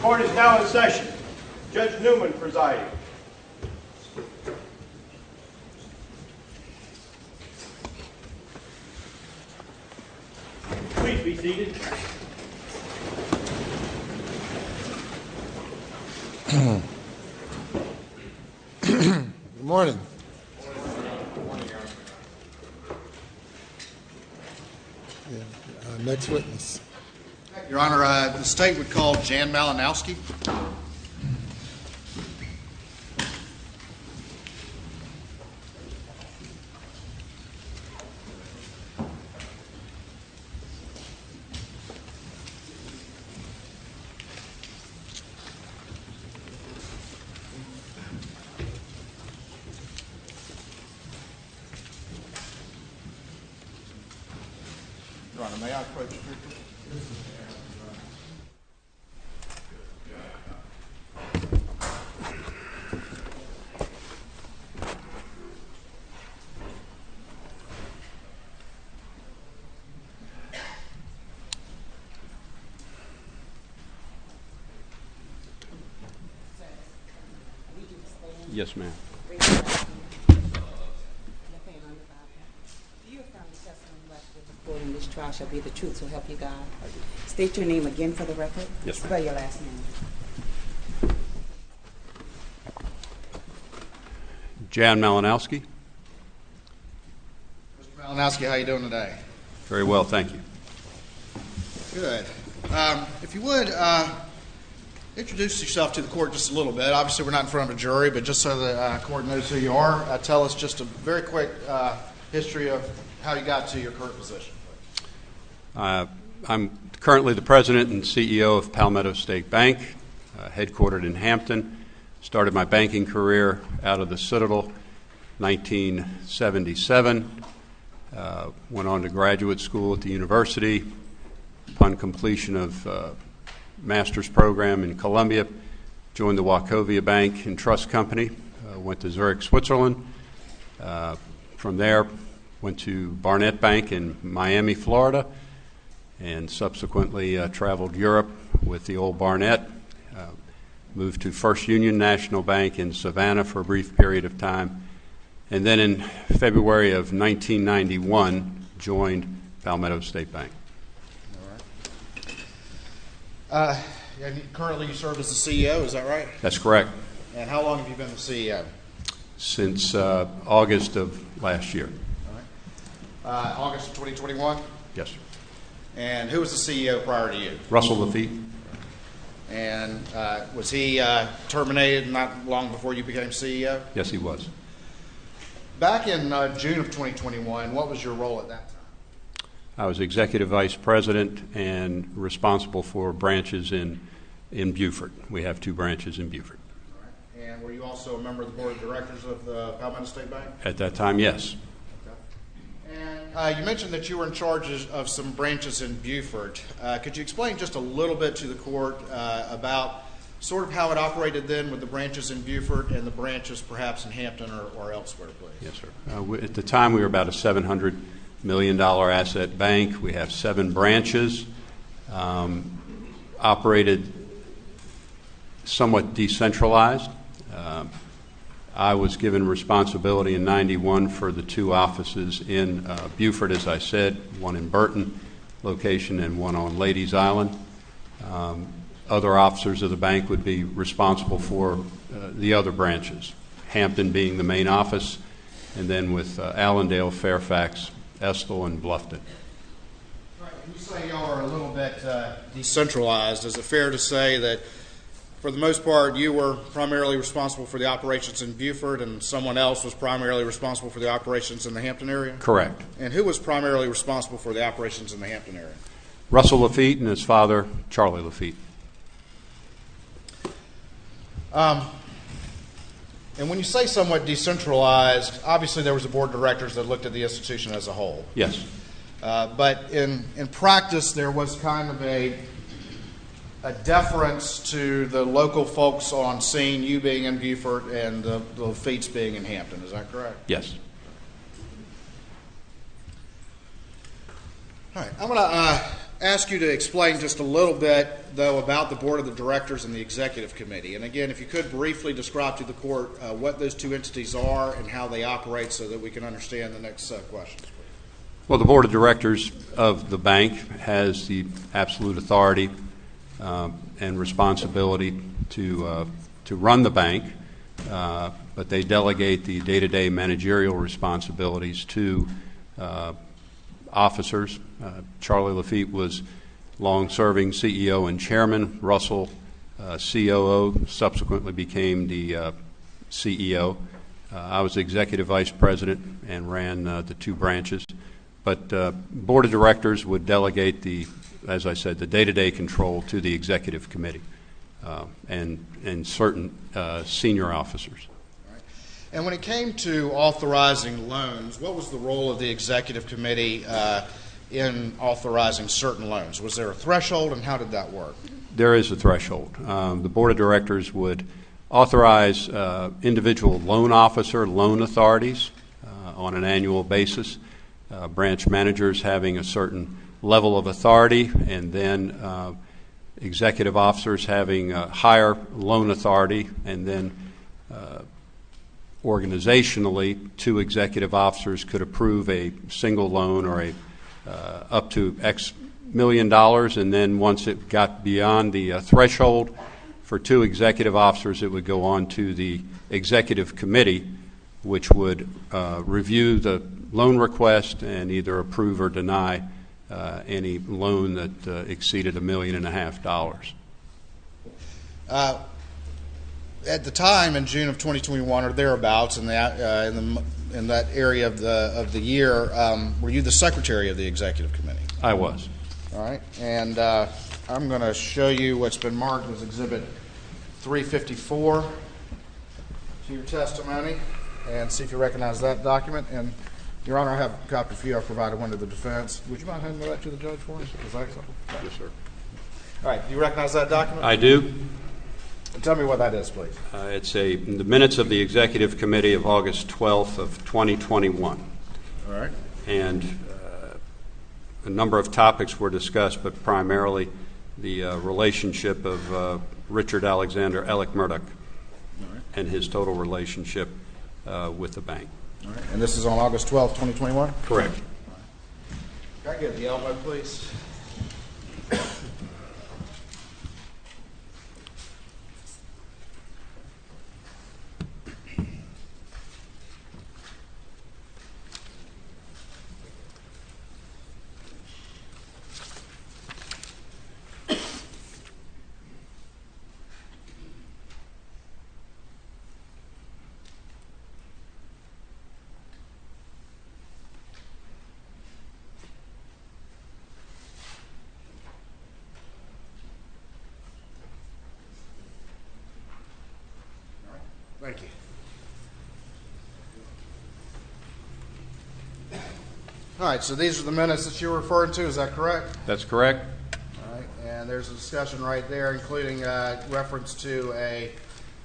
Court is now in session. Judge Newman presiding. Please be seated. Good morning. Next witness. Your Honor, the state would call Jan Malinowski. Your Honor, may I approach you? Yes, ma'am. Do you affirm the testimony left with the court in this trial shall be the truth, so help you God? I do. State your name again for the record. Yes, ma'am. Spell your last name. Jan Malinowski. Mr. Malinowski, how you doing today? Very well, thank you. Good. If you would, introduce yourself to the court just a little bit. Obviously, we're not in front of a jury, but just so the court knows who you are, tell us just a very quick history of how you got to your current position. I'm currently the president and CEO of Palmetto State Bank, headquartered in Hampton. Started my banking career out of the Citadel, 1977. Went on to graduate school at the university. Upon completion of master's program in Columbia, joined the Wachovia Bank and Trust Company, went to Zurich, Switzerland. From there, went to Barnett Bank in Miami, Florida, and subsequently traveled Europe with the old Barnett. Moved to First Union National Bank in Savannah for a brief period of time, and then in February of 1991, joined Palmetto State Bank. And currently you serve as the CEO, is that right? That's correct. And how long have you been the CEO? Since August of last year. All right. August of 2021? Yes, sir. And who was the CEO prior to you? Russell Lafitte. And was he terminated not long before you became CEO? Yes, he was. Back in June of 2021, what was your role at that time? I was executive vice president and responsible for branches in Beaufort. We have 2 branches in Beaufort. All right. And were you also a member of the board of directors of the Palmetto State Bank? At that time, yes. Okay. And you mentioned that you were in charge of some branches in Beaufort. Could you explain just a little bit to the court about sort of how it operated then with the branches in Beaufort and the branches perhaps in Hampton or elsewhere, please? Yes, sir. At the time, we were about a $700 million asset bank. We have 7 branches, operated somewhat decentralized. I was given responsibility in 91 for the 2 offices in Beaufort, as I said, one in Burton location and one on Ladies Island. Other officers of the bank would be responsible for the other branches, Hampton being the main office, and then with Allendale, Fairfax, Estill, and Bluffton. Right. You say y'all are a little bit decentralized. Is it fair to say that for the most part you were primarily responsible for the operations in Beaufort and someone else was primarily responsible for the operations in the Hampton area? Correct. And who was primarily responsible for the operations in the Hampton area? Russell Lafitte and his father, Charlie Lafitte. And when you say somewhat decentralized, obviously there was a board of directors that looked at the institution as a whole. Yes. But in practice, there was kind of a deference to the local folks on scene, you being in Beaufort and the Lafitte's being in Hampton. Is that correct? Yes. All right. I'm going to ask you to explain just a little bit, though, about the Board of the Directors and the Executive Committee. And again, if you could briefly describe to the Court what those two entities are and how they operate so that we can understand the next questions. Well, the Board of Directors of the bank has the absolute authority and responsibility to run the bank, but they delegate the day-to-day managerial responsibilities to officers. Charlie Lafitte was long-serving CEO and chairman. Russell, COO, subsequently became the CEO. I was executive vice president and ran the two branches. But Board of Directors would delegate as I said, the day-to-day control to the Executive Committee and certain senior officers. Right. And when it came to authorizing loans, what was the role of the Executive Committee in authorizing certain loans? Was there a threshold, and how did that work? There is a threshold. The Board of Directors would authorize individual loan officer loan authorities on an annual basis. Branch managers having a certain level of authority, and then executive officers having a higher loan authority, and then organizationally, two executive officers could approve a single loan or up to X million dollars, and then once it got beyond the threshold for two executive officers, it would go on to the Executive Committee, which would review the loan request and either approve or deny any loan that exceeded $1.5 million. At the time, in June of 2021 or thereabouts, in that area of the year, were you the secretary of the Executive Committee? I was. All right, and I'm going to show you what's been marked as Exhibit 354 to your testimony, and see if you recognize that document. And Your Honor, I have a copy for you. I provided one to the defense. Would you mind handing that to the judge for us? Yes, sir. All right. Do you recognize that document? I do. Tell me what that is, please. It's in the minutes of the Executive Committee of August 12th of 2021. All right. And a number of topics were discussed, but primarily the relationship of Richard Alexander Alex Murdaugh and his total relationship with the bank. All right. And this is on August 12th, 2021? Correct. Can I get the elbow, please? Thank you. All right, so these are the minutes that you're referring to, is that correct? That's correct. All right, and there's a discussion right there, including reference to a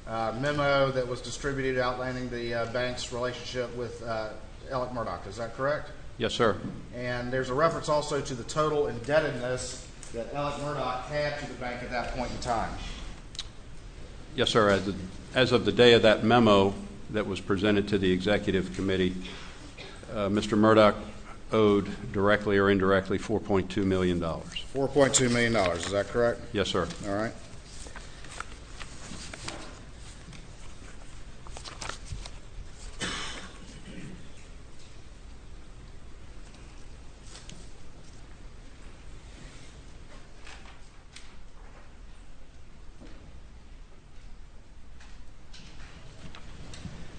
memo that was distributed outlining the bank's relationship with Alex Murdaugh. Is that correct? Yes, sir. And there's a reference also to the total indebtedness that Alex Murdaugh had to the bank at that point in time. Yes, sir. As of the day of that memo that was presented to the Executive Committee, Mr. Murdaugh owed directly or indirectly $4.2 million. $4.2 million, is that correct? Yes, sir. All right.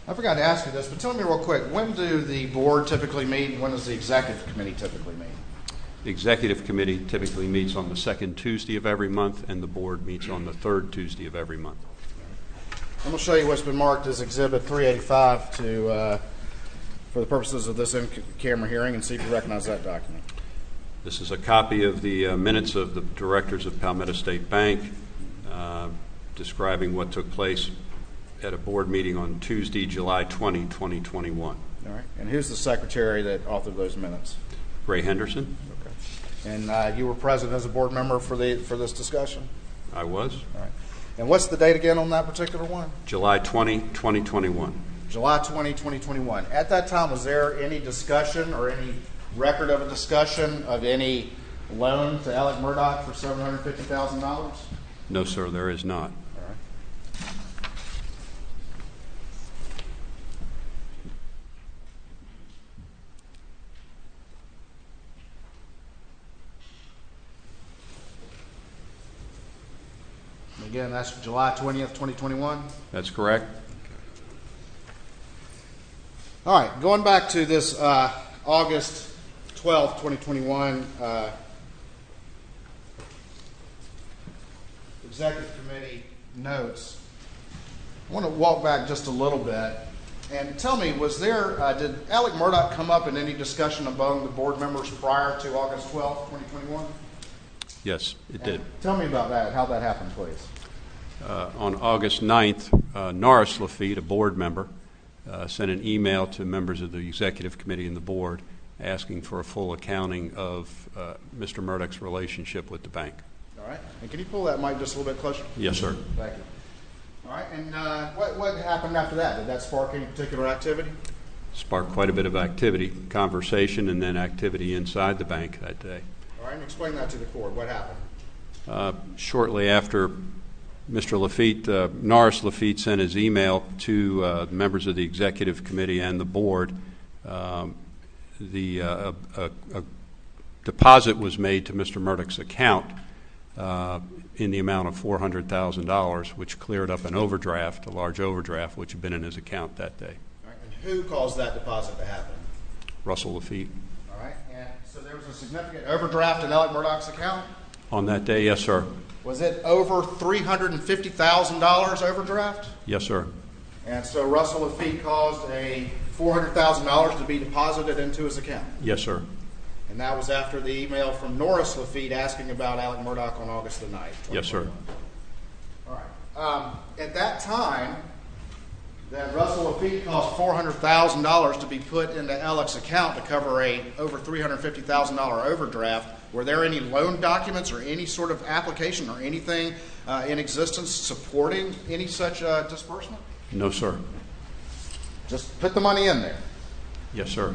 I forgot to ask you this, but tell me real quick, when do the board typically meet and when does the Executive Committee typically meet? The Executive Committee typically meets on the second Tuesday of every month, and the board meets on the third Tuesday of every month. I'm going to show you what's been marked as Exhibit 385 for the purposes of this in-camera hearing, and see if you recognize that document. This is a copy of the minutes of the directors of Palmetto State Bank describing what took place at a board meeting on Tuesday, July 20, 2021. All right. And who's the secretary that authored those minutes? Ray Henderson. Okay. And you were present as a board member for this discussion? I was. All right. And what's the date again on that particular one? July 20, 2021. July 20, 2021. At that time, was there any discussion or any record of a discussion of any loan to Alex Murdaugh for $750,000? No, sir, there is not. All right. Again, that's July 20th, 2021. That's correct. All right, going back to this August 12th, 2021 Executive Committee notes, I want to walk back just a little bit and tell me, was there, did Alex Murdaugh come up in any discussion among the board members prior to August 12th, 2021? Yes, it did. Tell me about that, how that happened, please. On August 9th, Norris Lafitte, a board member, sent an email to members of the executive committee and the board asking for a full accounting of Mr. Murdaugh's relationship with the bank. All right. And can you pull that mic just a little bit closer? Yes, sir. Thank you. All right. And what happened after that? Did that spark any particular activity? Sparked quite a bit of activity, conversation, and then activity inside the bank that day. All right. And explain that to the court. What happened? Shortly after Mr. Lafitte, Norris Lafitte sent his email to members of the executive committee and the board. A deposit was made to Mr. Murdaugh's account in the amount of $400,000, which cleared up an overdraft, a large overdraft, which had been in his account that day. All right. And who caused that deposit to happen? Russell Lafitte. All right. And so there was a significant overdraft in Alex Murdaugh's account? On that day, yes, sir. Was it over $350,000 overdraft? Yes, sir. And so Russell Lafitte caused a $400,000 to be deposited into his account? Yes, sir. And that was after the email from Norris Lafitte asking about Alex Murdaugh on August the 9th. Yes, sir. All right. At that time, that Russell Lafitte caused $400,000 to be put into Alex's account to cover a over $350,000 overdraft. Were there any loan documents or any sort of application or anything in existence supporting any such disbursement? No, sir. Just put the money in there. Yes, sir.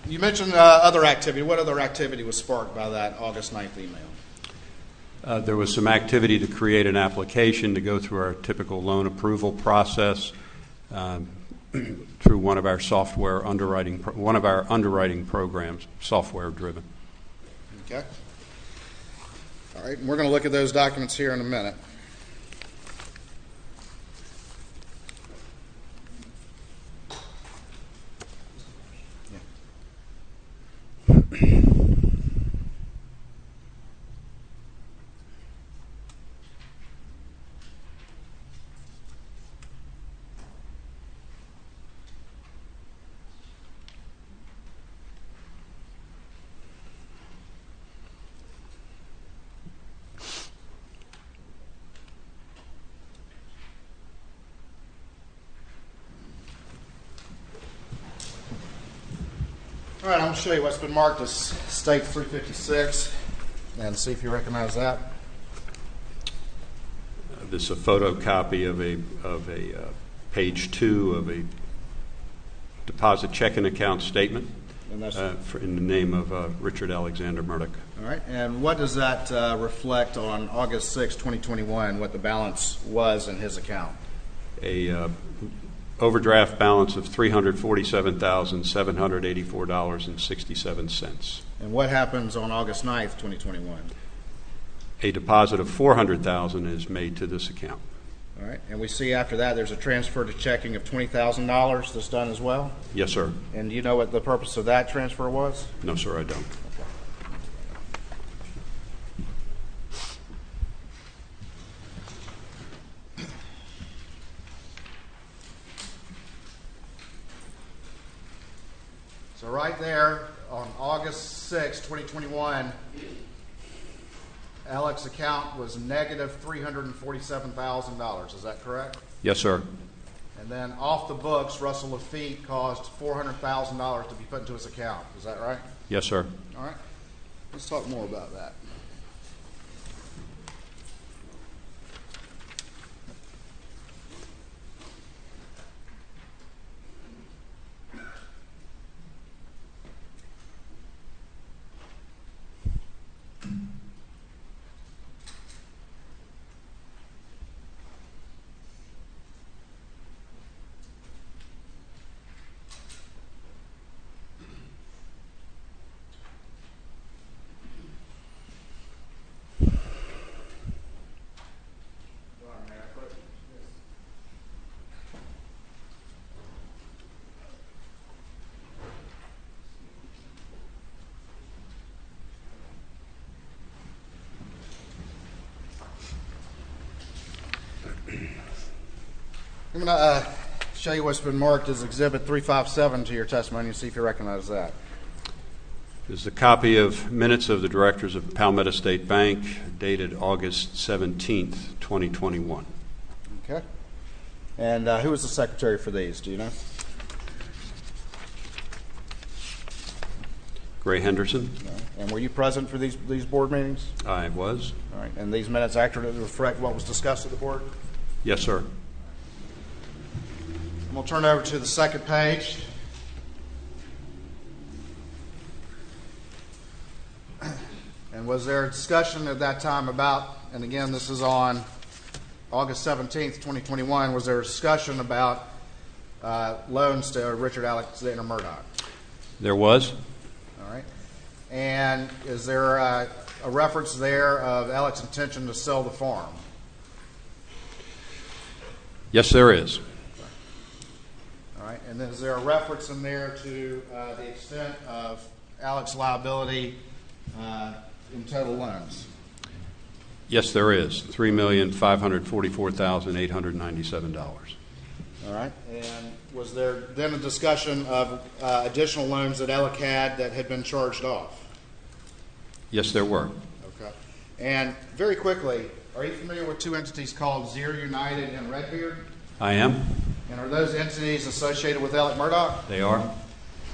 You mentioned other activity. What other activity was sparked by that August 9th email? There was some activity to create an application to go through our typical loan approval process through one of our software underwriting, one of our underwriting programs, software driven. Okay. All right. And we're going to look at those documents here in a minute. All right, I'm going to show you what's been marked as State 356 and see if you recognize that. This is a photocopy of a page 2 of a deposit checking account statement And that's in the name of Richard Alexander Murdaugh. all right. And what does that reflect on August 6, 2021, what the balance was in his account? A overdraft balance of $347,784.67. And what happens on August 9th, 2021? A deposit of $400,000 is made to this account. All right. And we see after that there's a transfer to checking of $20,000 that's done as well? Yes, sir. And do you know what the purpose of that transfer was? No, sir, I don't. So right there on August 6, 2021, Alex's account was negative $347,000. Is that correct? Yes, sir. And then off the books, Russell Lafitte caused $400,000 to be put into his account. Is that right? Yes, sir. All right. Let's talk more about that. I'm going to show you what's been marked as Exhibit 357 to your testimony and see if you recognize that. This is a copy of minutes of the directors of Palmetto State Bank dated August 17th, 2021. Okay. And who was the secretary for these? Do you know? Gray Henderson. No. And were you present for these board meetings? I was. All right. And these minutes accurately reflect what was discussed at the board? Yes, sir. We'll turn over to the second page. And was there a discussion at that time about, and again, this is on August 17th, 2021, was there a discussion about loans to Richard Alexander Murdaugh? There was. All right. And is there a reference there of Alex's intention to sell the farm? Yes, there is. All right. And then is there a reference in there to the extent of Alex's liability in total loans? Yes, there is. $3,544,897. All right. And was there then a discussion of additional loans that Alec had been charged off? Yes, there were. Okay. And very quickly, are you familiar with two entities called Zero United and Redbeard? I am. And are those entities associated with Alex Murdaugh? They are.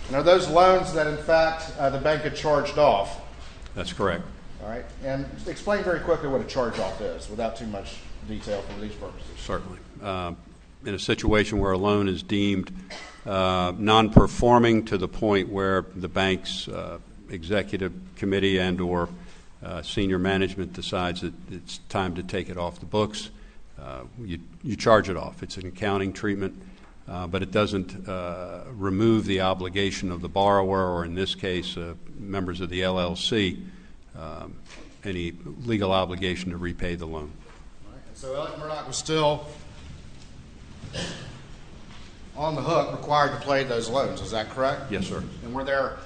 And are those loans that, in fact, the bank had charged off? That's correct. All right. And explain very quickly what a charge-off is without too much detail for these purposes. Certainly. In a situation where a loan is deemed non-performing to the point where the bank's executive committee and or senior management decides that it's time to take it off the books, you charge it off. It's an accounting treatment, but it doesn't remove the obligation of the borrower, or in this case, members of the LLC, any legal obligation to repay the loan. All right. And so Alex Murdaugh was still on the hook, required to pay those loans. Is that correct? Yes, sir. And were there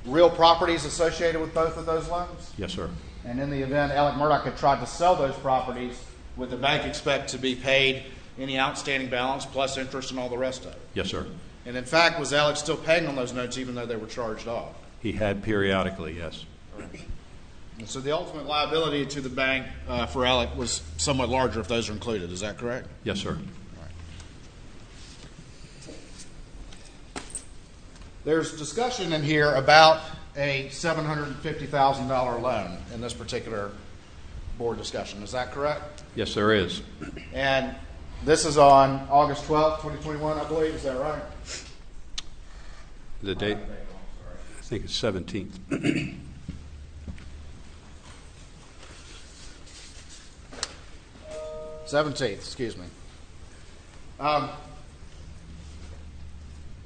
real properties associated with both of those loans? Yes, sir. And in the event Alex Murdaugh had tried to sell those properties, would the bank expect to be paid any outstanding balance plus interest and all the rest of it? Yes, sir. And in fact, was Alex still paying on those notes even though they were charged off? He had periodically, yes. And so the ultimate liability to the bank for Alex was somewhat larger if those are included. Is that correct? Yes, sir. There's discussion in here about a $750,000 loan in this particular board discussion. Is that correct? Yes, there is. And this is on August 12th, 2021, I believe. Is that right? The date? I think it's 17th. 17th, excuse me.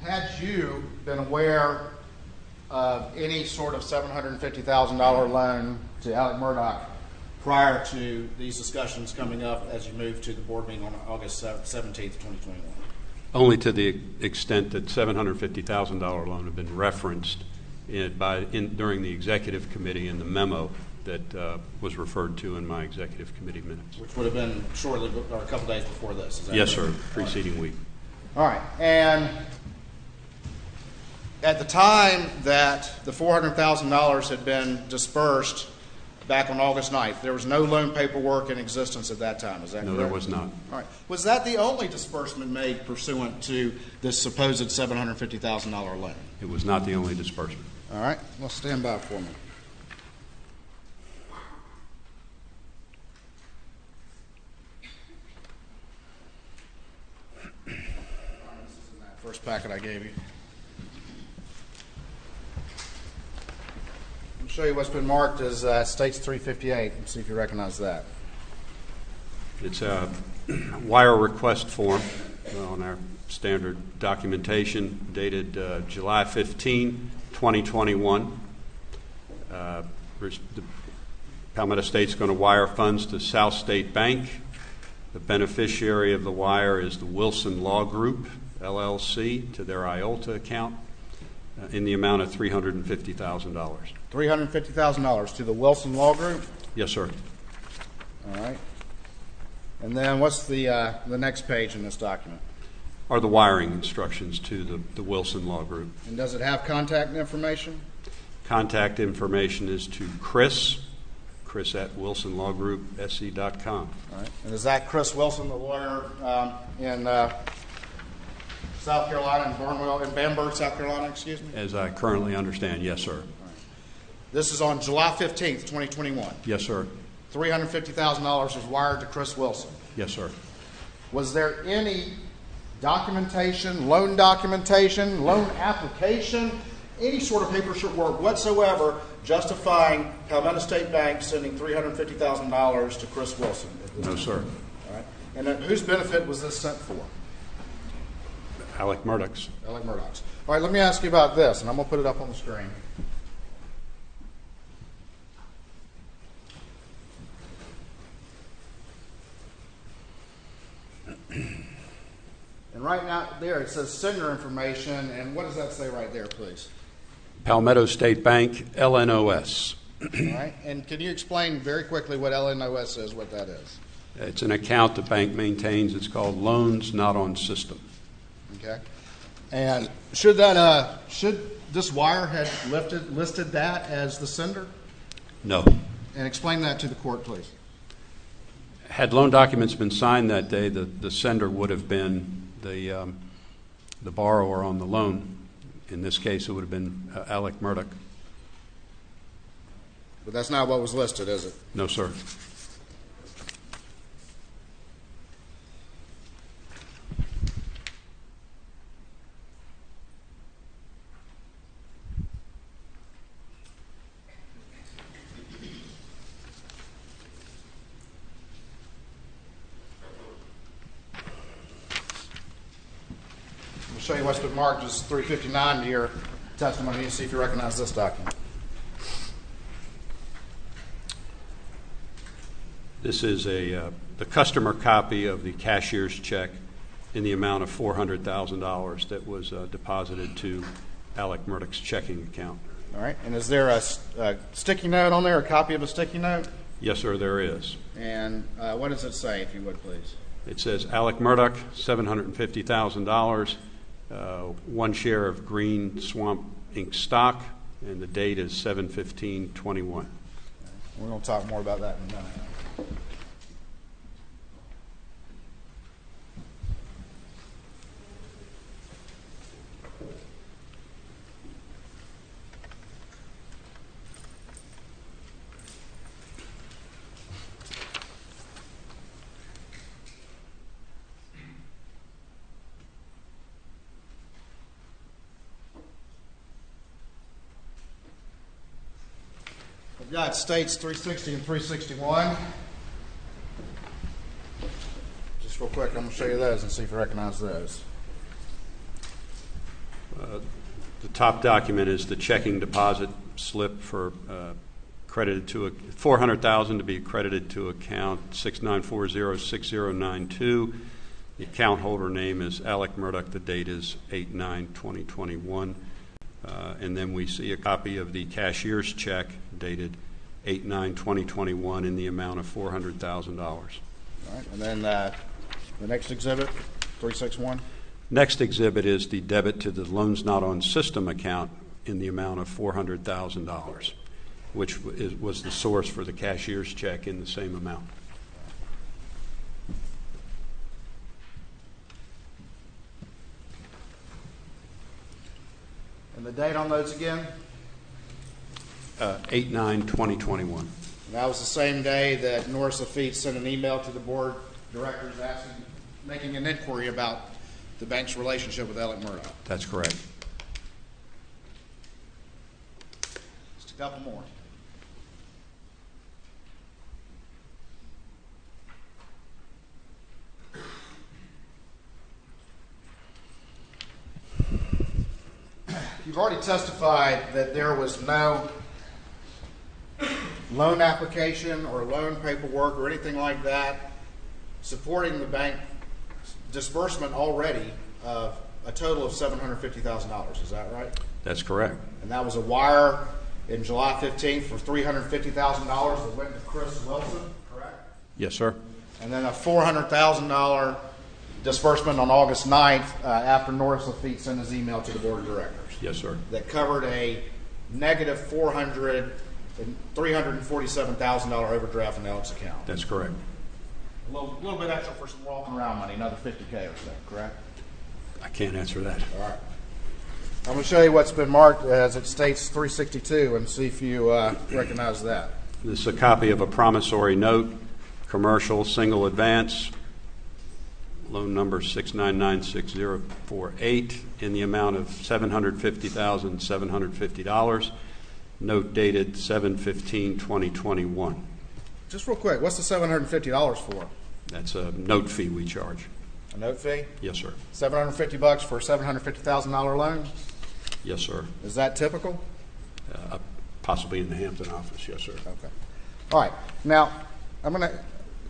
Had you been aware of any sort of $750,000 loan to Alex Murdaugh prior to these discussions coming up as you moved to the board meeting on August 17th, 2021? Only to the extent that $750,000 loan had been referenced during the executive committee in the memo that was referred to in my executive committee minutes. Which would have been shortly or a couple days before this. Is that Yes, right? sir. Preceding week. All right. And at the time that the $400,000 had been dispersed back on August 9th. There was no loan paperwork in existence at that time. Is that correct? No, there was not. All right. Was that the only disbursement made pursuant to this supposed $750,000 loan? It was not the only disbursement. All right. Well, stand by for me. This is in that first packet I gave you. I'll show you what's been marked as States 358 and see if you recognize that. It's a wire request form on our standard documentation dated July 15, 2021. The Palmetto State's going to wire funds to South State Bank. The beneficiary of the wire is the Wilson Law Group, LLC, to their IOLTA account in the amount of $350,000. $350,000 to the Wilson Law Group? Yes, sir. All right. And then what's the next page in this document? Are the wiring instructions to the Wilson Law Group. And does it have contact information? Contact information is to Chris at wilsonlawgroupse.com. All right. And is that Chris Wilson, the lawyer in South Carolina, in Bamberg, South Carolina, excuse me? As I currently understand, yes, sir. All right. This is on July 15th, 2021. Yes, sir. $350,000 was wired to Chris Wilson. Yes, sir. Was there any documentation, loan application, any sort of paperwork whatsoever justifying Palmetto State Bank sending $350,000 to Chris Wilson? No, sir. All right. And whose benefit was this sent for? Alex Murdaugh's. Alex Murdaugh's. All right, let me ask you about this, and I'm going to put it up on the screen. And right now there it says sender information, and what does that say right there, please? Palmetto State Bank, LNOS. All right, and can you explain very quickly what LNOS is, what that is? It's an account the bank maintains. It's called Loans Not on System. Okay. And should this wire had listed that as the sender? No. And explain that to the court, please. Had loan documents been signed that day, the sender would have been the borrower on the loan. In this case, it would have been Alex Murdaugh. But that's not what was listed, is it? No, sir. I'll show you what's been marked as 359 to your testimony and see if you recognize this document. This is the customer copy of the cashier's check in the amount of $400,000 that was deposited to Alex Murdaugh's checking account. All right. And is there a sticky note on there, a copy of a sticky note? Yes, sir, there is. And what does it say, if you would, please? It says Alex Murdaugh, $750,000, one share of Green Swamp Inc. stock, and the date is 7/15/21. We're going to talk more about that in a minute. We've got states 360 and 361. Just real quick, I'm going to show you those and see if you recognize those. The top document is the checking deposit slip for credited to $400,000 to be credited to account 69406092. The account holder name is Alex Murdaugh. The date is 8/9/2021. And then we see a copy of the cashier's check dated 8/9/2021 in the amount of $400,000. All right, and then the next exhibit, 361. Next exhibit is the debit to the Loans Not on System account in the amount of $400,000. which was the source for the cashier's check in the same amount. And the date on those again? 8/9/2021. And that was the same day that Norris Lafitte sent an email to the board directors making an inquiry about the bank's relationship with Alex Murdaugh. That's correct. Just a couple more. You've already testified that there was no loan application or loan paperwork or anything like that supporting the bank disbursement already of a total of $750,000. Is that right? That's correct. And that was a wire in July 15th for $350,000 that went to Chris Wilson, correct? Yes, sir. And then a $400,000 disbursement on August 9th after Norris Lafitte sent his email to the board of directors. Yes, sir. That covered a negative $347,000 overdraft in Alex's account. That's correct. A little bit extra for some walking around money, another $50K or so, correct? I can't answer that. All right. I'm going to show you what's been marked as it states 362 and see if you recognize that. This is a copy of a promissory note, commercial single advance, loan number 6996048, in the amount of $750,750. Note dated 7/15/2021. Just real quick, what's the $750 for? That's a note fee we charge. A note fee? Yes, sir. $750 for a $750,000 loan? Yes, sir. Is that typical? Possibly in the Hampton office. Yes, sir. Okay. All right. Now, I'm going to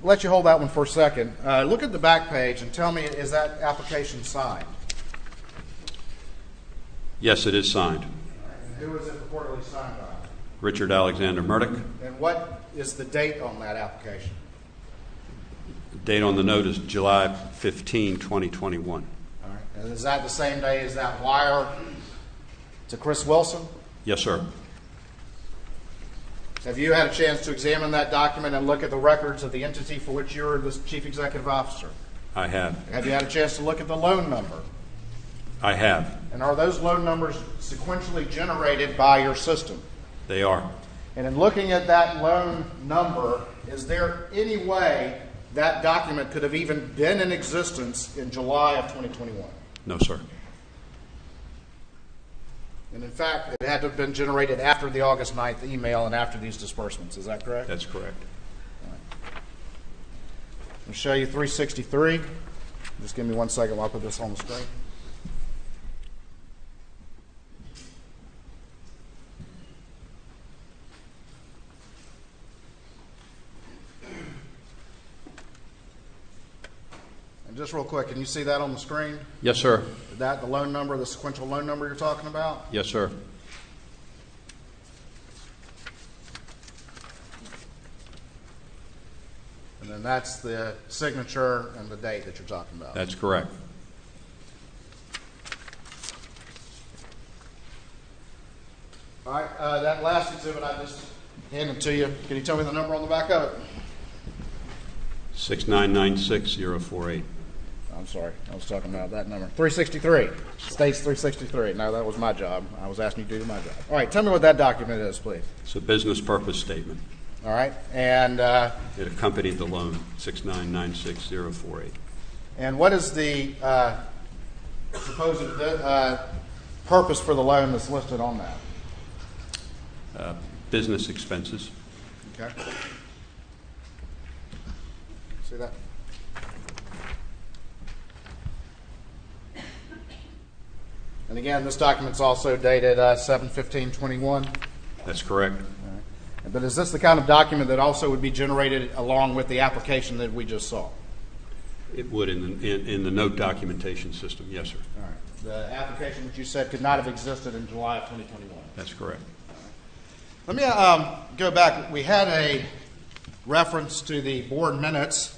let you hold that one for a second. Look at the back page and tell me, is that application signed? Yes, it is signed. And who is it purportedly signed by? Richard Alexander Murdaugh. And what is the date on that application? The date on the note is July 15, 2021. All right. And is that the same day as that wire to Chris Wilson? Yes, sir. Have you had a chance to examine that document and look at the records of the entity for which you're the chief executive officer? I have. Have you had a chance to look at the loan number? I have. And are those loan numbers sequentially generated by your system? They are. And in looking at that loan number, is there any way that document could have even been in existence in July of 2021? No, sir. And in fact, it had to have been generated after the August 9th email and after these disbursements. Is that correct? That's correct. I'll show you 363. Just give me 1 second while I put this on the screen. And just real quick, can you see that on the screen? Yes, sir. Is that the loan number, the sequential loan number you're talking about? Yes, sir. And then that's the signature and the date that you're talking about. That's correct. All right, that last exhibit I just handed to you, can you tell me the number on the back of it? 6996048. I'm sorry, I was talking about that number. 363. States 363. No, that was my job. I was asking you to do my job. All right, tell me what that document is, please. It's a business purpose statement. All right, and It accompanied the loan, 6996048. and what is the supposed purpose for the loan that's listed on that? Business expenses. Okay. See that? And again, this document's also dated 7/15/21. That's correct. But is this the kind of document that also would be generated along with the application that we just saw? It would in the note documentation system. Yes, sir. All right. The application which you said could not have existed in July of 2021. That's correct. Let me go back. We had a reference to the board minutes.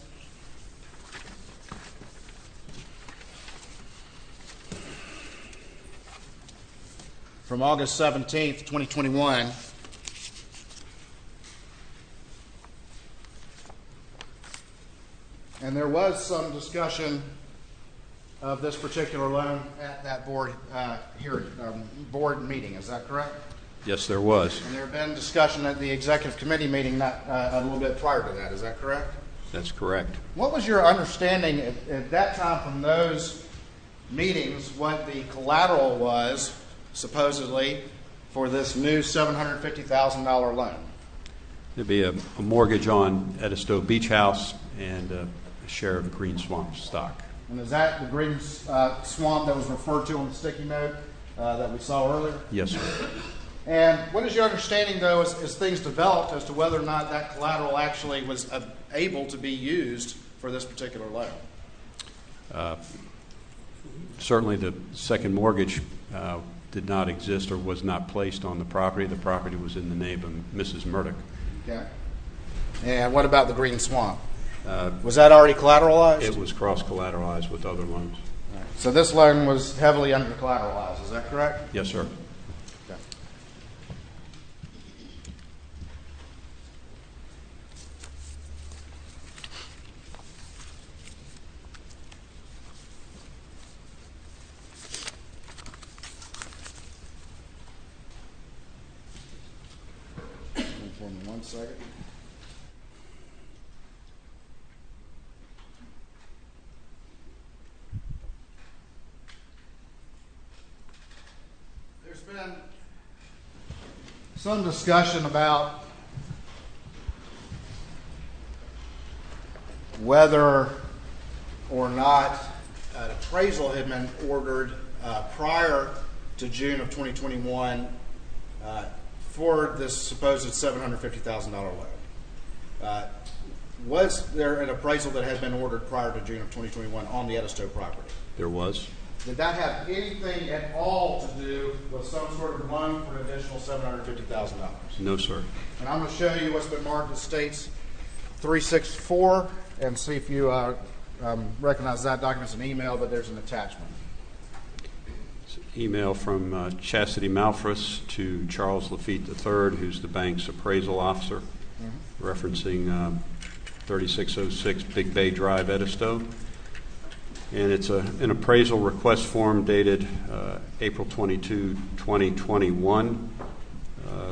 From August 17th, 2021. And there was some discussion of this particular loan at that board board meeting. Is that correct? Yes, there was. And there had been discussion at the executive committee meeting a little bit prior to that. Is that correct? That's correct. What was your understanding at that time from those meetings, what the collateral was, supposedly, for this new $750,000 loan? There'd be a mortgage on Edisto Beach House and a share of Green Swamp stock. And is that the green swamp that was referred to on the sticky note that we saw earlier? Yes, sir. And what is your understanding, though, as things developed as to whether or not that collateral actually was able to be used for this particular loan? Certainly the second mortgage did not exist or was not placed on the property. The property was in the name of Mrs. Murdaugh. Okay. And what about the green swamp? Was that already collateralized? It was cross-collateralized with other loans. Right. So this loan was heavily under-collateralized. Is that correct? Yes, sir. Okay. Hold on 1 second. There's been some discussion about whether or not an appraisal had been ordered prior to June of 2021 for this supposed $750,000 loan. Was there an appraisal that had been ordered prior to June of 2021 on the Edisto property? There was. Did that have anything at all to do with some sort of loan for an additional $750,000? No, sir. And I'm going to show you what's been marked as States 364 and see if you recognize that document. It's an email, but there's an attachment. Email from Chastity Malfris to Charles Lafitte III, who's the bank's appraisal officer, referencing 3606 Big Bay Drive, Edisto. And it's an appraisal request form dated April 22, 2021.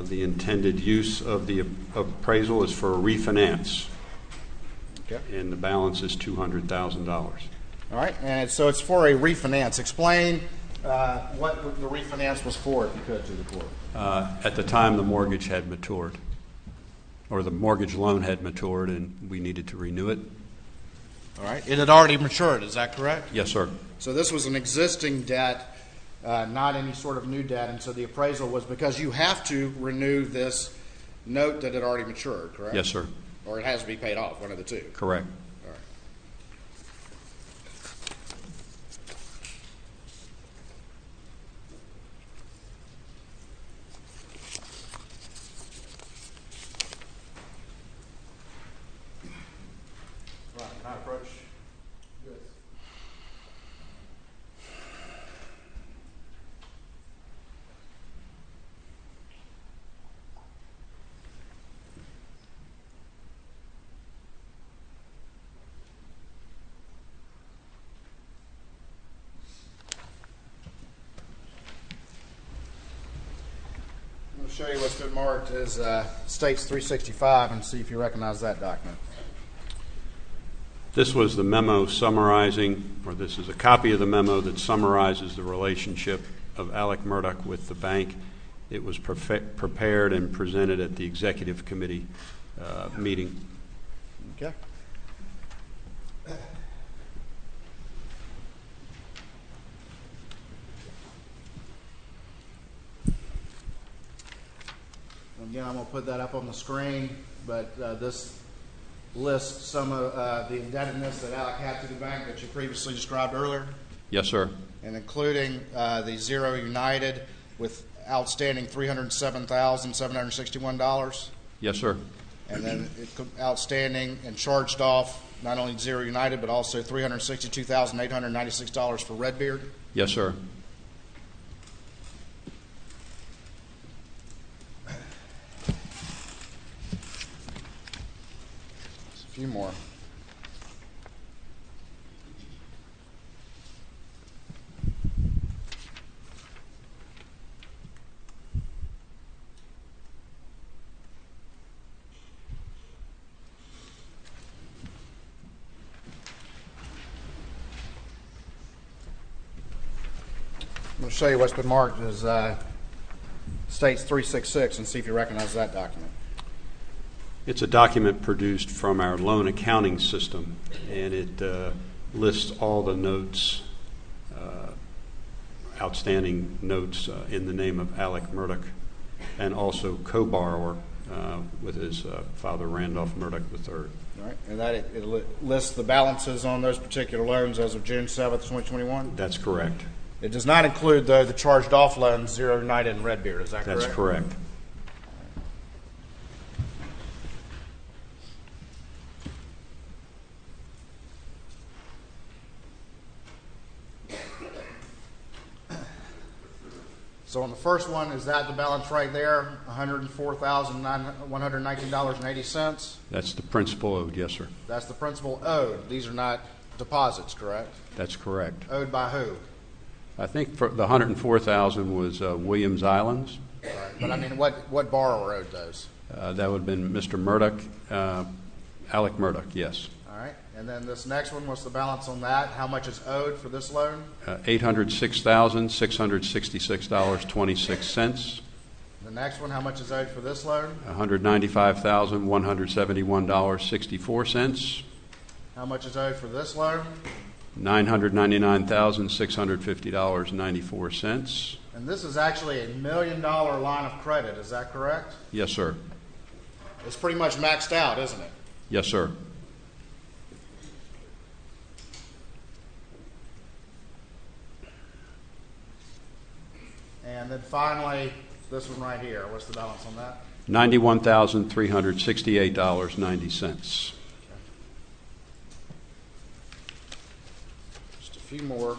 The intended use of the appraisal is for a refinance. Okay. And the balance is $200,000. All right, and so it's for a refinance. Explain what the refinance was for, if you could, to the court. At the time, the mortgage had matured, or the mortgage loan had matured, and we needed to renew it. All right, it had already matured, is that correct? Yes, sir. So this was an existing debt, not any sort of new debt, and so the appraisal was because you have to renew this note that had already matured, correct? Yes, sir. Or it has to be paid off, one of the two. Correct. All right. Right, can I approach? Good. I'm going to show you what's been marked as States 365 and see if you recognize that document. This was the memo summarizing, or this is a copy of the memo that summarizes the relationship of Alex Murdaugh with the bank. It was prepared and presented at the executive committee meeting. Okay. Again, I'm going to put that up on the screen, but this lists some of the indebtedness that Alec had to the bank that you previously described earlier, Yes, sir. and including the Zero United with outstanding $307,761, Yes, sir. and then outstanding and charged off not only Zero United but also $362,896 for Redbeard. Yes, sir. A few more. going to show you what's been marked as States 366 and see if you recognize that document. It's a document produced from our loan accounting system, and it lists all the notes, outstanding notes in the name of Alex Murdaugh, and also co-borrower with his father, Randolph Murdaugh III. All right, and that it lists the balances on those particular loans as of June 7th, 2021? That's correct. It does not include, though, the charged-off loans, Zero United and Redbeard. Is that correct? That's correct. So on the first one, is that the balance right there, $104,119.80? That's the principal owed, yes, sir. That's the principal owed. These are not deposits, correct? That's correct. Owed by who? I think for the $104,000 was Williams Islands. Right. But I mean, what borrower owed those? That would have been Mr. Murdaugh, Alex Murdaugh, yes. All right. And then this next one, what's the balance on that? How much is owed for this loan? $806,666.26. The next one, how much is owed for this loan? $195,171.64. How much is owed for this loan? $999,650.94. And this is actually a $1 million line of credit. Is that correct? Yes, sir. It's pretty much maxed out, isn't it? Yes, sir. And then finally, this one right here. What's the balance on that? $91,368.90. Just a few more.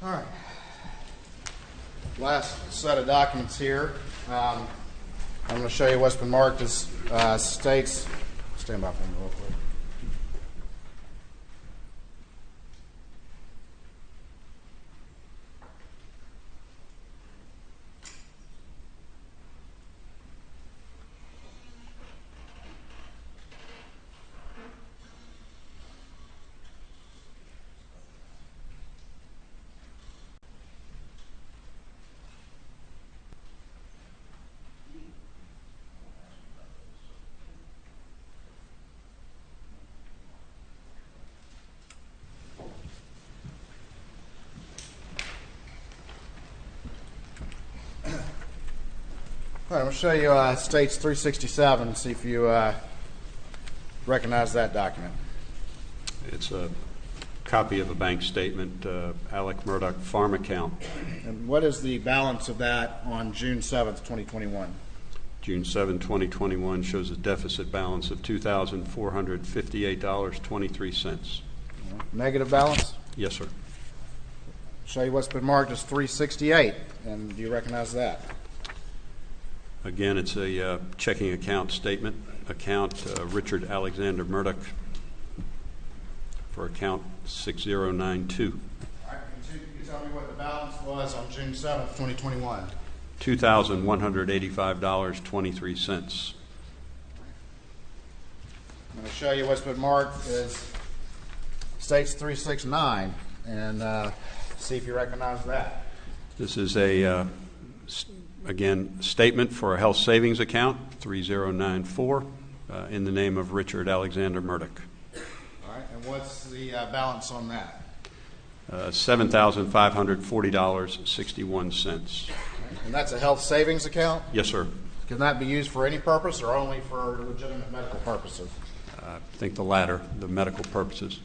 All right. Last set of documents here. I'm going to show you what's been marked as states. Stand by for me real quick. All right, I'm going to show you States 367 and see if you recognize that document. It's a copy of a bank statement, Alex Murdaugh farm account. And what is the balance of that on June 7th, 2021? June 7, 2021 shows a deficit balance of $2,458.23. Negative balance? Yes, sir. Show you what's been marked as 368, and do you recognize that? Again, it's a checking account statement, Richard Alexander Murdaugh for account 6092. All right, can you tell me what the balance was on June 7th, 2021? $2,185.23. I'm going to show you what's been marked as States 369 and see if you recognize that. This is a again, statement for a health savings account, 3094, in the name of Richard Alexander Murdaugh. All right, and what's the balance on that? $7,540.61. And that's a health savings account? Yes, sir. Can that be used for any purpose or only for legitimate medical purposes? I think the latter, the medical purposes.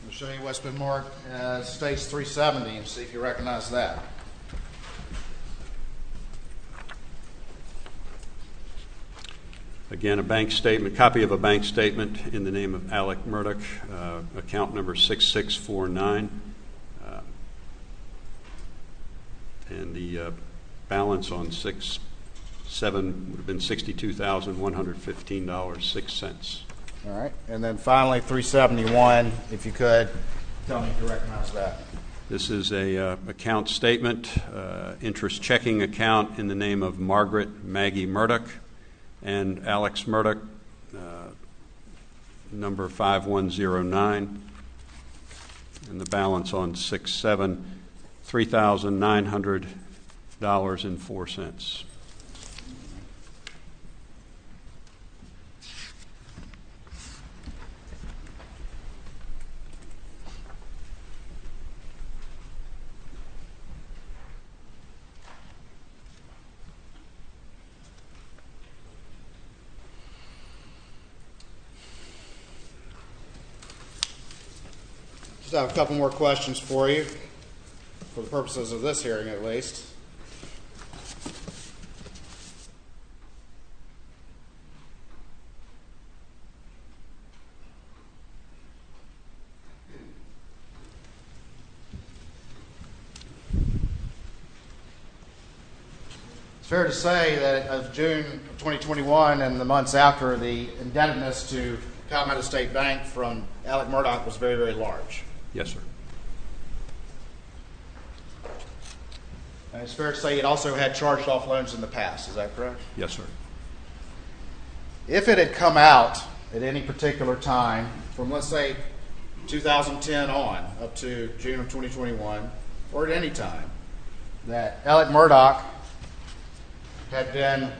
I'll show you what's been marked as States 370 and see if you recognize that. Again, a bank statement, copy of a bank statement in the name of Alex Murdaugh, account number 6649. And the balance on 6/7 would have been $62,115.06. All right. And then finally, 371, if you could, tell me if you recognize that. This is a account statement, interest checking account in the name of Maggie Murdaugh and Alex Murdaugh, number 5109, and the balance on 6/7, $3,900.04. Just have a couple more questions for you, for the purposes of this hearing at least. It's fair to say that of June of 2021 and the months after, the indebtedness to Palmetto State Bank from Alex Murdaugh was very, very large. Yes, sir. And it's fair to say it also had charged off loans in the past. Is that correct? Yes, sir. If it had come out at any particular time from, let's say, 2010 on up to June of 2021, or at any time, that Alex Murdaugh had been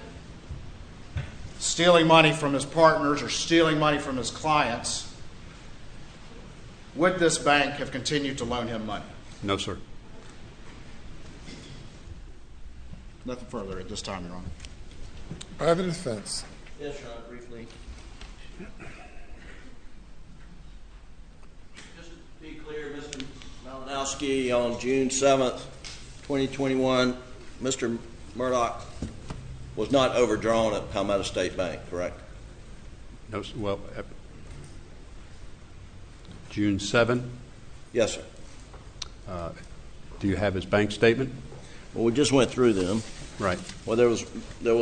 stealing money from his partners or stealing money from his clients, would this bank have continued to loan him money? No, sir. Nothing further at this time, Your Honor. Private defense. Yes, Your Honor, briefly. Just to be clear, Mr. Malinowski, on June 7th, 2021, Mr. Murdaugh was not overdrawn at Palmetto State Bank, correct? No, well, June 7. Yes, sir. Do you have his bank statement? Well, we just went through them. Right. Well, there was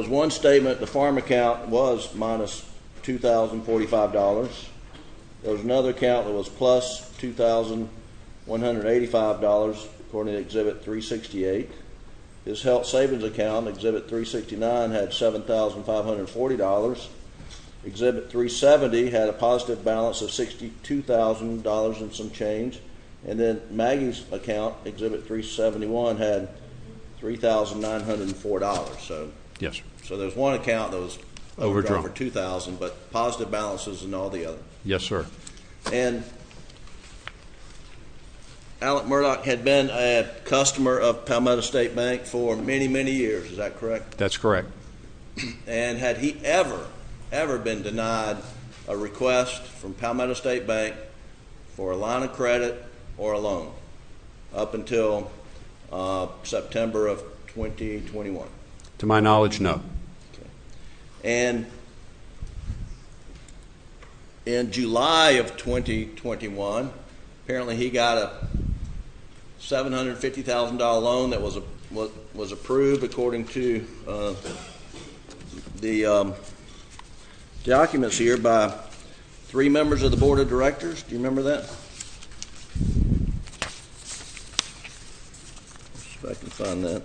one statement. The farm account was minus $2,045. There was another account that was plus $2,185, according to Exhibit 368. His health savings account, Exhibit 369, had $7,540. Exhibit 370 had a positive balance of $62,000 and some change. And then Maggie's account, Exhibit 371, had $3,904. So, Yes, sir. so there's one account that was Overdrawn. for $2,000, but positive balances in all the other. Yes, sir. And Alex Murdaugh had been a customer of Palmetto State Bank for many, many years. Is that correct? That's correct. And had he ever been denied a request from Palmetto State Bank for a line of credit or a loan up until September of 2021? To my knowledge, no. Okay. And in July of 2021, apparently he got a $750,000 loan that was approved according to the documents here by 3 members of the board of directors. Do you remember that? See if I can find that.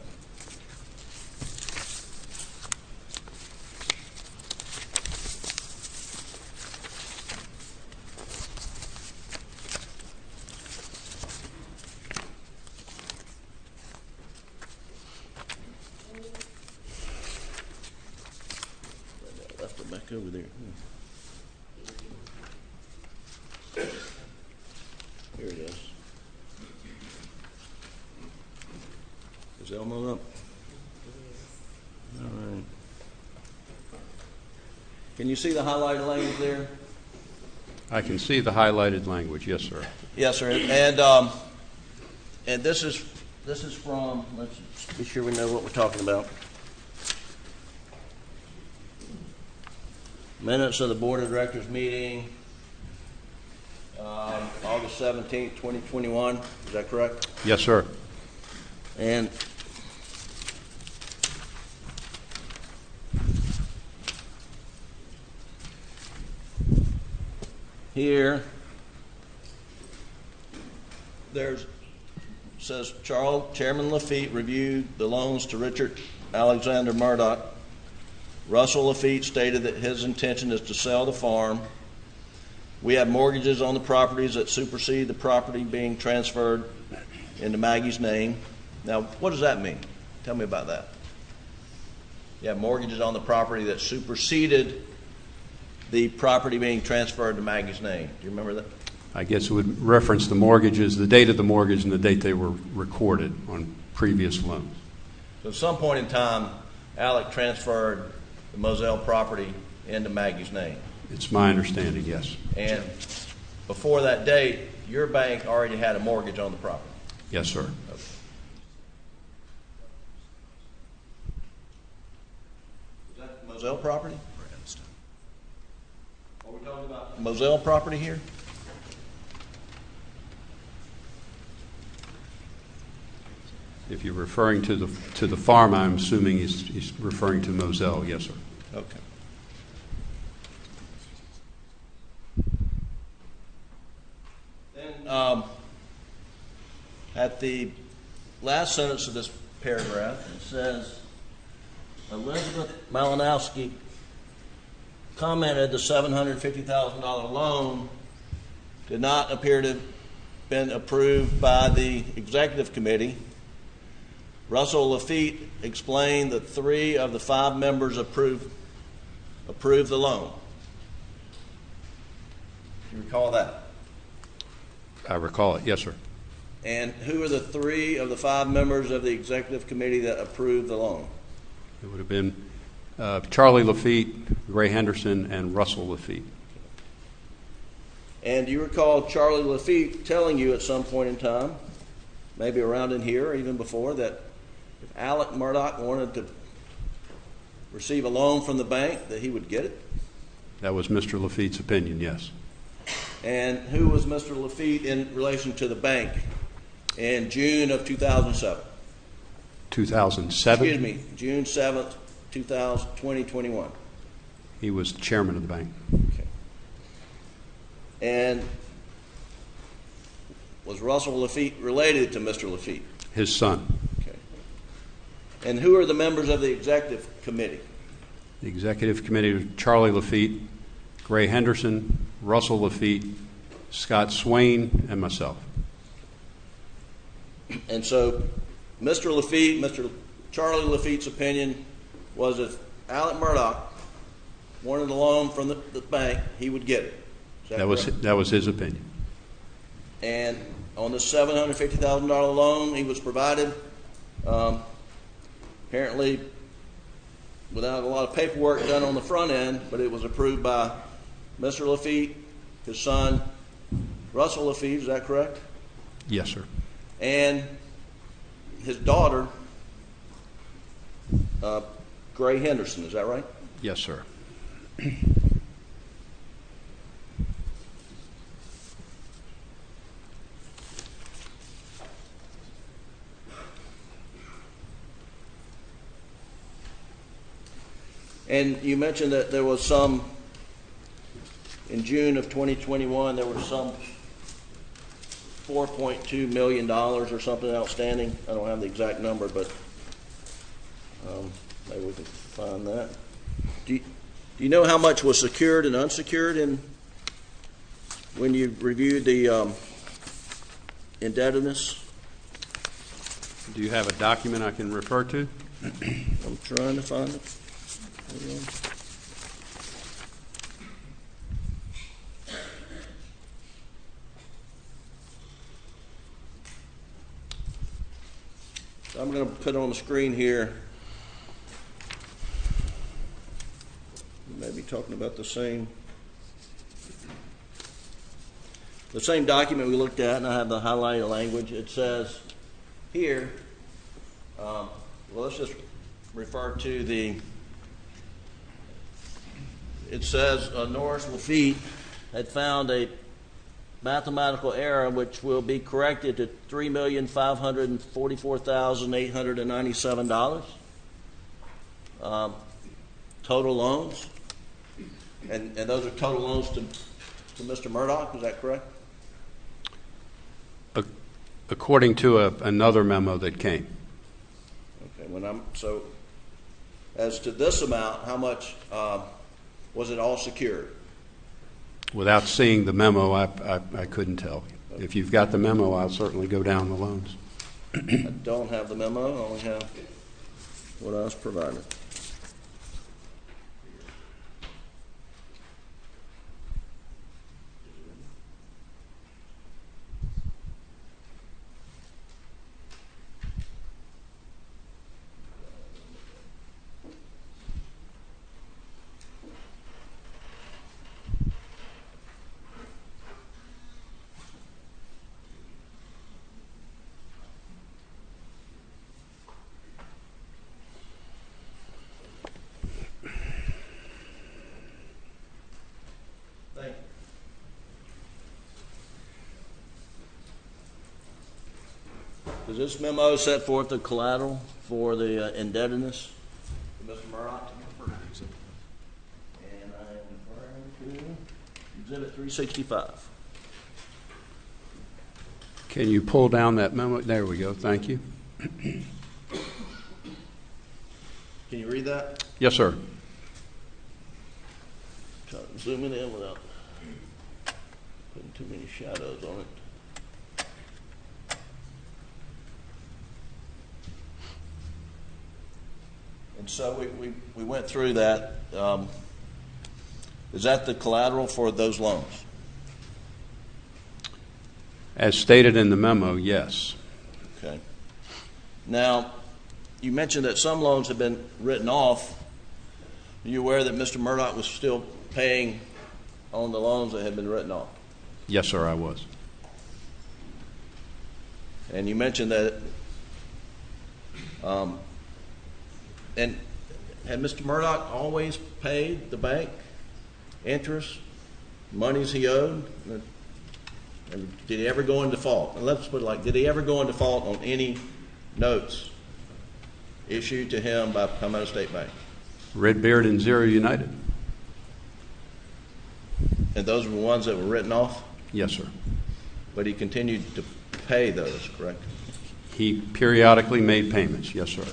Left it back over there. Here it is. Is Elmo up? All right. Can you see the highlighted language there? I can see the highlighted language. Yes, sir. Yes, sir. And this is from. Let's be sure we know what we're talking about. Minutes of the Board of Directors meeting, August 17th, 2021. Is that correct? Yes, sir. And here, says Chairman Lafitte reviewed the loans to Richard Alexander Murdaugh. Russell Lafitte stated that his intention is to sell the farm. We have mortgages on the properties that supersede the property being transferred into Maggie's name. Now, what does that mean? Tell me about that. You have mortgages on the property that superseded the property being transferred to Maggie's name. Do you remember that? I guess it would reference the mortgages, the date of the mortgage and the date they were recorded on previous loans. So at some point in time, Alec transferred the Moselle property into Maggie's name. It's my understanding, yes. And before that date, your bank already had a mortgage on the property. Yes, sir. Okay. Is that Moselle property? Are we talking about Moselle property here? If you're referring to the farm, I'm assuming he's referring to Moselle. Yes, sir. Okay. Then at the last sentence of this paragraph, it says, Elizabeth Malinowski commented the $750,000 loan did not appear to have been approved by the executive committee. Russell Lafitte explained that 3 of the 5 members approved the loan. Do you recall that? I recall it. Yes, sir. And who are the 3 of the 5 members of the executive committee that approved the loan? It would have been Charlie Lafitte, Gray Henderson, and Russell Lafitte. And do you recall Charlie Lafitte telling you at some point in time, maybe around in here or even before, that if Alex Murdaugh wanted to receive a loan from the bank, that he would get it? That was Mr. Lafitte's opinion, yes. And who was Mr. Lafitte in relation to the bank in June of 2007? 2007? Excuse me, June 7th, 2021. He was chairman of the bank. Okay. And was Russell Lafitte related to Mr. Lafitte? His son. Okay. And who are the members of the executive committee? The executive committee was Charlie Lafitte, Gray Henderson, Russell Lafitte, Scott Swain, and myself. And so Mr. Lafitte, Mr. Charlie Lafitte's opinion was if Alex Murdaugh wanted a loan from the bank, he would get it. That was his opinion. And on the $750,000 loan he was provided, apparently without a lot of paperwork done on the front end, but it was approved by Mr. Lafitte, his son, Russell Lafitte, is that correct? Yes, sir. And his daughter, Gray Henderson, is that right? Yes, sir. And you mentioned that there was some, in June of 2021, there was some $4.2 million or something outstanding. I don't have the exact number, but maybe we can find that. Do you know how much was secured and unsecured when you reviewed the indebtedness? Do you have a document I can refer to? I'm trying to find it. Hold on. I'm going to put on the screen here. You may be talking about the same document we looked at, and I have the highlighted language. It says here, well, let's just refer to the it says Norris Lafitte had found a mathematical error which will be corrected to $3,544,897 total loans, and those are total loans to Mr. Murdaugh. Is that correct? According to another memo that came. Okay. So, as to this amount, how much was it all secured? Without seeing the memo, I couldn't tell. If you've got the memo, I'll certainly go down the loans. I don't have the memo. I only have what I was provided. Does this memo set forth the collateral for the indebtedness to Mr. Murdaugh? And I am referring to Exhibit 365. Can you pull down that memo? There we go. Thank you. Can you read that? Yes, sir. Try to zoom it in without putting too many shadows on it. And so we went through that. Is that the collateral for those loans? As stated in the memo, yes. Okay. Now, you mentioned that some loans have been written off. Are you aware that Mr. Murdaugh was still paying on the loans that had been written off? Yes, sir, I was. And you mentioned that and had Mr. Murdaugh always paid the bank interest, monies he owed? And did he ever go in default? And let's put it like, did he ever go in default on any notes issued to him by Palmetto State Bank? Redbeard and Zero United. And those were the ones that were written off? Yes, sir. But he continued to pay those, correct? He periodically made payments. Yes, sir.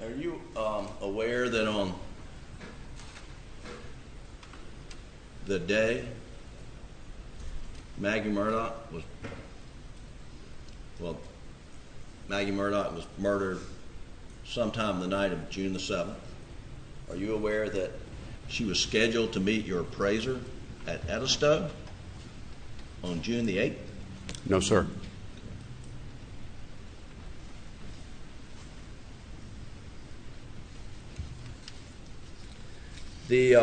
Are you aware that on the day Maggie Murdaugh was murdered sometime the night of June the 7th, are you aware that she was scheduled to meet your appraiser at Edisto on June the 8th? No, sir. The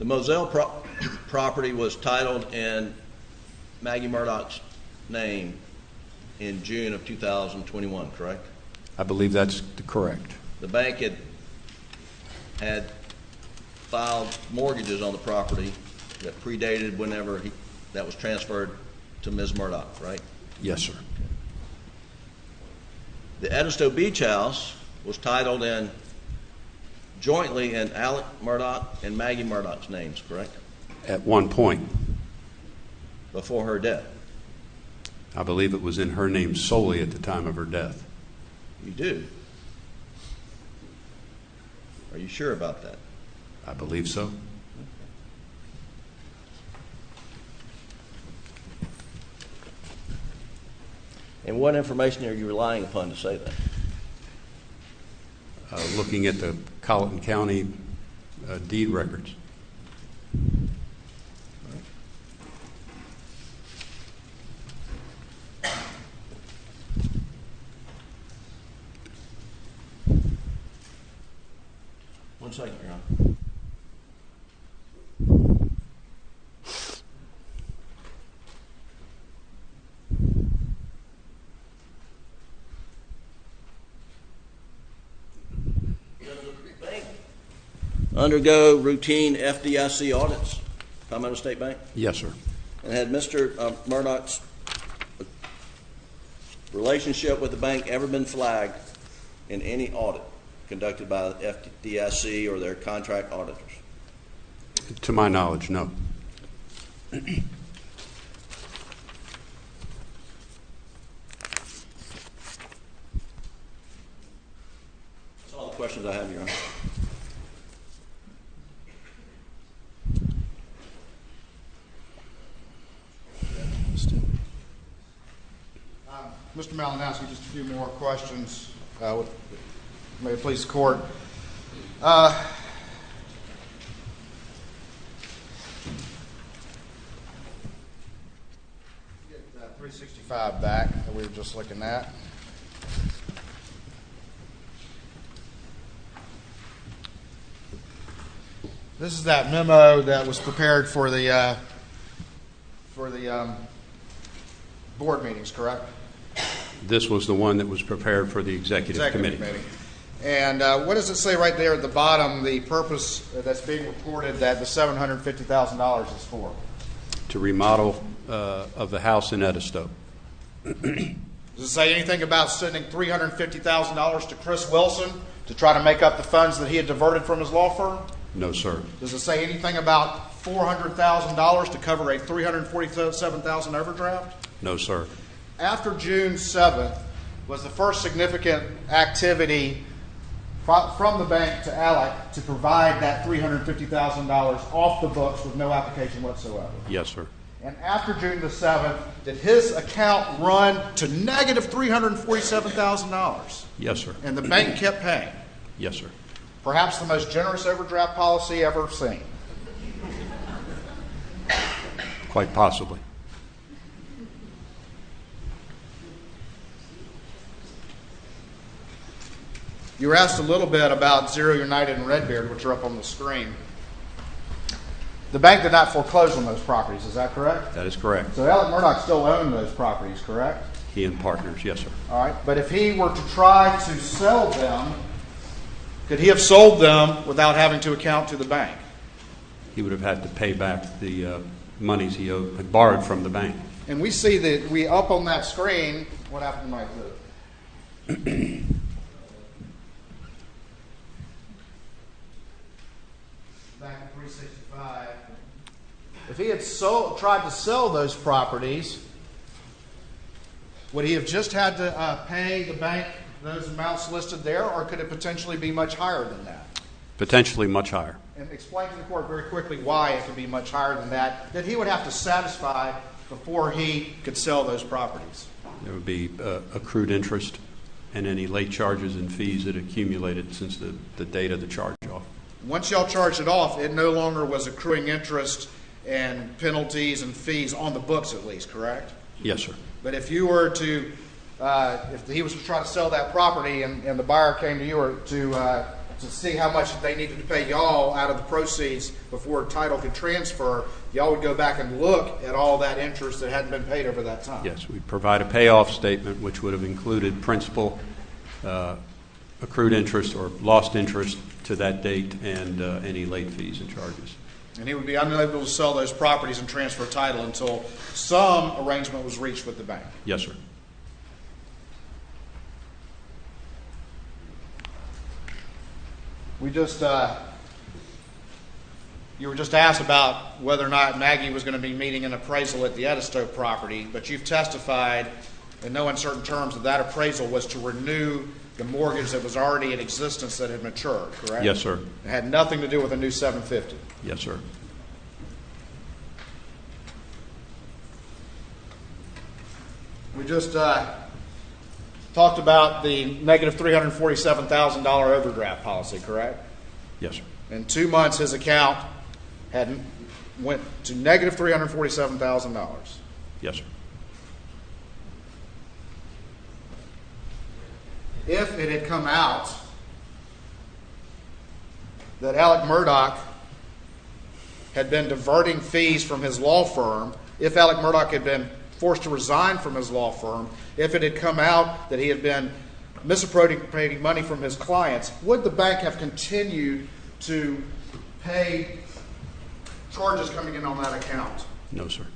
Moselle property was titled in Maggie Murdaugh's name in June of 2021, correct? I believe that's correct. The bank had filed mortgages on the property that predated whenever that was transferred to Ms. Murdaugh, right? Yes, sir. The Edisto Beach House was titled in jointly in Alex Murdaugh and Maggie Murdaugh's names, correct? At one point. Before her death. I believe it was in her name solely at the time of her death. You do? Are you sure about that? I believe so. And what information are you relying upon to say that? Looking at the Colleton County deed records. second, Your Honor. Undergo routine FDIC audits, Palmetto State Bank? Yes, sir. And had Mr. Murdaugh's relationship with the bank ever been flagged in any audit conducted by the FDIC or their contract auditors? To my knowledge, no. That's all the questions I have, Your Honor. Mr. Malinowski, just a few more questions. May it please the court. Get that 365 back that we were just looking at. This is that memo that was prepared for the board meetings, correct? This was the one that was prepared for the executive committee. And what does it say right there at the bottom, the purpose that's being reported that the $750,000 is for? To remodel of the house in Edisto. Does it say anything about sending $350,000 to Chris Wilson to try to make up the funds that he had diverted from his law firm? No, sir. Does it say anything about $400,000 to cover a $347,000 overdraft? No, sir. After June 7th was the first significant activity from the bank to Alec to provide that $350,000 off the books with no application whatsoever. Yes, sir. And after June the 7th, did his account run to negative $347,000? Yes, sir. And the bank kept paying. Yes, sir. Perhaps the most generous overdraft policy ever seen. Quite possibly. You were asked a little bit about Zero United and Redbeard, which are up on the screen. The bank did not foreclose on those properties, is that correct? That is correct. So Alex Murdaugh still owned those properties, correct? He and partners, yes, sir. All right, but if he were to try to sell them, could he have sold them without having to account to the bank? He would have had to pay back the monies he had borrowed from the bank. And we see that up on that screen, what happened to my exhibit? Back in 365. If he had tried to sell those properties, would he have just had to pay the bank those amounts listed there, or could it potentially be much higher than that? Potentially much higher. And explain to the court very quickly why it could be much higher than that he would have to satisfy before he could sell those properties. There would be accrued interest and any late charges and fees that accumulated since the date of the charge-off. Once y'all charged it off, it no longer was accruing interest and penalties and fees on the books, at least, correct? Yes, sir. But if you were to, if he was to try to sell that property and the buyer came to you or to see how much they needed to pay y'all out of the proceeds before title could transfer, y'all would go back and look at all that interest that hadn't been paid over that time. Yes, we'd provide a payoff statement which would have included principal, accrued interest or lost interest to that date, and any late fees and charges. And he would be unable to sell those properties and transfer title until some arrangement was reached with the bank. Yes, sir. We just, you were just asked about whether or not Maggie was going to be meeting an appraisal at the Edisto property, but you've testified in no uncertain terms that appraisal was to renew the mortgage that was already in existence that had matured, correct? Yes, sir. It had nothing to do with a new 750. Yes, sir. We just talked about the negative $347,000 overdraft policy, correct? Yes, sir. In 2 months, his account went to negative $347,000. Yes, sir. If it had come out that Alex Murdaugh had been diverting fees from his law firm, if Alex Murdaugh had been forced to resign from his law firm, if it had come out that he had been misappropriating money from his clients, would the bank have continued to pay charges coming in on that account? No, sir.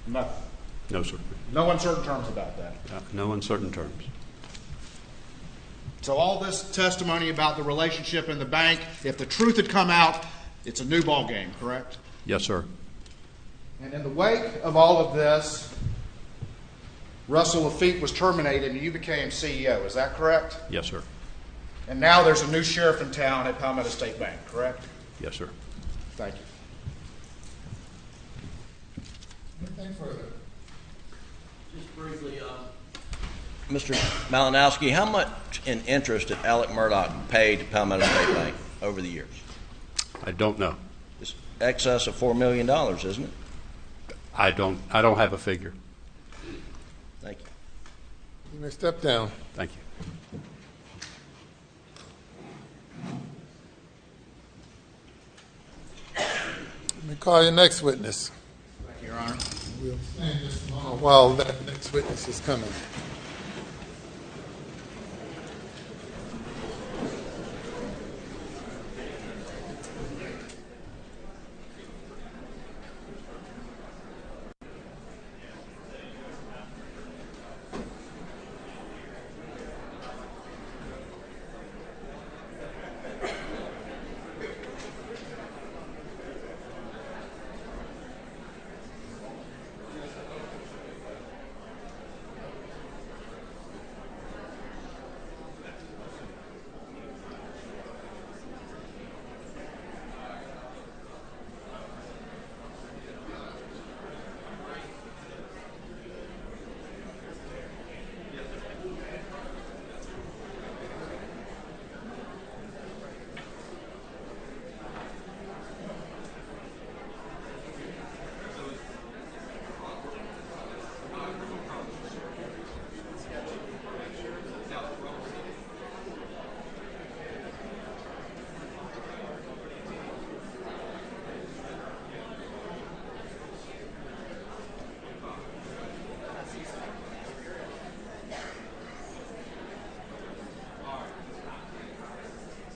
Nothing. No, sir. No uncertain terms about that. No uncertain terms. So all this testimony about the relationship in the bank, if the truth had come out, it's a new ball game, correct? Yes, sir. And in the wake of all of this, Russell Lafitte was terminated and you became CEO. Is that correct? Yes, sir. And now there's a new sheriff in town at Palmetto State Bank, correct? Yes, sir. Thank you. Anything further? Just briefly, Mr. Malinowski, how much in interest did Alex Murdaugh pay to Palmetto State Bank over the years? I don't know. It's excess of $4 million, isn't it? I don't have a figure. Thank you. You may step down. Thank you. Let me call your next witness. Thank you, Your Honor. We'll stand just a moment while that next witness is coming.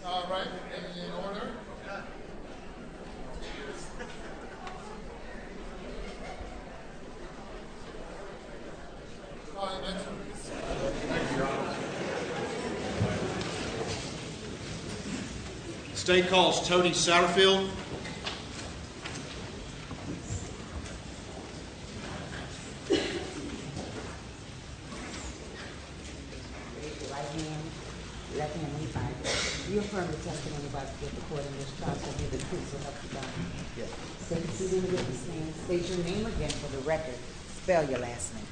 All right, everything in order? Call your next witness. The state calls Tony Satterfield. Raise your right hand, left hand on the Bible. You affirm the testimony about to give the court in this trial shall be the truth, so help you God. Yes. Take a seat in the witness stand. State your name again for the record. Spell your last name.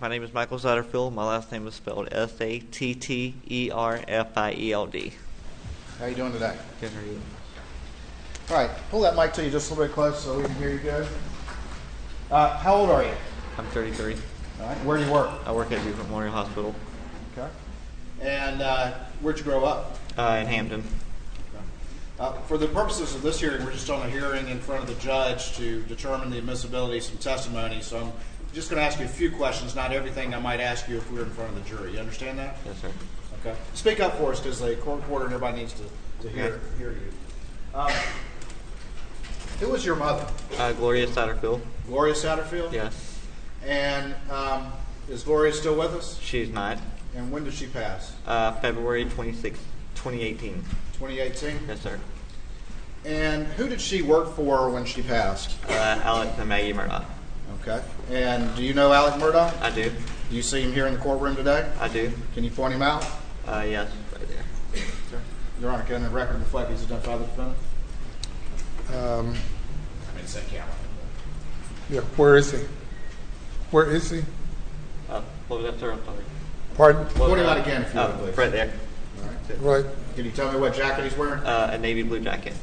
My name is Michael Satterfield. My last name is spelled Satterfield. How you doing today? Good, how are you? All right, pull that mic to you just a little bit close so we can hear you good. How old are you? I'm 33. All right, where do you work? I work at Beaufort Memorial Hospital Okay. And where'd you grow up? in Hampton. For the purposes of this hearing, we're just on a hearing in front of the judge to determine the admissibility of some testimony. So I'm just going to ask you a few questions, not everything I might ask you if we were in front of the jury. You understand that? Yes, sir. Okay. Speak up for us because the court reporter and everybody needs to hear you. Who was your mother? Gloria Satterfield. Gloria Satterfield? Yes. And is Gloria still with us? She's not. And when did she pass? February 26, 2018. 2018? Yes, sir. And who did she work for when she passed? Alex and Maggie Murdaugh. Okay. And do you know Alex Murdaugh? I do. Do you see him here in the courtroom today? I do. Can you point him out? Yes, right there. Your Honor, can the record reflect he's identified the defendant? It's that camera. Yeah, where is he? Where is he? What was that, sir? I'm sorry. Pardon? Point him out again if you would, please. Right there. All right. Right. Can you tell me what jacket he's wearing? A navy blue jacket.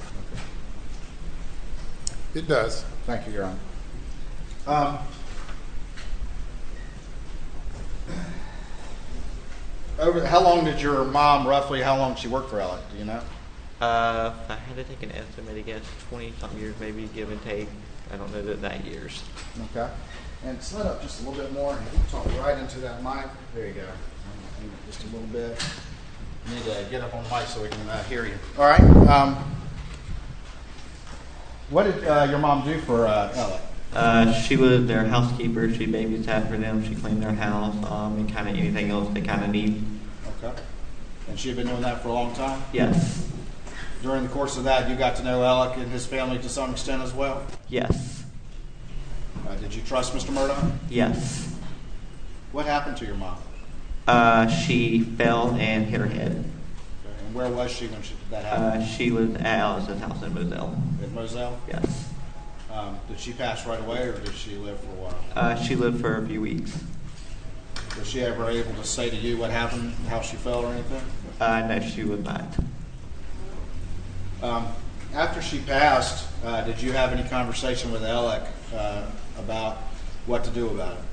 It does. Thank you, Your Honor. How long did your mom, roughly, how long did she work for Alec? Do you know? If I had to take an estimated guess, 20-something years, maybe, give and take. I don't know the exact years. Okay. And slide up just a little bit more. You can talk right into that mic. There you go. Just a little bit. You need to get up on the mic so we can hear you. All right. What did your mom do for Alec? She was their housekeeper. She babysat for them. She cleaned their house, and kind of anything else they kind of need. Okay. And she had been doing that for a long time? Yes. During the course of that, you got to know Alec and his family to some extent as well? Yes. Did you trust Mr. Murdaugh? Yes. What happened to your mom? She fell and hit her head. Okay. And where was she when that happened? She was at Alice's house in Moselle. In Moselle? Yes. Did she pass right away, or did she live for a while? She lived for a few weeks. Was she ever able to say to you what happened, how she fell or anything? No, she was not. After she passed, did you have any conversation with Alec about what to do about it?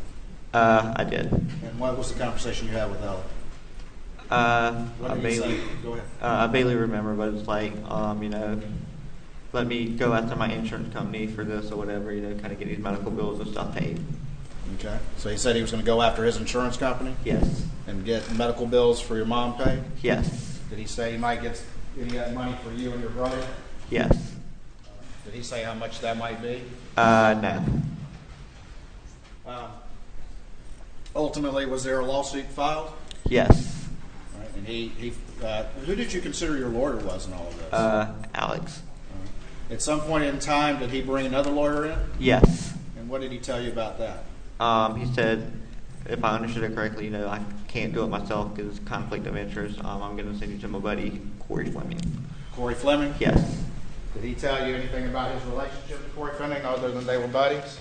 I did. And what was the conversation you had with Alec? What I did he say? barely, Go ahead. I barely remember, but it's like, let me go after my insurance company for this or whatever, kind of get these medical bills and stuff paid. Okay. So he said he was going to go after his insurance company? Yes. And get medical bills for your mom paid? Yes. Did he say he might get any money for you and your brother? Yes. Did he say how much that might be? No. Ultimately, was there a lawsuit filed? Yes. All right. And who did you consider your lawyer was in all of this? Alex. At some point in time, did he bring another lawyer in? Yes. And what did he tell you about that? He said, if I understood it correctly, I can't do it myself because conflict of interest. I'm going to send you to my buddy, Corey Fleming. Corey Fleming? Yes. Did he tell you anything about his relationship with Corey Fleming other than they were buddies?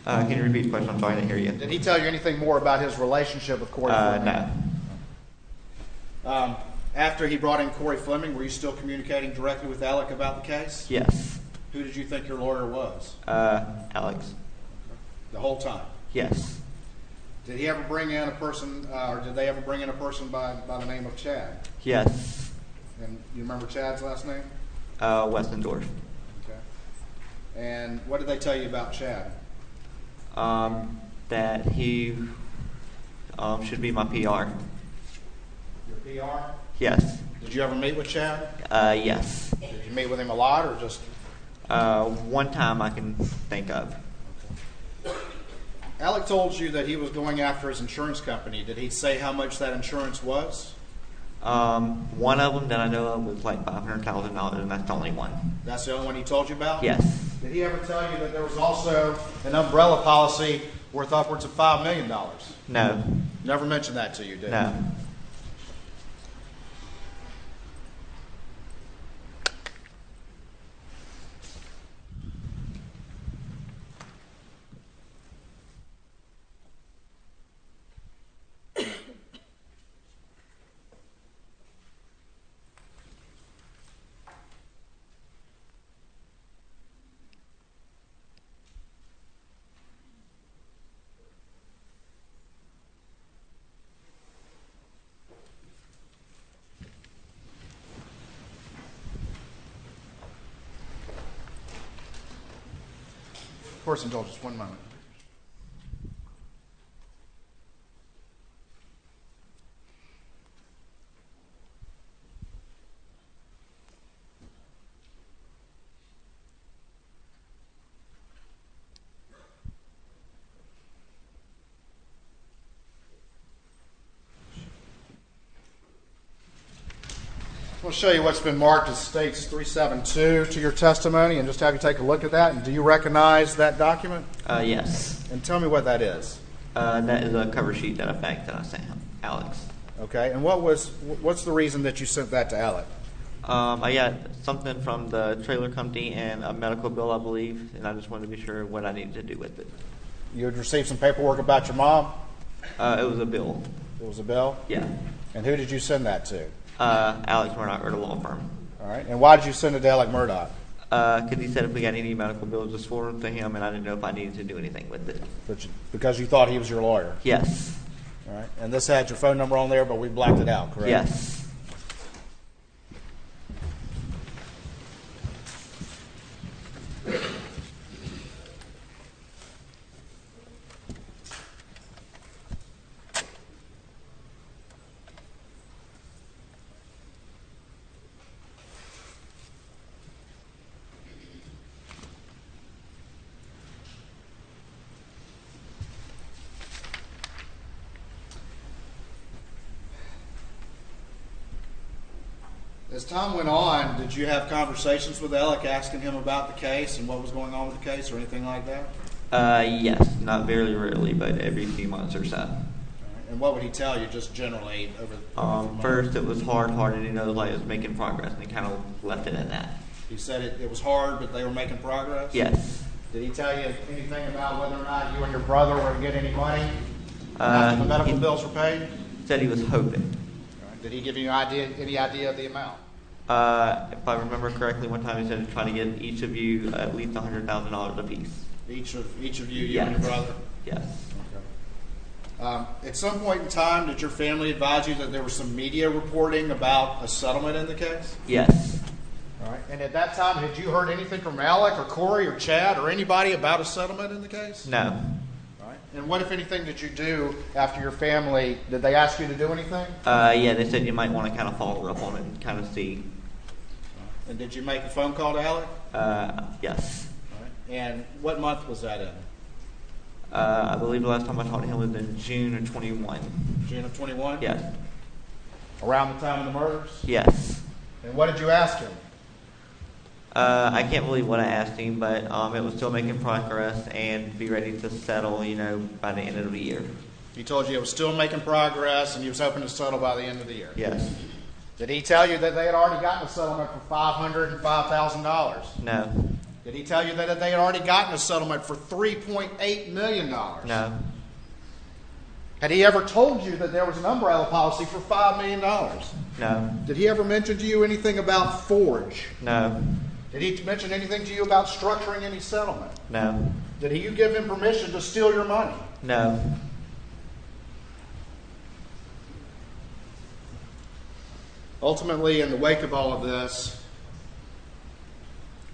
Can you repeat the question? I'm sorry, I didn't hear you. Did he tell you anything more about his relationship with Corey Fleming? No. After he brought in Corey Fleming, were you still communicating directly with Alec about the case? Yes. Who did you think your lawyer was? Alex. The whole time? Yes. Did he ever bring in a person, or did they ever bring in a person by the name of Chad? Yes. And you remember Chad's last name? Westendorf. Okay. And what did they tell you about Chad? That he should be my PR. Your PR? Yes. Did you ever meet with Chad? Yes. Did you meet with him a lot, or just? One time I can think of. Alec told you that he was going after his insurance company. Did he say how much that insurance was? One of them that I know of was like $500,000, and that's the only one. That's the only one he told you about? Yes. Did he ever tell you that there was also an umbrella policy worth upwards of $5 million? No. Never mentioned that to you, did he? No. Of course, indulge just one moment. I'll show you what's been marked as States 372 to your testimony and just have you take a look at that. And do you recognize that document? Yes. And tell me what that is. That is a cover sheet that I sent him, Alex. Okay. And what's the reason that you sent that to Alec? I got something from the trailer company and a medical bill, I believe, and I just wanted to be sure what I needed to do with it. You had received some paperwork about your mom? It was a bill. It was a bill? Yeah. And who did you send that to? Alex Murdaugh, or the law firm. All right. And why did you send it to Alex Murdaugh? Because he said if we got any medical bills, just forward them to him, and I didn't know if I needed to do anything with it. Because you thought he was your lawyer? Yes. All right. And this had your phone number on there, but we blacked it out, correct? Yes. As time went on, did you have conversations with Alec asking him about the case and what was going on with the case or anything like that? Yes, not very rarely, but every few months or so. All right. And what would he tell you just generally over First, it was hard, and he knows like it was making progress, and he kind of left it at that. He said it was hard, but they were making progress? Yes. Did he tell you anything about whether or not you and your brother were going to get any money after the medical bills were paid? Said he was hoping. All right. Did he give you any idea of the amount? If I remember correctly, one time he said try to get each of you at least $100,000 apiece. Each of you and your brother? Yes. Okay. At some point in time, did your family advise you that there was some media reporting about a settlement in the case? Yes. All right. And at that time, had you heard anything from Alec or Corey or Chad or anybody about a settlement in the case? No. All right. And what, if anything, did you do after your family? Did they ask you to do anything? Yeah, they said you might want to kind of follow up on it and kind of see. And did you make a phone call to Alec? Yes. All right. And what month was that in? I believe the last time I talked to him was in June of 21. June of 21? Yes. Around the time of the murders? Yes. And what did you ask him? I can't believe what I asked him, but it was still making progress and be ready to settle, by the end of the year. He told you it was still making progress and he was hoping to settle by the end of the year? Yes. Did he tell you that they had already gotten a settlement for $505,000? No. Did he tell you that they had already gotten a settlement for $3.8 million? No. Had he ever told you that there was an umbrella policy for $5 million? No. Did he ever mention to you anything about forge? No. Did he mention anything to you about structuring any settlement? No. Did you give him permission to steal your money? No. Ultimately, in the wake of all of this,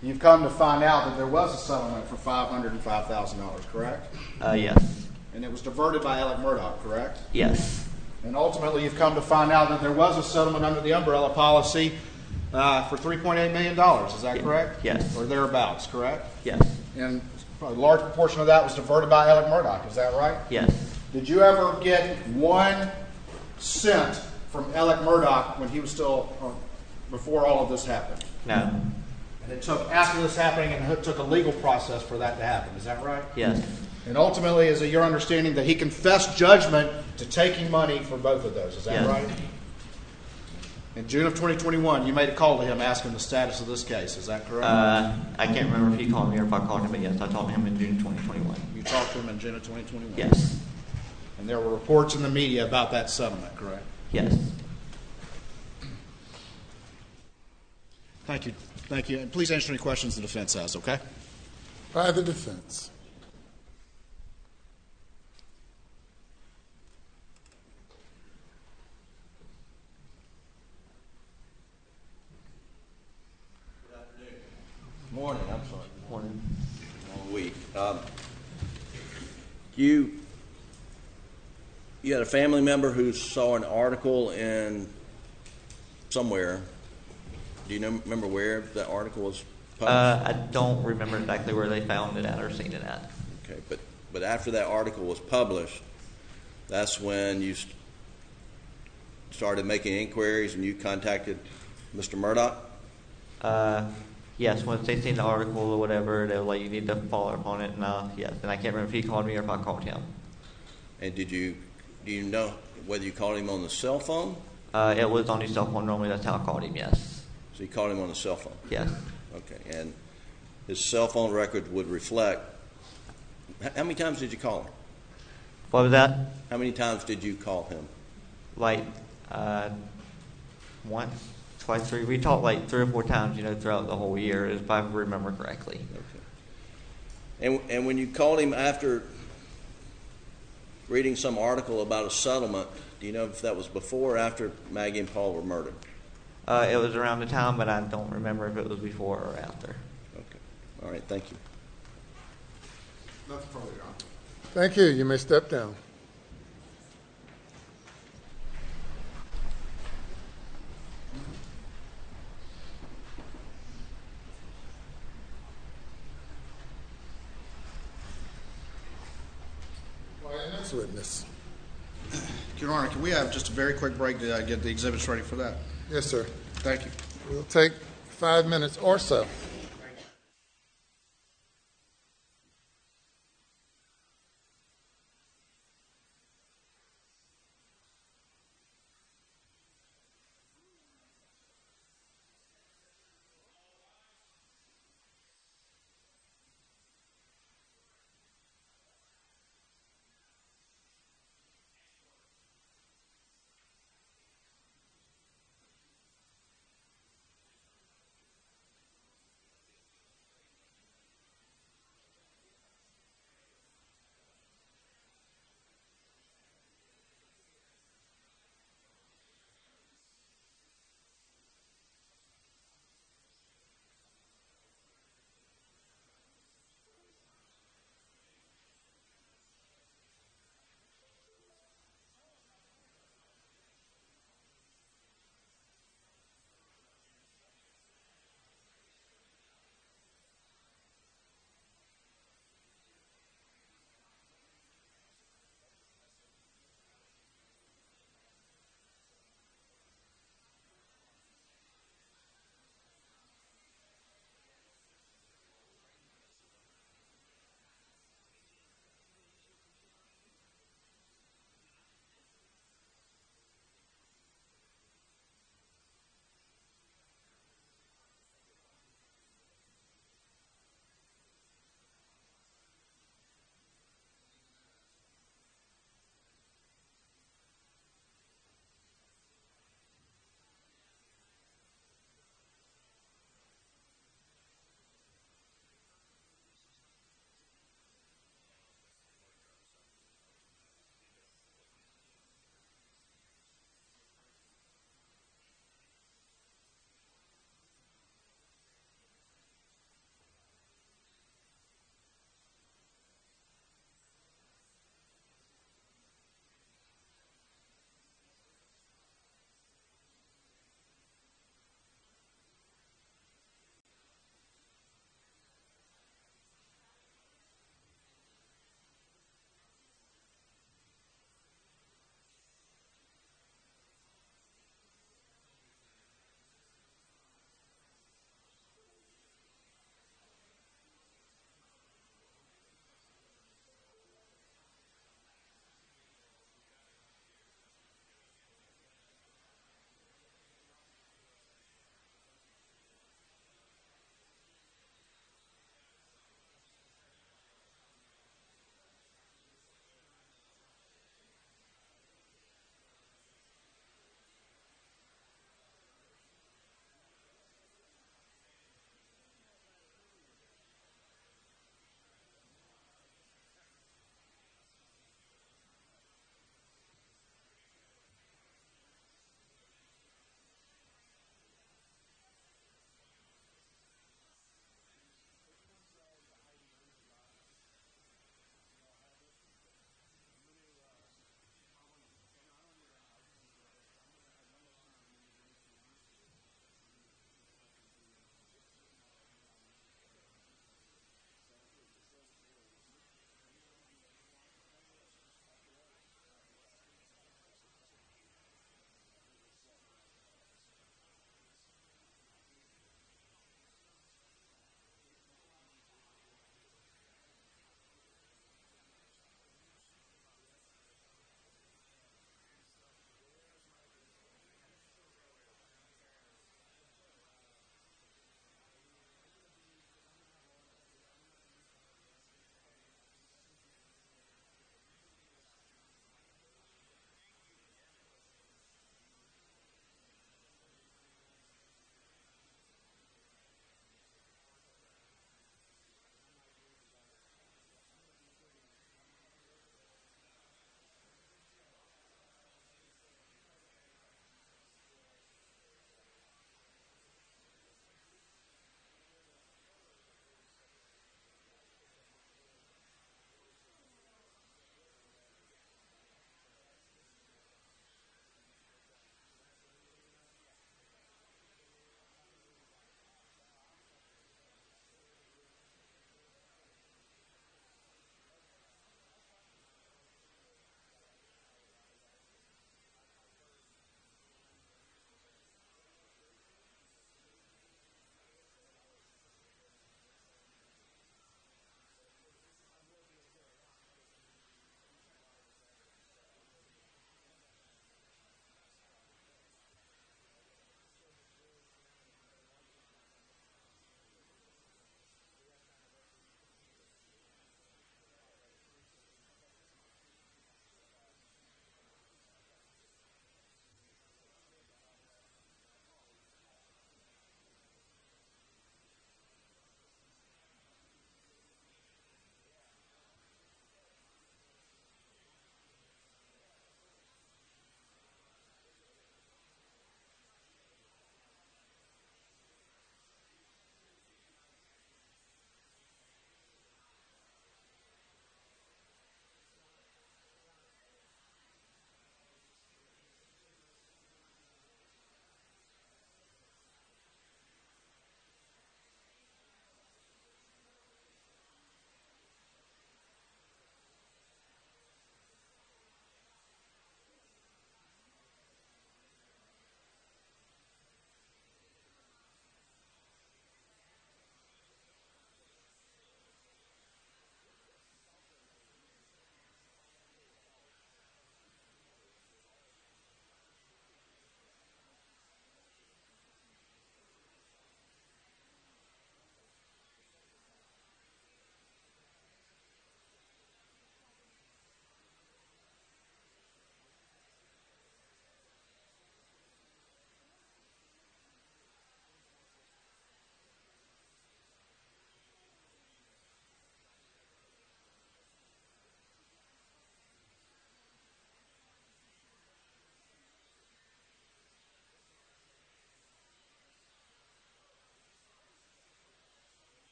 you've come to find out that there was a settlement for $505,000, correct? Yes. And it was diverted by Alex Murdaugh, correct? Yes. And ultimately, you've come to find out that there was a settlement under the umbrella policy for $3.8 million. Is that correct? Yes. Or thereabouts, correct? Yes. And a large proportion of that was diverted by Alex Murdaugh. Is that right? Yes. Did you ever get 1 cent from Alex Murdaugh when he was still, before all of this happened? No. And it took, after this happening, and it took a legal process for that to happen. Is that right? Yes. And ultimately, is it your understanding that he confessed judgment to taking money for both of those? Is that Yes. right? In June of 2021, you made a call to him asking the status of this case. Is that correct? I can't remember if he called me or if I called him, but yes, I talked to him in June 2021. You talked to him in June of 2021? Yes. And there were reports in the media about that settlement, correct? Yes. Thank you. Thank you. And please answer any questions the defense has, okay? By the defense. Morning, I'm sorry. Morning. Long week. You had a family member who saw an article in somewhere. Do you remember where that article was published? I don't remember exactly where they found it at or seen it at. Okay, but after that article was published, that's when you started making inquiries and you contacted Mr. Murdaugh? Yes, once they seen the article or whatever, they were like, you need to follow up on it. And yes, and I can't remember if he called me or if I called him. And do you know whether you called him on the cell phone? It was on his cell phone. Normally, that's how I called him. Yes. So you called him on the cell phone? Yes. Okay, and his cell phone record would reflect. How many times did you call him? What was that? How many times did you call him? Like once, twice, three. We talked like 3 or 4 times, throughout the whole year, if I remember correctly. Okay. And when you called him after reading some article about a settlement. Do you know if that was before or after Maggie and Paul were murdered? It was around the time, but I don't remember if it was before or after. Okay. All right. Thank you. Nothing further, Your Honor. Thank you. You may step down. Next witness. Your Honor, can we have just a very quick break to get the exhibits ready for that? Yes, sir. Thank you. We'll take 5 minutes or so.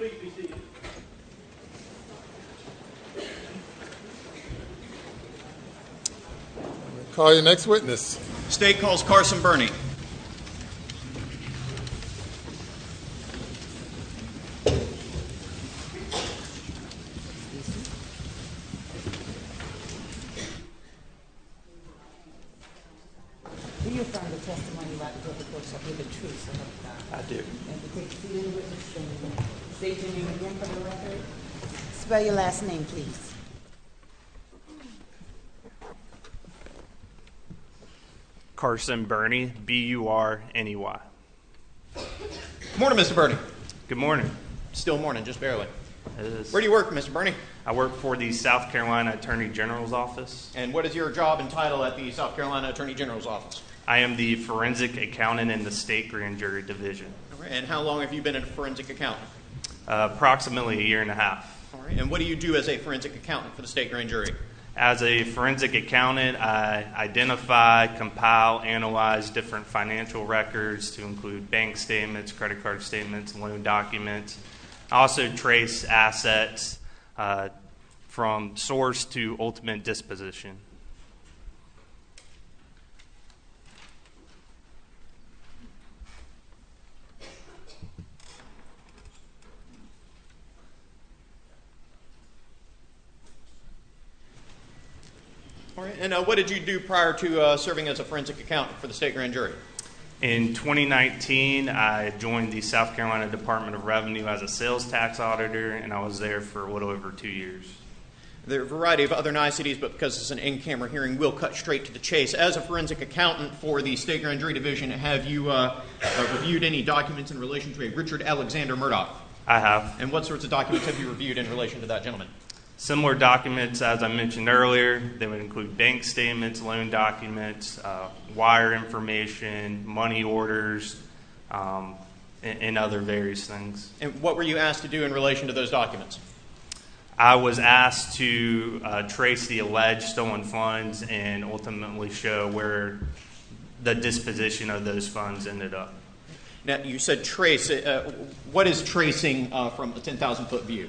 please be seated? Call your next witness. State calls Carson Burney. Do you affirm the testimony about the court shall be the truth, so help you God? I do. And to take the seat in the witness stand. State your name again for the record. Spell your last name, please. Carson Burney, B-U-R-N-E-Y. Morning, Mr. Burney. Good morning. Still morning, just barely. It is. Where do you work, Mr. Burney? I work for the South Carolina Attorney General's office. And what is your job and title at the South Carolina Attorney General's office? I am the forensic accountant in the state grand jury division. All right. And how long have you been a forensic accountant? Approximately a year and a half. All right. And what do you do as a forensic accountant for the state grand jury? As a forensic accountant, I identify, compile, analyze different financial records to include bank statements, credit card statements, loan documents. I also trace assets from source to ultimate disposition. All right. And what did you do prior to serving as a forensic accountant for the state grand jury? In 2019, I joined the South Carolina Department of Revenue as a sales tax auditor, and I was there for a little over 2 years. There are a variety of other niceties, but because it's an in-camera hearing, we'll cut straight to the chase. As a forensic accountant for the state grand jury division, have you reviewed any documents in relation to a Richard Alexander Murdaugh? I have. And what sorts of documents have you reviewed in relation to that gentleman? Similar documents, as I mentioned earlier, they would include bank statements, loan documents, wire information, money orders, and other various things. And what were you asked to do in relation to those documents? I was asked to trace the alleged stolen funds and ultimately show where the disposition of those funds ended up. Now, you said trace. What is tracing from a 10,000-foot view?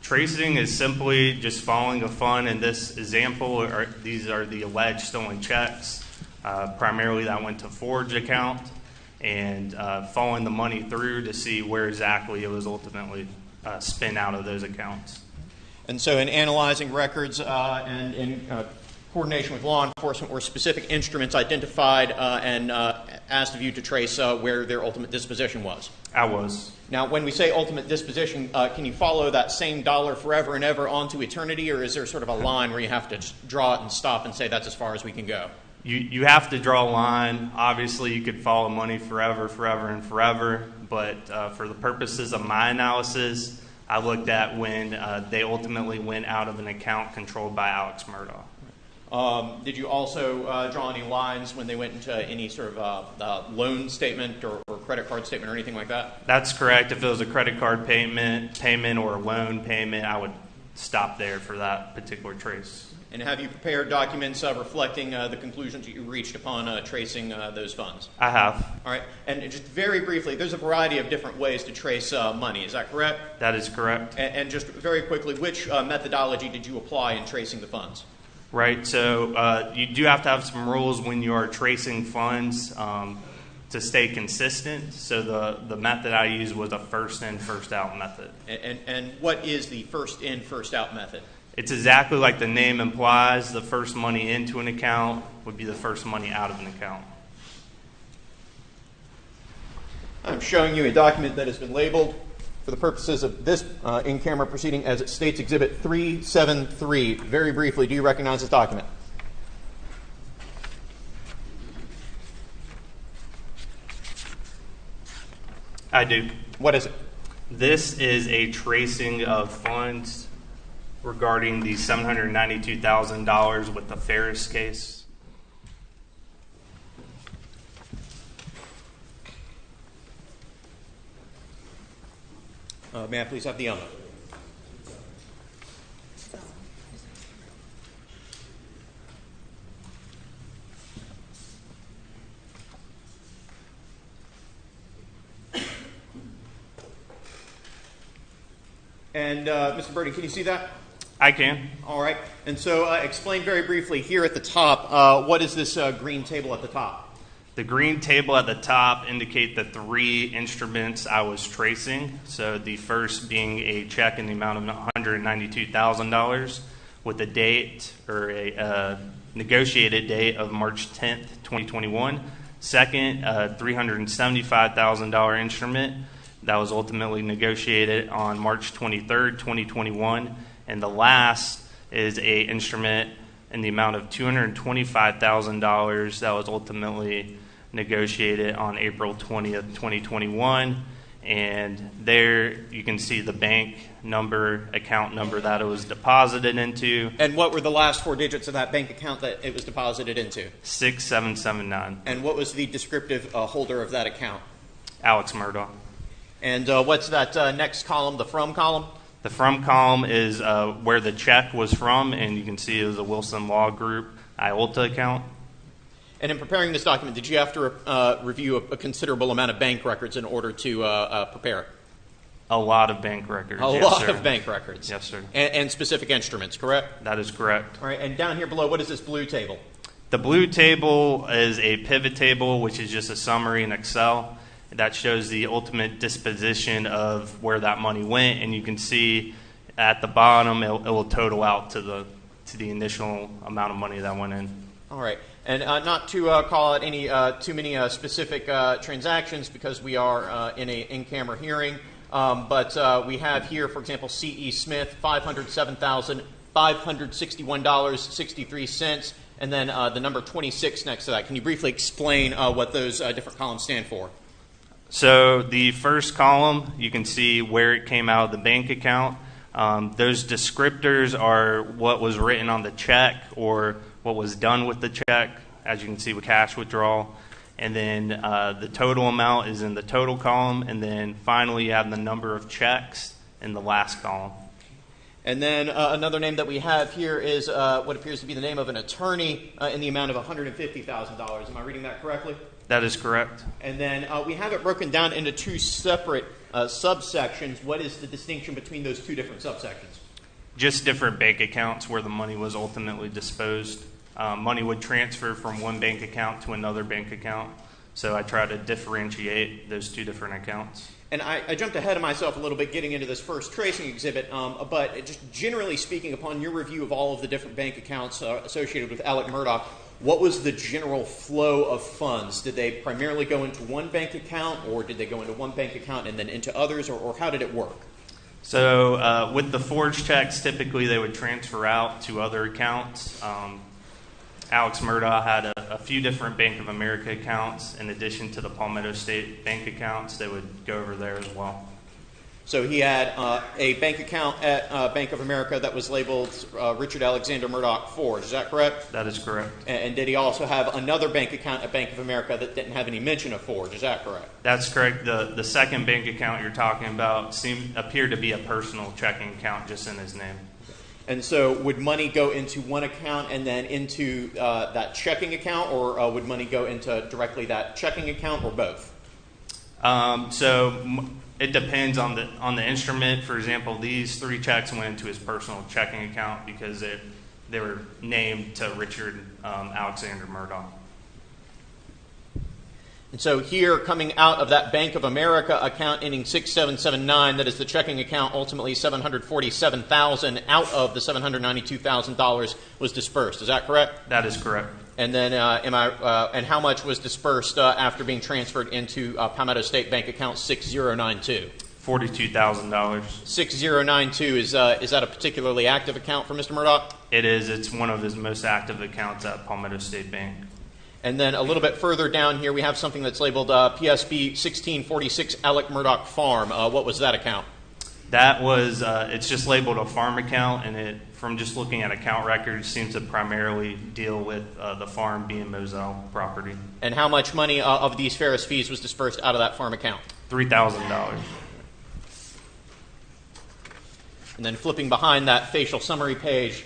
Tracing is simply just following a fund. In this example, these are the alleged stolen checks. Primarily that went to forged account, and following the money through to see where exactly it was ultimately spent out of those accounts. And so in analyzing records and in coordination with law enforcement, were specific instruments identified and asked of you to trace where their ultimate disposition was? I was. Now, when we say ultimate disposition, can you follow that same dollar forever and ever onto eternity, or is there sort of a line where you have to just draw it and stop and say that's as far as we can go? You have to draw a line. Obviously, you could follow money forever, forever, and forever, but for the purposes of my analysis, I looked at when they ultimately went out of an account controlled by Alex Murdaugh. Did you also draw any lines when they went into any sort of loan statement or credit card statement or anything like that? That's correct. If it was a credit card payment or a loan payment, I would stop there for that particular trace. And have you prepared documents reflecting the conclusions that you reached upon tracing those funds? I have. All right. And just very briefly, there's a variety of different ways to trace money. Is that correct? That is correct. And just very quickly, which methodology did you apply in tracing the funds? Right. So you do have to have some rules when you are tracing funds to stay consistent. So the method I used was a first in, first out method. And what is the first in, first out method? It's exactly like the name implies. The first money into an account would be the first money out of an account. I'm showing you a document that has been labeled for the purposes of this in-camera proceeding as it states Exhibit 373. Very briefly, do you recognize this document? I do. What is it? This is a tracing of funds regarding the $792,000 with the Ferris case. May I please have the honor? And Mr. Birdie, can you see that? I can. All right. And so explain very briefly here at the top, what is this green table at the top? The green table at the top indicate the 3 instruments I was tracing. So the first being a check in the amount of $192,000 with a date or a negotiated date of March 10th, 2021. Second, a $375,000 instrument that was ultimately negotiated on March 23rd, 2021. And the last is a instrument in the amount of $225,000 that was ultimately negotiated on April 20th, 2021. And there you can see the bank number, account number that it was deposited into. And what were the last 4 digits of that bank account that it was deposited into? 6779. And what was the descriptive holder of that account? Alex Murdaugh. And what's that next column, the from column? The from column is where the check was from, and you can see it was a Wilson Law Group IOLTA account. And in preparing this document, did you have to review a considerable amount of bank records in order to prepare it? A lot of bank records. A yes, lot sir. of bank records. Yes, sir. And specific instruments, correct? That is correct. All right. And down here below, what is this blue table? The blue table is a pivot table, which is just a summary in Excel. That shows the ultimate disposition of where that money went, and you can see at the bottom it will total out to the initial amount of money that went in. All right. And not to call out any too many specific transactions because we are in an in-camera hearing, but we have here, for example, C.E. Smith, $507,561.63, and then the number 26 next to that. Can you briefly explain what those different columns stand for? So the first column, you can see where it came out of the bank account. Those descriptors are what was written on the check or what was done with the check, as you can see with cash withdrawal. And then the total amount is in the total column. And then finally you have the number of checks in the last column. And then another name that we have here is what appears to be the name of an attorney in the amount of $150,000. Am I reading that correctly? That is correct. And then we have it broken down into 2 separate subsections. What is the distinction between those 2 different subsections? Just different bank accounts where the money was ultimately disposed. Money would transfer from one bank account to another bank account. So I try to differentiate those 2 different accounts. And I jumped ahead of myself a little bit getting into this first tracing exhibit, but just generally speaking, upon your review of all of the different bank accounts associated with Alex Murdaugh, what was the general flow of funds? Did they primarily go into one bank account, or did they go into one bank account and then into others, or how did it work? So with the forged checks, typically they would transfer out to other accounts. Alex Murdaugh had a few different Bank of America accounts in addition to the Palmetto State bank accounts. They would go over there as well. So he had a bank account at Bank of America that was labeled Richard Alexander Murdaugh Forge. Is that correct? That is correct. And did he also have another bank account at Bank of America that didn't have any mention of Forge? Is that correct? That's correct. The second bank account you're talking about appeared to be a personal checking account just in his name. And so would money go into one account and then into that checking account, or would money go into directly that checking account, or both? It depends on the instrument. For example, these 3 checks went into his personal checking account because they were named to Richard Alexander Murdaugh. And so here, coming out of that Bank of America account ending 6779, that is the checking account, ultimately $747,000 out of the $792,000 was dispersed. Is that correct? That is correct. And then, and how much was dispersed after being transferred into Palmetto State Bank account 6092? $42,000. 6092 is that a particularly active account for Mr. Murdaugh? It is. It's one of his most active accounts at Palmetto State Bank. And then a little bit further down here, we have something that's labeled PSB 1646 Alex Murdaugh Farm. What was that account? That was, it's just labeled a farm account, and it, from just looking at account records, seems to primarily deal with the farm being Moselle property. And how much money of these Ferris fees was dispersed out of that farm account? $3,000. And then flipping behind that facial summary page,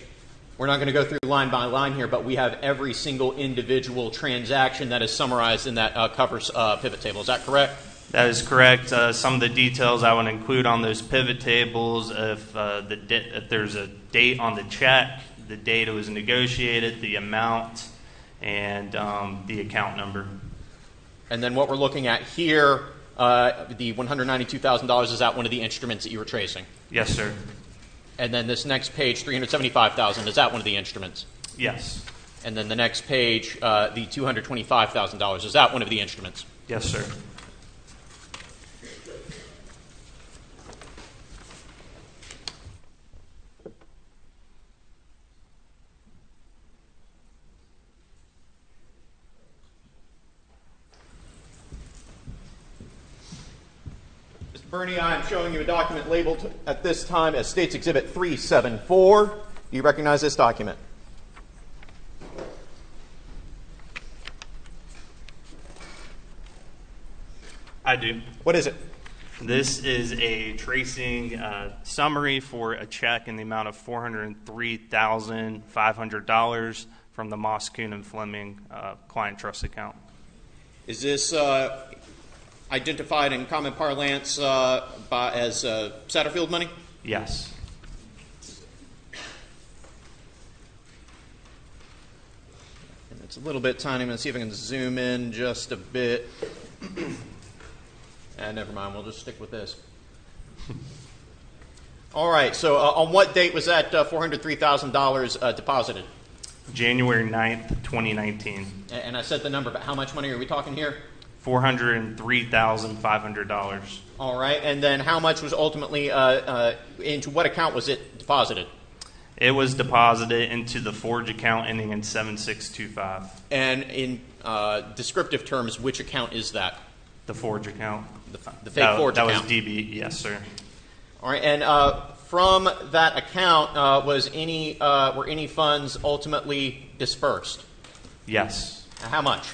we're not going to go through line by line here, but we have every single individual transaction that is summarized in that covers pivot table. Is that correct? That is correct. Some of the details I would include on those pivot tables, if there's a date on the check, the date it was negotiated, the amount, and the account number. And then what we're looking at here, the $192,000, is that one of the instruments that you were tracing? Yes, sir. And then this next page, $375,000, is that one of the instruments? Yes. And then the next page, the $225,000, is that one of the instruments? Yes, sir. Bernie, I am showing you a document labeled at this time as States Exhibit 374. Do you recognize this document? I do. What is it? This is a tracing summary for a check in the amount of $403,500 from the Moss, Kuhn, and Fleming client trust account. Is this identified in common parlance as Satterfield money? Yes. And it's a little bit tiny. I'm going to see if I can zoom in just a bit. Never mind. We'll just stick with this. All right. So on what date was that $403,000 deposited? January 9th, 2019. And I said the number, but how much money are we talking here? $403,500. All right. And then how much was ultimately into what account was it deposited? It was deposited into the Forge account ending in 7625. And in descriptive terms, which account is that? The Forge account. The fake Forge account. That was DB, yes, sir. All right. And from that account, were any funds ultimately dispersed? Yes. How much?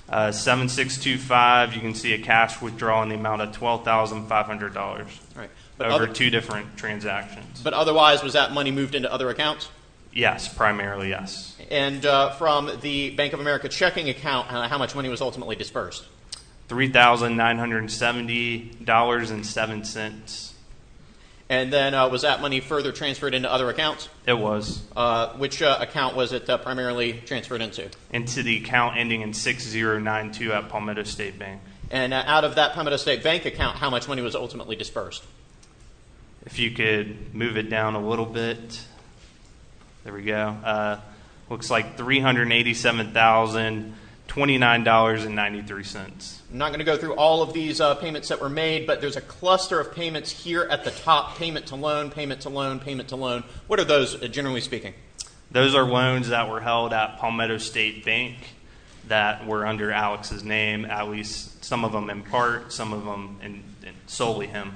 7625, you can see a cash withdrawal in the amount of $12,500 Right. over two different transactions. But otherwise, was that money moved into other accounts? Yes, primarily yes. And from the Bank of America checking account, how much money was ultimately dispersed? $3,970.07. And then was that money further transferred into other accounts? It was. Which account was it primarily transferred into? Into the account ending in 6092 at Palmetto State Bank. And out of that Palmetto State Bank account, how much money was ultimately dispersed? If you could move it down a little bit. There we go. Looks like $387,029.93. I'm not going to go through all of these payments that were made, but there's a cluster of payments here at the top: payment to loan, payment to loan, payment to loan. What are those, generally speaking? Those are loans that were held at Palmetto State Bank that were under Alex's name, at least some of them in part, some of them in solely him.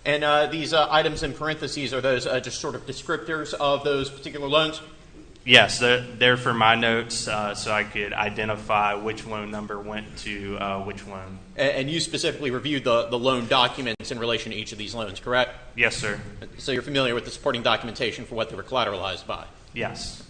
And these items in parentheses, are those just sort of descriptors of those particular loans? Yes, they're for my notes, so I could identify which loan number went to which loan. And you specifically reviewed the loan documents in relation to each of these loans, correct? Yes, sir. So you're familiar with the supporting documentation for what they were collateralized by? Yes.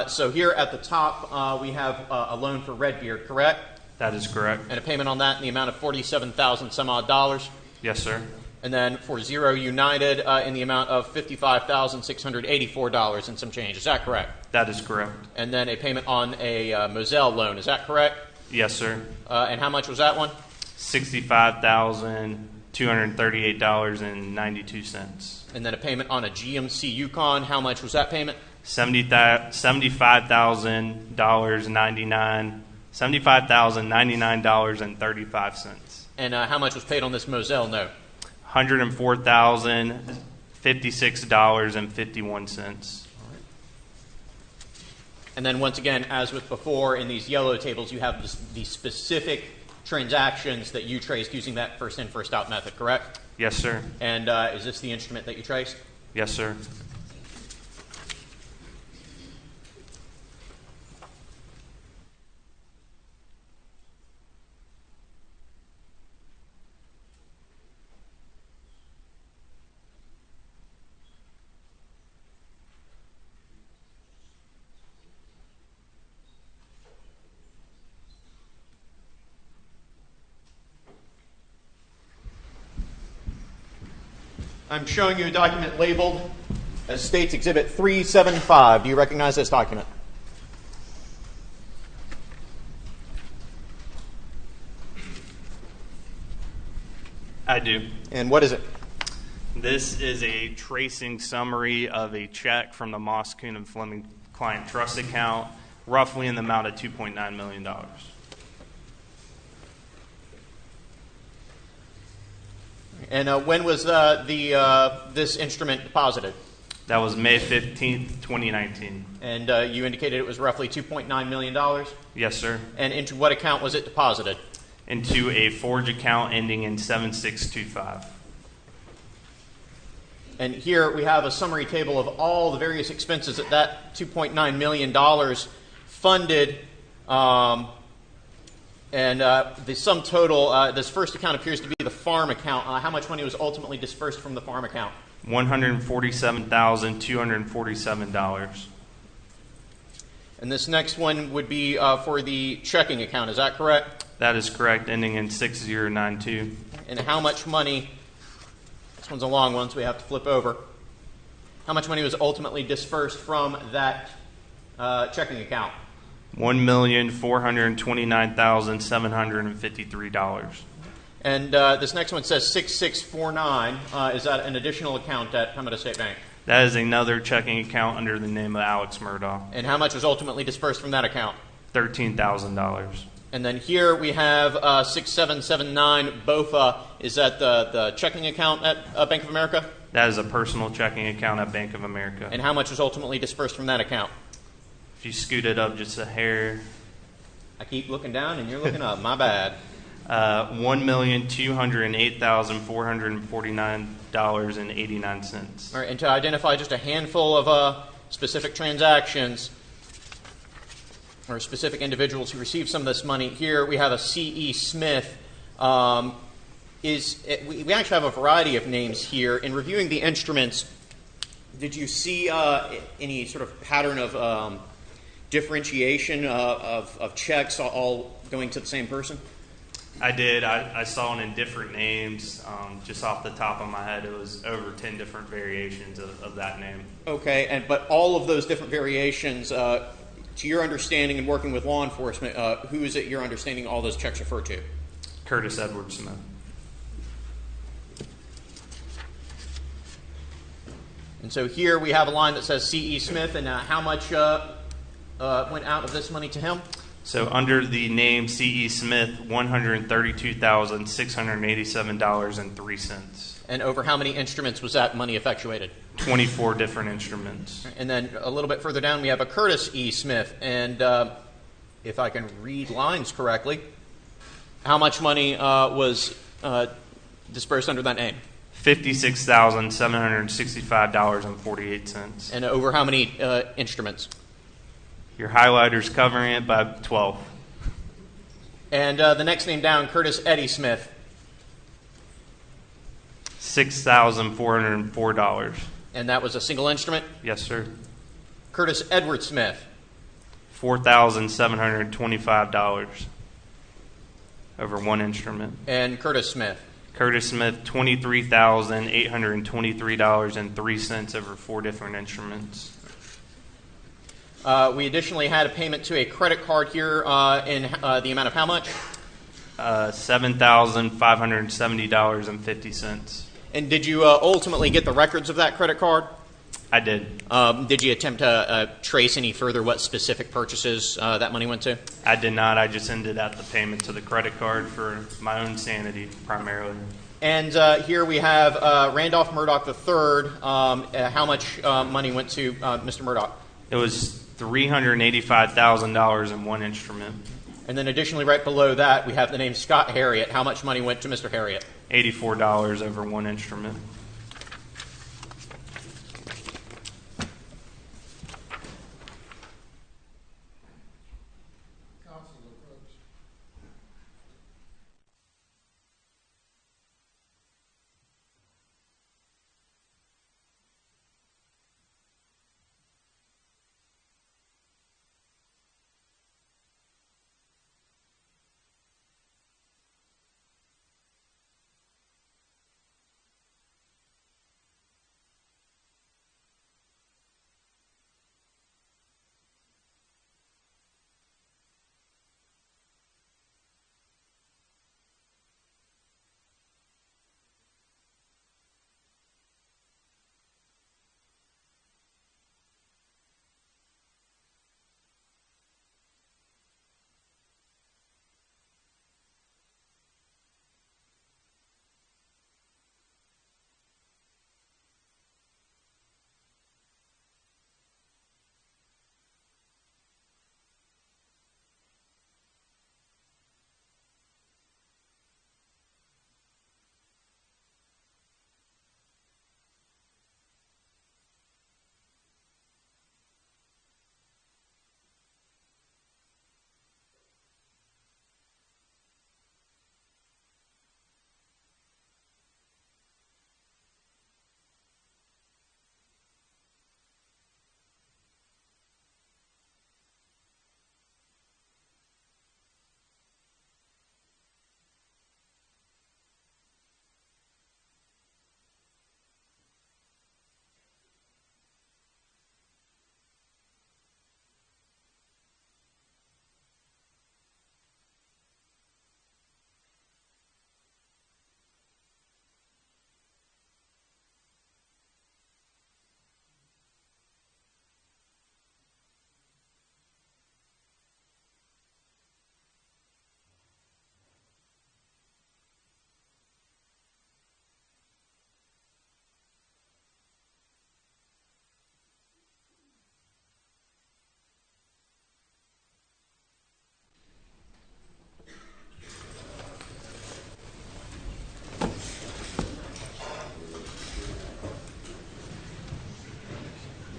So here at the top, we have a loan for Redbeard, correct? That is correct. And a payment on that in the amount of $47,000 some odd dollars? Yes, sir. And then for Zero United in the amount of $55,684 and some change. Is that correct? That is correct. And then a payment on a Moselle loan. Is that correct? Yes, sir. And how much was that one? $65,238.92. And then a payment on a GMC Yukon. How much was that payment? $75,099.35. And how much was paid on this Moselle note? $104,056.51. And then once again, as with before, in these yellow tables, you have the specific transactions that you traced using that first in, first out method, correct? Yes, sir. And is this the instrument that you traced? Yes, sir. I'm showing you a document labeled as States Exhibit 375. Do you recognize this document? I do. And what is it? This is a tracing summary of a check from the Moss, Kuhn, and Fleming client trust account, roughly in the amount of $2.9 million. And when was this instrument deposited? That was May 15th, 2019. And you indicated it was roughly $2.9 million? Yes, sir. And into what account was it deposited? Into a forge account ending in 7625. And here we have a summary table of all the various expenses that $2.9 million funded. And the sum total, this first account appears to be the farm account. How much money was ultimately dispersed from the farm account? $147,247. And this next one would be for the checking account. Is that correct? That is correct, ending in 6092. And how much money, this one's a long one, so we have to flip over. How much money was ultimately dispersed from that checking account? $1,429,753. And this next one says 6649. Is that an additional account at Pembina State Bank? That is another checking account under the name of Alex Murdaugh. And how much was ultimately dispersed from that account? $13,000. And then here we have 6779 BOFA. Is that the checking account at Bank of America? That is a personal checking account at Bank of America. And how much was ultimately dispersed from that account? If you scoot it up just a hair. I keep looking down and you're looking up. My bad. $1,208,449.89. All right, and to identify just a handful of specific transactions or specific individuals who received some of this money, here we have a C.E. Smith. We actually have a variety of names here. In reviewing the instruments, did you see any sort of pattern of differentiation of checks all going to the same person? I did. I saw it in different names. Just off the top of my head, it was over 10 different variations of that name. Okay, but all of those different variations, to your understanding and working with law enforcement, who is it your understanding all those checks refer to? Curtis Edward Smith. And so here we have a line that says C.E. Smith, and how much went out of this money to him? So under the name C.E. Smith, $132,687.03. And over how many instruments was that money effectuated? 24 different instruments. And then a little bit further down we have a Curtis E. Smith, and if I can read lines correctly, how much money was dispersed under that name? $56,765.48. And over how many instruments? Your highlighter's covering it by 12. And the next name down, Curtis Eddie Smith. $6,404. And that was a single instrument? Yes, sir. Curtis Edward Smith. $4,725 over one instrument. And Curtis Smith. Curtis Smith, $23,823.03 over 4 different instruments. We additionally had a payment to a credit card here in the amount of how much? $7,570.50. And did you ultimately get the records of that credit card? I did. Did you attempt to trace any further what specific purchases that money went to? I did not. I just ended at the payment to the credit card for my own sanity, primarily. And here we have Randolph Murdaugh III. How much money went to Mr. Murdaugh? It was $385,000 in one instrument. And then additionally, right below that, we have the name Scott Harriet. How much money went to Mr. Harriet? $84 over one instrument.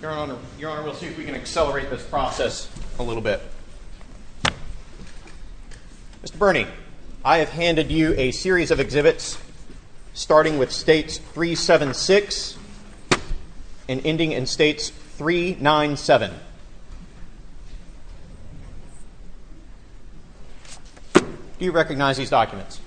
Your Honor, we'll see if we can accelerate this process a little bit. Mr. Birney, I have handed you a series of exhibits starting with States 376 and ending in States 397. Do you recognize these documents?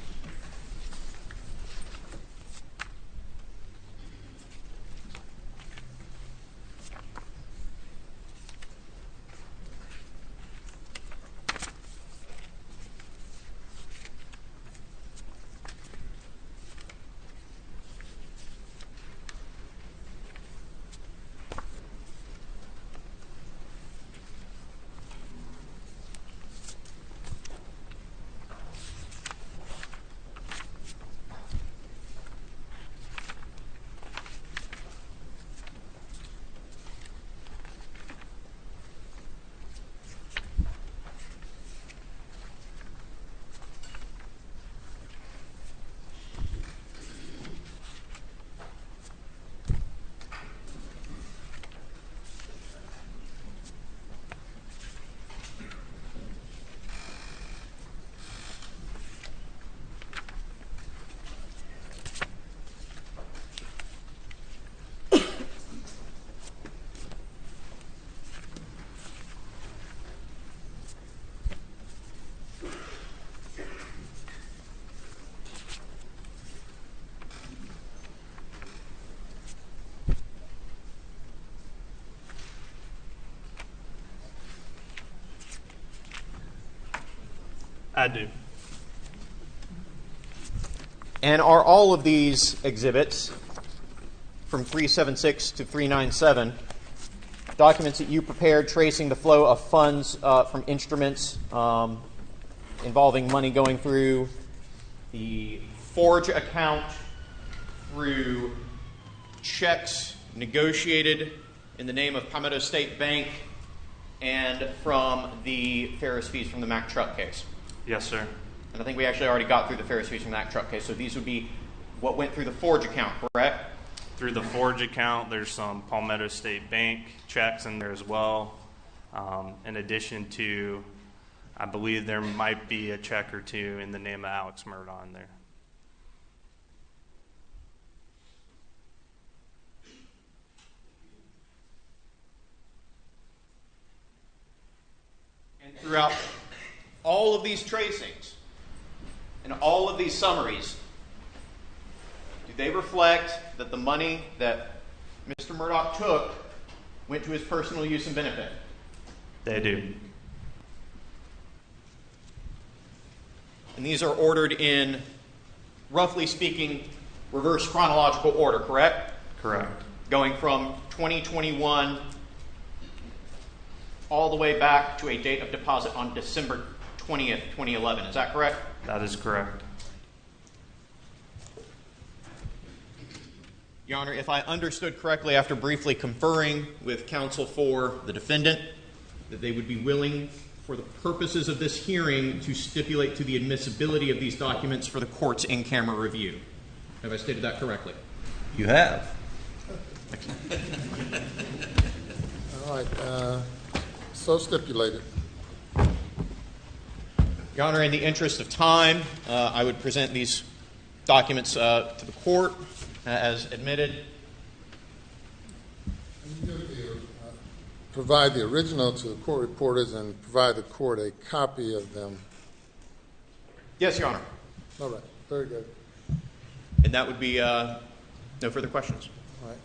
I do. And are all of these exhibits from 376 to 397 documents that you prepared tracing the flow of funds from instruments involving money going through the Forge account, through checks negotiated in the name of Palmetto State Bank, and from the Ferris fees from the Mack truck case? Yes, sir. And I think we actually already got through the Ferris fees from that truck case. So these would be what went through the Forge account, correct? Through the Forge account, there's some Palmetto State Bank checks in there as well. In addition to, I believe there might be a check or two in the name of Alex Murdaugh in there. And throughout all of these tracings and all of these summaries, do they reflect that the money that Mr. Murdaugh took went to his personal use and benefit? They do. And these are ordered in, roughly speaking, reverse chronological order, correct? Correct. Going from 2021 all the way back to a date of deposit on December 20th, 2011. Is that correct? That is correct. Your Honor, if I understood correctly after briefly conferring with counsel for the defendant, that they would be willing, for the purposes of this hearing, to stipulate to the admissibility of these documents for the court's in-camera review. Have I stated that correctly? You have. All right, so stipulated. Your Honor, in the interest of time, I would present these documents to the court as admitted. Provide the original to the court reporters and provide the court a copy of them. Yes, Your Honor. All right, very good. And that would be no further questions. All right.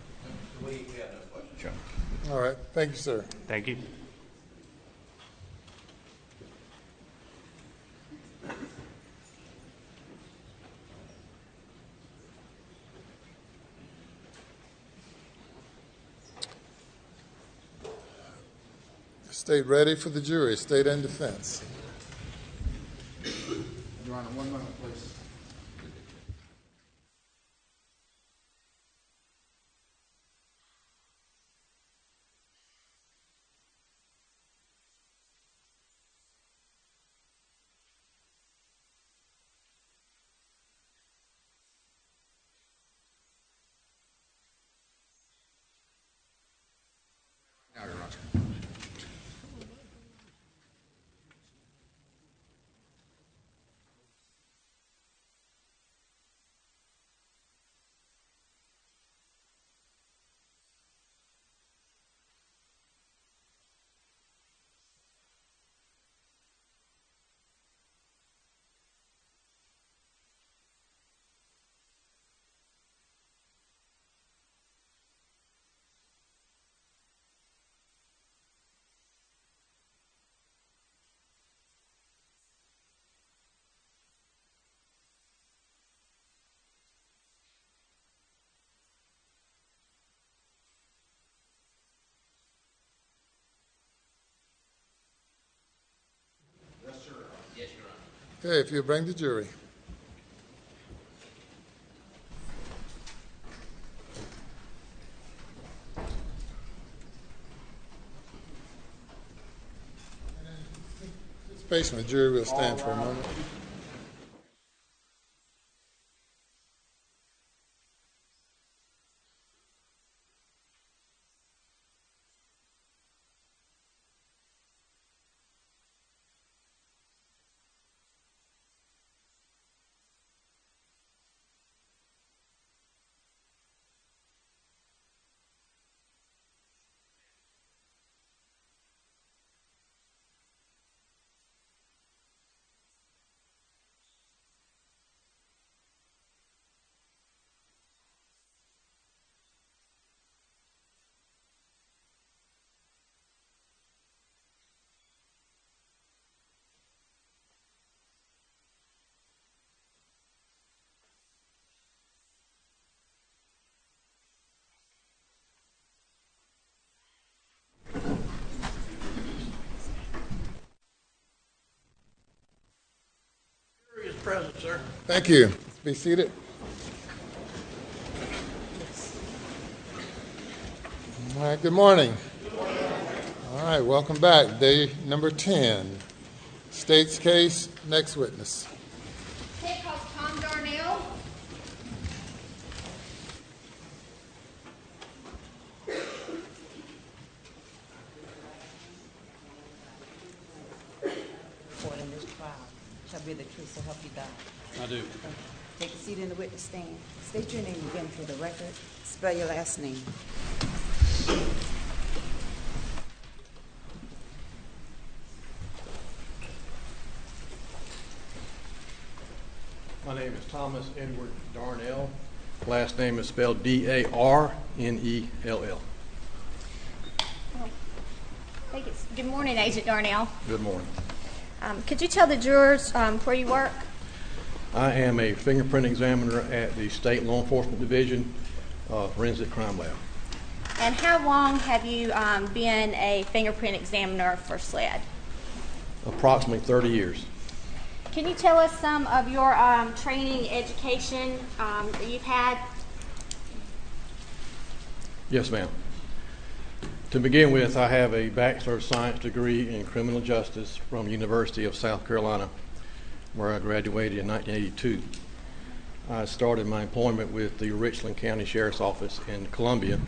We have no questions, Your Honor. All right, thank you, sir. Thank you. State ready for the jury, state and defense. Your Honor, 1 moment, please. Okay, if you bring the jury. Participation of the jury will stand for a moment. Jury is present, sir. Thank you. Be seated. All right, good morning. All right, welcome back. Day number 10. State's case, next witness. Case calls Tom Darnell. Court in this trial shall be the truth, so help you God. I do. Take a seat in the witness stand. State your name again for the record. Spell your last name. My name is Thomas Edward Darnell. Last name is spelled Darnell. Good morning, Agent Darnell. Good morning. Could you tell the jurors where you work? I am a fingerprint examiner at the State Law Enforcement Division Forensic Crime Lab. And how long have you been a fingerprint examiner for SLED? Approximately 30 years. Can you tell us some of your training, education that you've had? Yes, ma'am. To begin with, I have a Bachelor of Science degree in Criminal Justice from the University of South Carolina, where I graduated in 1982. I started my employment with the Richland County Sheriff's Office in Columbia,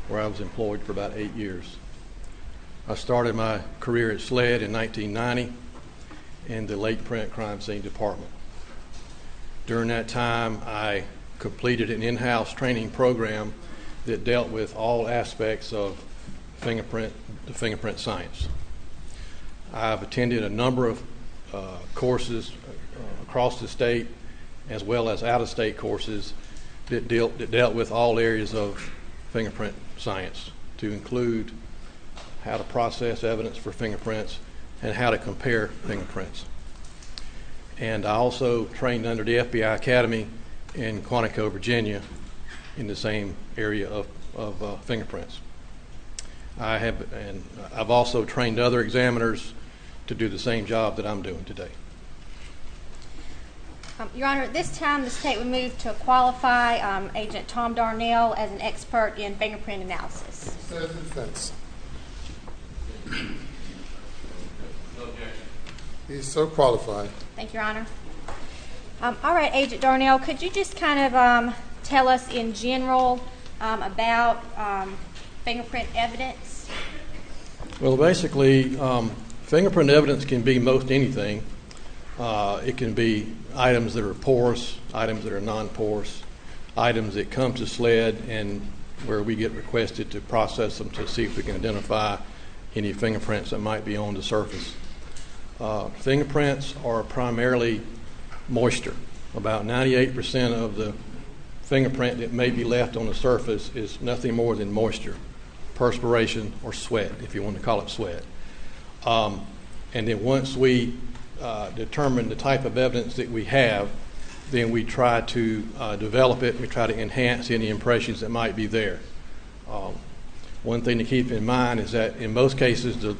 where I was employed for about 8 years. I started my career at SLED in 1990 in the Late Print Crime Scene Department. During that time, I completed an in-house training program that dealt with all aspects of fingerprint science. I've attended a number of courses across the state, as well as out-of-state courses that dealt with all areas of fingerprint science, to include how to process evidence for fingerprints and how to compare fingerprints. And I also trained under the FBI Academy in Quantico, Virginia, in the same area of fingerprints. I've also trained other examiners to do the same job that I'm doing today. Your Honor, at this time the state would move to qualify Agent Tom Darnell as an expert in fingerprint analysis. Says the defense. No objection. He's so qualified. Thank you, Your Honor. All right, Agent Darnell, could you just kind of tell us in general about fingerprint evidence? Well, basically, fingerprint evidence can be most anything. It can be items that are porous, items that are non-porous, items that come to SLED and where we get requested to process them to see if we can identify any fingerprints that might be on the surface. Fingerprints are primarily moisture. About 98% of the fingerprint that may be left on the surface is nothing more than moisture, perspiration, or sweat, if you want to call it sweat. And then once we determine the type of evidence that we have, then we try to develop it. We try to enhance any impressions that might be there. One thing to keep in mind is that in most cases, the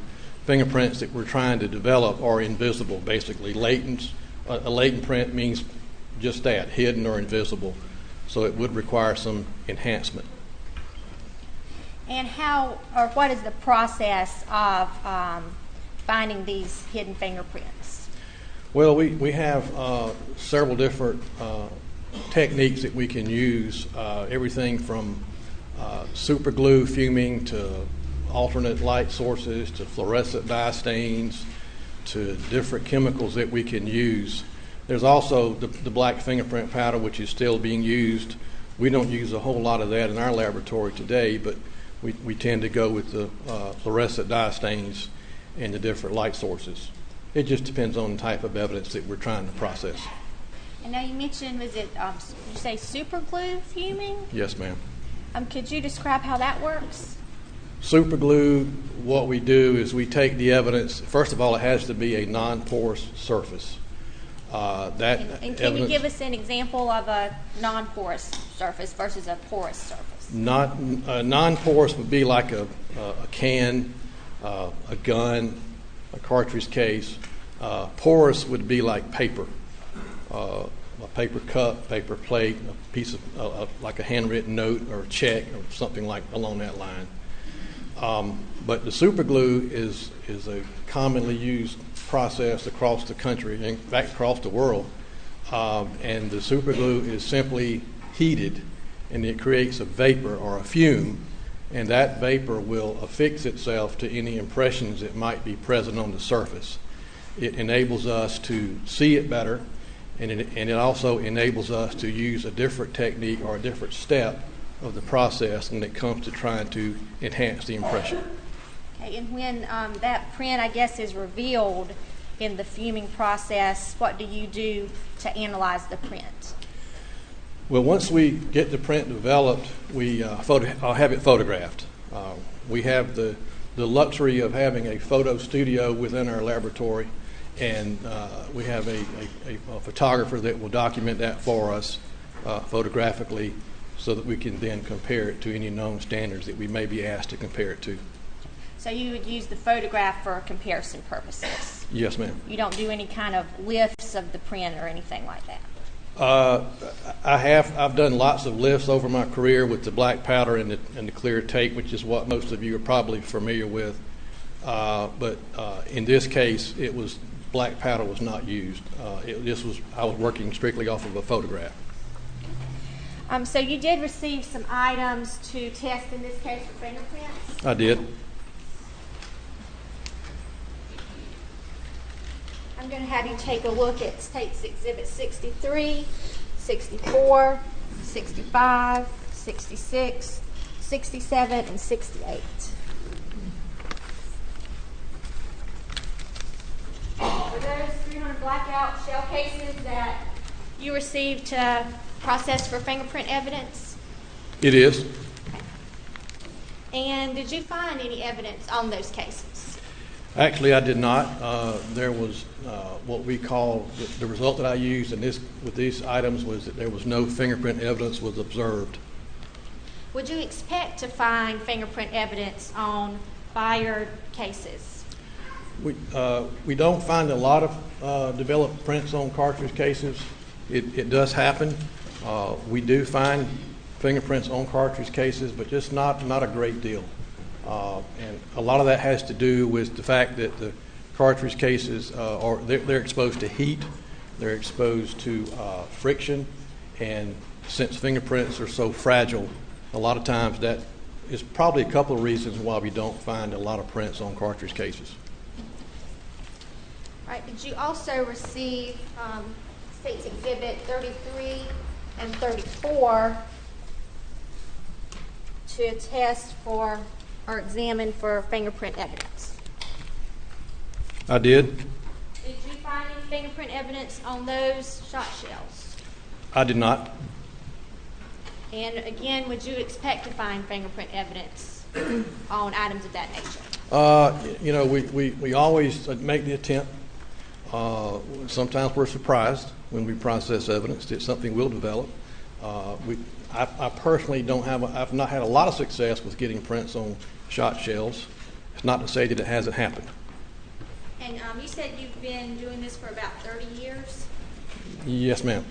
fingerprints that we're trying to develop are invisible, basically latent a latent print means just that, hidden or invisible. So it would require some enhancement. And what is the process of finding these hidden fingerprints? Well, we have several different techniques that we can use, everything from super glue fuming to alternate light sources to fluorescent dye stains to different chemicals that we can use. There's also the black fingerprint powder, which is still being used. We don't use a whole lot of that in our laboratory today, but we tend to go with the fluorescent dye stains and the different light sources. It just depends on the type of evidence that we're trying to process. And now you mentioned, was it, did you say super glue fuming? Yes, ma'am. Could you describe how that works? Super glue, what we do is we take the evidence. First of all, it has to be a non-porous surface. And can you give us an example of a non-porous surface versus a porous surface? Non-porous would be like a can, a gun, a cartridge case. Porous would be like paper, a paper cup, paper plate, a piece of like a handwritten note or a check or something like along that line. But the super glue is a commonly used process across the country, in fact across the world, and the super glue is simply heated and it creates a vapor or a fume, and that vapor will affix itself to any impressions that might be present on the surface. It enables us to see it better, and it also enables us to use a different technique or a different step of the process when it comes to trying to enhance the impression. Okay, and when that print, I guess, is revealed in the fuming process, what do you do to analyze the print? Well, once we get the print developed, we have it photographed. We have the luxury of having a photo studio within our laboratory, and we have a photographer that will document that for us photographically, so that we can then compare it to any known standards that we may be asked to compare it to. So you would use the photograph for comparison purposes? Yes, ma'am. You don't do any kind of lifts of the print or anything like that? I've done lots of lifts over my career with the black powder and the clear tape, which is what most of you are probably familiar with. But in this case, black powder was not used. I was working strictly off of a photograph. So you did receive some items to test in this case for fingerprints? I did. I'm going to have you take a look at State's Exhibit 63, 64, 65, 66, 67, and 68. Are those 300 blackout shell cases that you received to process for fingerprint evidence? It is. And did you find any evidence on those cases? Actually, I did not. There was what we call the result that I used with these items was that there was no fingerprint evidence was observed. Would you expect to find fingerprint evidence on fired cases? We don't find a lot of developed prints on cartridge cases. It does happen. We do find fingerprints on cartridge cases, but just not a great deal. And a lot of that has to do with the fact that the cartridge cases they're exposed to heat, they're exposed to friction, and since fingerprints are so fragile, a lot of times that is probably a couple of reasons why we don't find a lot of prints on cartridge cases. All right. Did you also receive State's Exhibit 33 and 34 to test for or examine for fingerprint evidence? I did. Did you find any fingerprint evidence on those shot shells? I did not. And again, would you expect to find fingerprint evidence on items of that nature? We always make the attempt. Sometimes we're surprised when we process evidence that something will develop. I personally I've not had a lot of success with getting prints on shot shells. It's not to say that it hasn't happened. And you said you've been doing this for about 30 years? Yes, ma'am.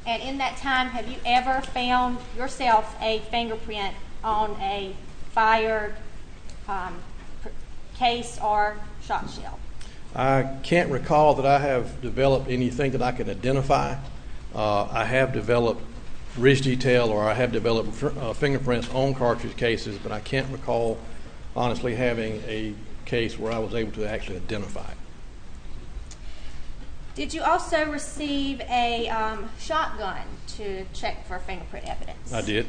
And in that time, have you ever found yourself a fingerprint on a fired case or shot shell? I can't recall that I have developed anything that I can identify. I have developed ridge detail, or I have developed fingerprints on cartridge cases, but I can't recall honestly having a case where I was able to actually identify it. Did you also receive a shotgun to check for fingerprint evidence? I did.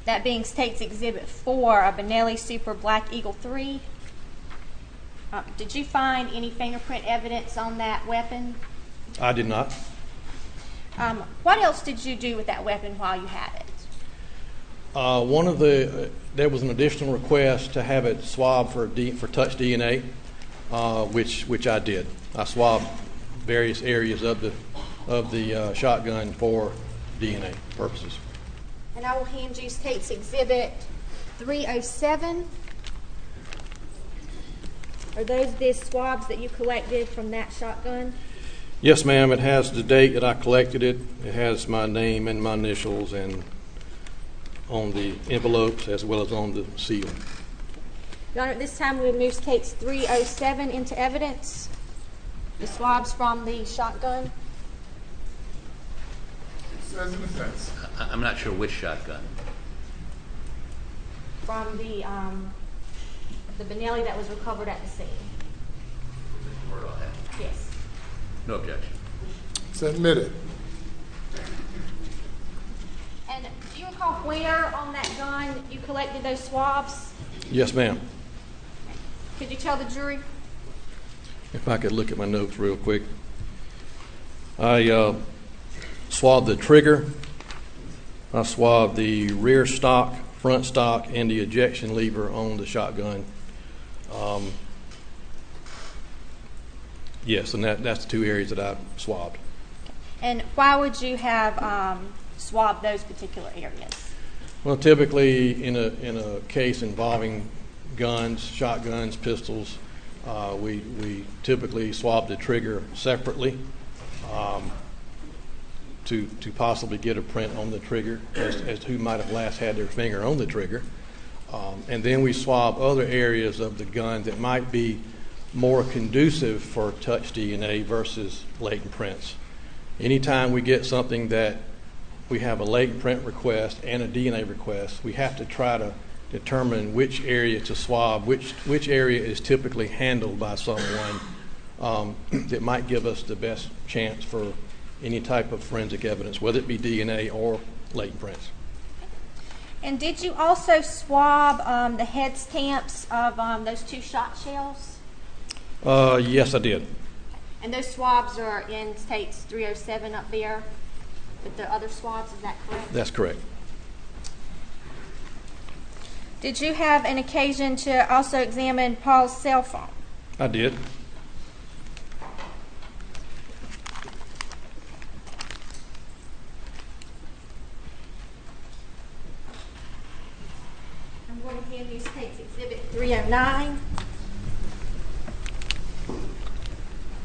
That being State's Exhibit 4, a Benelli Super Black Eagle 3. Did you find any fingerprint evidence on that weapon? I did not. What else did you do with that weapon while you had it? There was an additional request to have it swabbed for touch DNA, which I did. I swabbed various areas of the shotgun for DNA purposes. And I will hand you State's Exhibit 307. Are those the swabs that you collected from that shotgun? Yes, ma'am. It has the date that I collected it. It has my name and my initials and on the envelopes as well as on the seal. Your Honor, at this time we move State's 307 into evidence. The swabs from the shotgun. Says in defense. I'm not sure which shotgun. From the Benelli that was recovered at the scene. Yes. No objection. It's admitted. And do you recall where on that gun you collected those swabs? Yes, ma'am. Could you tell the jury? If I could look at my notes real quick. I swabbed the trigger. I swabbed the rear stock, front stock, and the ejection lever on the shotgun. Yes, and that's the two areas that I swabbed. And why would you have swabbed those particular areas? Well, typically in a case involving guns, shotguns, pistols, we typically swab the trigger separately to possibly get a print on the trigger as to who might have last had their finger on the trigger. And then we swab other areas of the gun that might be more conducive for touch DNA versus latent prints. Anytime we get something that we have a latent print request and a DNA request, we have to try to determine which area to swab, which area is typically handled by someone that might give us the best chance for any type of forensic evidence, whether it be DNA or latent prints. And did you also swab the head stamps of those two shot shells? Yes, I did. And those swabs are in State's 307 up there with the other swabs, is that correct? That's correct. Did you have an occasion to also examine Paul's cell phone? I did. I'm going to hand you State's Exhibit 309.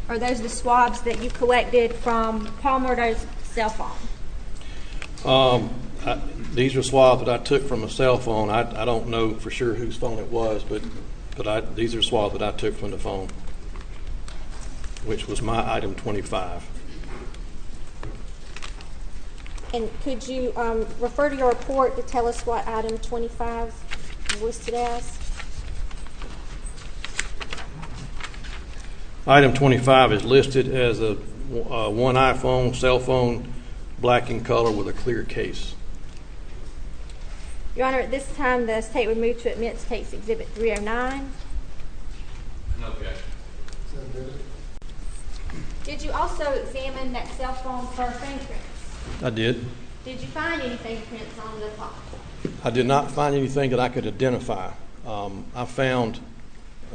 Are those the swabs that you collected from Paul Murdaugh's cell phone? These are swabs that I took from a cell phone. I don't know for sure whose phone it was, but these are swabs that I took from the phone, which was my item 25. And could you refer to your report to tell us what item 25 is listed as? Item 25 is listed as a one iPhone cell phone, black in color with a clear case. Your Honor, at this time, the State would move to admit State's Exhibit 309. No objection. Did you also examine that cell phone for fingerprints? I did. Did you find any fingerprints on the phone? I did not find anything that I could identify. I found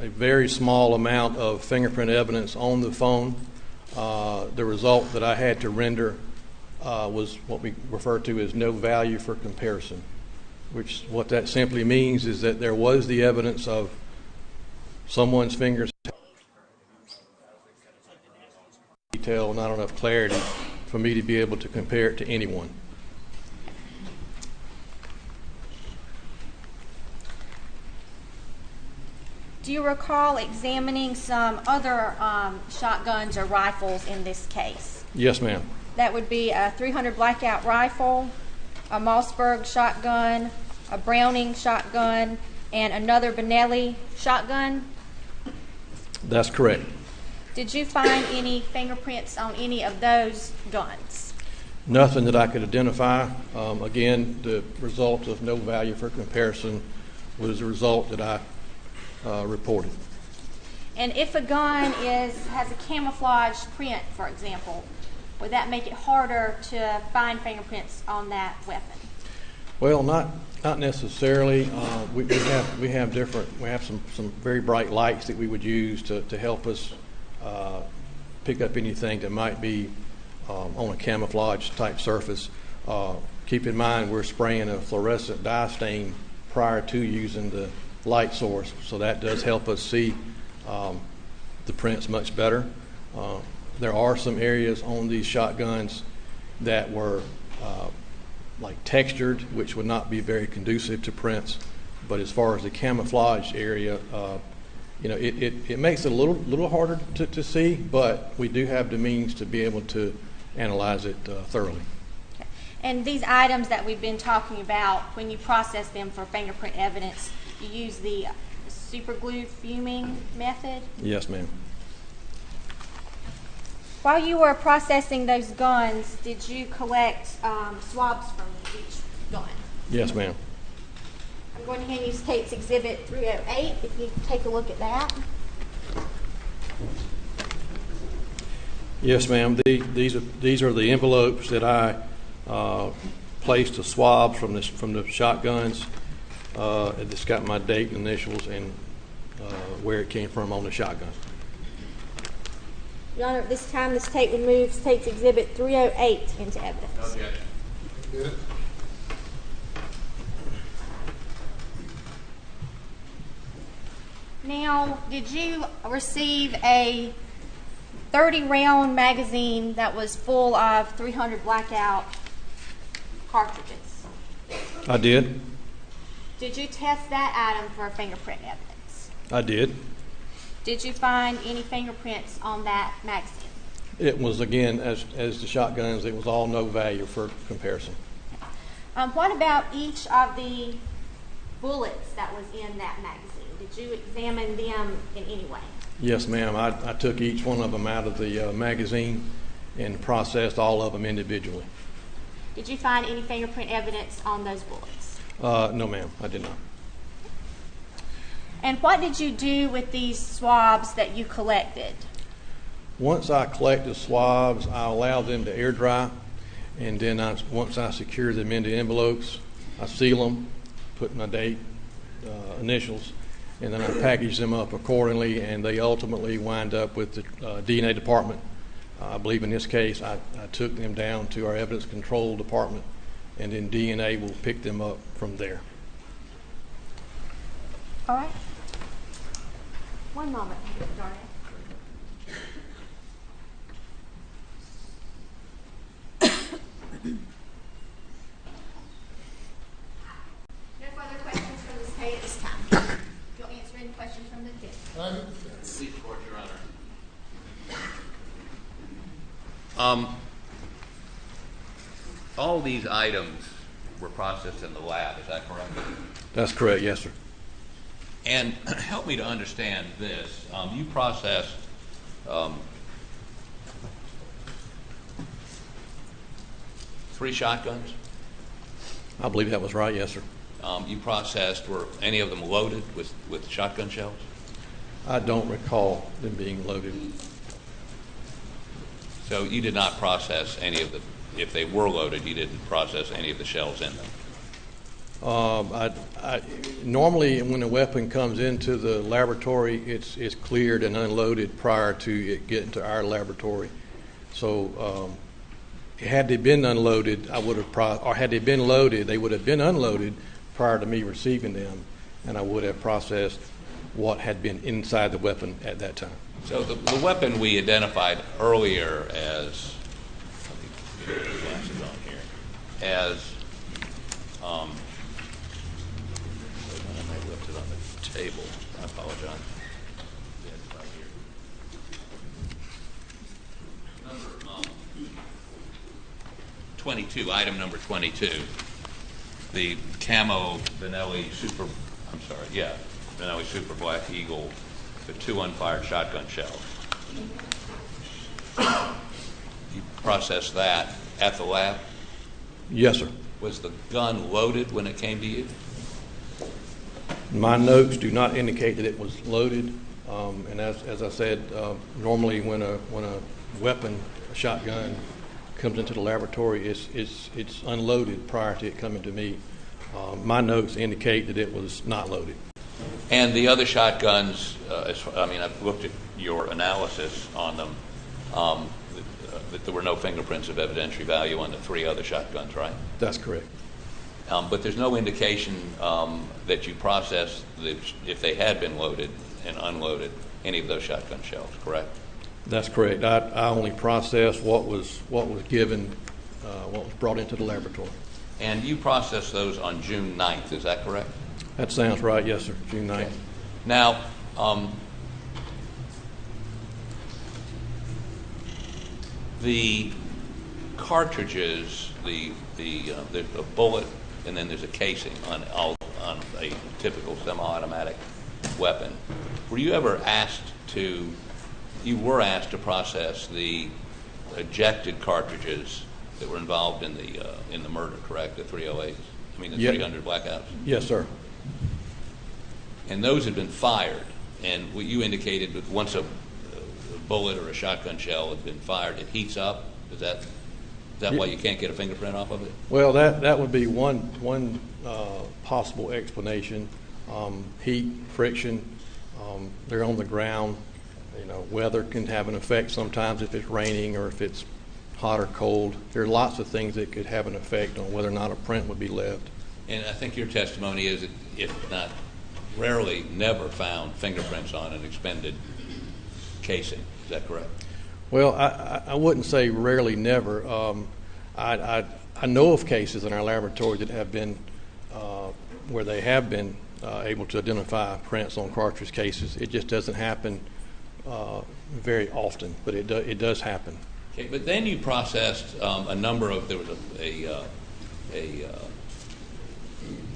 a very small amount of fingerprint evidence on the phone. The result that I had to render was what we refer to as no value for comparison, which what that simply means is that there was the evidence of someone's fingers detail, not enough clarity for me to be able to compare it to anyone. Do you recall examining some other shotguns or rifles in this case? Yes, ma'am. That would be a .300 blackout rifle, a Mossberg shotgun, a Browning shotgun, and another Benelli shotgun? That's correct. Did you find any fingerprints on any of those guns? Nothing that I could identify. Again, the result of no value for comparison was the result that I reported. And if a gun has a camouflage print, for example, would that make it harder to find fingerprints on that weapon? Well, not necessarily. We have some very bright lights that we would use to help us pick up anything that might be on a camouflage type surface. Keep in mind we're spraying a fluorescent dye stain prior to using the light source, so that does help us see the prints much better. There are some areas on these shotguns that were like textured, which would not be very conducive to prints. But as far as the camouflage area, it makes it a little harder to see, but we do have the means to be able to analyze it thoroughly. And these items that we've been talking about, when you process them for fingerprint evidence, you use the super glue fuming method? Yes, ma'am. While you were processing those guns, did you collect swabs from each gun? Yes, ma'am. I'm going to hand you State's Exhibit 308, if you take a look at that. Yes, ma'am. These are the envelopes that I placed the swabs from the shotguns. It's got my date and initials and where it came from on the shotgun. Your Honor, at this time, the State would move State's Exhibit 308 into evidence. No objection. Good. Now, did you receive a 30-round magazine that was full of 300 blackout cartridges? I did. Did you test that item for fingerprint evidence? I did. Did you find any fingerprints on that magazine? It was, again, as the shotguns, it was all no value for comparison. What about each of the bullets that was in that magazine? Did you examine them in any way? Yes, ma'am. I took each one of them out of the magazine and processed all of them individually. Did you find any fingerprint evidence on those bullets? No, ma'am, I did not. And what did you do with these swabs that you collected? Once I collect the swabs, I allow them to air dry, and then once I secure them into envelopes, I seal them, put my date, initials, and then I package them up accordingly, and they ultimately wind up with the DNA department. I believe in this case I took them down to our evidence control department, and then DNA will pick them up from there. All right. One moment, Darnell. No further questions from the State at this time. You'll answer any questions from the judge. Please, Court, Your Honor. All these items were processed in the lab, is that correct? That's correct, yes, sir. And help me to understand this. You processed 3 shotguns? I believe that was right, yes, sir. You processed, were any of them loaded with shotgun shells? I don't recall them being loaded. So you did not process any of the, if they were loaded, you didn't process any of the shells in them? Normally, when a weapon comes into the laboratory, it's cleared and unloaded prior to it getting to our laboratory. So, had they been unloaded, or had they been loaded, they would have been unloaded prior to me receiving them, and I would have processed what had been inside the weapon at that time. So the weapon we identified earlier as, let me get the glasses on here, as, I may have left it on the table. I apologize. Yeah, it's right here. Number 22, item number 22, the camo Benelli Benelli Super Black Eagle, the 2 unfired shotgun shells. You processed that at the lab? Yes, sir. Was the gun loaded when it came to you? My notes do not indicate that it was loaded, and as I said, normally when a weapon, a shotgun, comes into the laboratory, it's unloaded prior to it coming to me. My notes indicate that it was not loaded. And the other shotguns, I've looked at your analysis on them, that there were no fingerprints of evidentiary value on the 3 other shotguns, right? That's correct. But there's no indication that you processed if they had been loaded and unloaded any of those shotgun shells, correct? That's correct. I only processed what was given, what was brought into the laboratory. And you processed those on June 9th, is that correct? That sounds right, yes, sir. June 9th. Okay. Now, the cartridges, there's a bullet, and then there's a casing on a typical semi-automatic weapon. Were you ever asked to? You were asked to process the ejected cartridges that were involved in the murder, correct? The 308s. I mean, the 300 blackouts. Yes, sir. And those had been fired. And what you indicated that once a bullet or a shotgun shell had been fired, it heats up. Is that why you can't get a fingerprint off of it? Well, that would be one possible explanation. Heat, friction. They're on the ground. Weather can have an effect sometimes if it's raining or if it's hot or cold. There are lots of things that could have an effect on whether or not a print would be left. And I think your testimony is that, if not rarely, never found fingerprints on an expended casing. Is that correct? Well, I wouldn't say rarely, never. I know of cases in our laboratory that have been where they have been able to identify prints on cartridge cases. It just doesn't happen very often, but it does happen. Okay, but then you processed a number of. There was a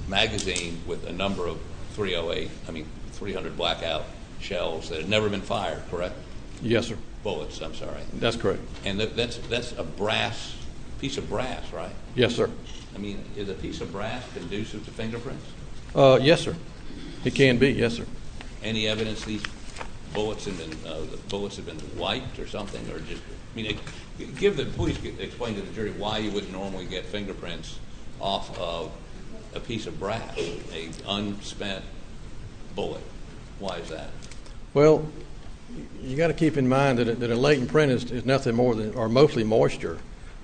magazine with a number of 300 blackout shells that had never been fired, correct? Yes, sir. Bullets, I'm sorry. That's correct. And that's a piece of brass, right? Yes, sir. I mean, is a piece of brass conducive to fingerprints? Yes, sir. It can be, yes, sir. Any evidence these bullets have been wiped or something, or just? I mean, please explain to the jury why you wouldn't normally get fingerprints off of a piece of brass, a unspent bullet. Why is that? Well, you got to keep in mind that a latent print is nothing more than, or mostly moisture.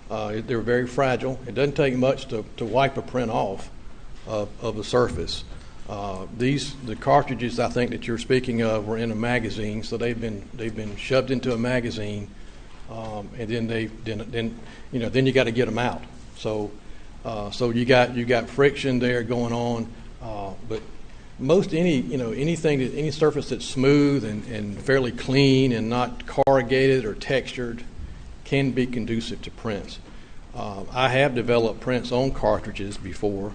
They're very fragile. It doesn't take much to wipe a print off of the surface. The cartridges I think that you're speaking of were in a magazine, so they've been shoved into a magazine, and then you got to get them out. So you got friction there going on, but most any surface that's smooth and fairly clean and not corrugated or textured can be conducive to prints. I have developed prints on cartridges before.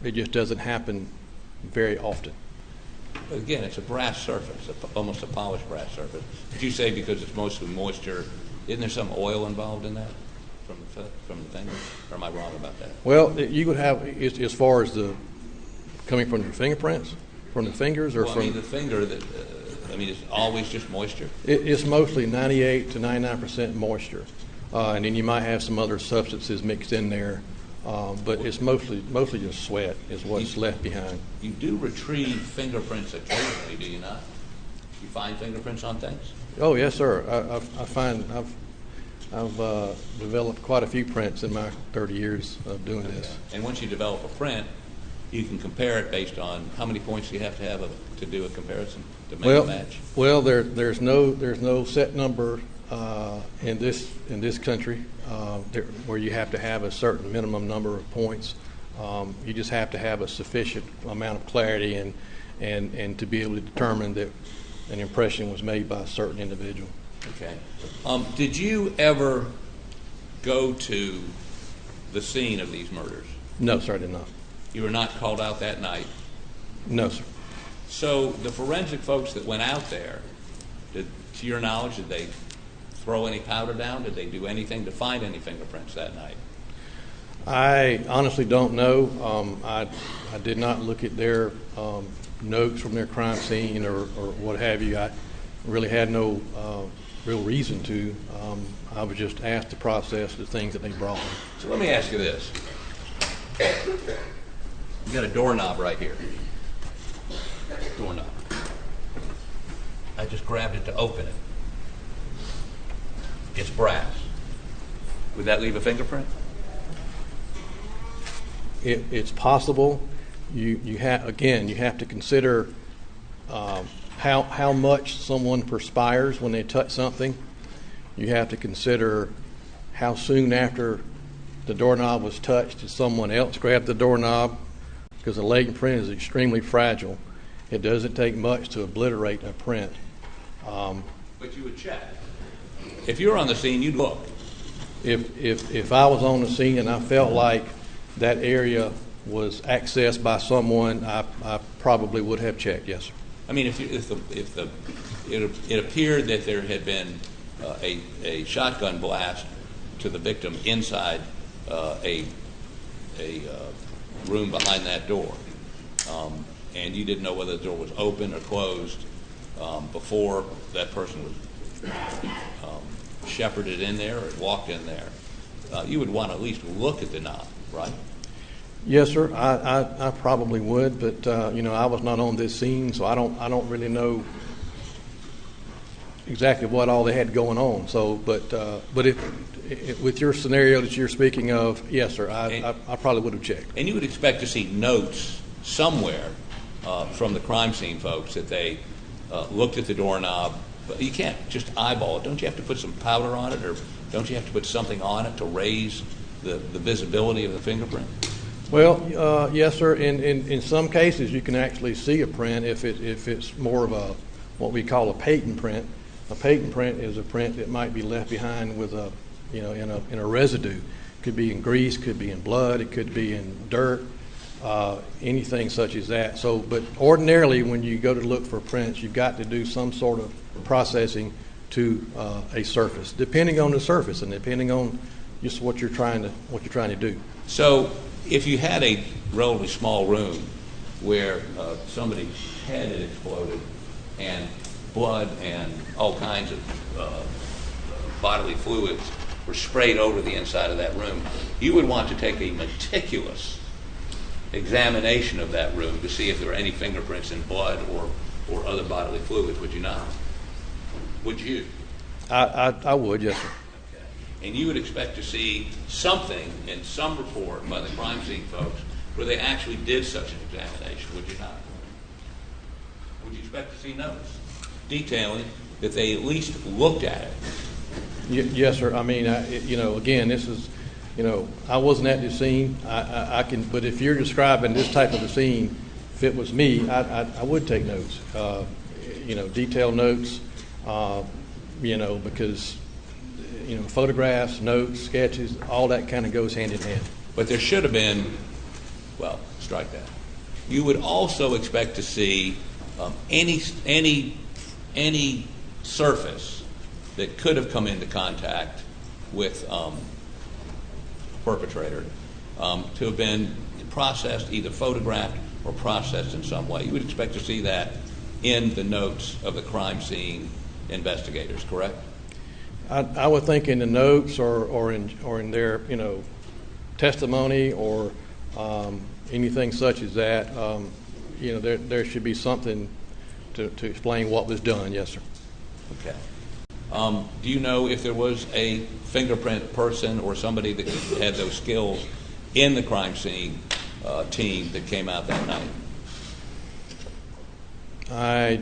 It just doesn't happen very often. But again, it's a brass surface, almost a polished brass surface. Did you say because it's mostly moisture? Isn't there some oil involved in that from the fingers? Or am I wrong about that? Well, you would have, as far as the coming from your fingerprints, from the fingers, or from the finger. It's always just moisture. It's mostly 98 to 99% moisture, and then you might have some other substances mixed in there. But it's mostly just sweat is what's left behind. You do retrieve fingerprints occasionally, do you not? You find fingerprints on things? Oh yes, sir. I've developed quite a few prints in my 30 years of doing this. And once you develop a print, you can compare it based on how many points you have to do a comparison to make a match? Well, there's no set number in this country where you have to have a certain minimum number of points. You just have to have a sufficient amount of clarity and to be able to determine that an impression was made by a certain individual. Okay. Did you ever go to the scene of these murders? No, sir, I did not. You were not called out that night? No, sir. So the forensic folks that went out there, to your knowledge, did they throw any powder down? Did they do anything to find any fingerprints that night? I honestly don't know. I did not look at their notes from their crime scene or what have you. I really had no real reason to. I was just asked to process the things that they brought me. So let me ask you this. You got a doorknob right here. Doorknob. I just grabbed it to open it. It's brass. Would that leave a fingerprint? It's possible. You have to consider how much someone perspires when they touch something. You have to consider how soon after the doorknob was touched did someone else grab the doorknob, because a leg print is extremely fragile. It doesn't take much to obliterate a print. But you would check. If you were on the scene, you'd look. If I was on the scene and I felt like that area was accessed by someone, I probably would have checked. Yes, sir. I mean, it appeared that there had been a shotgun blast to the victim inside a room behind that door, and you didn't know whether the door was open or closed before that person was shepherded in there or walked in there. You would want to at least look at the knob, right? Yes, sir. I probably would, but I was not on this scene, so I don't really know exactly what all they had going on. So, but if with your scenario that you're speaking of, yes, sir, I probably would have checked. And you would expect to see notes somewhere from the crime scene folks that they looked at the doorknob. But you can't just eyeball it. Don't you have to put some powder on it, or don't you have to put something on it to raise the visibility of the fingerprint? Well, yes, sir. In some cases, you can actually see a print if it's more of what we call a patent print. A patent print is a print that might be left behind with in a residue. Could be in grease, could be in blood, it could be in dirt, anything such as that. So, but ordinarily, when you go to look for prints, you've got to do some sort of processing to a surface, depending on the surface and depending on just what you're trying to do. So, if you had a relatively small room where somebody's head had exploded and blood and all kinds of bodily fluids were sprayed over the inside of that room, you would want to take a meticulous examination of that room to see if there were any fingerprints in blood or other bodily fluids, would you not? Would you? I would, yes, sir. Okay. And you would expect to see something in some report by the crime scene folks where they actually did such an examination, would you not? Would you expect to see notes detailing that they at least looked at it? Yes, sir. I mean, again, this is, I wasn't at the scene. I can, but if you're describing this type of a scene, if it was me, I would take notes. Detailed notes. Because photographs, notes, sketches, all that kind of goes hand in hand. But there should have been, well, strike that. You would also expect to see any surface that could have come into contact with a perpetrator to have been processed, either photographed or processed in some way. You would expect to see that in the notes of the crime scene investigators, correct? I would think in the notes or in their testimony or anything such as that. There should be something to explain what was done. Yes, sir. Okay. Do you know if there was a fingerprint person or somebody that had those skills in the crime scene team that came out that night? I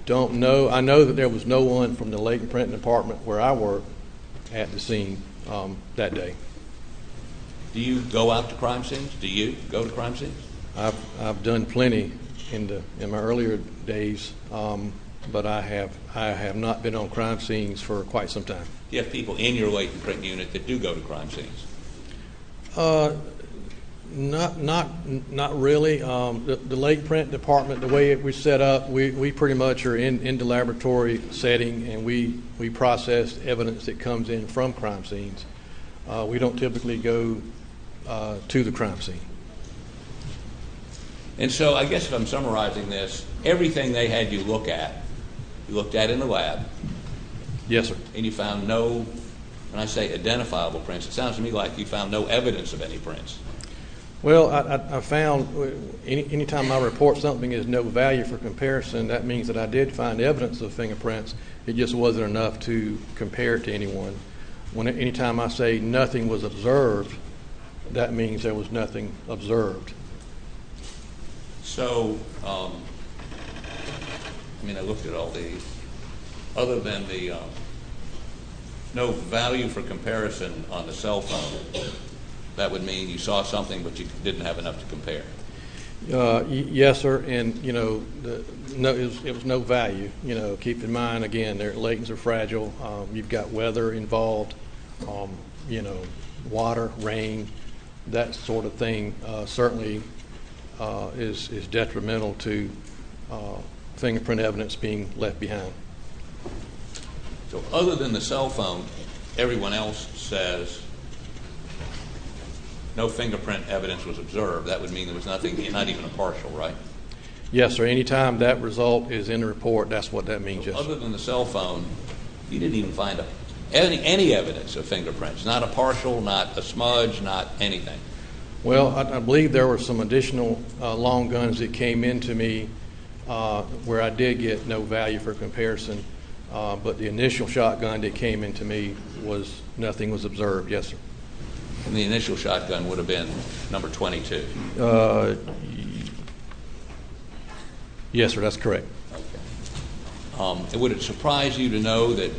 don't know. I know that there was no one from the Layton Printing Department where I work at the scene that day. Do you go out to crime scenes? Do you go to crime scenes? I've done plenty in my earlier days, but I have not been on crime scenes for quite some time. Do you have people in your Layton Print unit that do go to crime scenes? Not really. The Layton Print Department, the way we're set up, we pretty much are in the laboratory setting, and we process evidence that comes in from crime scenes. We don't typically go to the crime scene. And so I guess if I'm summarizing this, everything they had you looked at in the lab. Yes, sir. And you found no, when I say identifiable prints, it sounds to me like you found no evidence of any prints. Well, I found anytime I report something as no value for comparison, that means that I did find evidence of fingerprints. It just wasn't enough to compare it to anyone. Anytime I say nothing was observed, that means there was nothing observed. So, I looked at all these. Other than the no value for comparison on the cell phone, that would mean you saw something but you didn't have enough to compare. Yes, sir, and it was no value. Keep in mind again, Laytons are fragile. You've got weather involved, water, rain, that sort of thing. Certainly is detrimental to fingerprint evidence being left behind. So, other than the cell phone, everyone else says no fingerprint evidence was observed. That would mean there was nothing, not even a partial, right? Yes, sir. Anytime that result is in the report, that's what that means. So yes, other than the cell phone, you didn't even find any evidence of fingerprints, not a partial, not a smudge, not anything. Well, I believe there were some additional long guns that came into me where I did get no value for comparison, but the initial shotgun that came into me was nothing was observed. Yes, sir. And the initial shotgun would have been number 22. Yes, sir, that's correct. Okay. Would it surprise you to know that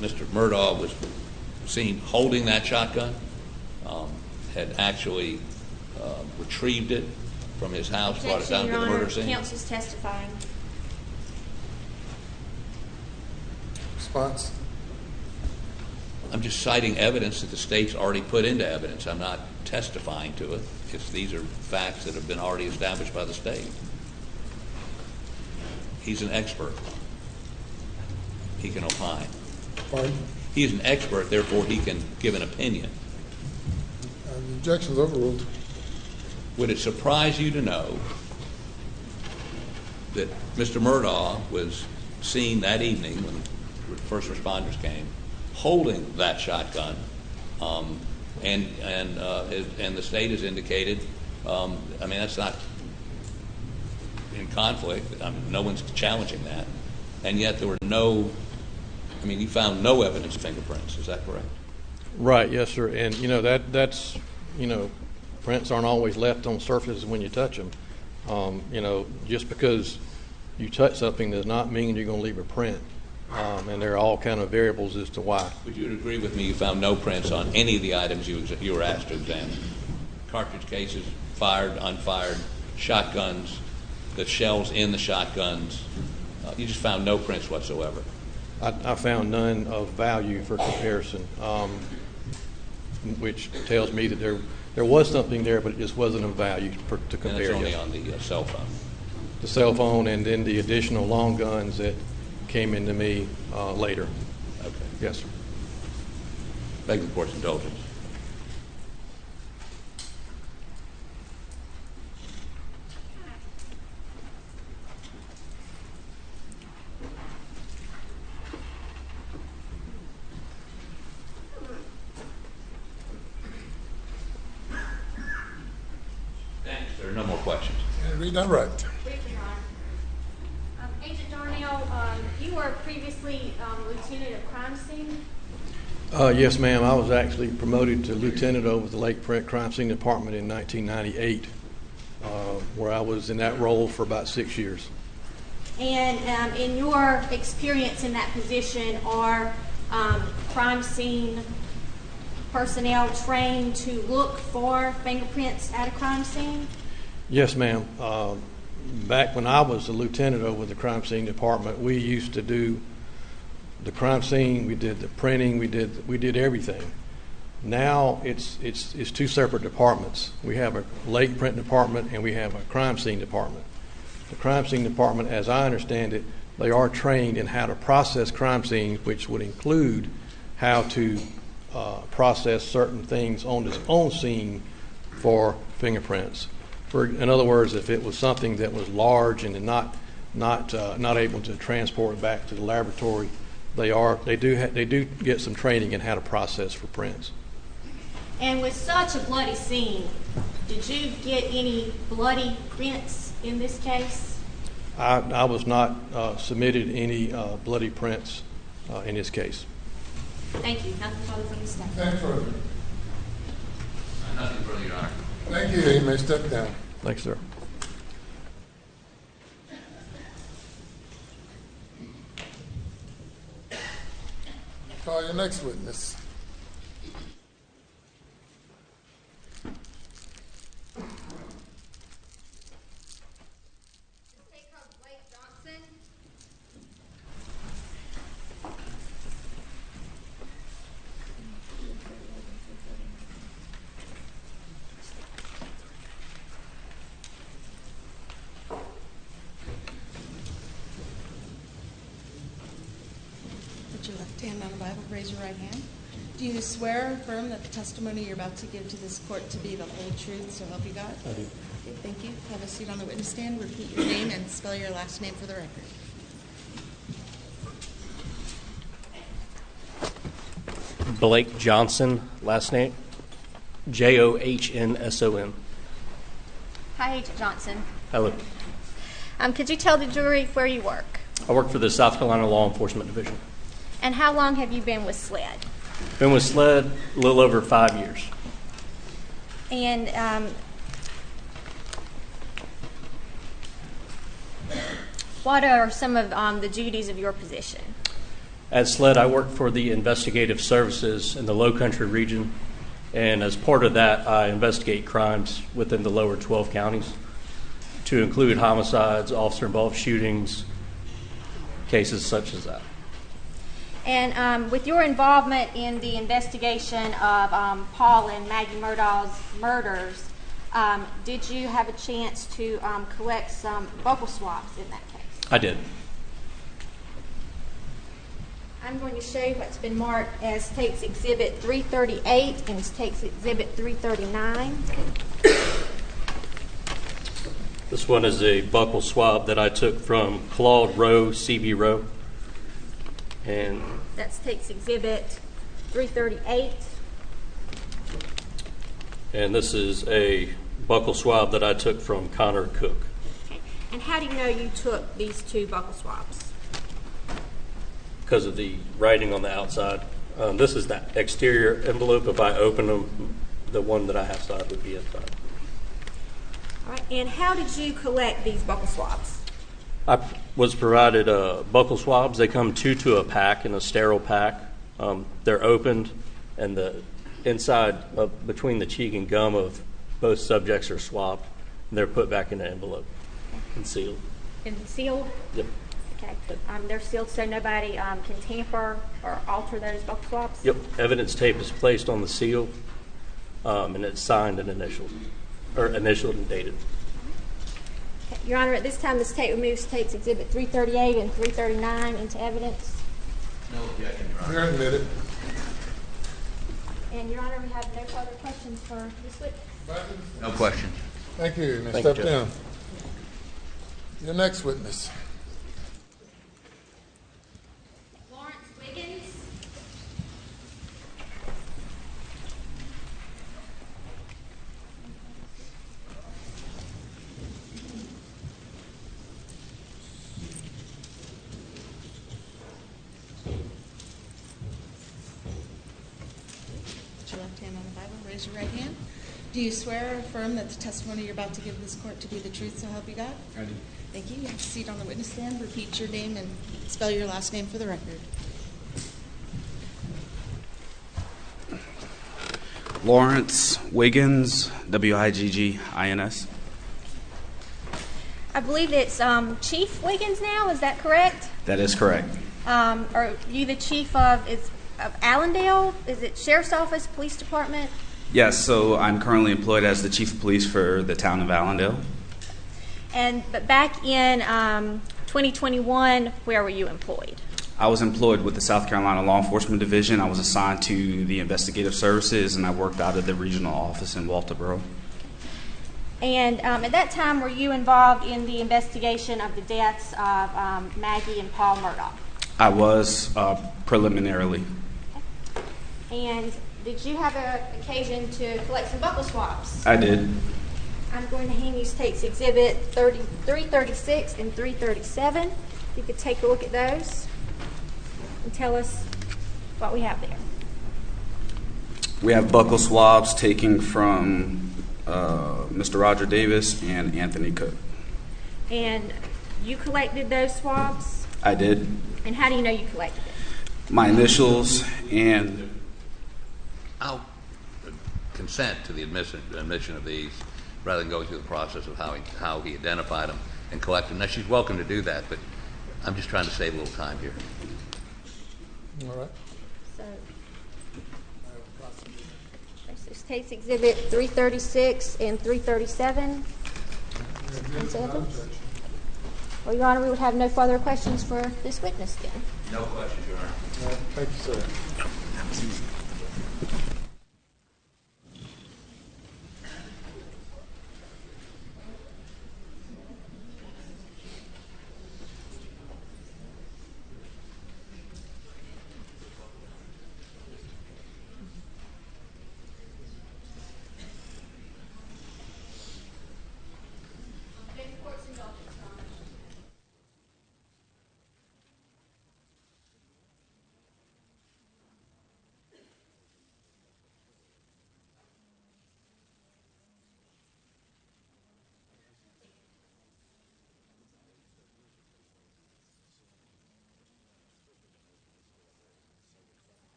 Mr. Murdaugh was seen holding that shotgun, had actually retrieved it from his house, brought it down to the murder scene? Counsel's testifying. Response? I'm just citing evidence that the state's already put into evidence. I'm not testifying to it. These are facts that have been already established by the state. He's an expert. He can opine. Pardon? He's an expert, therefore he can give an opinion. The objection's overruled. Would it surprise you to know that Mr. Murdaugh was seen that evening when first responders came holding that shotgun, and the state has indicated, that's not in conflict. No one's challenging that, and yet there were you found no evidence of fingerprints. Is that correct? Right. Yes, sir. And that's prints aren't always left on surfaces when you touch them. Just because you touch something does not mean you're going to leave a print. And there are all kind of variables as to why. Would you agree with me you found no prints on any of the items you were asked to examine? Cartridge cases, fired, unfired, shotguns, the shells in the shotguns. You just found no prints whatsoever. I found none of value for comparison, which tells me that there was something there, but it just wasn't of value to compare. And it's only on the cell phone. The cell phone, and then the additional long guns that came into me later. Okay. Yes, sir. Beg the court's indulgence. Thanks. There are no more questions. Read that right. Briefly, Your Honor. Agent Darnell, you were previously lieutenant of crime scene. Yes, ma'am. I was actually promoted to lieutenant over the Lake Print Crime Scene Department in 1998, where I was in that role for about 6 years. And in your experience in that position, are crime scene personnel trained to look for fingerprints at a crime scene? Yes, ma'am. Back when I was a lieutenant over the crime scene department, we used to do the crime scene. We did the printing. We did everything. Now it's two separate departments. We have a lake print department and we have a crime scene department. The crime scene department, as I understand it, they are trained in how to process crime scenes, which would include how to process certain things on its own scene for fingerprints. In other words, if it was something that was large and not able to transport back to the laboratory, they do get some training in how to process for prints. And with such a bloody scene, did you get any bloody prints in this case? I was not submitted any bloody prints in this case. Thank you. Nothing further from the staff. Thank you. Nothing further, Your Honor. Thank you. You may step down. Thanks, sir. Call your next witness. Put your left hand on the Bible, raise your right hand. Do you swear or affirm that the testimony you're about to give to this court to be the whole truth, so help you God? I do. Okay, thank you. Have a seat on the witness stand. Repeat your name and spell your last name for the record. Blake Johnson, last name Johnsson. Hi, Agent Johnson. Hello. Could you tell the jury where you work? I work for the South Carolina Law Enforcement Division. And how long have you been with SLED? Been with SLED a little over 5 years. And what are some of the duties of your position? At SLED, I work for the investigative services in the Low Country region, and as part of that, I investigate crimes within the lower 12 counties, to include homicides, officer-involved shootings, cases such as that. And with your involvement in the investigation of Paul and Maggie Murdaugh's murders, did you have a chance to collect some vocal swabs in that case? I did. I'm going to show you what's been marked as State's Exhibit 338 and State's Exhibit 339. This one is a buccal swab that I took from Claude Rowe, CB Rowe. And that's State's Exhibit 338. And this is a buccal swab that I took from Connor Cook. Okay. And how do you know you took these two buccal swabs? Because of the writing on the outside. This is that exterior envelope. If I open them, the one that I have side would be inside. All right. And how did you collect these buccal swabs? I was provided buccal swabs. They come two to a pack in a sterile pack. They're opened, and the inside between the cheek and gum of both subjects are swabbed. And they're put back in an envelope and sealed. And sealed? Yep. Okay. They're sealed so nobody can tamper or alter those buccal swabs? Yep. Evidence tape is placed on the seal, and it's signed and initialed and dated. Okay. Your Honor, at this time, the State removes State's Exhibit 338 and 339 into evidence. No objection, Your Honor. You're admitted. And Your Honor, we have no further questions for this witness. No questions. Thank you. You may Thank step you, down. Your next witness. Lawrence Wiggins. raise your right hand. Do you swear or affirm that the testimony you're about to give this court to be the truth, so help you God? I do. Thank you. You have a seat on the witness stand. Repeat your name and spell your last name for the record. Lawrence Wiggins, Wiggins. I believe it's Chief Wiggins now. Is that correct? That is correct. Are you the chief of Allendale? Is it Sheriff's Office, Police Department? Yes, so I'm currently employed as the chief of police for the town of Allendale. But back in 2021, where were you employed? I was employed with the South Carolina Law Enforcement Division. I was assigned to the investigative services, and I worked out of the regional office in Walterboro. And at that time, were you involved in the investigation of the deaths of Maggie and Paul Murdaugh? I was preliminarily. And did you have an occasion to collect some buckle swabs? I did. I'm going to hand you State's Exhibit 336 and 337. You could take a look at those and tell us what we have there. We have buccal swabs taken from Mr. Roger Davis and Anthony Cook. And you collected those swabs? I did. And how do you know you collected it? My initials and... I'll consent to the admission of these rather than going through the process of how he identified them and collected them. Now, she's welcome to do that, but I'm just trying to save a little time here. All right. So, State's Exhibit 336 and 337. Well, Your Honor, we would have no further questions for this witness then. No questions, Your Honor. Thank you, sir.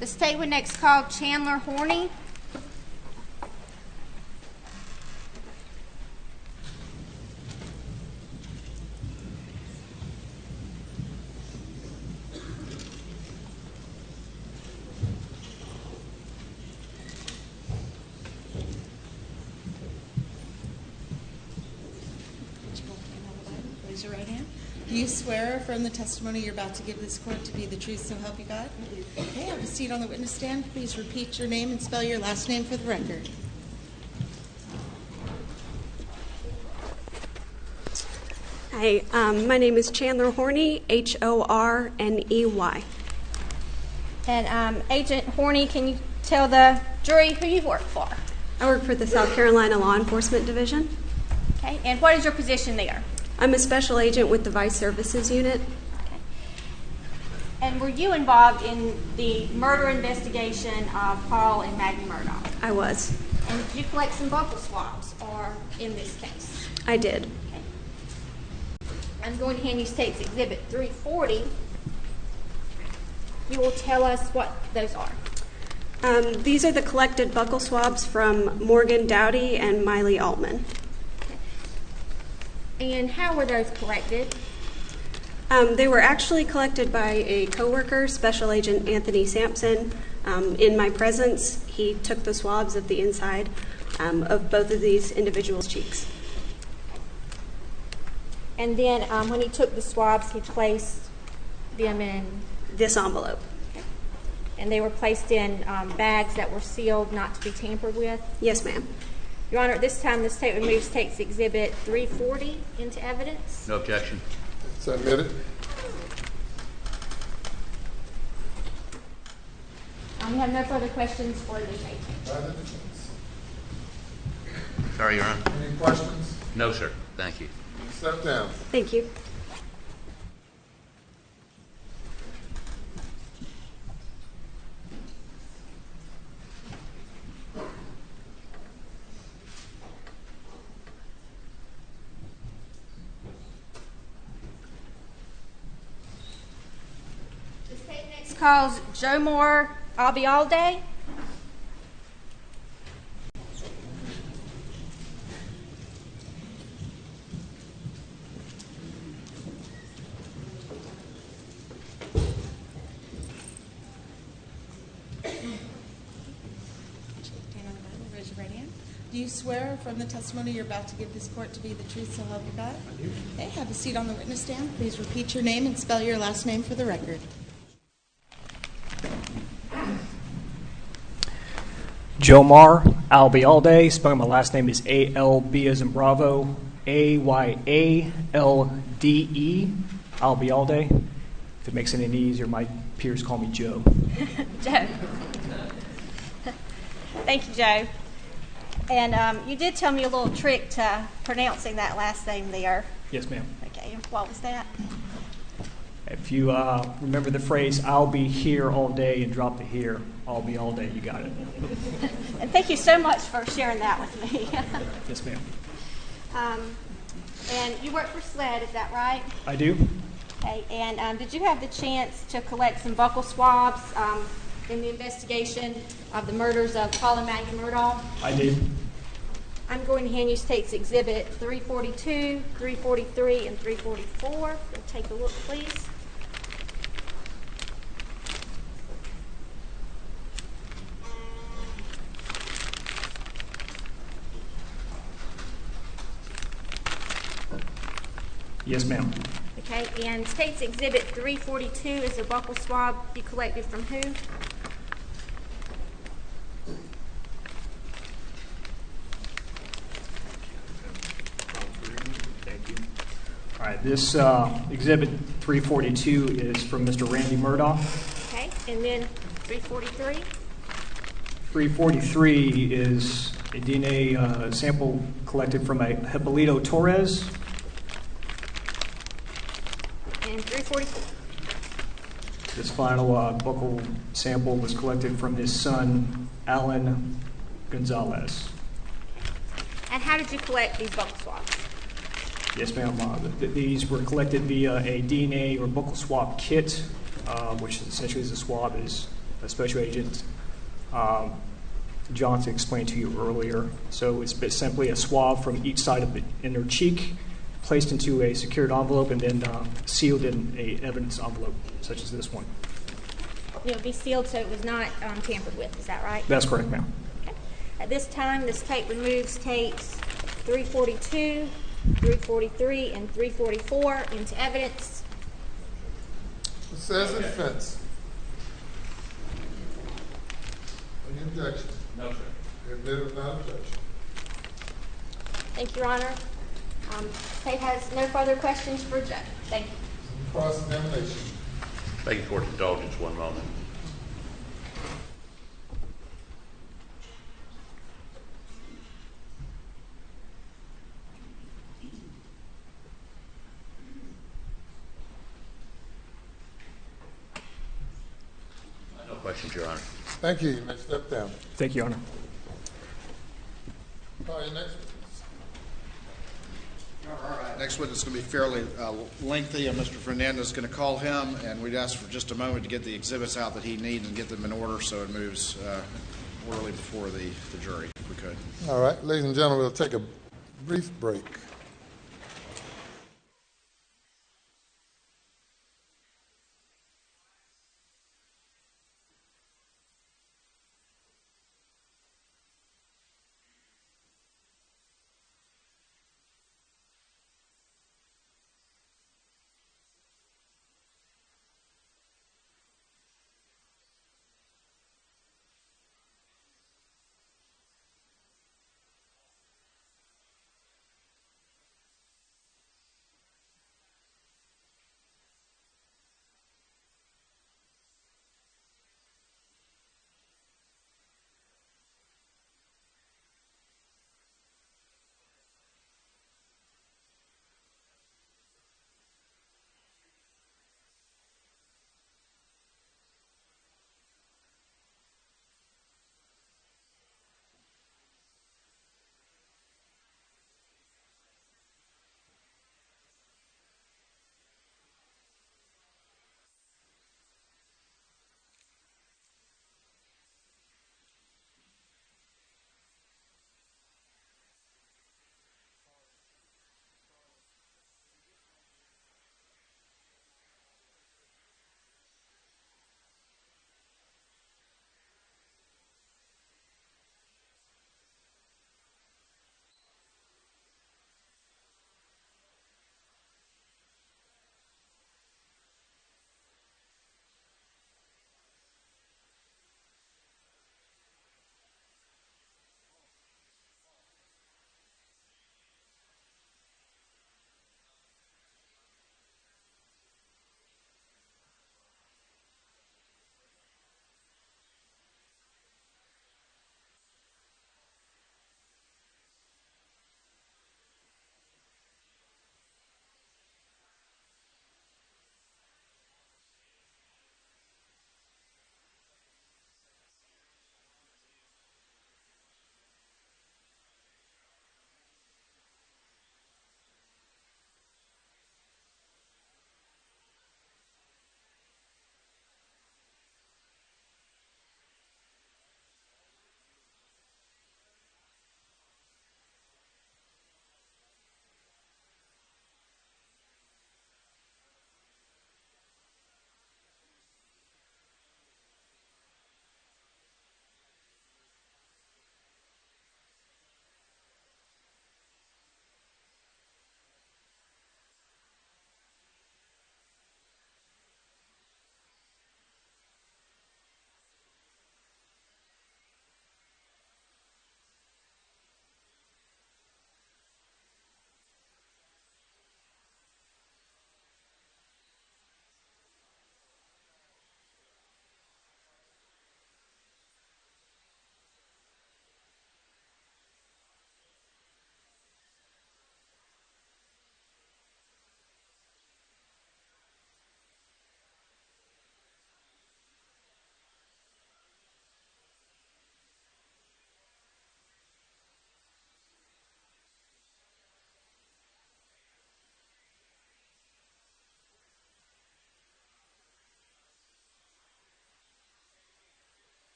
The State would next call Chandler Horney. Raise your right hand. Do you swear or affirm the testimony you're about to give this court to be the truth, so help you God? I do. Okay, have a seat on the witness stand. Please repeat your name and spell your last name for the record. Hi, my name is Chandler Horney, Horney. And Agent Horney, can you tell the jury who you work for? I work for the South Carolina Law Enforcement Division. Okay, and what is your position there? I'm a special agent with the Vice Services Unit. Okay. And were you involved in the murder investigation of Paul and Maggie Murdaugh? I was. And did you collect some buccal swabs or in this case? I did. Okay. I'm going to hand you State's Exhibit 340. You will tell us what those are. These are the collected buccal swabs from Morgan Dowdy and Miley Altman. And how were those collected? They were actually collected by a coworker, Special Agent Anthony Sampson. In my presence, he took the swabs at the inside of both of these individuals' cheeks. And then when he took the swabs, he placed them in this envelope. Okay. And they were placed in bags that were sealed, not to be tampered with? Yes, ma'am. Your Honor, at this time, the state removes takes Exhibit 340 into evidence. No objection. Submitted. We have no further questions for the state. Sorry, Your Honor. Any questions? No, sir. Thank you. Step down. Thank you. The state next calls Joe Moore. I'll be all day. Raise your right hand. Do you swear from the testimony you're about to give this court to be the truth, so help you God? I do. Okay, have a seat on the witness stand. Please repeat your name and spell your last name for the record. Joe Marr, I'll be all day. Spelling my last name is A-L-B as in Bravo, A-Y-A-L-D-E. I'll be all day. If it makes it any easier, my peers call me Joe. Joe. Thank you, Joe. And you did tell me a little trick to pronouncing that last name there. Yes, ma'am. Okay, what was that? If you remember the phrase, I'll be here all day, and drop the here, I'll be all day, you got it. And thank you so much for sharing that with me. Yes, ma'am. And you work for SLED, is that right? I do. Okay, and did you have the chance to collect some buccal swabs in the investigation of the murders of Paul and Maggie Murdaugh? I did. I'm going to hand you State's Exhibit 342, 343, and 344. So take a look, please. Yes, ma'am. Okay, and State's Exhibit 342 is a buccal swab you collected from who? Thank you. All right, this Exhibit 342 is from Mr. Randy Murdaugh. Okay, and then 343? 343 is a DNA sample collected from a Hippolito Torres. And 344? This final buccal sample was collected from his son, Alan Gonzalez. And how did you collect these buccal swabs? Yes, ma'am. These were collected via a DNA or buccal swab kit, which essentially is a swab is a Special Agent Johnson explained to you earlier. So it's simply a swab from each side of the inner cheek, placed into a secured envelope, and then sealed in a evidence envelope, such as this one. It would be sealed so it was not tampered with, is that right? That's correct, ma'am. Okay. At this time, this tape removes tapes 342, 343, and 344 into evidence. It says in defense. Any objection? No, sir. Admitted without objection. Thank you, Your Honor. State has no further questions for Joe. Thank you. Cross-examination. Thank you for your indulgence. One moment. No questions, Your Honor. Thank you. You may step down. Thank you, Your Honor. Call your next witness. All right. Next witness is going to be fairly lengthy, and Mr. Fernandez is going to call him, and we'd ask for just a moment to get the exhibits out that he needs and get them in order so it moves orderly before the jury, if we could. All right, ladies and gentlemen, we'll take a brief break.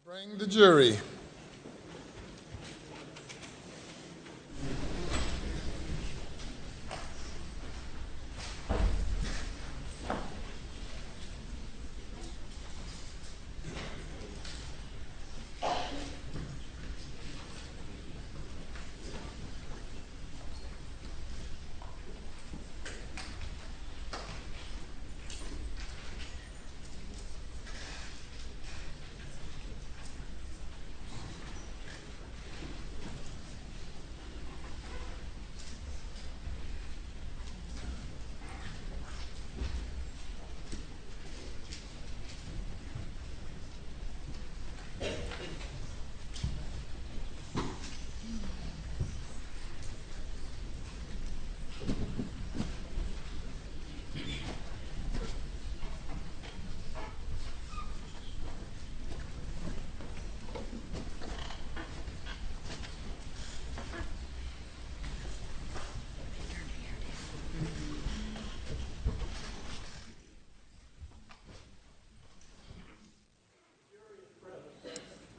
Bring the jury.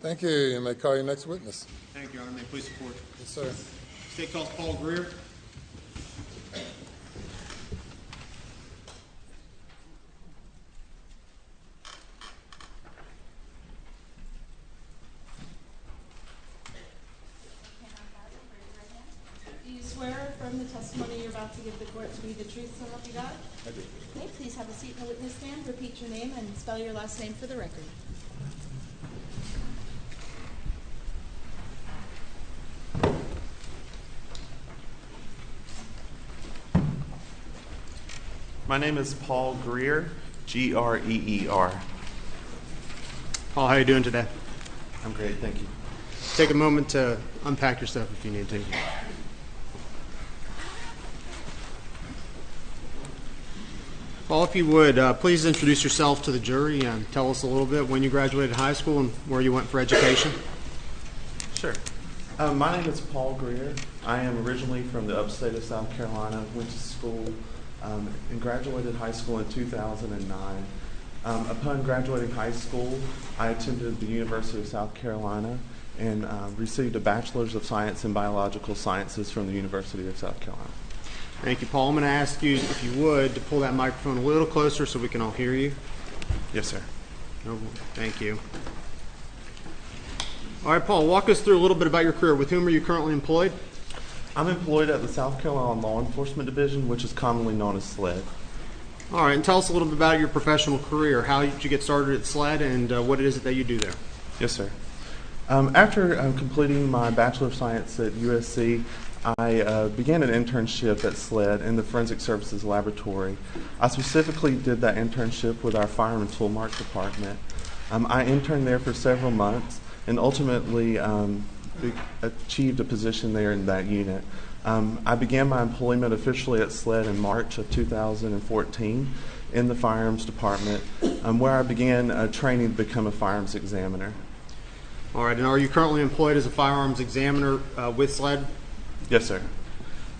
Thank you. You may call your next witness. Thank you, Your Honor. May I please support? Yes, sir. State calls Paul Greer. Do you swear or affirm the testimony you're about to give the court to be the truth, so help you God? I do. Okay, please have a seat in the witness stand. Repeat your name and spell your last name for the record. My name is Paul Greer, Greer. Paul, how are you doing today? I'm great, thank you. Take a moment to unpack your stuff if you need to. Paul, if you would, please introduce yourself to the jury and tell us a little bit when you graduated high school and where you went for education. Sure. My name is Paul Greer. I am originally from the upstate of South Carolina, went to school and graduated high school in 2009. Upon graduating high school, I attended the University of South Carolina and received a Bachelor's of Science in Biological Sciences from the University of South Carolina. Thank you, Paul. I'm going to ask you, if you would, to pull that microphone a little closer so we can all hear you. Yes, sir. Oh, thank you. All right, Paul, walk us through a little bit about your career. With whom are you currently employed? I'm employed at the South Carolina Law Enforcement Division, which is commonly known as SLED. All right, and tell us a little bit about your professional career. How did you get started at SLED, and what is it that you do there? Yes, sir. After completing my Bachelor of Science at USC, I began an internship at SLED in the Forensic Services Laboratory. I specifically did that internship with our Firearm and Tool Mart department. I interned there for several months and ultimately achieved a position there in that unit. I began my employment officially at SLED in March of 2014 in the Firearms Department, where I began training to become a firearms examiner. All right, and are you currently employed as a firearms examiner with SLED? Yes, sir.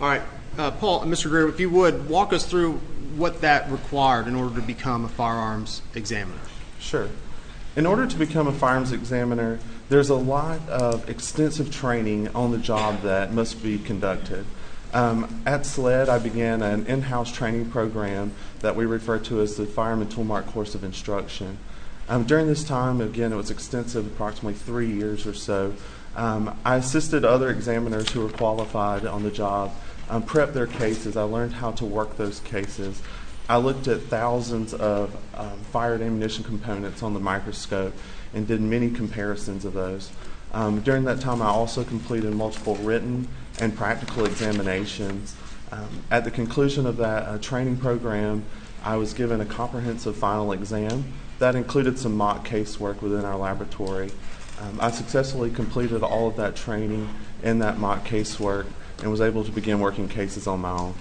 All right, Paul, Mr. Greer, if you would, walk us through what that required in order to become a firearms examiner. Sure. In order to become a firearms examiner, there's a lot of extensive training on the job that must be conducted. At SLED, I began an in-house training program that we refer to as the Firearm and Tool Mart Course of Instruction. During this time, again, it was extensive, approximately 3 years or so. I assisted other examiners who were qualified on the job, prep their cases. I learned how to work those cases. I looked at thousands of fired ammunition components on the microscope and did many comparisons of those. During that time, I also completed multiple written and practical examinations. At the conclusion of that training program, I was given a comprehensive final exam that included some mock casework within our laboratory. I successfully completed all of that training in that mock casework and was able to begin working cases on my own.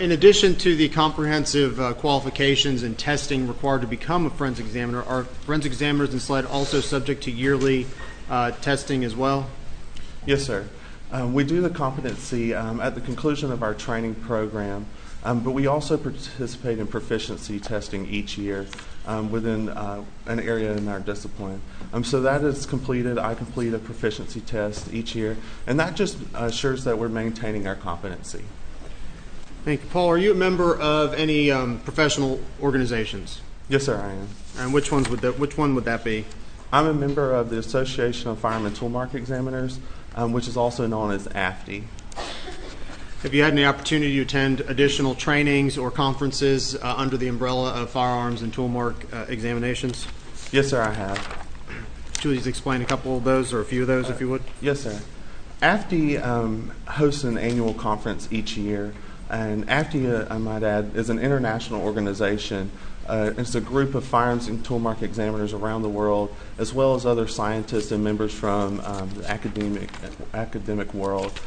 In addition to the comprehensive qualifications and testing required to become a forensic examiner, are forensic examiners in SLED also subject to yearly testing as well? Yes, sir. We do the competency at the conclusion of our training program. But we also participate in proficiency testing each year within an area in our discipline. So that is completed. I complete a proficiency test each year, and that just assures that we're maintaining our competency. Thank you. Paul, are you a member of any professional organizations? Yes, sir, I am. And which one would that be? I'm a member of the Association of Firearm and Toolmark Examiners, which is also known as AFTE. Have you had any opportunity to attend additional trainings or conferences under the umbrella of firearms and toolmark examinations? Yes, sir, I have. Please explain a couple of those or a few of those, if you would. Yes, sir. AFTE hosts an annual conference each year, and AFTE, I might add, is an international organization. It's a group of firearms and toolmark examiners around the world, as well as other scientists and members from the academic world.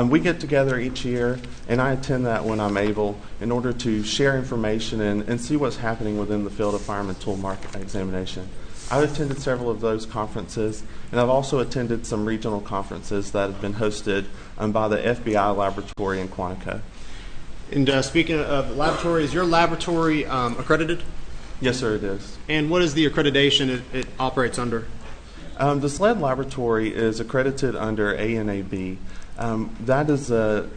We get together each year, and I attend that when I'm able in order to share information and see what's happening within the field of firearm and toolmark examination. I've attended several of those conferences, and I've also attended some regional conferences that have been hosted by the FBI laboratory in Quantico. And speaking of laboratory, is your laboratory accredited? Yes, sir, it is. And what is the accreditation it operates under? The SLED laboratory is accredited under ANAB. That is a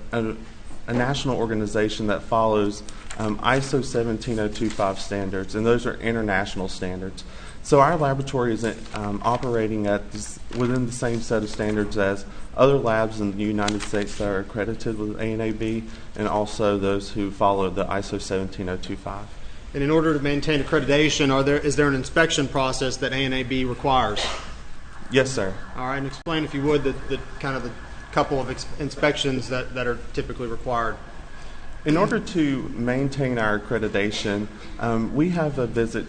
national organization that follows ISO 17025 standards, and those are international standards. So our laboratory is operating within the same set of standards as other labs in the United States that are accredited with ANAB, and also those who follow the ISO 17025. And in order to maintain accreditation, is there an inspection process that ANAB requires? Yes, sir. All right, and explain, if you would, the couple of inspections that are typically required. In order to maintain our accreditation, we have a visit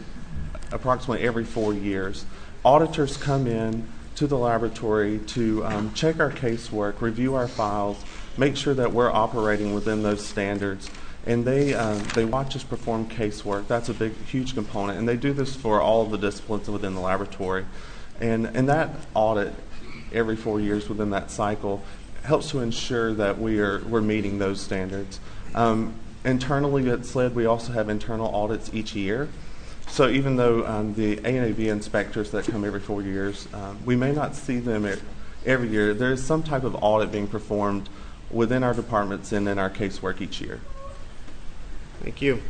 approximately every 4 years. Auditors come in to the laboratory to check our casework, review our files, make sure that we're operating within those standards, and they watch us perform casework. That's a huge component, and they do this for all of the disciplines within the laboratory. And that audit every 4 years within that cycle helps to ensure that we're meeting those standards. Internally at SLED, we also have internal audits each year. So even though the ANAB inspectors that come every 4 years, we may not see them every year, there is some type of audit being performed within our departments and in our casework each year. Thank you.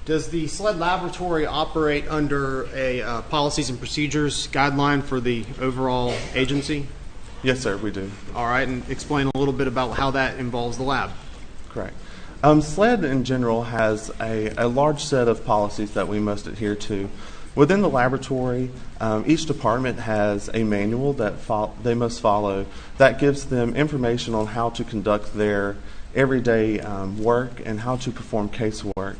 Does the SLED laboratory operate under a policies and procedures guideline for the overall agency? Yes, sir, we do. All right, and explain a little bit about how that involves the lab. Correct. SLED in general has a large set of policies that we must adhere to. Within the laboratory, each department has a manual that they must follow that gives them information on how to conduct their everyday work and how to perform casework.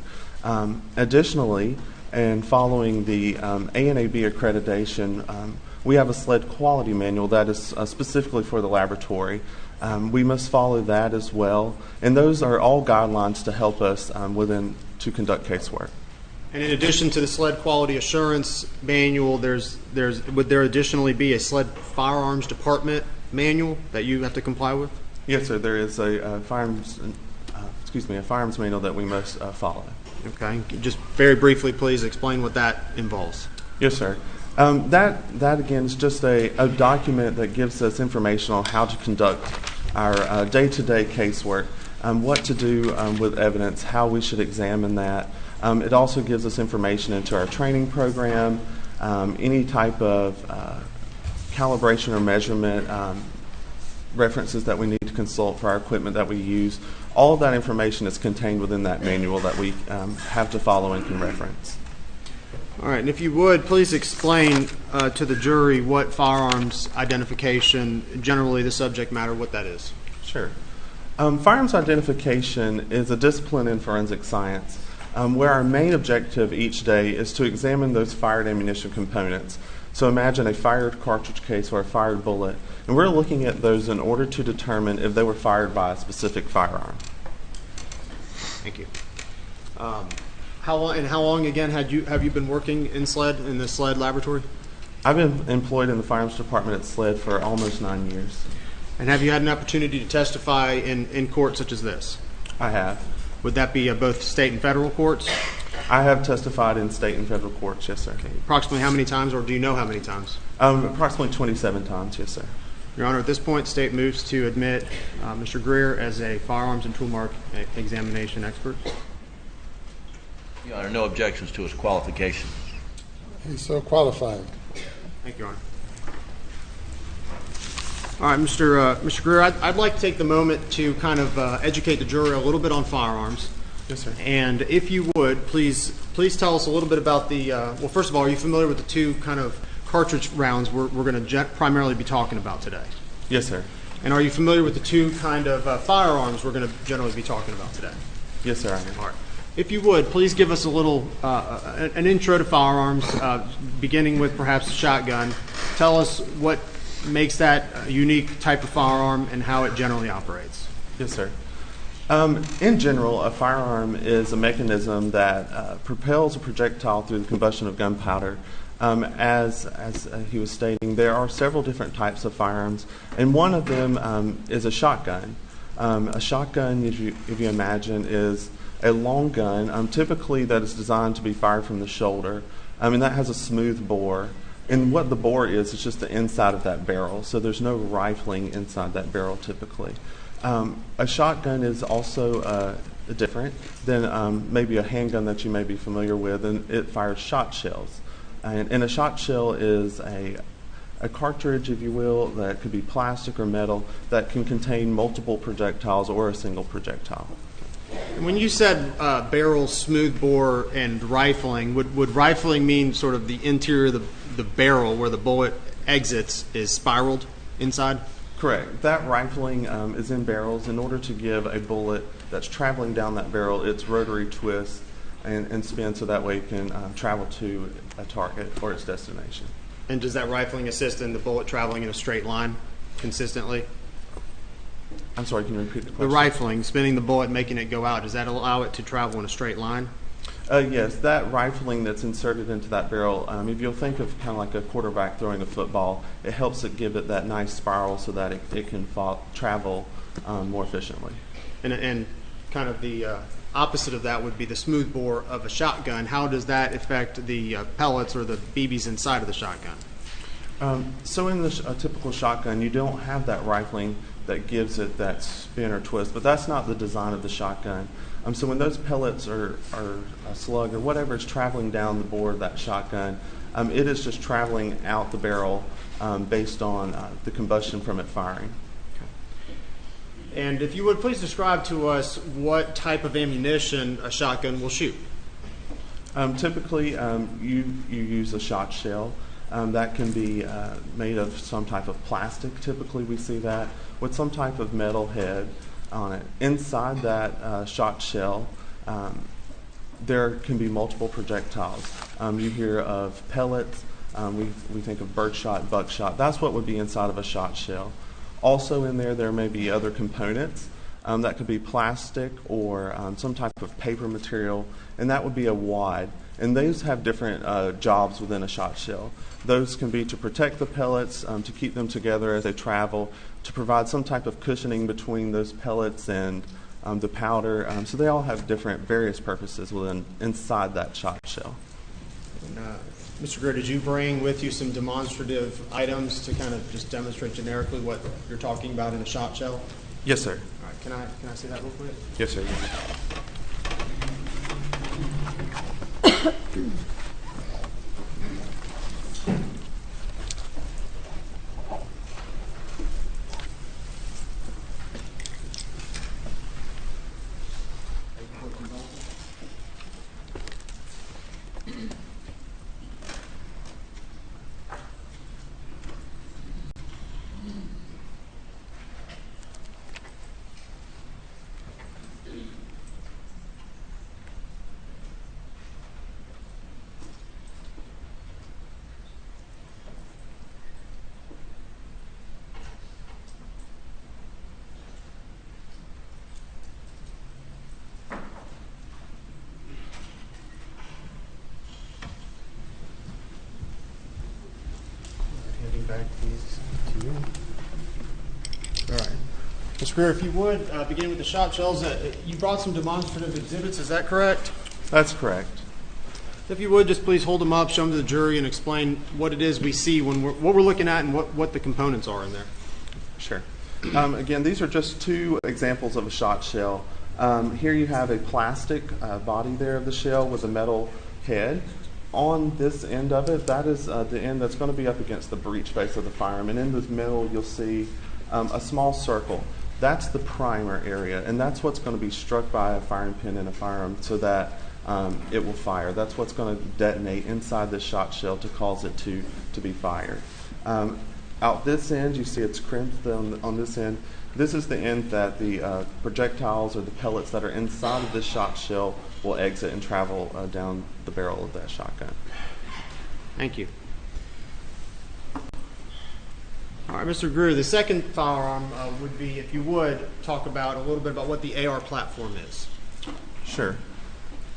Additionally, and following the ANAB accreditation, we have a SLED quality manual that is specifically for the laboratory. We must follow that as well, and those are all guidelines to help us to conduct casework. And in addition to the SLED quality assurance manual, would there additionally be a SLED firearms department manual that you have to comply with? Yes, sir. There is a firearms manual that we must follow. Okay. Just very briefly, please explain what that involves. Yes, sir. That again is just a document that gives us information on how to conduct our day-to-day casework, what to do with evidence, how we should examine that. It also gives us information into our training program, any type of calibration or measurement references that we need to consult for our equipment that we use. All of that information is contained within that manual that we have to follow and can reference. All right, and if you would, please explain to the jury what firearms identification, generally the subject matter, what that is. Sure. Firearms identification is a discipline in forensic science where our main objective each day is to examine those fired ammunition components. So imagine a fired cartridge case or a fired bullet, and we're looking at those in order to determine if they were fired by a specific firearm. Thank you. How long again have you been working in SLED, in the SLED laboratory? I've been employed in the firearms department at SLED for almost 9 years. And have you had an opportunity to testify in court such as this? I have. Would that be both state and federal courts? I have testified in state and federal courts, yes, sir. Approximately how many times, or do you know how many times? Approximately 27 times, yes, sir. Your Honor, at this point, the state moves to admit Mr. Greer as a firearms and tool mark examination expert. Your Honor, no objections to his qualifications. He's so qualified. Thank you, Your Honor. All right, Mr. Greer, I'd like to take the moment to kind of educate the jury a little bit on firearms. Yes, sir. And if you would, please tell us a little bit about the, well, first of all, are you familiar with the two kind of cartridge rounds we're going to primarily be talking about today? Yes, sir. And are you familiar with the two kind of firearms we're going to generally be talking about today? Yes, sir, I am. All right. If you would, please give us a little, an intro to firearms, beginning with perhaps a shotgun. Tell us what makes that a unique type of firearm and how it generally operates. Yes, sir. In general, a firearm is a mechanism that propels a projectile through the combustion of gunpowder. As he was stating, there are several different types of firearms, and one of them is a shotgun. A shotgun, if you imagine, is a long gun, typically that is designed to be fired from the shoulder, and that has a smooth bore. And what the bore is just the inside of that barrel, so there's no rifling inside that barrel typically. A shotgun is also different than maybe a handgun that you may be familiar with, and it fires shot shells. And a shot shell is a cartridge, if you will, that could be plastic or metal that can contain multiple projectiles or a single projectile. And when you said barrel, smooth bore, and rifling, would rifling mean sort of the interior of the barrel where the bullet exits is spiraled inside? Correct. That rifling is in barrels in order to give a bullet that's traveling down that barrel its rotary twist and spin so that way it can travel to a target or its destination. And does that rifling assist in the bullet traveling in a straight line consistently? I'm sorry, can you repeat the question? The rifling, spinning the bullet, making it go out, does that allow it to travel in a straight line? Yes, that rifling that's inserted into that barrel, if you'll think of kind of like a quarterback throwing a football, it helps it give it that nice spiral so that it can travel more efficiently. And kind of the opposite of that would be the smooth bore of a shotgun. How does that affect the pellets or the BBs inside of the shotgun? So in a typical shotgun, you don't have that rifling that gives it that spin or twist, but that's not the design of the shotgun. So when those pellets or a slug or whatever is traveling down the bore of that shotgun, it is just traveling out the barrel based on the combustion from it firing. And if you would please describe to us what type of ammunition a shotgun will shoot. Typically, you use a shot shell. That can be made of some type of plastic. Typically, we see that with some type of metal head on it. Inside that shot shell, there can be multiple projectiles. You hear of pellets. We think of birdshot, buckshot. That's what would be inside of a shot shell. Also in there may be other components. That could be plastic or some type of paper material, and that would be a wad. And those have different jobs within a shot shell. Those can be to protect the pellets, to keep them together as they travel, to provide some type of cushioning between those pellets and the powder. So they all have different various purposes inside that shot shell. Mr. Greer, did you bring with you some demonstrative items to kind of just demonstrate generically what you're talking about in a shot shell? Yes, sir. All right, can I see that real quick? Yes, sir. Handing back these to you. All right. Mr. Greer, if you would, begin with the shot shells. You brought some demonstrative exhibits, is that correct? That's correct. If you would, just please hold them up, show them to the jury, and explain what it is we see, what we're looking at, and what the components are in there. Sure. Again, these are just two examples of a shot shell. Here you have a plastic body there of the shell with a metal head. On this end of it, that is the end that's going to be up against the breech face of the firearm. And in the middle, you'll see a small circle. That's the primer area, and that's what's going to be struck by a firing pin in a firearm so that it will fire. That's what's going to detonate inside the shot shell to cause it to be fired. Out this end, you see it's crimped on this end. This is the end that the projectiles or the pellets that are inside of this shot shell will exit and travel down the barrel of that shotgun. Thank you. All right, Mr. Greer, the second firearm would be, if you would, talk about a little bit about what the AR platform is. Sure.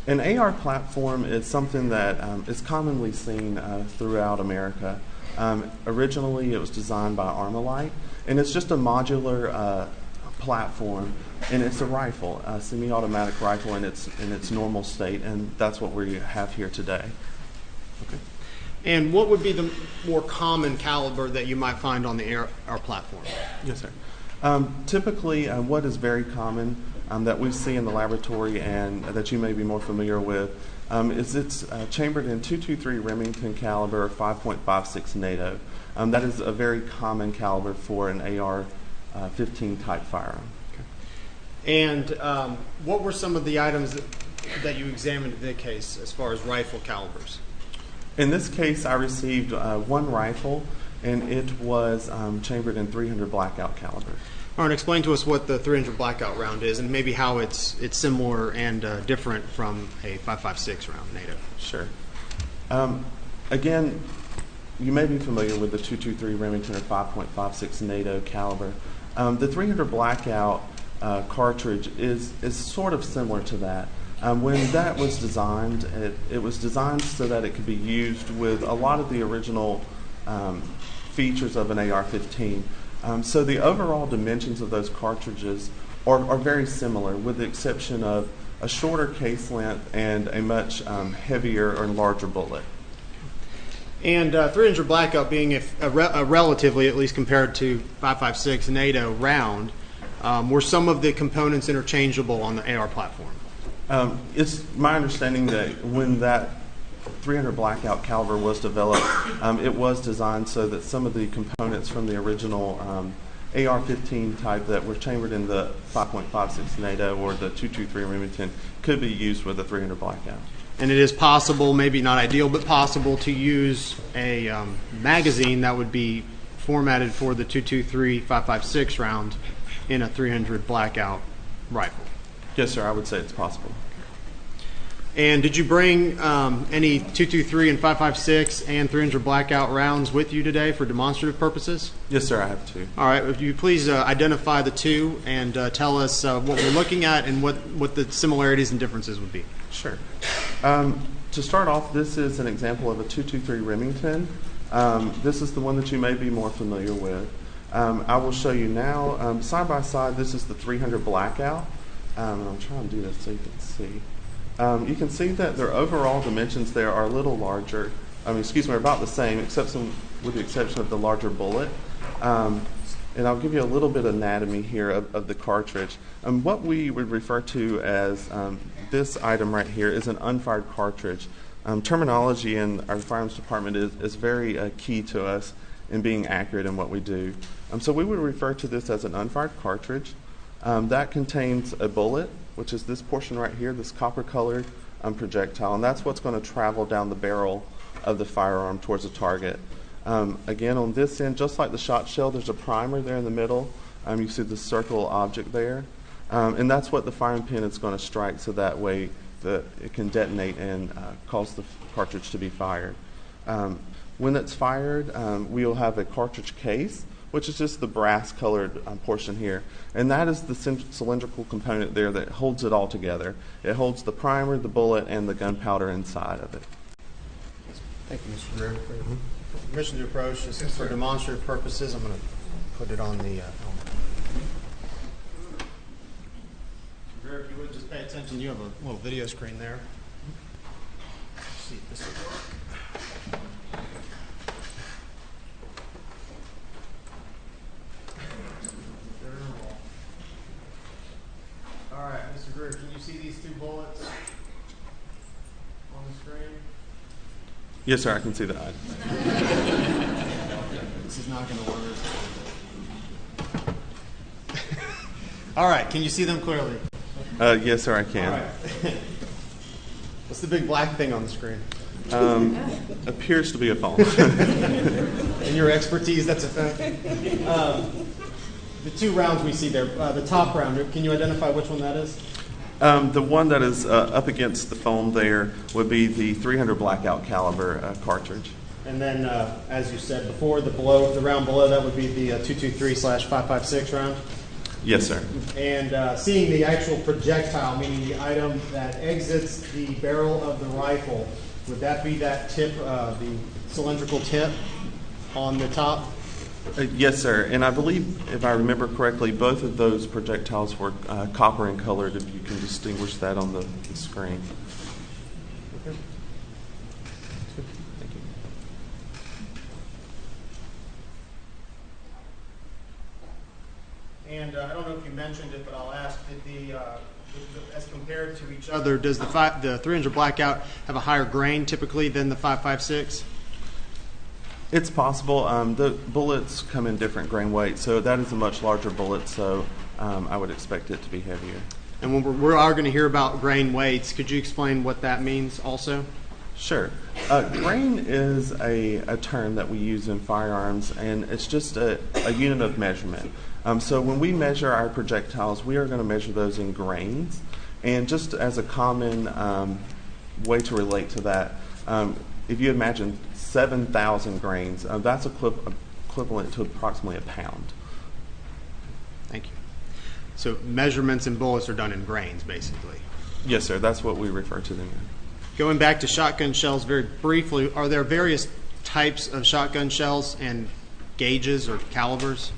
An AR platform is something that is commonly seen throughout America. Originally, it was designed by Armalite, and it's just a modular platform, and it's a rifle, a semi-automatic rifle in its normal state, and that's what we have here today. Okay. And what would be the more common caliber that you might find on the AR platform? Yes, sir. Typically, what is very common that we see in the laboratory and that you may be more familiar with is it's chambered in .223 Remington caliber or 5.56 NATO. That is a very common caliber for an AR-15 type firearm. Okay. And what were some of the items that you examined in this case as far as rifle calibers? In this case, I received one rifle, and it was chambered in .300 blackout caliber. All right, explain to us what the .300 blackout round is, and maybe how it's similar and different from a .556 round NATO. Sure. Again, you may be familiar with the .223 Remington or 5.56 NATO caliber. The .300 blackout cartridge is sort of similar to that. When that was designed, it was designed so that it could be used with a lot of the original features of an AR-15. So the overall dimensions of those cartridges are very similar, with the exception of a shorter case length and a much heavier or larger bullet. And .300 blackout being a relatively, at least compared to 5.56 NATO round, were some of the components interchangeable on the AR platform? It's my understanding that when that .300 blackout caliber was developed, it was designed so that some of the components from the original AR-15 type that were chambered in the 5.56 NATO or the .223 Remington could be used with a .300 blackout. And it is possible, maybe not ideal, but possible to use a magazine that would be formatted for the .223 5.56 round in a .300 blackout rifle. Yes, sir, I would say it's possible. And did you bring any .223 and 5.56 and .300 blackout rounds with you today for demonstrative purposes? Yes, sir, I have two. All right, if you please identify the two and tell us what we're looking at and what the similarities and differences would be. Sure. To start off, this is an example of a .223 Remington. This is the one that you may be more familiar with. I will show you now. Side by side, this is the .300 blackout. I'm trying to do this so you can see. You can see that their overall dimensions there are a little larger. Are about the same, with the exception of the larger bullet. And I'll give you a little bit of anatomy here of the cartridge. What we would refer to as this item right here is an unfired cartridge. Terminology in our firearms department is very key to us in being accurate in what we do. So we would refer to this as an unfired cartridge. That contains a bullet, which is this portion right here, this copper-colored projectile, and that's what's going to travel down the barrel of the firearm towards the target. Again, on this end, just like the shot shell, there's a primer there in the middle. You see the circle object there, and that's what the firing pin is going to strike, so that way it can detonate and cause the cartridge to be fired. When it's fired, we'll have a cartridge case, which is just the brass-colored portion here. And that is the cylindrical component there that holds it all together. It holds the primer, the bullet, and the gunpowder inside of it. Thank you, Mr. Greer. Permission to approach. This is for demonstrative purposes. I'm going to put it on the helmet. pay attention, you have a little video screen there. Let's see if this will work. All right, Mr. Greer, can you see these two bullets on the screen? Yes, sir, I can see that. This is not going to work. All right, can you see them clearly? Yes, sir, I can. All right. What's the big black thing on the screen? Appears to be a phone. In your expertise, that's a thing. The two rounds we see there, the top round, can you identify which one that is? The one that is up against the phone there would be the 300 blackout caliber cartridge. And then, as you said before, the round below that would be the 223/556 round? Yes, sir. And seeing the actual projectile, meaning the item that exits the barrel of the rifle, would that be that tip, the cylindrical tip on the top? Yes, sir. And I believe, if I remember correctly, both of those projectiles were copper and colored, if you can distinguish that on the screen. Okay. Thank you. And I don't know if you mentioned it, but I'll ask, as compared to each other, does the 300 blackout have a higher grain typically than the 5.56? It's possible. The bullets come in different grain weights, so that is a much larger bullet, so I would expect it to be heavier. And when we are going to hear about grain weights, could you explain what that means also? Sure. Grain is a term that we use in firearms, and it's just a unit of measurement. So when we measure our projectiles, we are going to measure those in grains. And just as a common way to relate to that, if you imagine 7,000 grains, that's equivalent to approximately a pound. Thank you. So measurements in bullets are done in grains, basically. Yes, sir. That's what we refer to them in. Going back to shotgun shells very briefly, are there various types of shotgun shells and gauges or calibers?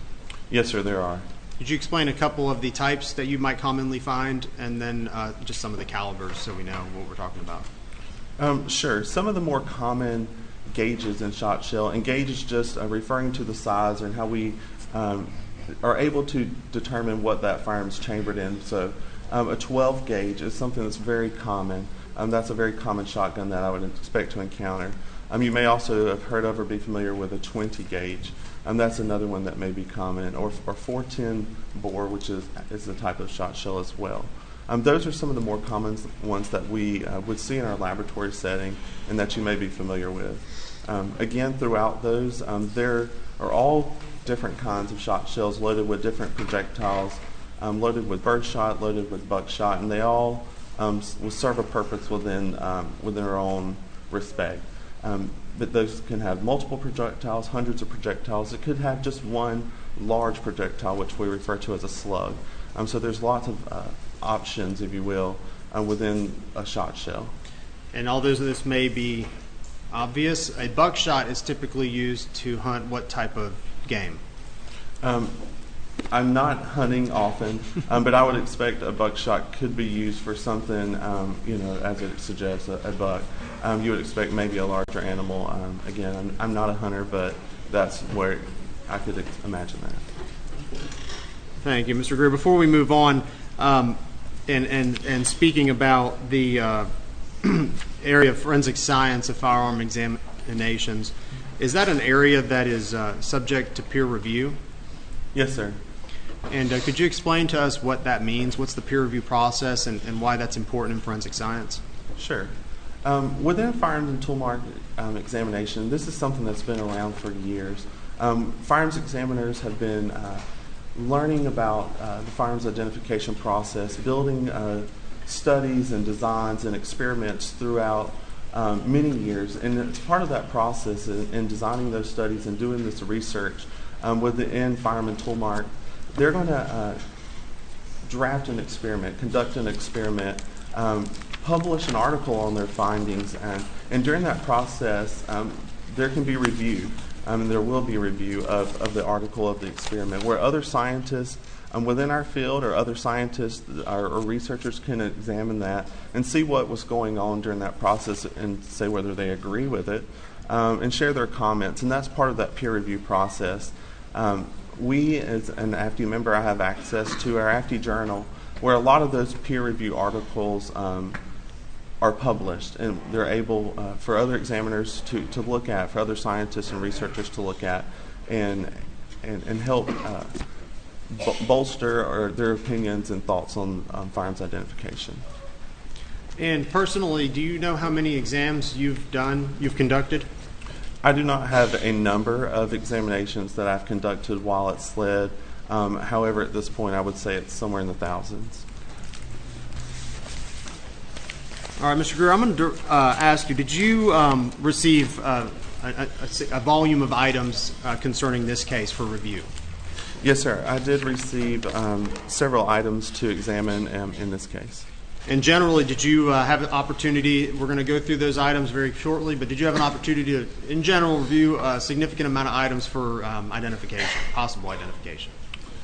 Yes, sir, there are. Could you explain a couple of the types that you might commonly find, and then just some of the calibers so we know what we're talking about? Sure. Some of the more common gauges in shot shell, and gauge is just referring to the size and how we are able to determine what that firearm's chambered in. So a 12 gauge is something that's very common. That's a very common shotgun that I would expect to encounter. You may also have heard of or be familiar with a 20 gauge. That's another one that may be common, or 410 bore, which is a type of shot shell as well. Those are some of the more common ones that we would see in our laboratory setting and that you may be familiar with. Again, throughout those, there are all different kinds of shot shells loaded with different projectiles, loaded with birdshot, loaded with buckshot, and they all will serve a purpose within their own respect. But those can have multiple projectiles, hundreds of projectiles. It could have just one large projectile, which we refer to as a slug. So there's lots of options, if you will, within a shot shell. And although this may be obvious, a buckshot is typically used to hunt what type of game? I'm not hunting often, but I would expect a buckshot could be used for something, as it suggests, a buck. You would expect maybe a larger animal. Again, I'm not a hunter, but that's where I could imagine that. Thank you, Mr. Greer. Before we move on, and speaking about the area of forensic science of firearm examinations, is that an area that is subject to peer review? Yes, sir. And could you explain to us what that means? What's the peer review process and why that's important in forensic science? Sure. Within firearms and tool market examination, this is something that's been around for years. Firearms examiners have been learning about the firearms identification process, building studies and designs and experiments throughout many years. And it's part of that process in designing those studies and doing this research within Firearm and Tool Mart. They're going to draft an experiment, conduct an experiment, publish an article on their findings, and during that process, there can be review. There will be a review of the article of the experiment where other scientists within our field, or other scientists or researchers can examine that and see what was going on during that process and say whether they agree with it, and share their comments. And that's part of that peer review process. We, as an AFTE member, I have access to our AFTE journal, where a lot of those peer review articles are published, and they're able for other examiners to look at, for other scientists and researchers to look at, and help bolster or their opinions and thoughts on firearms identification. And personally, do you know how many exams you've conducted? I do not have a number of examinations that I've conducted while at SLED. However, at this point, I would say it's somewhere in the thousands. All right, Mr. Greer, I'm going to ask you, did you receive a volume of items concerning this case for review? Yes, sir. I did receive several items to examine in this case. And generally, did you have an opportunity, we're going to go through those items very shortly, but did you have an opportunity to, in general, review a significant amount of items for identification, possible identification?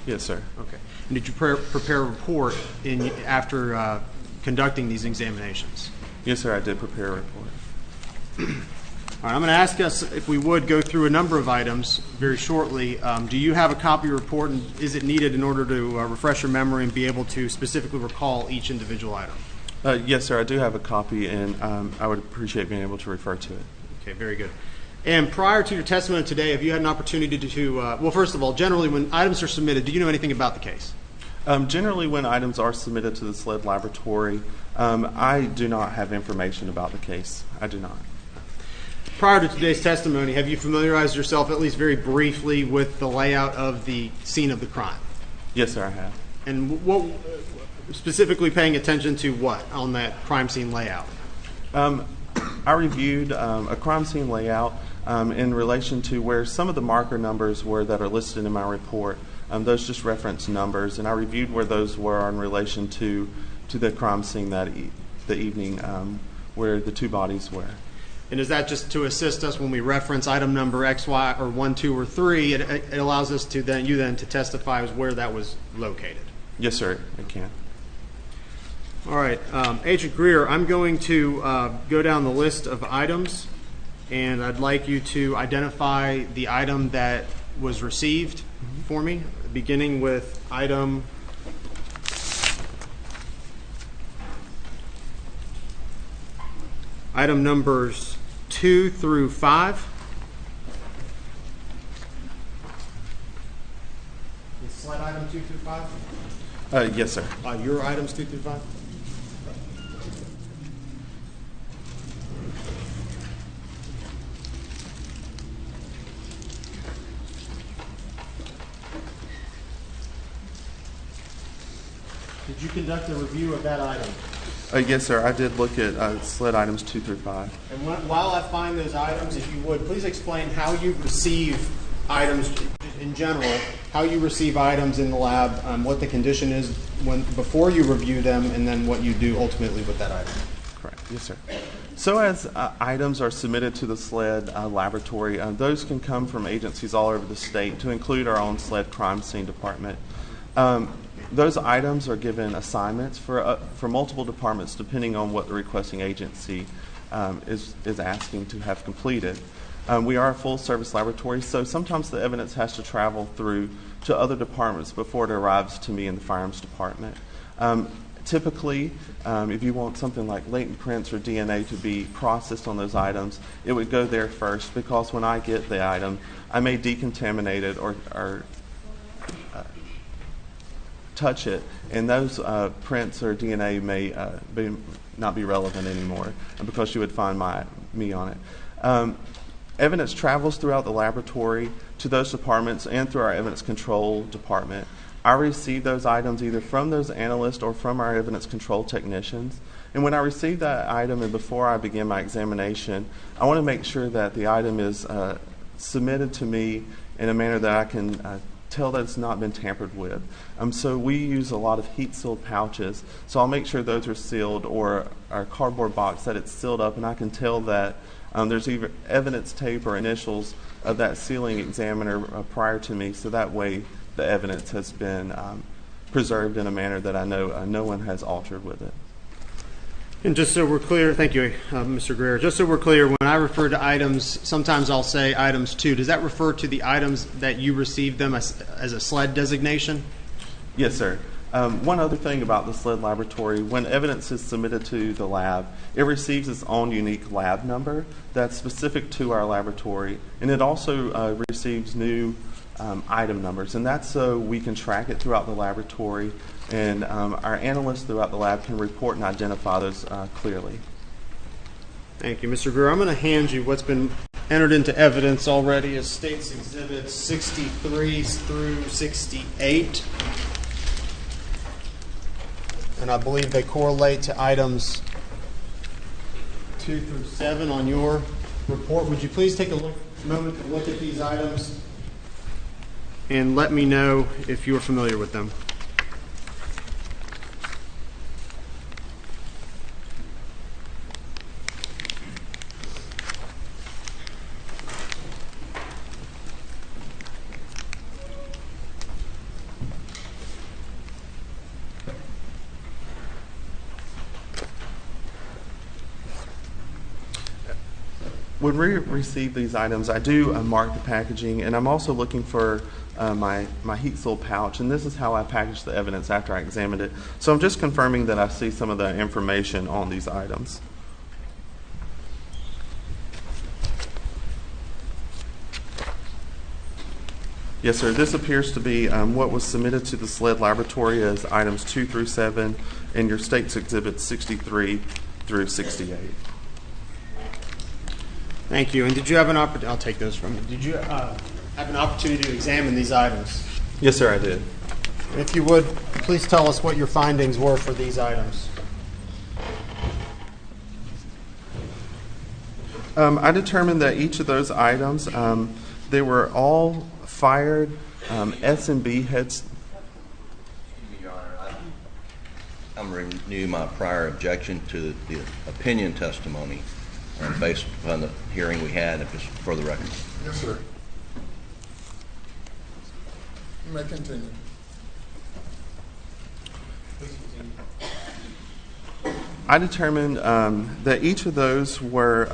Yes, sir. Okay. And did you prepare a report after conducting these examinations? Yes, sir, I did prepare a report. All right, I'm going to ask us if we would go through a number of items very shortly. Do you have a copy of your report, and is it needed in order to refresh your memory and be able to specifically recall each individual item? Yes, sir, I do have a copy, and I would appreciate being able to refer to it. Okay, very good. And prior to your testimony today, have you had an opportunity to well, first of all, generally when items are submitted, do you know anything about the case? Generally, when items are submitted to the SLED laboratory, I do not have information about the case. I do not. Prior to today's testimony, have you familiarized yourself, at least very briefly, with the layout of the scene of the crime? Yes, sir, I have. And what, specifically paying attention to what on that crime scene layout? I reviewed a crime scene layout in relation to where some of the marker numbers were that are listed in my report. Those just reference numbers, and I reviewed where those were in relation to the crime scene the evening where the two bodies were. And is that just to assist us when we reference item number X, Y, or 1, 2, or 3? It allows us to then to testify as where that was located. Yes, sir, it can. All right, Agent Greer, I'm going to go down the list of items, and I'd like you to identify the item that was received for me, beginning with item numbers 2 through 5. Is slide item 2 through 5? Yes, sir. Your items 2 through 5? Did you conduct a review of that item? Yes, sir. I did look at SLED items 2 through 5. And while I find those items, if you would, please explain how you receive items in general, how you receive items in the lab, what the condition is before you review them, and then what you do ultimately with that item. Correct. Yes, sir. So as items are submitted to the SLED laboratory, those can come from agencies all over the state, to include our own SLED crime scene department. Those items are given assignments for multiple departments depending on what the requesting agency is asking to have completed. We are a full-service laboratory, so sometimes the evidence has to travel through to other departments before it arrives to me in the firearms department. Typically, if you want something like latent prints or DNA to be processed on those items, it would go there first, because when I get the item, I may decontaminate it or touch it, and those prints or DNA may not be relevant anymore, because you would find me on it. Evidence travels throughout the laboratory to those departments and through our evidence control department. I receive those items either from those analysts or from our evidence control technicians. And when I receive that item and before I begin my examination, I want to make sure that the item is submitted to me in a manner that I can tell that it's not been tampered with. So we use a lot of heat-sealed pouches, so I'll make sure those are sealed, or our cardboard box that it's sealed up, and I can tell that there's either evidence tape or initials of that sealing examiner prior to me, so that way the evidence has been preserved in a manner that I know no one has altered with it. And just so we're clear, thank you, Mr. Greer. Just so we're clear, when I refer to items, sometimes I'll say items 2. Does that refer to the items that you received them as a SLED designation? Yes, sir. One other thing about the SLED laboratory, when evidence is submitted to the lab, it receives its own unique lab number that's specific to our laboratory, and it also receives new item numbers, and that's so we can track it throughout the laboratory, and our analysts throughout the lab can report and identify those clearly. Thank you, Mr. Greer. I'm going to hand you what's been entered into evidence already as State's Exhibits 63 through 68. And I believe they correlate to items 2 through 7 on your report. Would you please take a moment to look at these items and let me know if you are familiar with them. When we receive these items, I do mark the packaging, and I'm also looking for my heat seal pouch, and this is how I package the evidence after I examined it. So I'm just confirming that I see some of the information on these items. Yes, sir. This appears to be what was submitted to the SLED laboratory as items 2 through 7 in your State's Exhibit 63 through 68. Thank you. And did you have an opportunity? I'll take those from you. Did you have an opportunity to examine these items? Yes, sir, I did. If you would, please tell us what your findings were for these items. I determined that each of those items, they were all fired S&B heads. Excuse me, Your Honor. I'm renew my prior objection to the opinion testimony based upon the hearing we had, if it's for the record. Yes, sir. You may continue. I determined that each of those were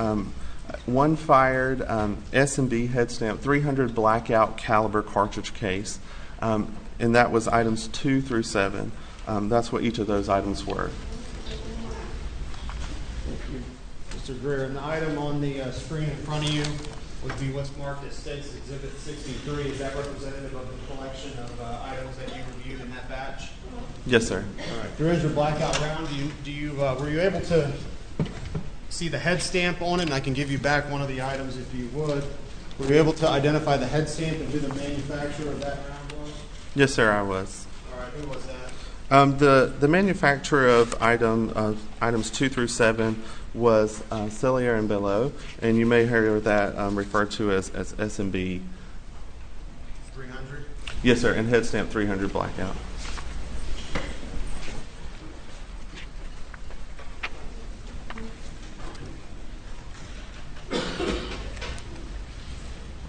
one fired S&B head stamp 300 blackout caliber cartridge case, and that was items 2 through 7. That's what each of those items were. Mr. Greer, and the item on the screen in front of you would be what's marked as State's Exhibit 63. Is that representative of the collection of items that you reviewed in that batch? Yes, sir. All right. 300 blackout round. Were you able to see the head stamp on it? And I can give you back one of the items if you would. Were you able to identify the head stamp and who the manufacturer of that round was? Yes, sir, I was. All right. Who was that? The manufacturer of items 2 through 7 was Cellier and Belleau, and you may hear that referred to as S&B. 300? Yes, sir, and head stamp 300 blackout.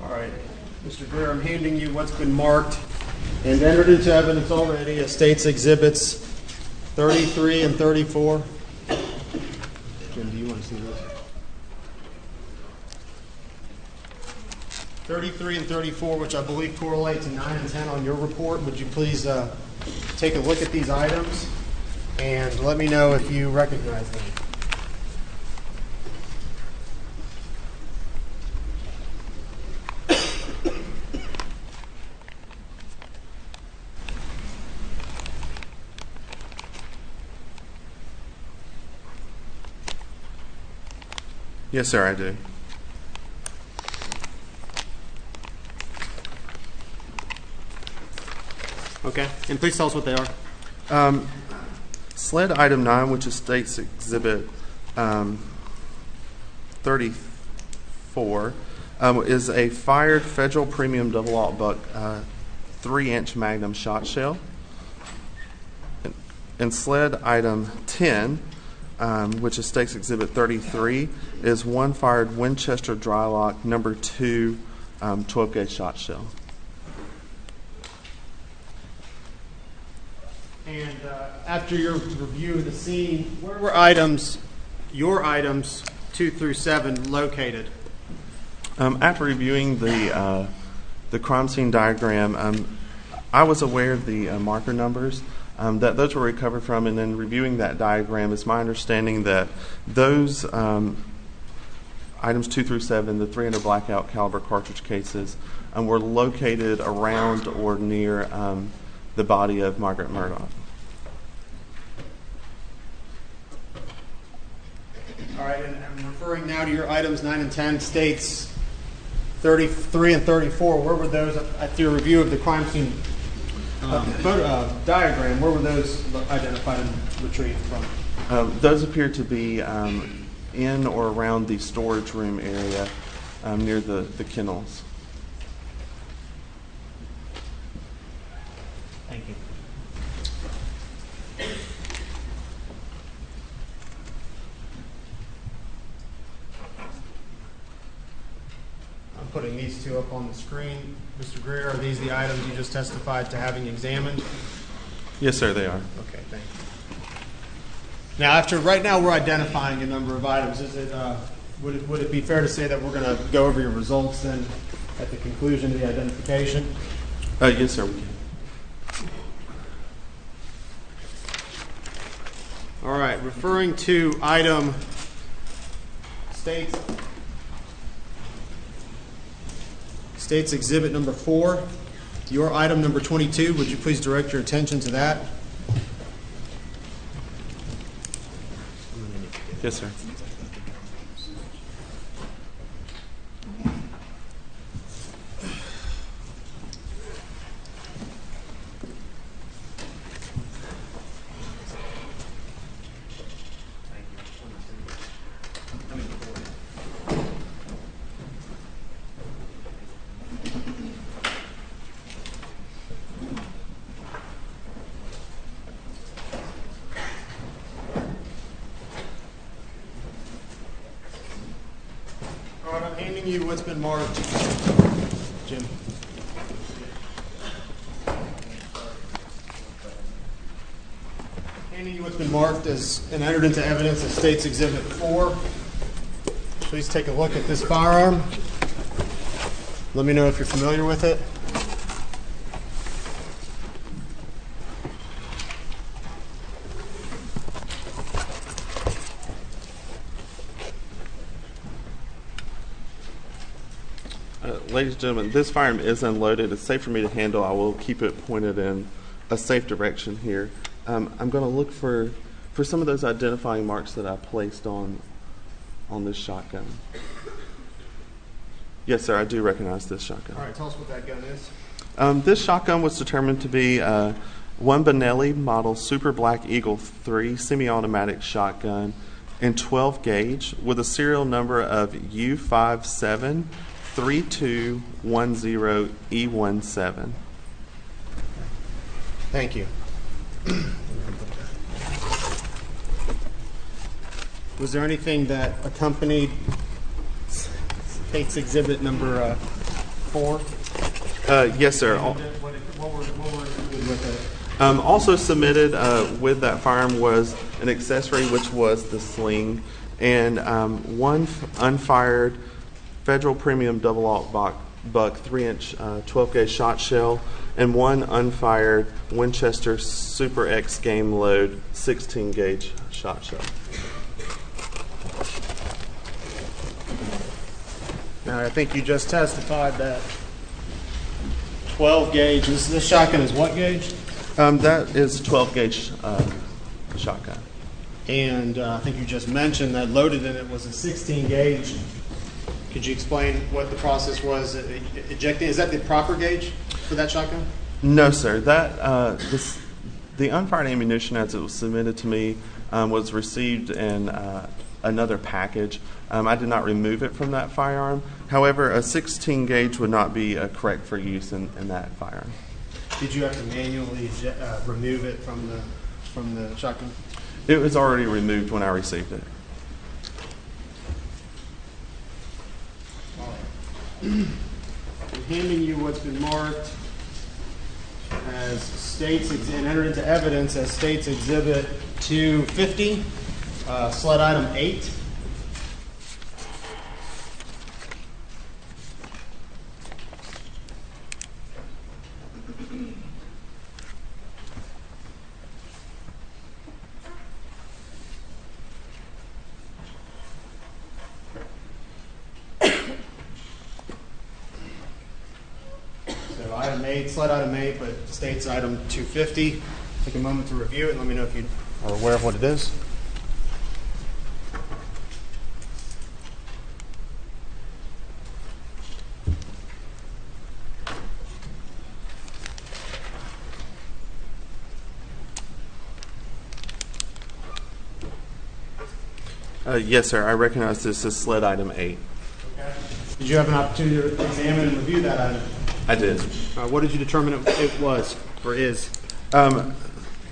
All right. Mr. Greer, I'm handing you what's been marked and entered into evidence already as State's Exhibits 33 and 34. Jim, do you want to see this? 33 and 34, which I believe correlate to 9 and 10 on your report. Would you please take a look at these items and let me know if you recognize them? Yes, sir, I do. Okay, and please tell us what they are. SLED item 9, which is State's Exhibit 34, is a fired Federal Premium Double Aught Buck 3-inch Magnum shot shell. And SLED item 10, which is State's Exhibit 33, is one fired Winchester Drylock number 2 12-gauge shot shell. And after your review of the scene, where were your items 2 through 7 located? After reviewing the crime scene diagram, I was aware of the marker numbers that those were recovered from, and then reviewing that diagram, it's my understanding that those items 2 through 7, the 300 blackout caliber cartridge cases, were located around or near the body of Margaret Murdaugh. All right, and I'm referring now to your items 9 and 10, states 33 and 34. Where were those at your review of the crime scene diagram? Where were those identified and retrieved from? Those appear to be in or around the storage room area near the kennels. Thank you. I'm putting these two up on the screen. Mr. Greer, are these the items you just testified to having examined? Yes, sir, they are. Okay, thank you. Now, right now we're identifying a number of items. Is it would it be fair to say that we're going to go over your results then at the conclusion of the identification? Yes, sir, we can. All right, referring to item States Exhibit number 4, your item number 22, would you please direct your attention to that? Yes, sir. All right, I'm handing you what's been marked, Jim. Handing you what's been marked as and entered into evidence as State's Exhibit 4. Please take a look at this firearm. Let me know if you're familiar with it. Ladies and gentlemen, this firearm is unloaded. It's safe for me to handle. I will keep it pointed in a safe direction here. I'm going to look for some of those identifying marks that I placed on this shotgun. Yes, sir, I do recognize this shotgun. All right, tell us what that gun is. This shotgun was determined to be one Benelli model Super Black Eagle 3 semi-automatic shotgun in 12 gauge with a serial number of U573210E17. Thank you. Was there anything that accompanied State's Exhibit number 4? Yes, sir. What were included with it? Also submitted with that firearm was an accessory, which was the sling, and one unfired Federal Premium Double-Aught Buck 3-inch 12-gauge shot shell, and one unfired Winchester Super X Game Load 16-gauge shot shell. Now, I think you just testified that 12 gauge. This shotgun is what gauge? That is 12-gauge shotgun. And I think you just mentioned that loaded in it was a 16 gauge. Could you explain what the process was ejecting? Is that the proper gauge for that shotgun? No, sir. That the unfired ammunition, as it was submitted to me, was received in another package. I did not remove it from that firearm. However, a 16 gauge would not be correct for use in that firearm. Did you have to manually remove it from the shotgun? It was already removed when I received it. I'm handing you what's been marked as states and entered into evidence as States Exhibit 250, sled item 8. Item 8, slide item 8, but states item 250. Take a moment to review it and let me know if you are aware of what it is. Yes, sir. I recognize this as sled item 8. Okay. Did you have an opportunity to examine and review that item? I did. What did you determine it was or is?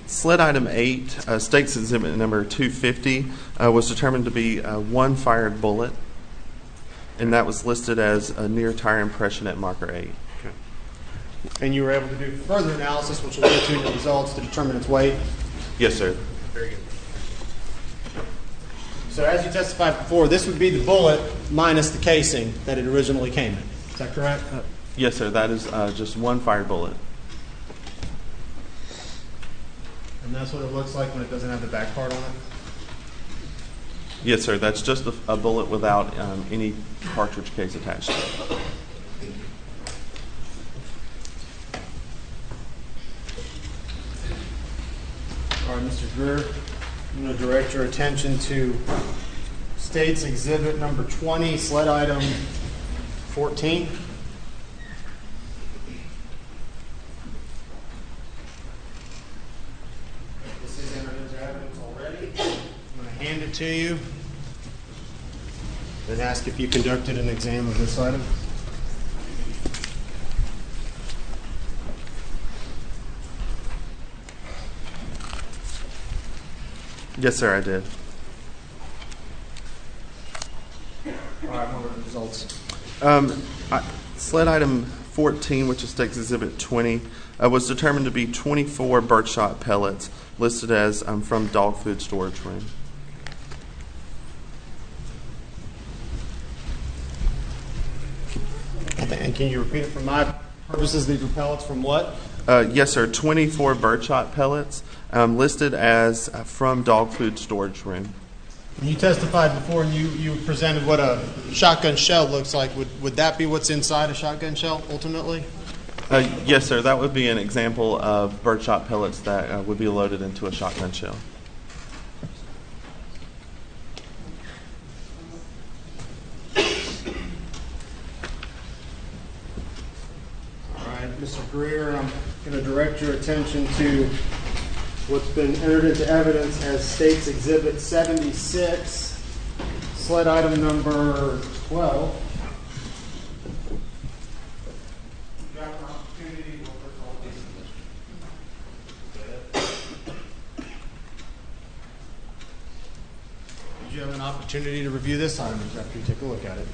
Sled item 8, States Exhibit number 250, was determined to be one fired bullet, and that was listed as a near tire impression at marker 8. Okay. And you were able to do further analysis, which will get to the results to determine its weight? Yes, sir. Very good. So as you testified before, this would be the bullet minus the casing that it originally came in. Is that correct? Yes, sir. That is just one fired bullet. And that's what it looks like when it doesn't have the back part on it? Yes, sir. That's just a bullet without any cartridge case attached to it. All right, Mr. Greer, I'm going to direct your attention to States Exhibit number 20, sled item 14. This is entered into evidence already. I'm going to hand it to you and ask if you conducted an exam of this item. Yes, sir, I did. All right, what are the results? Sled item 14, which is States Exhibit 20, was determined to be 24 birdshot pellets, listed as from dog food storage room. And can you repeat it for my purposes? These were pellets from what? Yes, sir. 24 birdshot pellets, listed as from dog food storage room. You testified before and you presented what a shotgun shell looks like. Would that be what's inside a shotgun shell ultimately? Yes, sir. That would be an example of birdshot pellets that would be loaded into a shotgun shell. Mr. Greer, I'm going to direct your attention to what's been entered into evidence as States Exhibit 76, sled item number 12. You have an opportunity Did you have an opportunity to review this item after you take a look at it?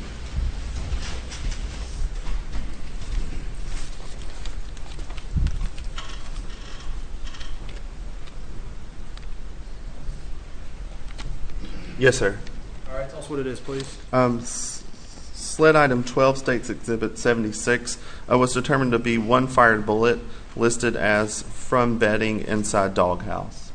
Yes, sir. All right, tell us what it is, please. Sled item 12, States Exhibit 76, was determined to be one fired bullet, listed as from bedding inside doghouse.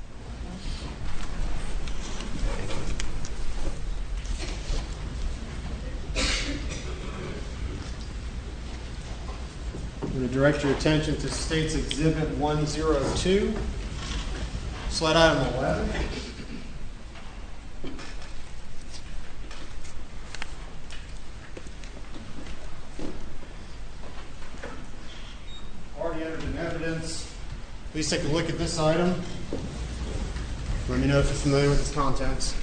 I'm going to direct your attention to States Exhibit 102, sled item 11. Already entered in evidence. Please take a look at this item. Let me know if you're familiar with its contents.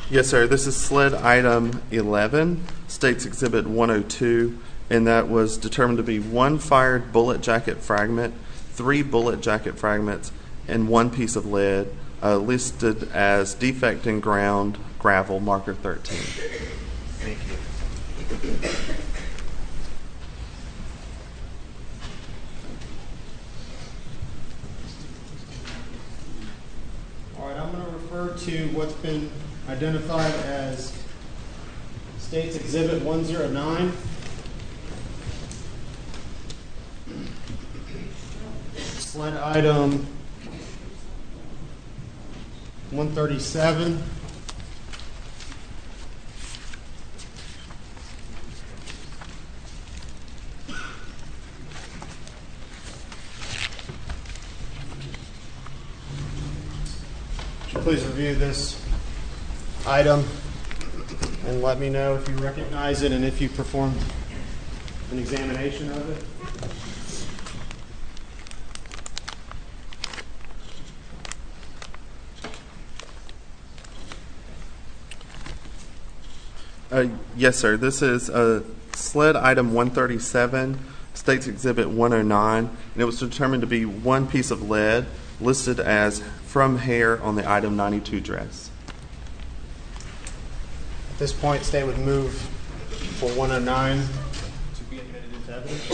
Yes, sir. This is sled item 11, States Exhibit 102, and that was determined to be one fired bullet jacket fragment, 3 bullet jacket fragments, and 1 piece of lead, listed as defect in ground gravel marker 13. Thank you. All right, I'm going to refer to what's been identified as State's Exhibit 109. Sled item 137. Please review this item and let me know if you recognize it and if you performed an examination of it. Yes, sir. This is sled item 137, State's Exhibit 109, and it was determined to be one piece of lead listed as from hair on the item 92 dress. At this point, State would move for 109 to be admitted into evidence.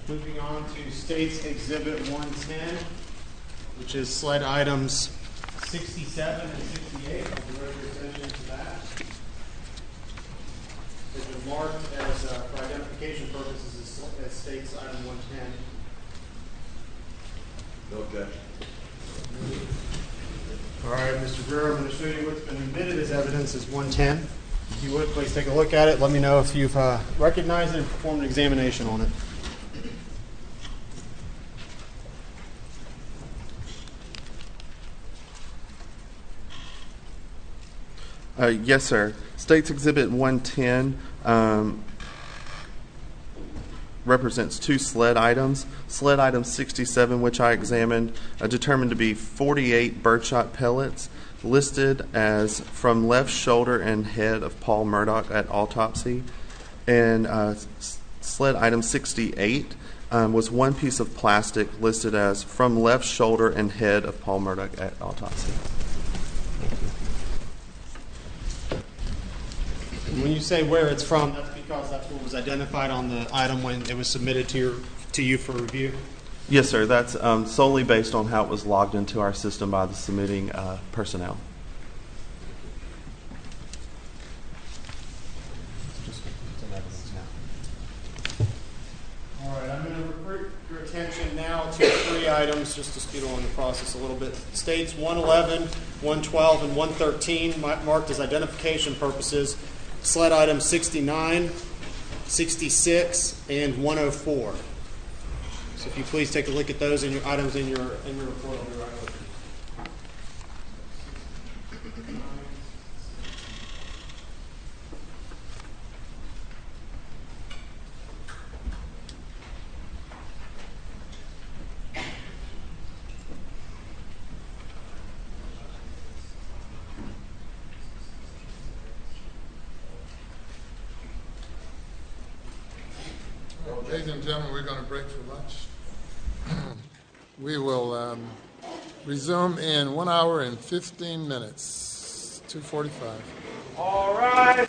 Moving on to State's Exhibit 110, which is sled items 67 and 68. I'll direct your attention to that. They've been marked as, for identification purposes, as State's item 110. No objection. All right, Mr. Greer, I'm going to show you what's been admitted as evidence as 110. If you would, please take a look at it. Let me know if you've recognized it and performed an examination on it. Yes, sir. State's Exhibit 110 represents two sled items. Sled item 67, which I examined, determined to be 48 birdshot pellets listed as from left shoulder and head of Paul Murdaugh at autopsy. And sled item 68 was one piece of plastic listed as from left shoulder and head of Paul Murdaugh at autopsy. When you say where it's from, that's because that's what was identified on the item when it was submitted to you for review? Yes, sir. That's solely based on how it was logged into our system by the submitting personnel. All right, I'm going to refer your attention now to three items, just to speed along the process a little bit. States 111, 112, and 113 marked as identification purposes. Sled item 69, 66, and 104. So if you please take a look at those items in your report, I'll be right with you. Ladies and gentlemen, we're going to break for lunch. We will resume in 1 hour and 15 minutes, 2:45. All right.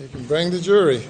You can bring the jury.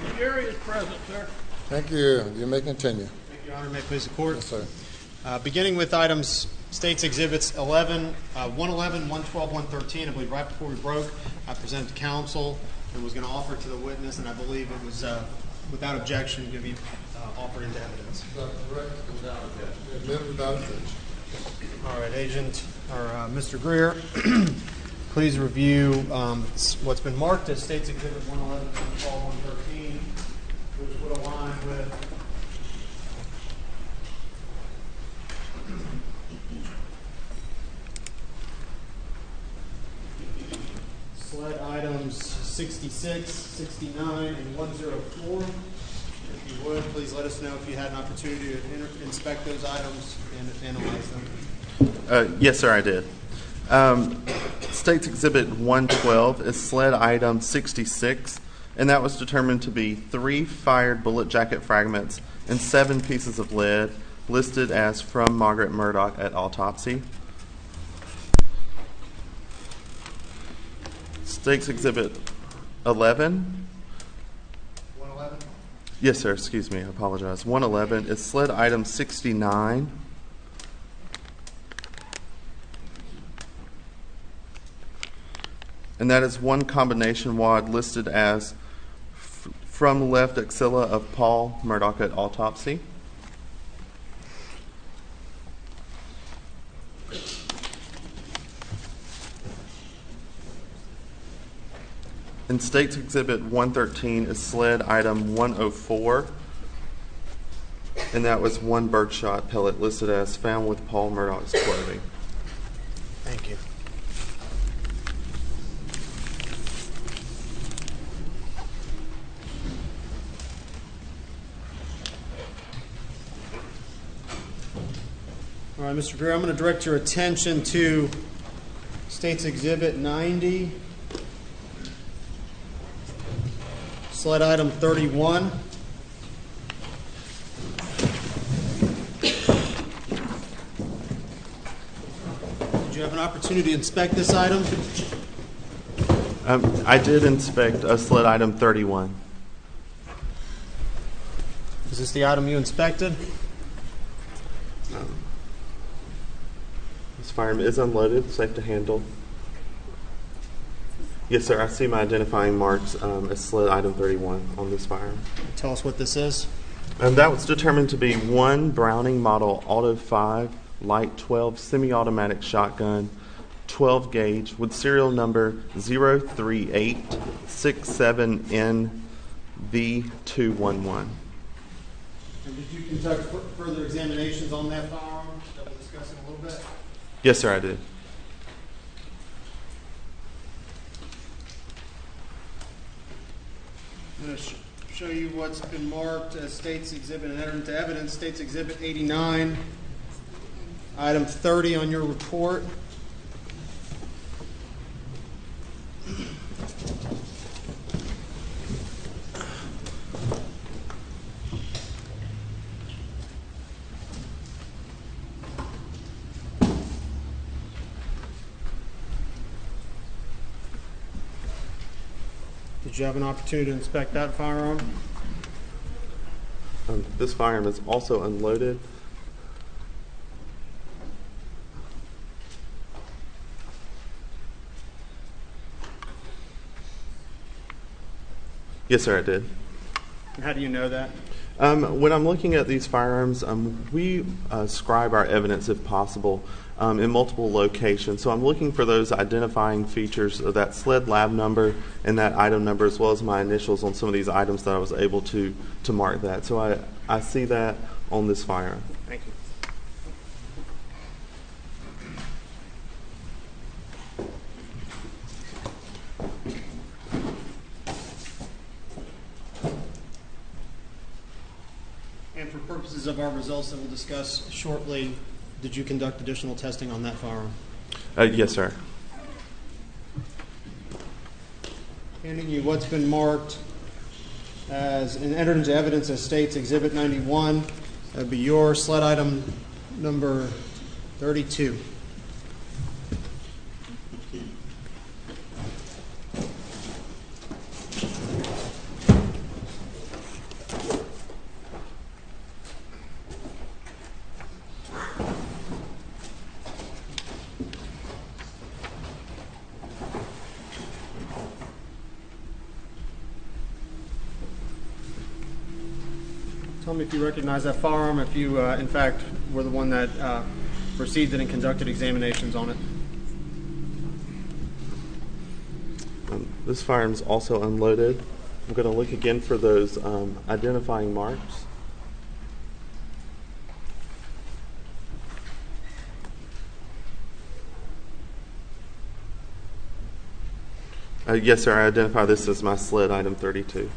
The jury is present, sir. Thank you. You may continue. Thank you, Your Honor. May it please the court? Yes, sir. Beginning with items, State's Exhibits 111, 112, 113, I believe right before we broke, I presented to counsel and was going to offer it to the witness, and I believe it was, without objection, going to be offered into evidence. Correct. Without objection. Admitted without objection. All right, Agent, or Mr. Greer, please review what's been marked as State's Exhibit 111, 112, 113, which would align with sled items 66, 69, and 104. If you would, please let us know if you had an opportunity to inspect those items and analyze them. Yes, sir, I did. State's Exhibit 112 is sled item 66, and that was determined to be 3 fired bullet jacket fragments and 7 pieces of lead, listed as from Margaret Murdaugh at autopsy. State's Exhibit 11. 111? Yes, sir, excuse me, I apologize. 111 is sled item 69. And that is one combination wad listed as from left axilla of Paul Murdaugh at autopsy. In State's Exhibit 113 is sled item 104, and that was one birdshot pellet listed as found with Paul Murdaugh's clothing. Thank you. All right, Mr. Greer, I'm going to direct your attention to State's Exhibit 90, sled item 31. Did you have an opportunity to inspect this item? I did inspect sled item 31. Is this the item you inspected? This firearm is unloaded, safe to handle. Yes, sir, I see my identifying marks as sled item 31 on this firearm. Tell us what this is. That was determined to be one Browning Model Auto 5 Light 12 semi-automatic shotgun, 12 gauge, with serial number 03867NV211. And did you conduct further examinations on that firearm that we'll discuss in a little bit? Yes, sir, I did. I'm going to show you what's been marked as State's Exhibit and enter into evidence. State's Exhibit 89, item 30 on your report. Did you have an opportunity to inspect that firearm? This firearm is also unloaded. Yes, sir, I did. And how do you know that? When I'm looking at these firearms, we scribe our evidence, if possible, in multiple locations. So I'm looking for those identifying features of that SLED lab number and that item number, as well as my initials on some of these items that I was able to mark that. So I see that on this firearm. Thank you. And for purposes of our results that we'll discuss shortly, did you conduct additional testing on that firearm? Yes, sir. Handing you what's been marked as and entered into evidence as State's Exhibit 91. That would be your SLED item number 32. Tell me if you recognize that firearm, if you, in fact, were the one that received it and conducted examinations on it. This firearm's also unloaded. I'm going to look again for those identifying marks. Yes, sir, I identify this as my SLED item 32.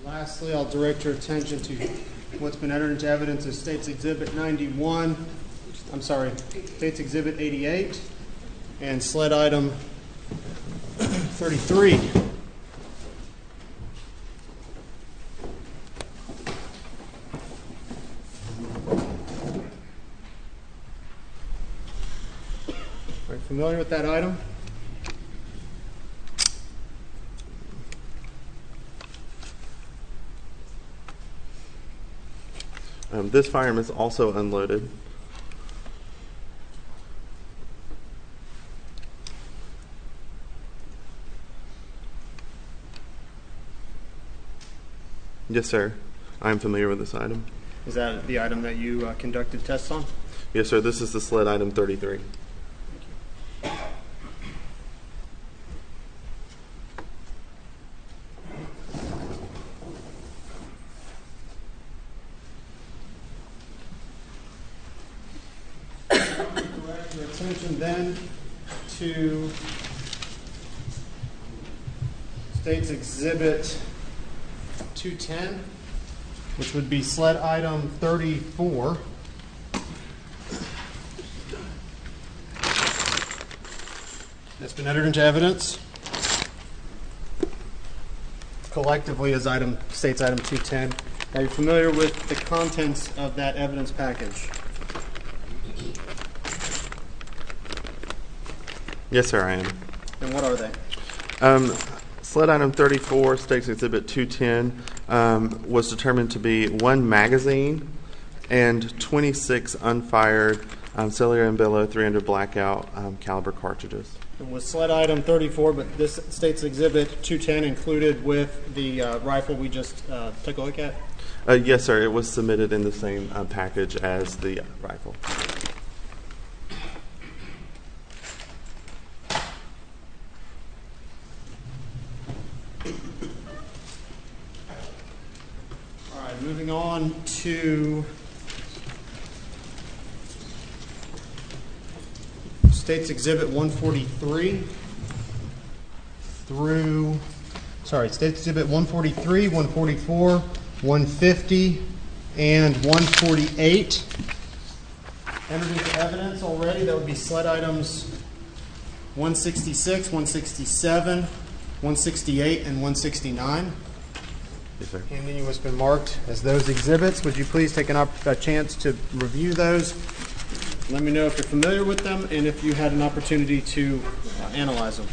Lastly, I'll direct your attention to what's been entered into evidence as State's Exhibit 91, State's Exhibit 88, and SLED item 33. Are you familiar with that item? This firearm is also unloaded. Yes, sir. I am familiar with this item. Is that the item that you conducted tests on? Yes, sir. This is the SLED item 33. Attention then to State's Exhibit 210, which would be SLED item 34. That's been entered into evidence collectively as State's item 210. Are you familiar with the contents of that evidence package? Yes, sir, I am. And what are they? SLED item 34, State's Exhibit 210, was determined to be 1 magazine and 26 unfired cellular and bellow 300 blackout caliber cartridges. And was SLED item 34, but this State's Exhibit 210 included with the rifle we just took a look at? Yes, sir. It was submitted in the same package as the rifle. All right, moving on to State's Exhibit 143 State's Exhibit 143, 144, 150, and 148. Entered into evidence already. That would be SLED items 166, 167, 168, and 169. Yes, sir. Handing you what's been marked as those exhibits. Would you please take a chance to review those? Let me know if you're familiar with them and if you had an opportunity to analyze them.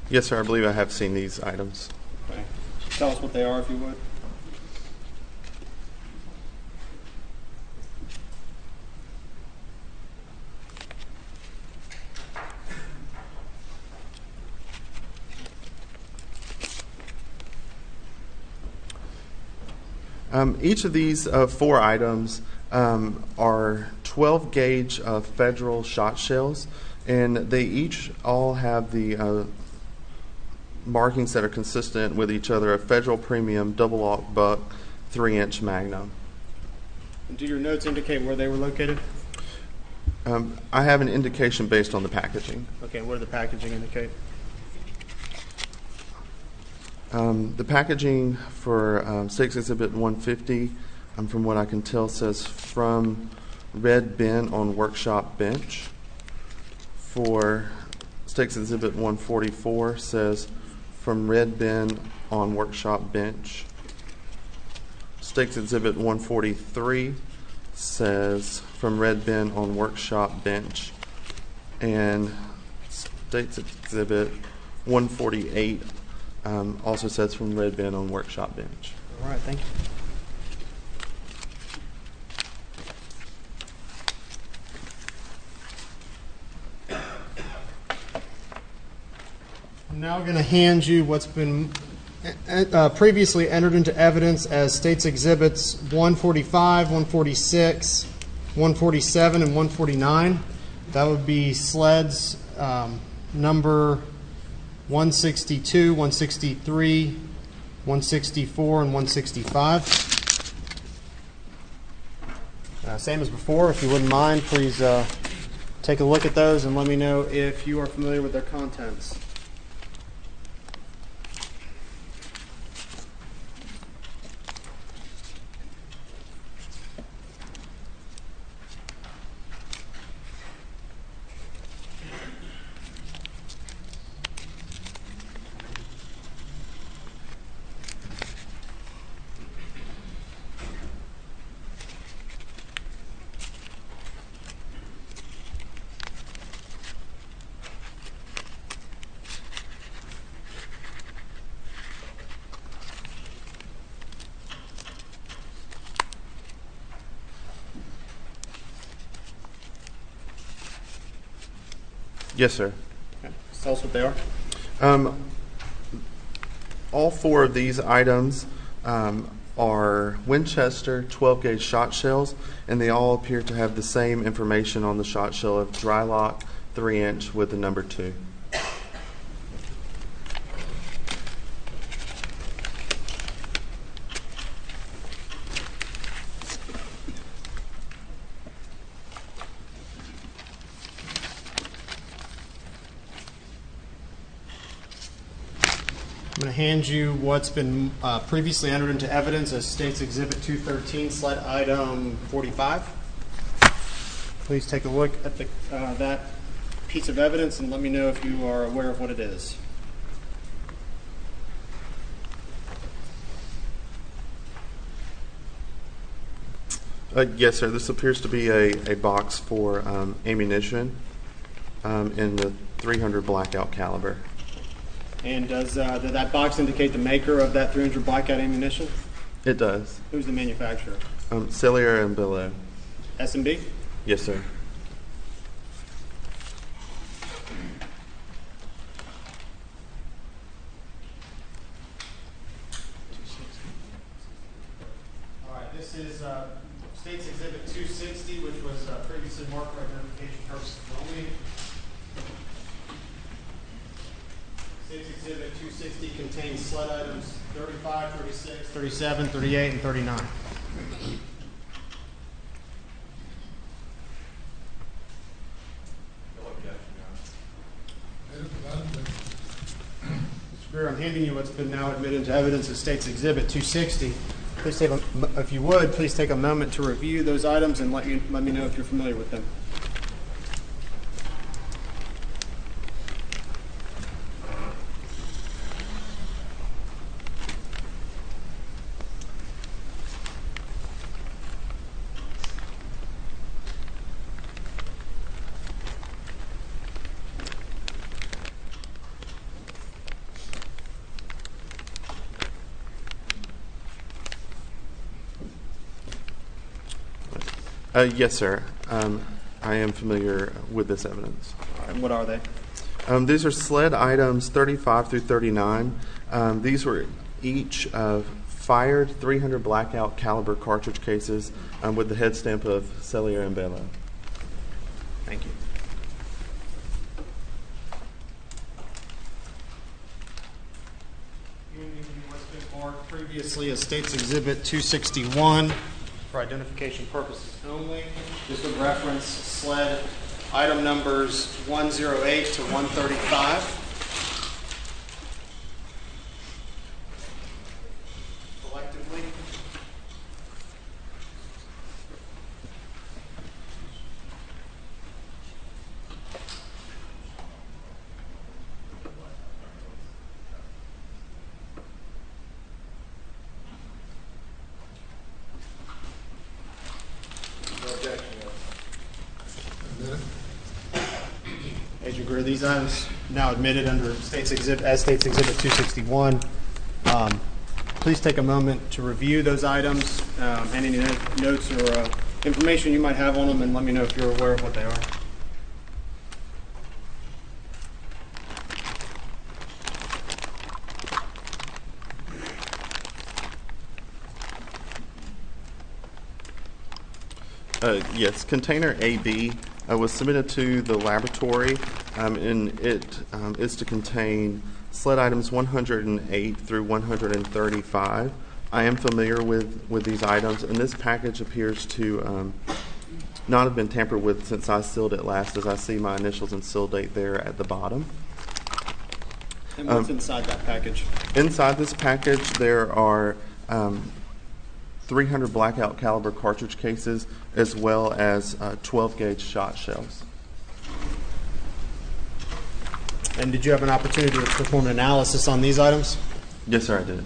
Yes, sir. I believe I have seen these items. Okay. Tell us what they are, if you would. Each of these 4 items are 12 gauge federal shot shells, and they each all have the markings that are consistent with each other: a federal premium double aught buck 3-inch Magnum. Do your notes indicate where they were located? I have an indication based on the packaging. Okay, what does the packaging indicate? The packaging for State's Exhibit 150, from what I can tell, says from red bin on workshop bench. For State's Exhibit 144 says from red bin on workshop bench. State's Exhibit 143 says from red bin on workshop bench. And State's Exhibit 148 also says from red bin on workshop bench. All right, thank you. I'm now going to hand you what's been previously entered into evidence as State's Exhibits 145, 146, 147, and 149. That would be SLED's number 162, 163, 164, and 165. Same as before. If you wouldn't mind, please take a look at those and let me know if you are familiar with their contents. Yes, sir. Okay. Tell us what they are. All 4 of these items are Winchester 12-gauge shot shells, and they all appear to have the same information on the shot shell of dry lock 3-inch with the number 2. I'm going to hand you what's been previously entered into evidence as State's Exhibit 213, slide item 45. Please take a look at that piece of evidence and let me know if you are aware of what it is. Yes, sir. This appears to be a box for ammunition in the .300 blackout caliber. And does that box indicate the maker of that .300 blackout ammunition? It does. Who's the manufacturer? Cellier and Billow. S&B? Yes, sir. All right, this is State's Exhibit 260, which was previously marked for identification purposes only. State's Exhibit 260 contains slide items 35, 36, 37, 38, and 39. Mr. Greer, I'm handing you what's been now admitted into evidence as State's Exhibit 260. Please take if you would, please take a moment to review those items and let me know if you're familiar with them. Yes, sir. I am familiar with this evidence. All right, what are they? These are SLED items 35 through 39. These were each fired 300 blackout caliber cartridge cases with the head stamp of Cellier and Bello. Thank you. What's been marked previously as States Exhibit 261 for identification purposes only. This would reference SLED item numbers 108 to 135. Collectively. Agent Greer, these items now admitted under States Exhibit 261. Please take a moment to review those items and any notes or information you might have on them, and let me know if you're aware of what they are. Yes, container AB was submitted to the laboratory, and it is to contain SLED items 108 through 135. I am familiar with these items, and this package appears to not have been tampered with since I sealed it last, as I see my initials and seal date there at the bottom. And what's inside that package? Inside this package, there are 300 blackout caliber cartridge cases, as well as 12 gauge shot shells. And did you have an opportunity to perform an analysis on these items? Yes, sir, I did.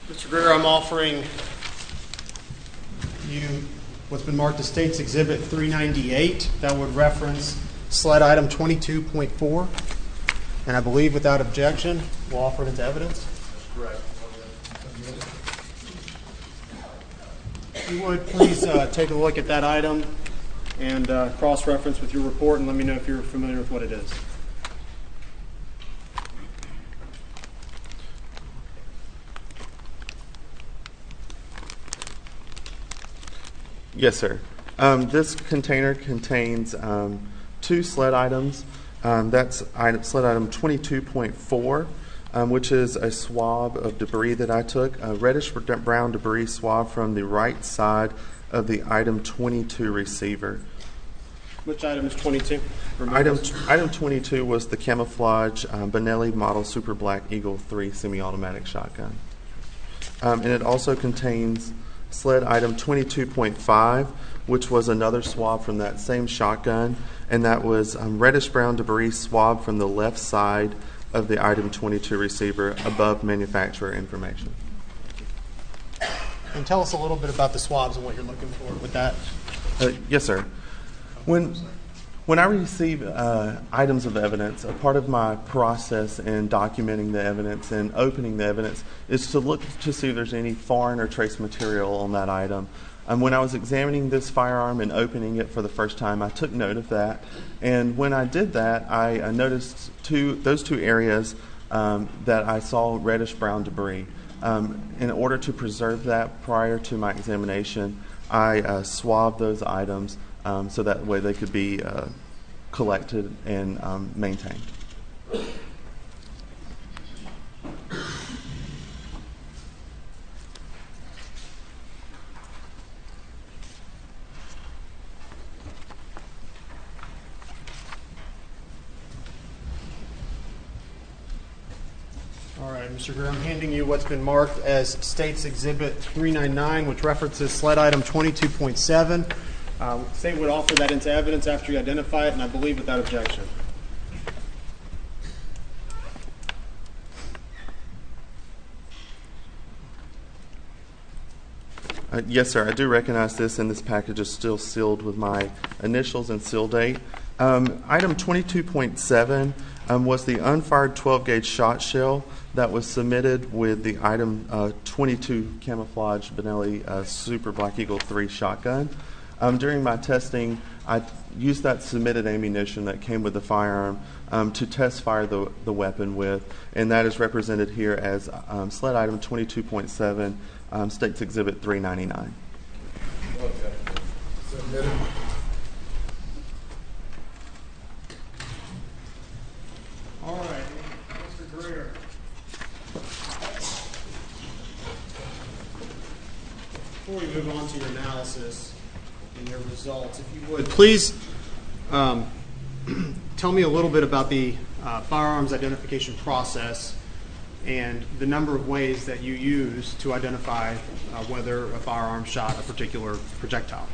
Mr. Greer, I'm offering you what's been marked as States Exhibit 398. That would reference SLED item 22.4. And I believe without objection, we'll offer it into evidence. Correct. If you would, please take a look at that item and cross-reference with your report and let me know if you're familiar with what it is. Yes, sir. This container contains two SLED items. That's SLED item 22.4, which is a swab of debris that I took, a reddish-brown debris swab from the right side of the item 22 receiver. Which item is 22? Item 22 was the camouflage Benelli Model Super Black Eagle 3 semi-automatic shotgun. And it also contains SLED item 22.5, which was another swab from that same shotgun, and that was reddish-brown debris swab from the left side of the item 22 receiver above manufacturer information. And tell us a little bit about the swabs and what you're looking for with that. Yes, sir. When I receive items of evidence, a part of my process in documenting the evidence and opening the evidence is to look to see if there's any foreign or trace material on that item. When I was examining this firearm and opening it for the first time, I took note of that. And when I did that, I noticed those two areas that I saw reddish-brown debris. In order to preserve that prior to my examination, I swabbed those items so that way they could be collected and maintained. All right, right, Mr. Greer, I'm handing you what's been marked as State's Exhibit 399, which references sled item 22.7. State would offer that into evidence after you identify it, and I believe without objection. Yes, sir. I do recognize this, and this package is still sealed with my initials and seal date. Item 22.7 was the unfired 12-gauge shot shell that was submitted with the item 22 camouflage Benelli Super Black Eagle 3 shotgun. During my testing, I used that submitted ammunition that came with the firearm to test fire the weapon with, and that is represented here as sled item 22.7, State's Exhibit 399. Okay. Submitted. All right, Mr. Greer. Before we move on to your analysis and your results, if you would, please tell me a little bit about the firearms identification process and the number of ways that you use to identify whether a firearm shot a particular projectile.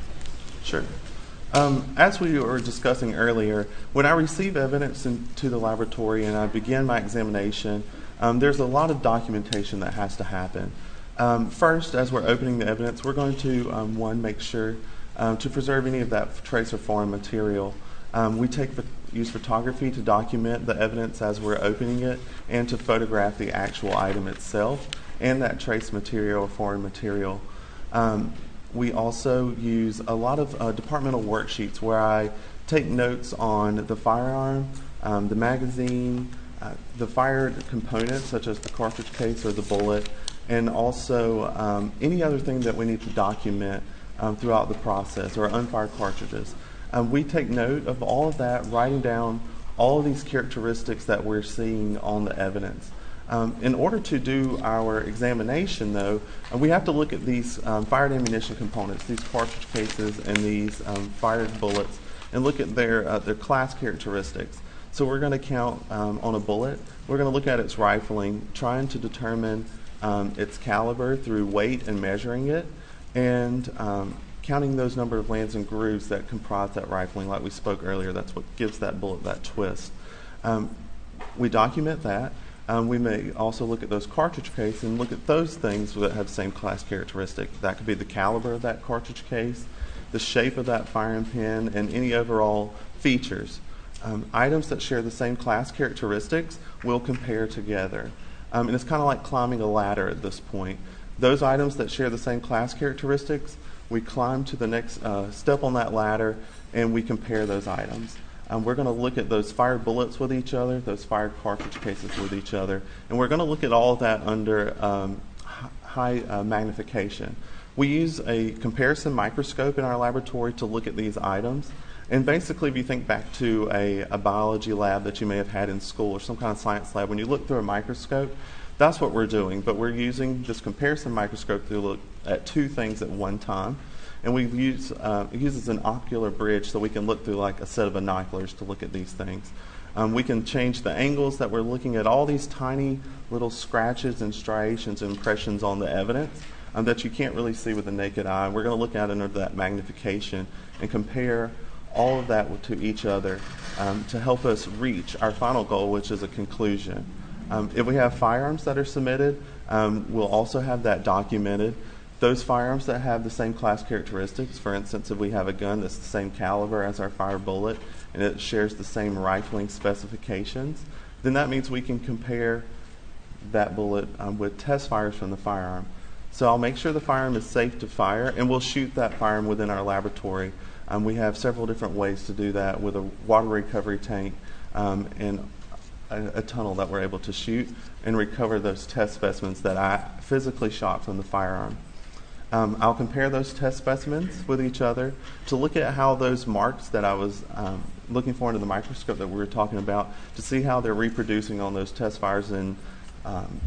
Sure. As we were discussing earlier, when I receive evidence into the laboratory and I begin my examination, there's a lot of documentation that has to happen. First, as we're opening the evidence, we're going to, one, make sure to preserve any of that trace or foreign material. We use photography to document the evidence as we're opening it and to photograph the actual item itself and that trace material or foreign material. We also use a lot of departmental worksheets where I take notes on the firearm, the magazine, the fired components such as the cartridge case or the bullet, and also any other thing that we need to document throughout the process, or unfired cartridges. We take note of all of that, writing down all of these characteristics that we're seeing on the evidence. In order to do our examination, though, we have to look at these fired ammunition components, these cartridge cases and these fired bullets, and look at their class characteristics. So we're going to count on a bullet. We're going to look at its rifling, trying to determine its caliber through weight and measuring it, and counting those number of lands and grooves that comprise that rifling, like we spoke earlier. That's what gives that bullet that twist. We document that. We may also look at those cartridge case and look at those things that have the same class characteristic. That could be the caliber of that cartridge case, the shape of that firing pin, and any overall features. Items that share the same class characteristics will compare together. And it's kind of like climbing a ladder at this point. Those items that share the same class characteristics, we climb to the next step on that ladder, and we compare those items. We're going to look at those fired bullets with each other, those fired cartridge cases with each other, and we're going to look at all of that under high magnification. We use a comparison microscope in our laboratory to look at these items. And basically, if you think back to a biology lab that you may have had in school or some kind of science lab, when you look through a microscope, that's what we're doing. But we're using this comparison microscope to look at two things at one time. And we use it uses an ocular bridge so we can look through like a set of binoculars to look at these things. We can change the angles that we're looking at all these tiny little scratches and striations and impressions on the evidence that you can't really see with the naked eye. We're going to look at it under that magnification and compare all of that to each other to help us reach our final goal, which is a conclusion. If we have firearms that are submitted, we'll also have that documented. Those firearms that have the same class characteristics, for instance, if we have a gun that's the same caliber as our fired bullet and it shares the same rifling specifications, then that means we can compare that bullet with test fires from the firearm. So I'll make sure the firearm is safe to fire, and we'll shoot that firearm within our laboratory. We have several different ways to do that with a water recovery tank and a tunnel that we're able to shoot and recover those test specimens that I physically shot from the firearm. I'll compare those test specimens with each other to look at how those marks that I was looking for under the microscope that we were talking about, to see how they're reproducing on those test fires in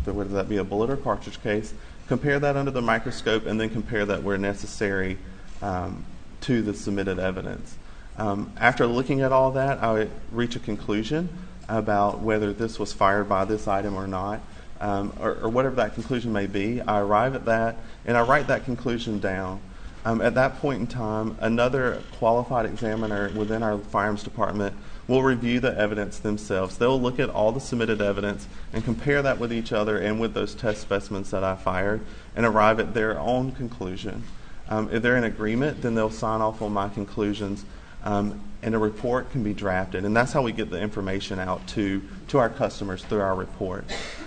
whether that be a bullet or cartridge case. Compare that under the microscope and then compare that where necessary to the submitted evidence. After looking at all that, I reach a conclusion about whether this was fired by this item or not. or whatever that conclusion may be. I arrive at that, and I write that conclusion down. At that point in time, another qualified examiner within our firearms department will review the evidence themselves. They'll look at all the submitted evidence and compare that with each other and with those test specimens that I fired and arrive at their own conclusion. If they're in agreement, then they'll sign off on my conclusions, and a report can be drafted. And that's how we get the information out to our customers through our report.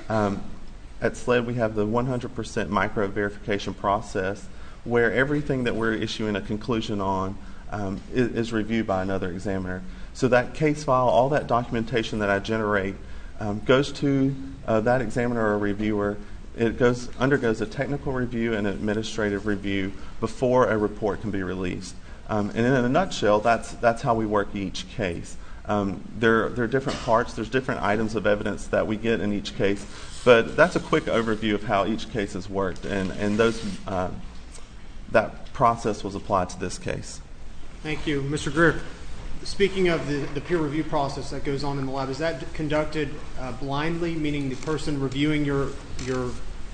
At SLED, we have the 100% micro verification process, where everything that we're issuing a conclusion on is reviewed by another examiner. So that case file, all that documentation that I generate, goes to that examiner or reviewer. It undergoes a technical review and an administrative review before a report can be released. And in a nutshell, that's how we work each case. There are different parts. There's different items of evidence that we get in each case. But that's a quick overview of how each case has worked. And that process was applied to this case. Thank you. Mr. Greer, speaking of the peer review process that goes on in the lab, is that conducted blindly, meaning the person reviewing your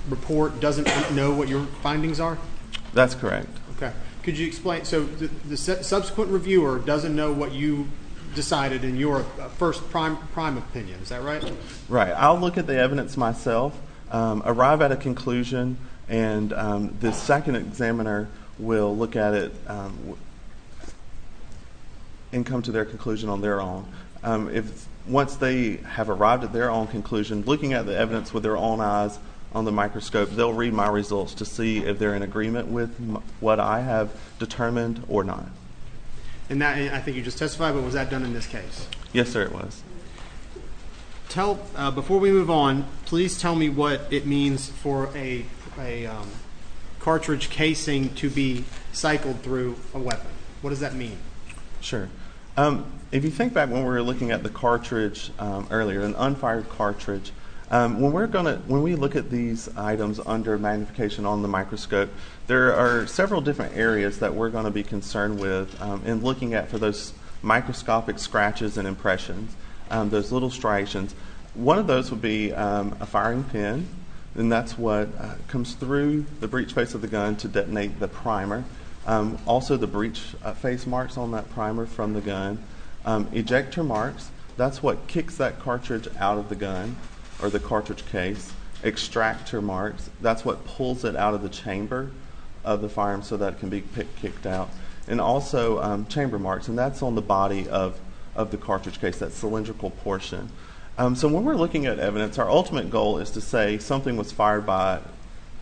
report doesn't know what your findings are? That's correct. Okay. Could you explain? So the subsequent reviewer doesn't know what you decided in your first prime opinion. Is that right? Right. I'll look at the evidence myself, arrive at a conclusion, and the second examiner will look at it and come to their conclusion on their own. Once they have arrived at their own conclusion, looking at the evidence with their own eyes on the microscope, they'll read my results to see if they're in agreement with what I have determined or not. And that, I think you just testified, but was that done in this case? Yes, sir, it was. Before we move on, please tell me what it means for a cartridge casing to be cycled through a weapon. What does that mean? Sure. If you think back when we were looking at the cartridge earlier, an unfired cartridge, when we look at these items under magnification on the microscope, there are several different areas that we're going to be concerned with in looking at for those microscopic scratches and impressions, those little striations. One of those would be a firing pin, and that's what comes through the breech face of the gun to detonate the primer. Also the breech face marks on that primer from the gun. Ejector marks, that's what kicks that cartridge out of the gun or the cartridge case. Extractor marks, that's what pulls it out of the chamber of the firearm so that it can be kicked out. And also chamber marks, and that's on the body of the cartridge case, that cylindrical portion. So when we're looking at evidence, our ultimate goal is to say something was fired by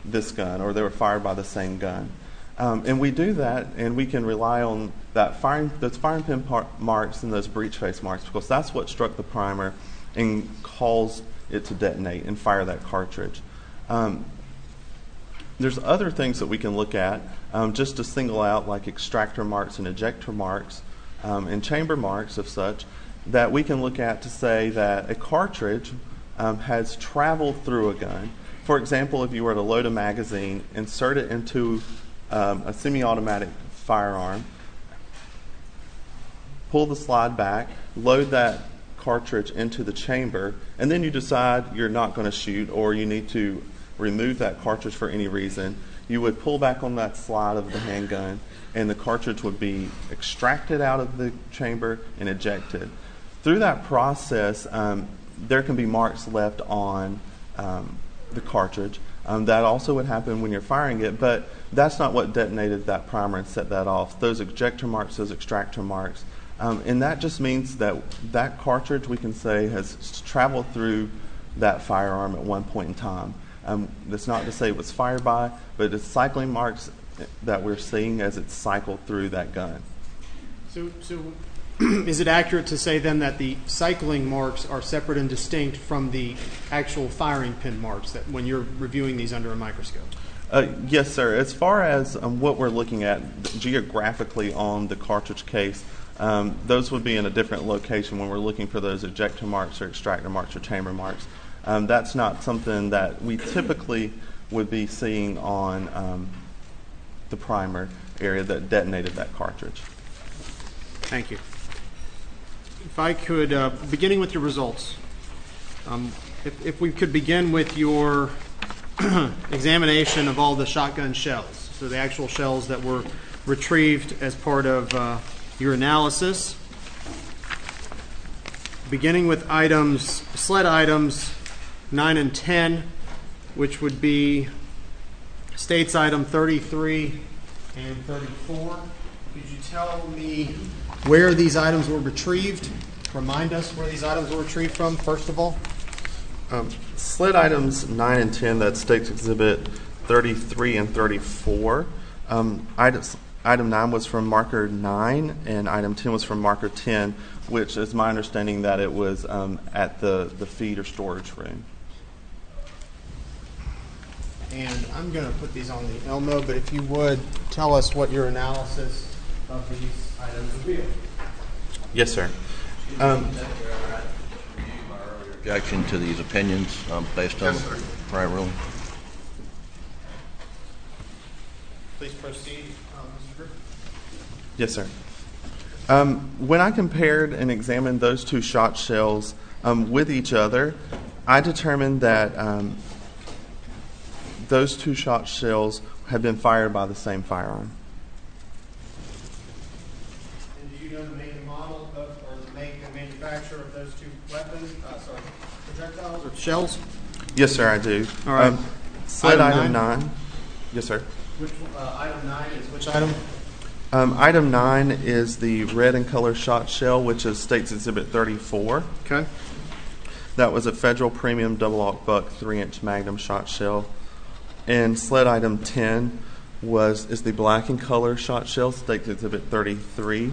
this gun or they were fired by the same gun. And we do that, and we can rely on those firing pin marks and those breech face marks because that's what struck the primer and caused it to detonate and fire that cartridge. There's other things that we can look at just to single out, like extractor marks and ejector marks and chamber marks of such, that we can look at to say that a cartridge has traveled through a gun. For example, if you were to load a magazine, insert it into a semi-automatic firearm, pull the slide back, load that cartridge into the chamber, and then you decide you're not going to shoot or you need to remove that cartridge for any reason, you would pull back on that slide of the handgun and the cartridge would be extracted out of the chamber and ejected. Through that process, there can be marks left on the cartridge. That also would happen when you're firing it, but that's not what detonated that primer and set that off. Those ejector marks, those extractor marks. And that just means that that cartridge, we can say, has traveled through that firearm at one point in time. That's not to say it was fired by, but it's cycling marks that we're seeing as it's cycled through that gun. So is it accurate to say then that the cycling marks are separate and distinct from the actual firing pin marks that when you're reviewing these under a microscope? Yes, sir. As far as what we're looking at geographically on the cartridge case, those would be in a different location when we're looking for those ejector marks or extractor marks or chamber marks. That's not something that we typically would be seeing on the primer area that detonated that cartridge. Thank you. If I could, beginning with your results, If we could begin with your examination of all the shotgun shells, so the actual shells that were retrieved as part of your analysis, beginning with sled items 9 and 10, which would be states item 33 and 34. Could you tell me where these items were retrieved? Remind us where these items were retrieved from, first of all. Sled items 9 and 10, that's States Exhibit 33 and 34. Item 9 was from marker 9, and item 10 was from marker 10, which is my understanding that it was at the feed or storage room. And I'm going to put these on the Elmo, but if you would tell us what your analysis of these items revealed. Yes, sir. Objection to these opinions based on prior ruling. Please proceed, Mr. Griffin. Yes, sir. When I compared and examined those two shot shells with each other, I determined that those two shot shells had been fired by the same firearm. And do you know the make and model or the make and manufacture of those two weapons, projectiles or shells? Yes, sir, I do. All right. Sled item 9. Yes, sir. Which item 9 is which item? Item 9 is the red and color shot shell, which is States Exhibit 34. Okay. That was a Federal Premium Double-Aught Buck 3-inch Magnum shot shell. And sled item 10 is the black and color shot shell, States Exhibit 33,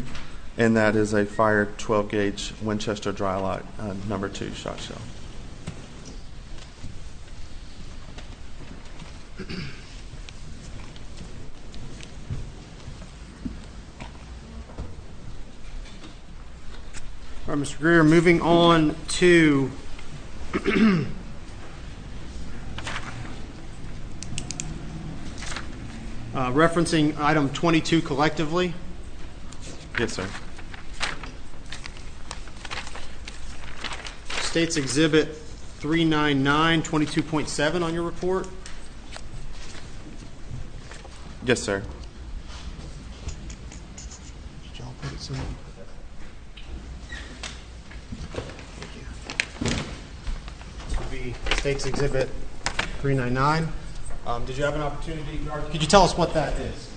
and that is a fired 12-gauge Winchester Drylock number 2 shot shell. All right, Mr. Greer, moving on to referencing item 22 collectively. Yes, sir. States Exhibit 399, 22.7 on your report. Yes, sir. Did y'all put it somewhere? This would be States Exhibit 399. Did you have an opportunity, or could you tell us what that is?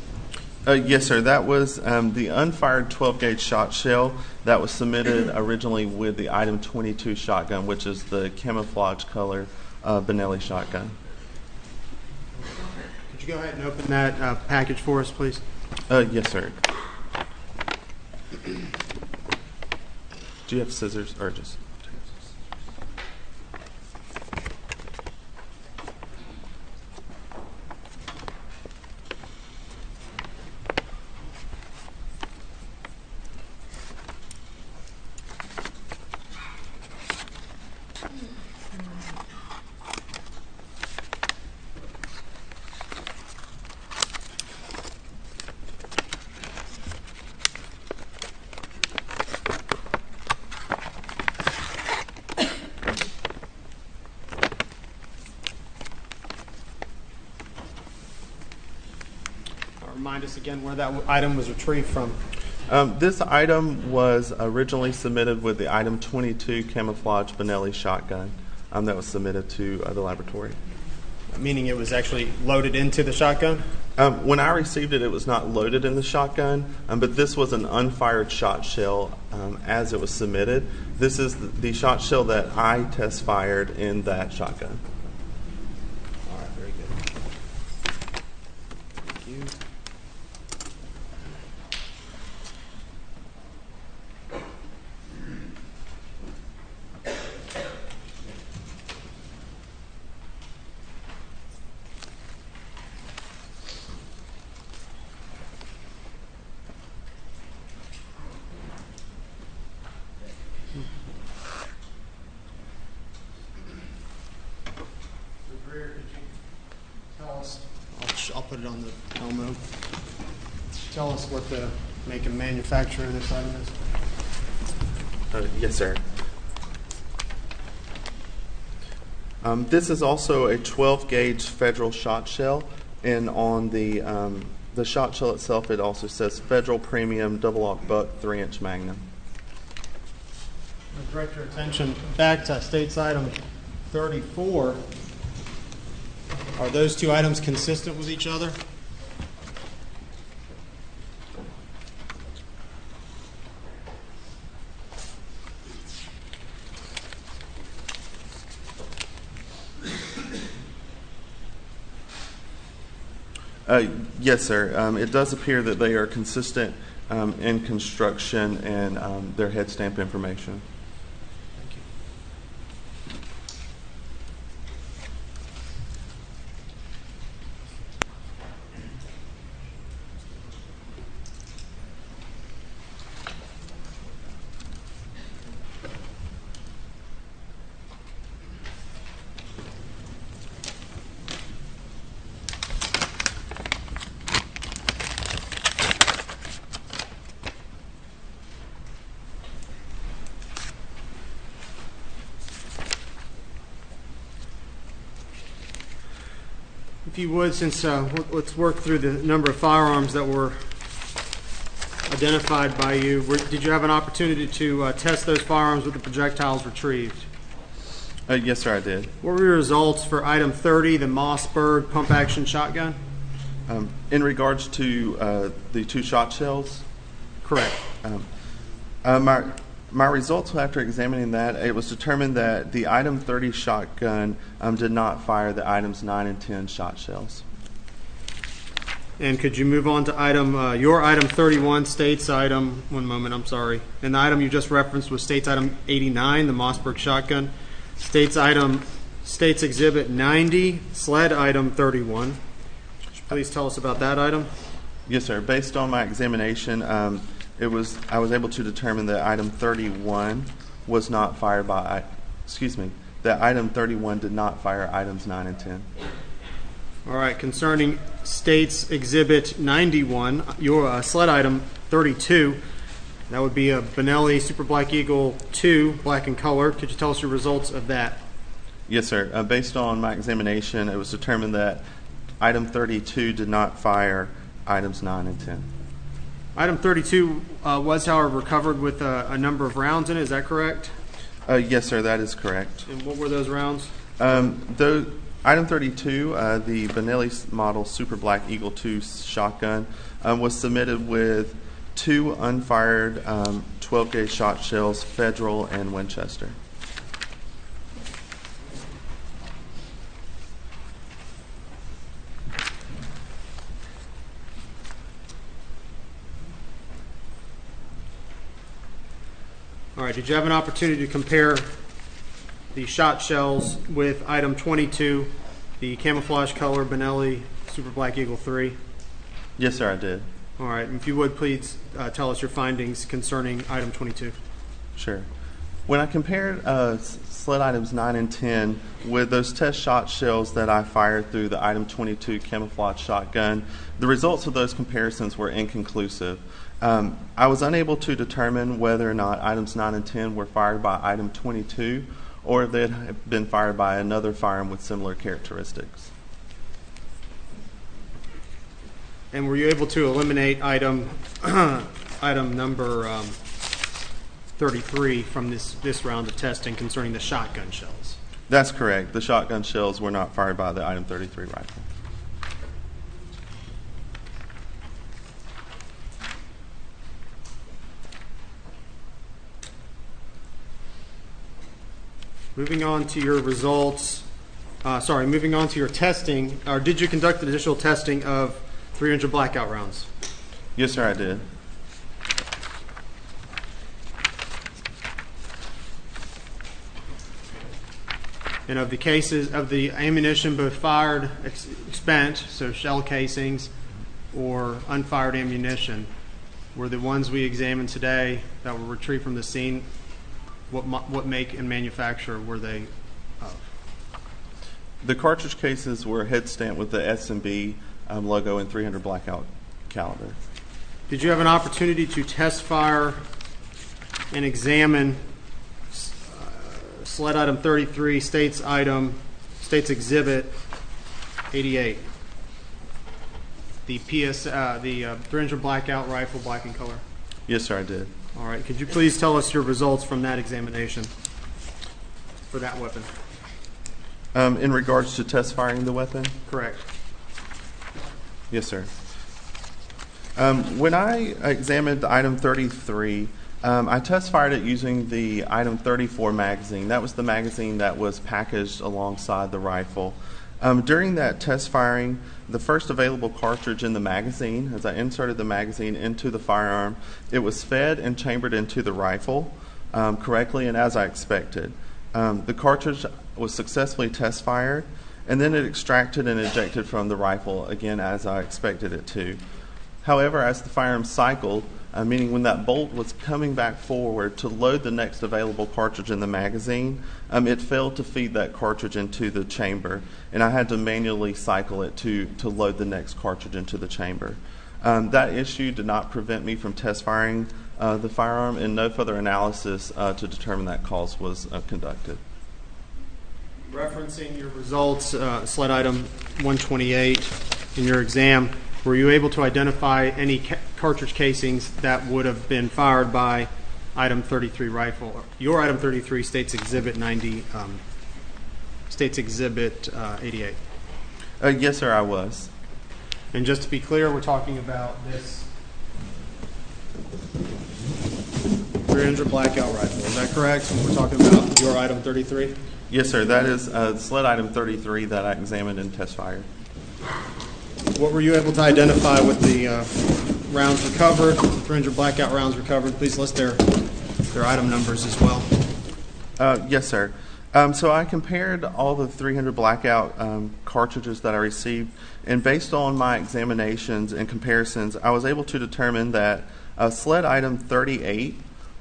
Yes, sir. That was the unfired 12-gauge shot shell that was submitted originally with the item 22 shotgun, which is the camouflage color Benelli shotgun. Could you go ahead and open that package for us, please? Yes, sir. Do you have scissors or just? Remind us again where that item was retrieved from. This item was originally submitted with the item 22 camouflage Benelli shotgun that was submitted to the laboratory. Meaning it was actually loaded into the shotgun? When I received it, it was not loaded in the shotgun, but this was an unfired shot shell as it was submitted. This is the shot shell that I test fired in that shotgun. All right, very good. Thank you. I'll put it on the Elmo. Tell us what the make and manufacture of this item is. Yes, sir. This is also a 12-gauge federal shot shell, and on the shot shell itself, it also says Federal Premium Double-Aught Buck 3-inch Magnum. I'll direct your attention back to State's Item 34. Are those two items consistent with each other? Yes, sir. It does appear that they are consistent in construction and their head stamp information. Thank you. If you would, since let's work through the number of firearms that were identified by you. Did you have an opportunity to test those firearms with the projectiles retrieved? Yes, sir, I did. What were your results for item 30, the Mossberg pump-action shotgun? In regards to the two shot shells? Correct. My results after examining that, it was determined that the item 30 shotgun did not fire the items 9 and 10 shot shells. And could you move on to your item 31, State's item, one moment, I'm sorry. And the item you just referenced was State's item 89, the Mossberg shotgun. State's exhibit 90, sled item 31. Please tell us about that item. Yes, sir. Based on my examination, I was able to determine that item 31 was not fired by, that item 31 did not fire items 9 and 10. All right, concerning State's exhibit 91, your sled item 32, that would be a Benelli Super Black Eagle 2, black in color. Could you tell us your results of that? Yes, sir. Based on my examination, it was determined that item 32 did not fire items 9 and 10. Item 32 was, however, recovered with a number of rounds in it. Is that correct? Yes, sir. That is correct. And what were those rounds? Item 32, the Benelli model Super Black Eagle 2 shotgun, was submitted with 2 unfired 12-gauge shot shells, Federal and Winchester. All right, did you have an opportunity to compare the shot shells with item 22, the camouflage color Benelli Super Black Eagle 3? Yes, sir, I did. All right, and if you would, please tell us your findings concerning item 22. Sure. When I compared sled items 9 and 10 with those test shot shells that I fired through the item 22 camouflage shotgun, the results of those comparisons were inconclusive. I was unable to determine whether or not items 9 and 10 were fired by item 22 or if they had been fired by another firearm with similar characteristics. And were you able to eliminate item number 33 from this round of testing concerning the shotgun shells? That's correct. The shotgun shells were not fired by the item 33 rifle. Moving on to your results, moving on to your testing, or did you conduct additional testing of 300 blackout rounds? Yes, sir, I did. And of the cases of the ammunition both fired, spent, so shell casings, or unfired ammunition, were the ones we examined today that were retrieved from the scene, what make and manufacturer were they of? The cartridge cases were head stamped with the S&B logo and 300 blackout caliber. Did you have an opportunity to test fire and examine sled item 33, State's item State's Exhibit 88. The 300 blackout rifle, black in color. Yes, sir, I did. All right. Could you please tell us your results from that examination for that weapon? In regards to test firing the weapon? Correct. Yes, sir. When I examined item 33, I test fired it using the item 34 magazine. That was the magazine that was packaged alongside the rifle. During that test firing, the first available cartridge in the magazine, as I inserted the magazine into the firearm, it was fed and chambered into the rifle correctly and as I expected. The cartridge was successfully test fired, and then it extracted and ejected from the rifle, again as I expected it to. However, as the firearm cycled, meaning when that bolt was coming back forward to load the next available cartridge in the magazine, it failed to feed that cartridge into the chamber, and I had to manually cycle it to load the next cartridge into the chamber. That issue did not prevent me from test firing the firearm, and no further analysis to determine that cause was conducted. Referencing your results, slide item 128 in your exam, were you able to identify any cartridge casings that would have been fired by item 33 rifle? Your item 33, State's Exhibit 90, State's Exhibit 88. Yes, sir, I was. And just to be clear, we're talking about this 300 blackout rifle. Is that correct? We're talking about your item 33? Yes, sir. That is sled item 33 that I examined and test fired. What were you able to identify with the rounds recovered, 300 blackout rounds recovered? Please list their item numbers as well. Yes, sir. So I compared all the 300 blackout cartridges that I received, and based on my examinations and comparisons, I was able to determine that sled item 38,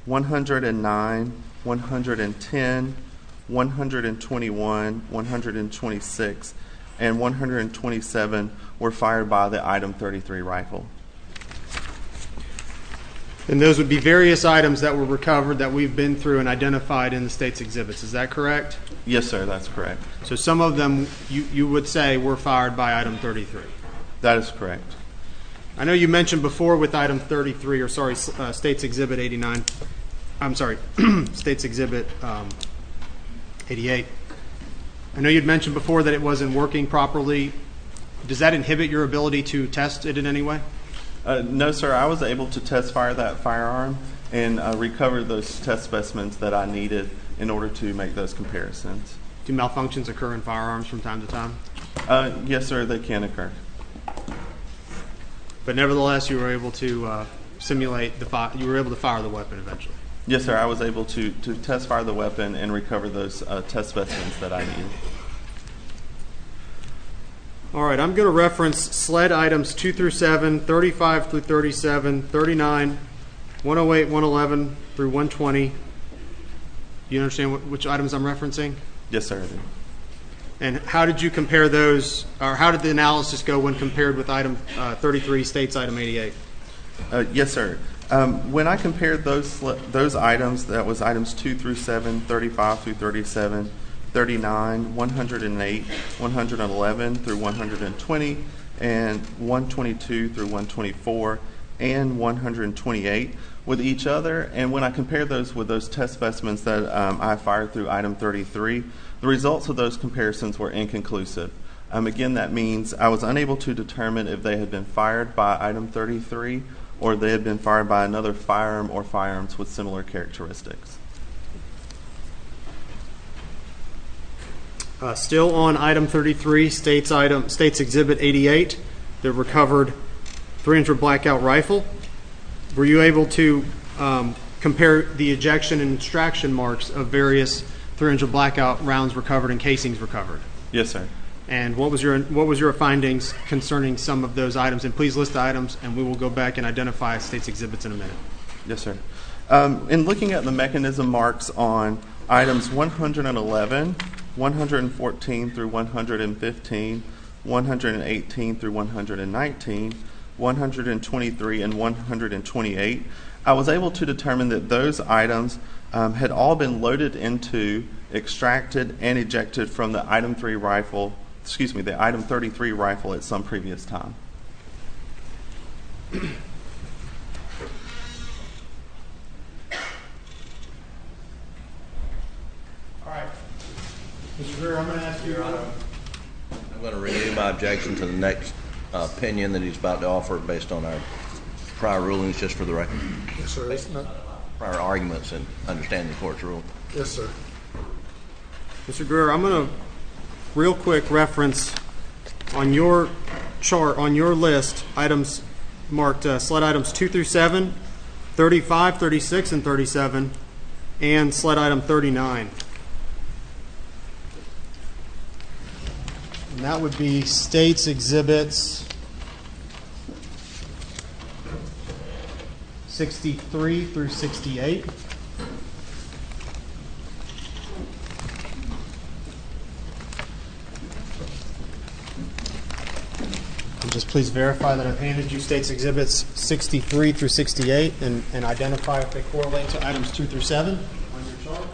109, 110, 121, 126, and 127 were fired by the item 33 rifle. And those would be various items that were recovered that we've been through and identified in the State's exhibits. Is that correct? Yes, sir, that's correct. So some of them you would say were fired by item 33? That is correct. I know you mentioned before with item 33, or sorry, State's Exhibit 89. I'm sorry, State's Exhibit 88. I know you'd mentioned before that it wasn't working properly. Does that inhibit your ability to test it in any way? No, sir. I was able to test fire that firearm and recover those test specimens that I needed in order to make those comparisons. Do malfunctions occur in firearms from time to time? Yes, sir, they can occur. But nevertheless, you were able to simulate you were able to fire the weapon eventually? Yes, sir. I was able to test fire the weapon and recover those test specimens that I needed. All right, I'm going to reference sled items 2 through 7, 35 through 37, 39, 108, 111 through 120. Do you understand which items I'm referencing? Yes, sir, I do. And how did you compare those, or how did the analysis go when compared with item 33, State's item 88? Yes, sir. When I compared those items, that was items 2 through 7, 35 through 37, 39, 108, 111 through 120, and 122 through 124, and 128 with each other. And when I compared those with those test specimens that I fired through item 33, the results of those comparisons were inconclusive. Again, that means I was unable to determine if they had been fired by item 33 or they had been fired by another firearm or firearms with similar characteristics. Still on item 33, State's Exhibit 88, the recovered 300 blackout rifle. Were you able to compare the ejection and extraction marks of various 300 blackout rounds recovered and casings recovered? Yes, sir. And what was your findings concerning some of those items? And please list the items, and we will go back and identify State's exhibits in a minute. Yes, sir. In looking at the mechanism marks on items 111, 114 through 115, 118 through 119, 123, and 128, I was able to determine that those items had all been loaded into extracted and ejected from the item 33 rifle at some previous time. All right. Mr. Greer, I'm going to ask you. I'm going to renew my objection to the next opinion that he's about to offer based on our prior rulings, just for the record. Yes, sir. Prior arguments and understanding the court's rule. Yes, sir. Mr. Greer, I'm going to real quick reference on your chart, on your list, items marked sled items 2 through 7, 35, 36, and 37, and sled item 39. And that would be State's Exhibits 63 through 68. And just please verify that I've handed you State's Exhibits 63 through 68 and identify if they correlate to items 2 through 7 on your chart.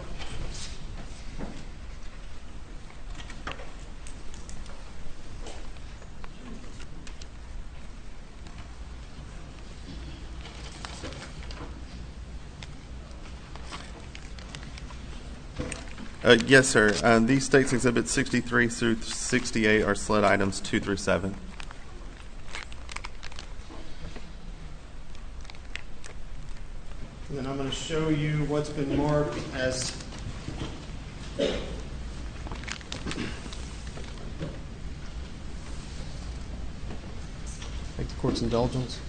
Yes, sir. These State's Exhibits 63 through 68 are sled items 2 through 7. And then I'm going to show you what's been marked as take the court's indulgence.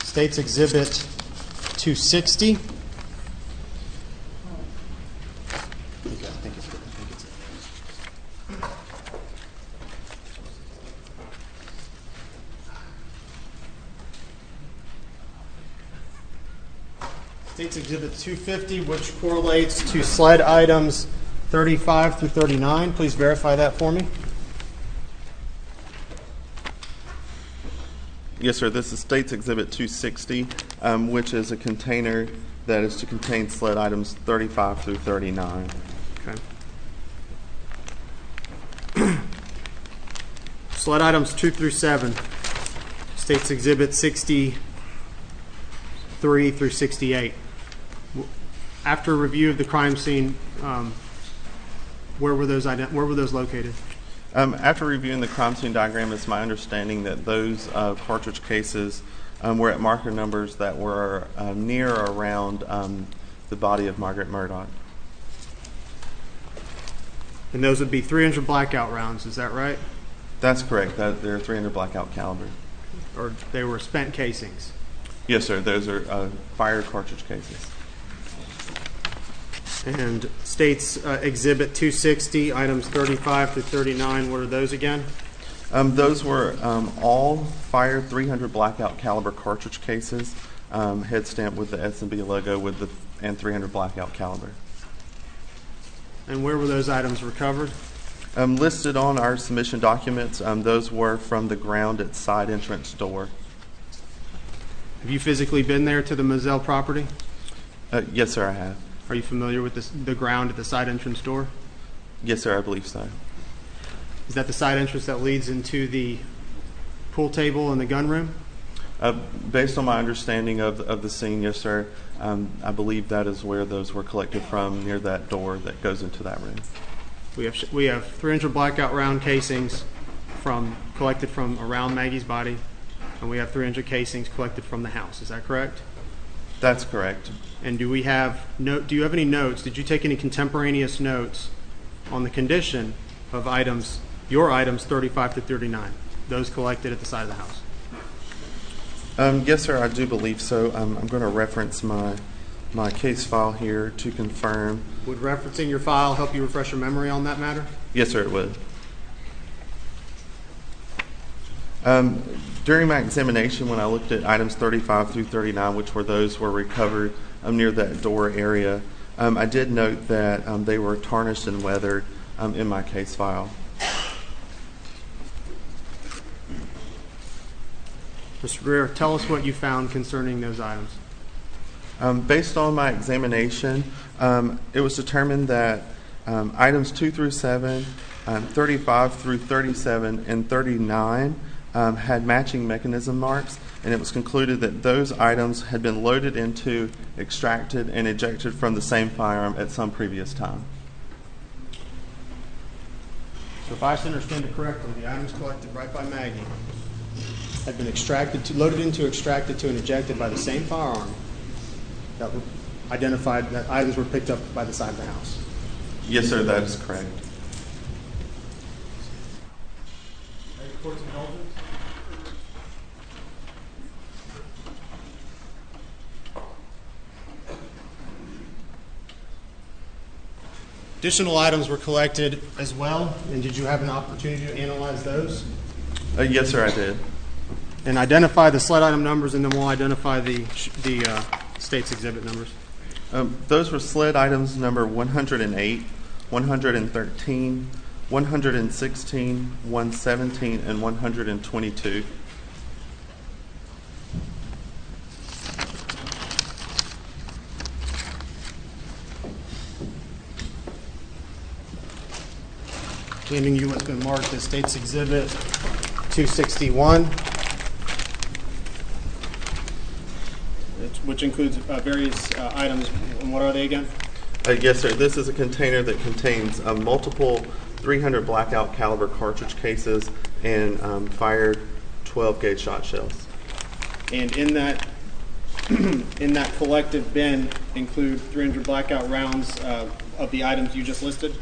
State's Exhibit 260. State's Exhibit 250, which correlates to sled items 35 through 39. Please verify that for me. Yes, sir. This is State's Exhibit 260, which is a container that is to contain sled items 35 through 39. Okay. Sled items 2 through 7. State's Exhibit 63 through 68. After review of the crime scene, where were those located? After reviewing the crime scene diagram, it's my understanding that those cartridge cases were at marker numbers that were near or around the body of Margaret Murdaugh. And those would be 300 blackout rounds, is that right? That's correct. They're 300 blackout caliber. Or they were spent casings? Yes, sir. Those are fire cartridge cases. And State's Exhibit 260, items 35 through 39, what are those again? Those were all fire 300 blackout caliber cartridge cases, head stamped with the S&B logo and 300 blackout caliber. And where were those items recovered? Listed on our submission documents, those were from the ground at side entrance door. Have you physically been there to the Moselle property? Yes, sir, I have. Are you familiar with the ground at the side entrance door? Yes, sir, I believe so. Is that the side entrance that leads into the pool table and the gun room? Based on my understanding of the scene, yes, sir. I believe that is where those were collected from, near that door that goes into that room. We have 300 blackout round casings collected from around Maggie's body, and we have 300 casings collected from the house. Is that correct? That's correct. And do you have any notes? Did you take any contemporaneous notes on the condition of your items 35 to 39, those collected at the side of the house? Yes, sir, I do believe so. I'm going to reference my case file here to confirm. Would referencing your file help you refresh your memory on that matter? Yes, sir, it would. During my examination, when I looked at items 35 through 39, which were recovered near that door area, I did note that they were tarnished and weathered in my case file. Mr. Greer, tell us what you found concerning those items. Based on my examination, it was determined that items 2 through 7, 35 through 37, and 39 had matching mechanism marks, and it was concluded that those items had been loaded into, extracted, and ejected from the same firearm at some previous time. So if I understand it correctly, the items collected right by Maggie had been loaded into, extracted to, and ejected by the same firearm that were identified, that items were picked up by the side of the house. Yes, sir, that is correct. Court's indulgence? Additional items were collected as well, and did you have an opportunity to analyze those? Yes, sir, I did. And identify the sled item numbers, and then we'll identify the state's exhibit numbers. Those were sled items number 108, 113, 116, 117, and 122. Handing you what's been marked as State's Exhibit 261, which includes various items. And what are they again? Yes, sir. This is a container that contains multiple 300 blackout caliber cartridge cases and fired 12-gauge shot shells. And in that collective bin include 300 blackout rounds of the items you just listed?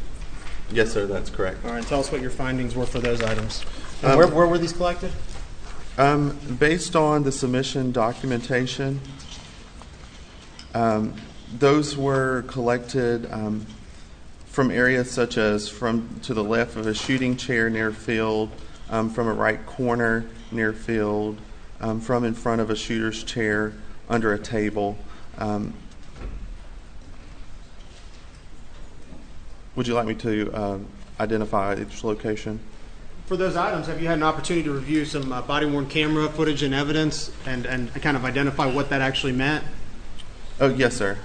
Yes, sir, that's correct. All right, tell us what your findings were for those items. And where were these collected? Based on the submission documentation, those were collected from areas such as from to the left of a shooting chair near field, from a right corner near field, from in front of a shooter's chair, under a table. Would you like me to identify each location? For those items, have you had an opportunity to review some body-worn camera footage and evidence and kind of identify what that actually meant? Oh, yes, sir.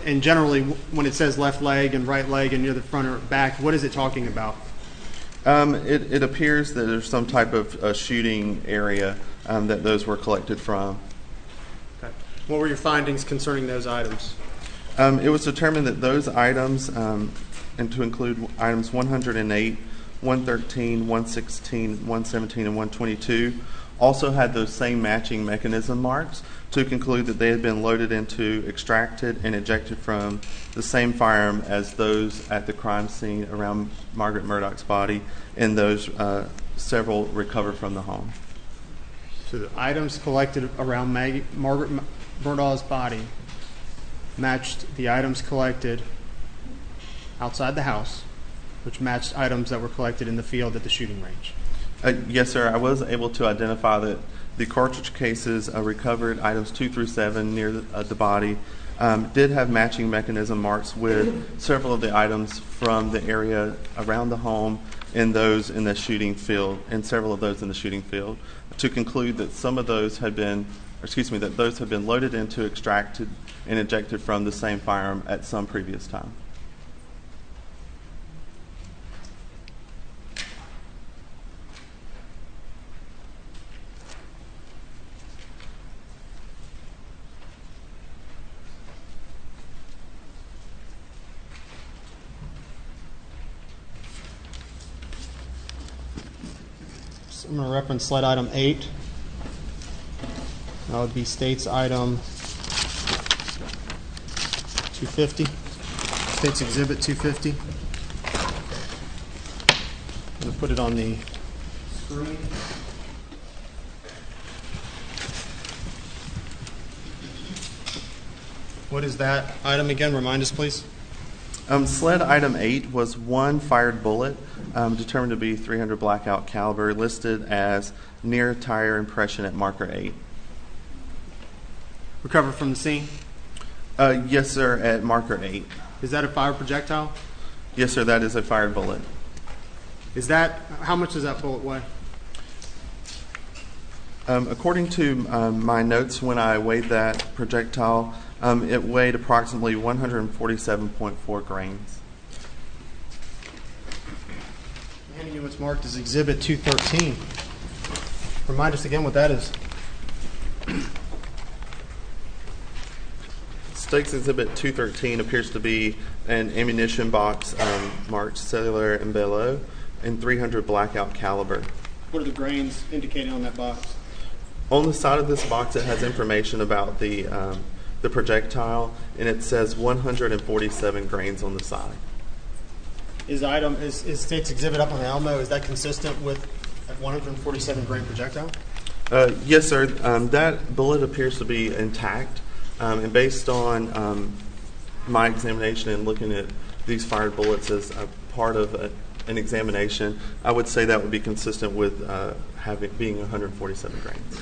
And generally, when it says left leg and right leg and near the front or back, what is it talking about? It appears that there's some type of shooting area that those were collected from. Okay. What were your findings concerning those items? It was determined that those items, and to include items 108, 113, 116, 117, and 122, also had those same matching mechanism marks, to conclude that they had been loaded into, extracted, and ejected from the same firearm as those at the crime scene around Margaret Murdaugh's body, and those several recovered from the home. So the items collected around Margaret Murdaugh's body matched the items collected outside the house, which matched items that were collected in the field at the shooting range. Yes, sir. I was able to identify that the cartridge cases recovered, items 2 through 7 near the body, did have matching mechanism marks with several of the items from the area around the home and those in the shooting field, and several of those in the shooting field, to conclude that some of those had been, that those have been loaded into, extracted, and ejected from the same firearm at some previous time. I'm going to reference slide item 8. That would be state's item 250. State's exhibit 250. I'm going to put it on the screen. What is that item again? Remind us, please. Sled item 8 was one fired bullet, determined to be 300 blackout caliber, listed as near tire impression at marker 8. Recovered from the scene? Yes, sir, at marker 8. Is that a fired projectile? Yes, sir, that is a fired bullet. Is that, how much does that bullet weigh? According to my notes when I weighed that projectile, It weighed approximately 147.4 grains. Handing you what's marked as Exhibit 213. Remind us again what that is. State's Exhibit 213 appears to be an ammunition box marked cellular and bellow and 300 blackout caliber. What are the grains indicated on that box? On the side of this box, it has information about the projectile, and it says 147 grains on the side. Is State's Exhibit up on the Elmo, is that consistent with a 147 grain projectile? Yes, sir. That bullet appears to be intact, and based on my examination and looking at these fired bullets as a part of an examination, I would say that would be consistent with being 147 grains.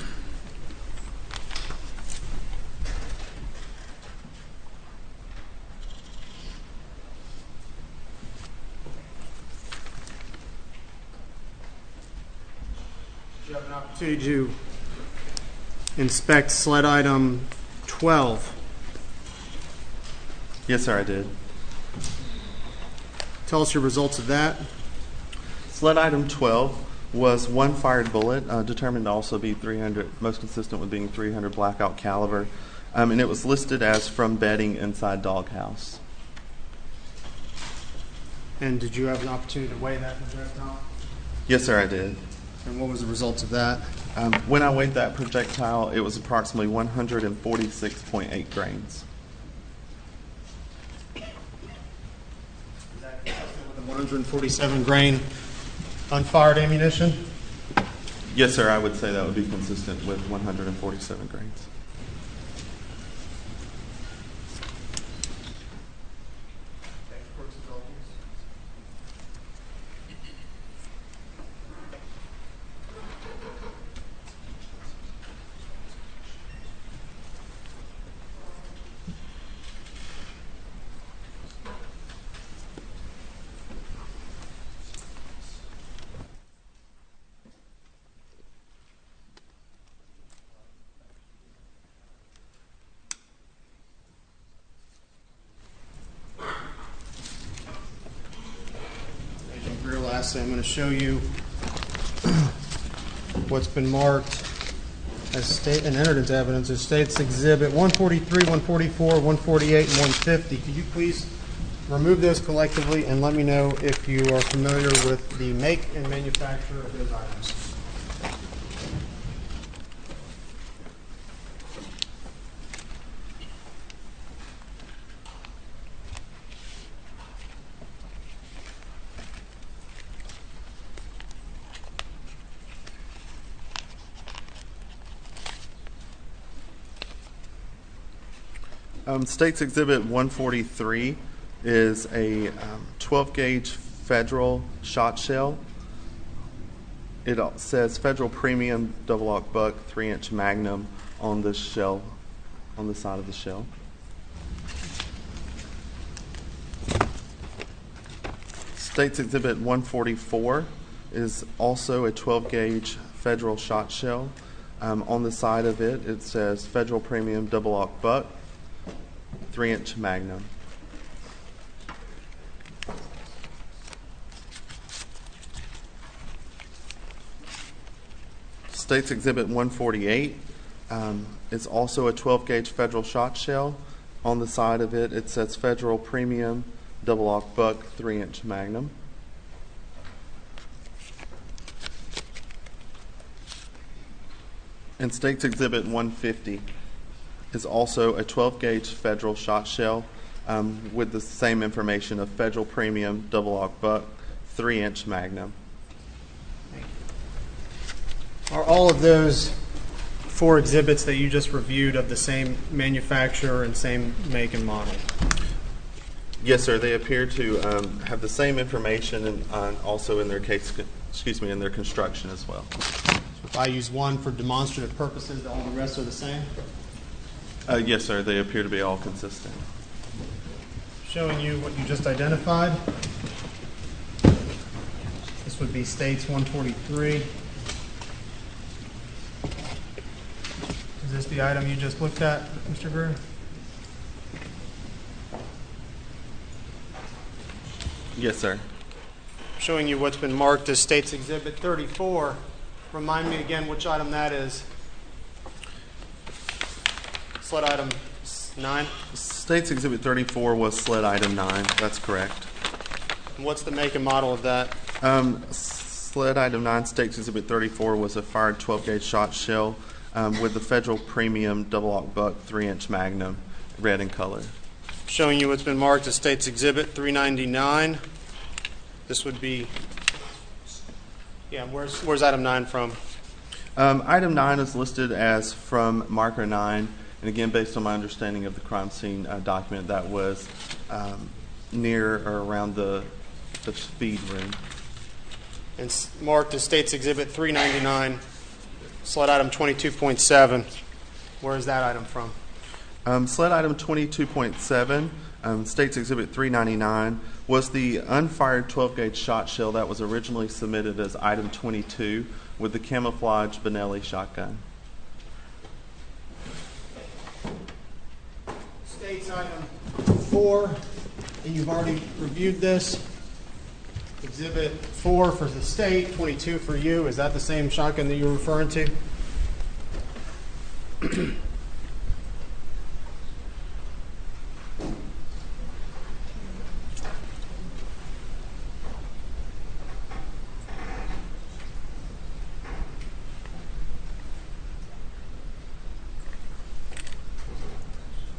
You have an opportunity to inspect sled item 12. Yes, sir, I did. Tell us your results of that. Sled item 12 was one fired bullet, determined to also be 300, most consistent with being 300 blackout caliber, and it was listed as from bedding inside doghouse. And did you have an opportunity to weigh that projectile? Yes, sir, I did. And what was the results of that? When I weighed that projectile, it was approximately 146.8 grains. Is that consistent with the 147 grain unfired ammunition? Yes, sir, I would say that would be consistent with 147 grains. Lastly, I'm going to show you what's been marked as state and entered into evidence as State's Exhibit 143, 144, 148, and 150. Could you please remove those collectively and let me know if you are familiar with the make and manufacture of those items? State's Exhibit 143 is a 12-gauge Federal shot shell. It says Federal Premium Double-Aught Buck 3-inch Magnum on the shell, on the side of the shell. State's Exhibit 144 is also a 12-gauge Federal shot shell. On the side of it, it says Federal Premium Double-Aught Buck 3-inch Magnum. State's Exhibit 148 is also a 12-gauge Federal shot shell. On the side of it, it says Federal Premium Double-Aught Buck 3-inch Magnum. And State's Exhibit 150 is also a 12-gauge Federal shot shell with the same information of Federal Premium Double-Aught Buck 3-inch Magnum. Are all of those four exhibits that you just reviewed of the same manufacturer and same make and model? Yes, sir. They appear to have the same information and also in their in their construction as well. So if I use one for demonstrative purposes, all the rest are the same? Yes, sir. They appear to be all consistent. Showing you what you just identified. This would be States 143. Is this the item you just looked at, Mr. Greer? Yes, sir. Showing you what's been marked as State's Exhibit 34. Remind me again which item that is. Sled item 9. State's Exhibit 34 was sled item 9. That's correct. And what's the make and model of that? Sled item 9, State's Exhibit 34, was a fired 12-gauge shot shell with the Federal Premium double-aught buck 3-inch Magnum, red in color. Showing you what's been marked as State's Exhibit 399. This would be, where's item 9 from? Item 9 is listed as from marker 9, and again, based on my understanding of the crime scene document, that was near or around the speed room. And marked as State's Exhibit 399, sled item 22.7. Where is that item from? Sled item 22.7, State's Exhibit 399, was the unfired 12-gauge shot shell that was originally submitted as item 22 with the camouflage Benelli shotgun. State's item 4, and you've already reviewed this. Exhibit 4 for the state, 22 for you. Is that the same shotgun that you're referring to?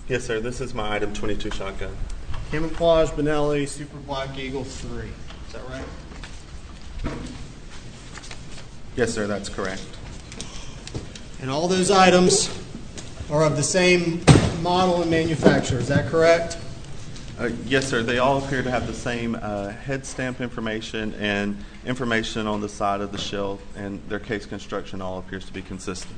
Yes, sir. This is my item 22 shotgun. Camouflage Benelli Super Black Eagle 3. Is that right? Yes, sir. That's correct. And all those items are of the same model and manufacturer. Is that correct? Yes, sir. They all appear to have the same head stamp information and information on the side of the shell, and their case construction all appears to be consistent.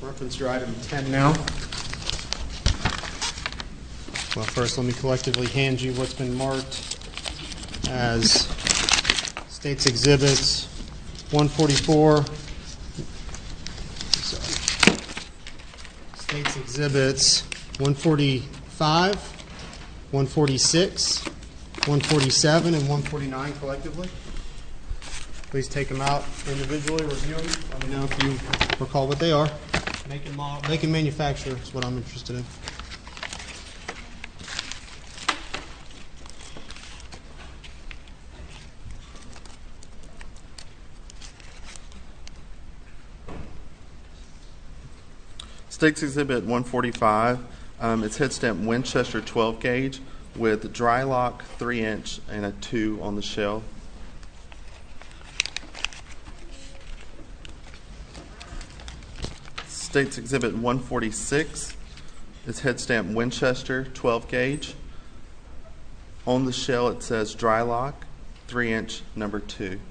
Reference your item 10 now. Well, first let me collectively hand you what's been marked as State's Exhibits 144. State's Exhibits 145, 146, 147, and 149 collectively. Please take them out individually, review them. Let me know if you recall what they are. Make and model, make and manufacturer is what I'm interested in. State's Exhibit 145, it's head stamp Winchester 12 gauge with dry lock 3-inch and a 2 on the shell. State's Exhibit 146 is head stamp Winchester 12 gauge. On the shell it says dry lock 3-inch number 2.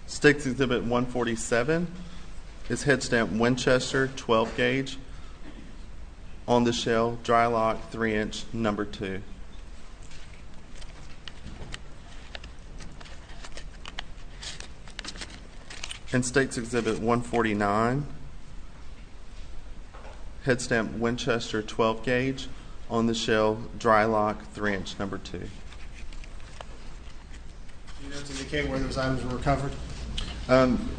State's Exhibit 147 is head stamp Winchester 12 gauge. On the shell, dry lock 3-inch number 2. And State's Exhibit 149, head stamp Winchester 12 gauge. On the shell, dry lock 3-inch number 2. You know to indicate where those items were recovered?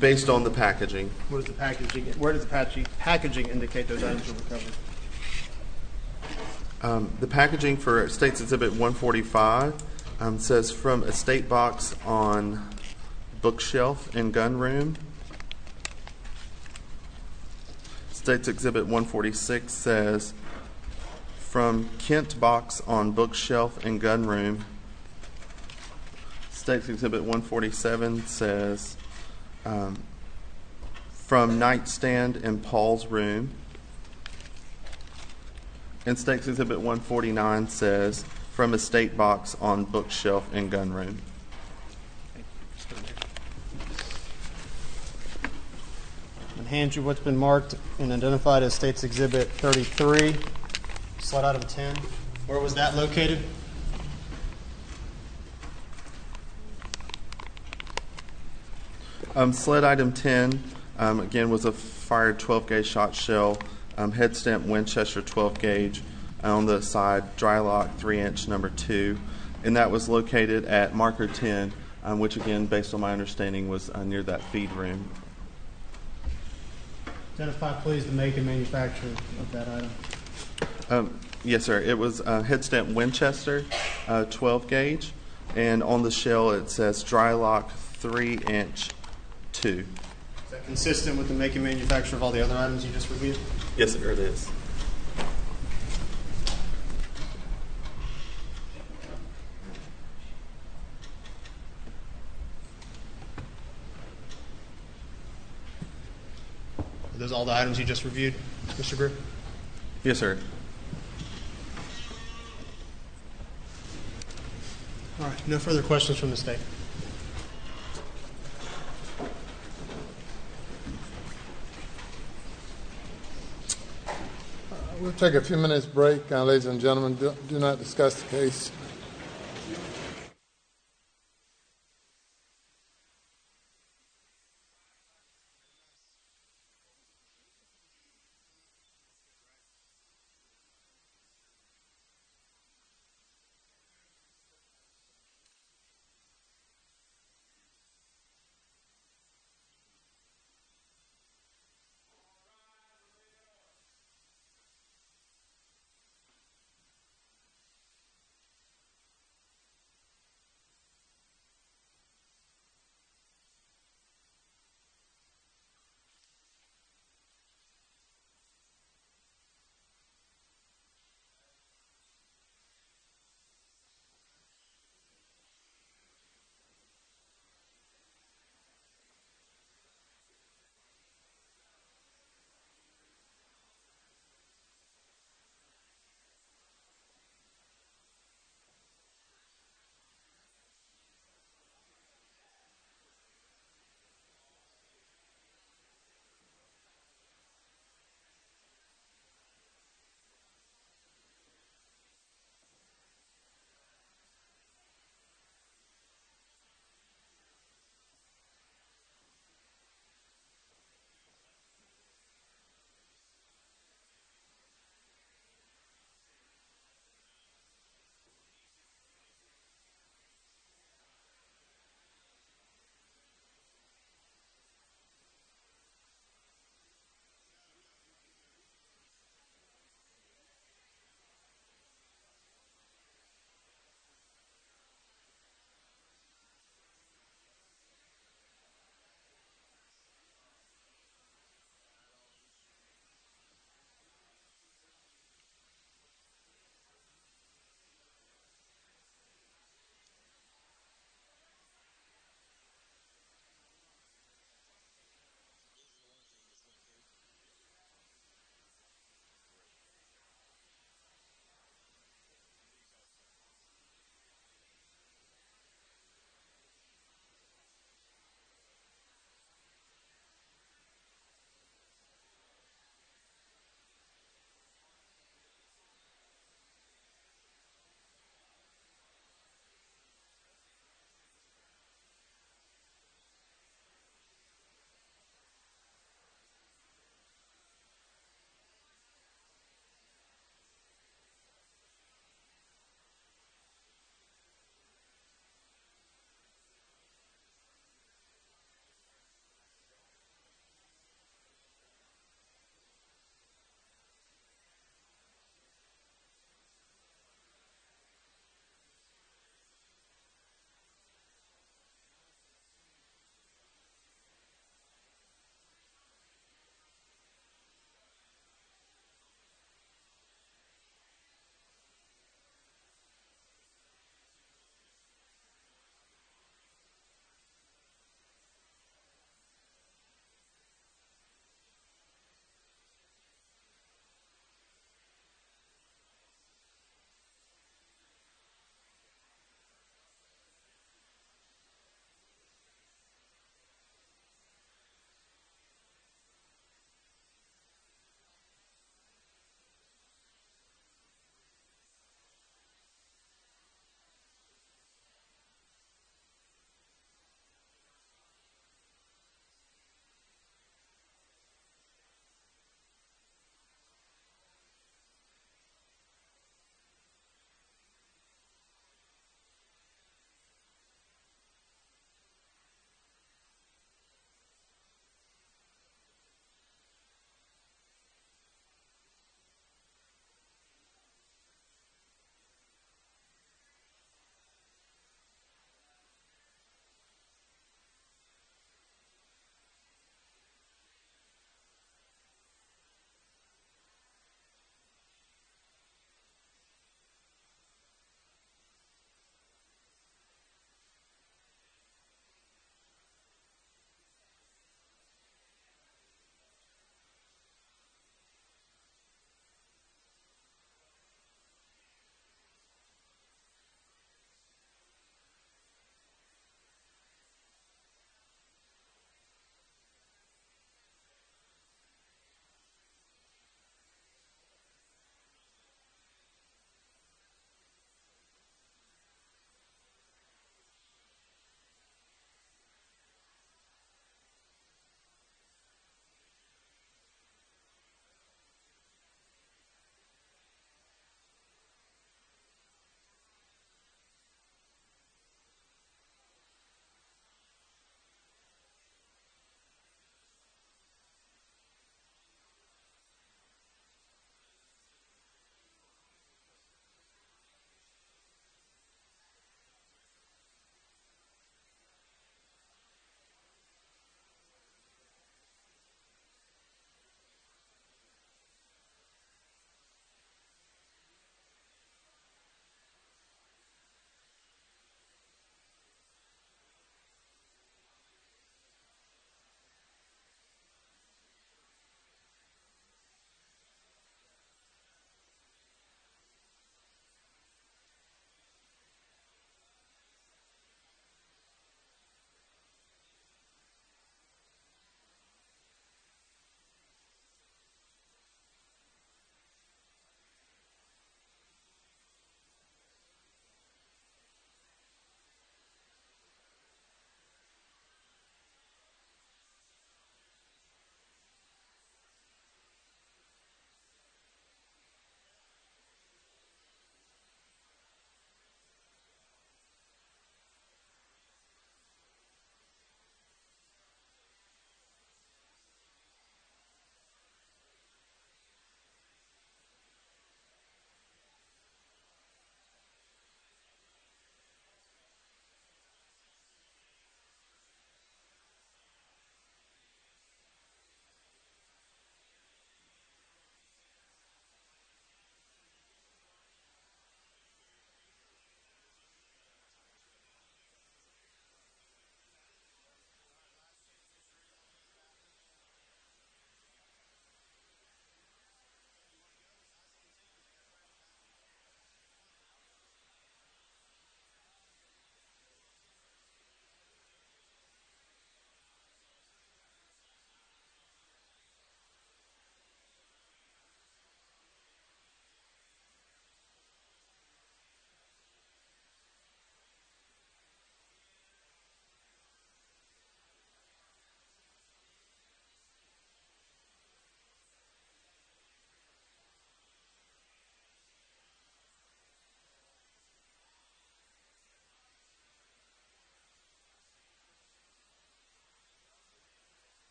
Based on the packaging. What is the packaging? Where does the packaging indicate those items were recovered? The packaging for State's Exhibit 145 says from a state box on bookshelf in gun room. State's Exhibit 146 says from Kent box on bookshelf in gun room. State's Exhibit 147 says from nightstand in Paul's room. And State's Exhibit 149 says from a state box on bookshelf in gun room. And hand you what's been marked and identified as State's Exhibit 33, slide item 10. Where was that located? Sled item 10, again, was a fired 12-gauge shot shell, head stamp Winchester 12-gauge on the side, dry lock 3-inch number 2, and that was located at marker 10, which again, based on my understanding, was near that feed room. Identify, please, the make and manufacturer of that item. Yes, sir. It was head stamp Winchester 12-gauge, and on the shell it says dry lock 3-inch 2. Is that consistent with the make and manufacture of all the other items you just reviewed? Yes, sir, it is. Are those all the items you just reviewed, Mr. Greer? Yes, sir. All right. No further questions from the state. We'll take a few minutes break, ladies and gentlemen. Do not discuss the case.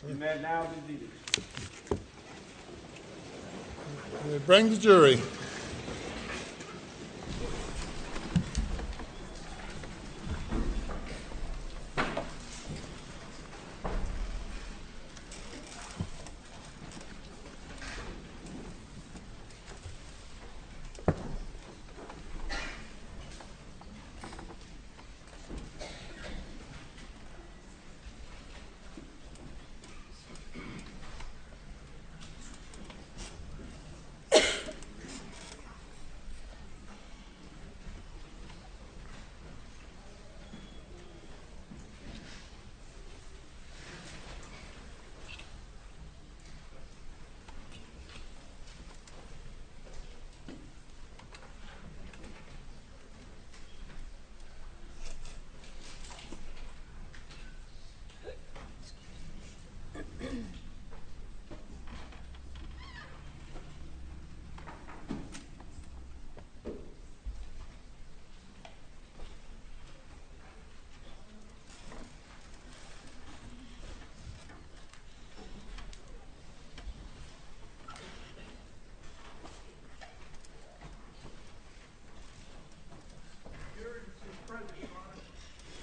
You may now be seated. Bring the jury.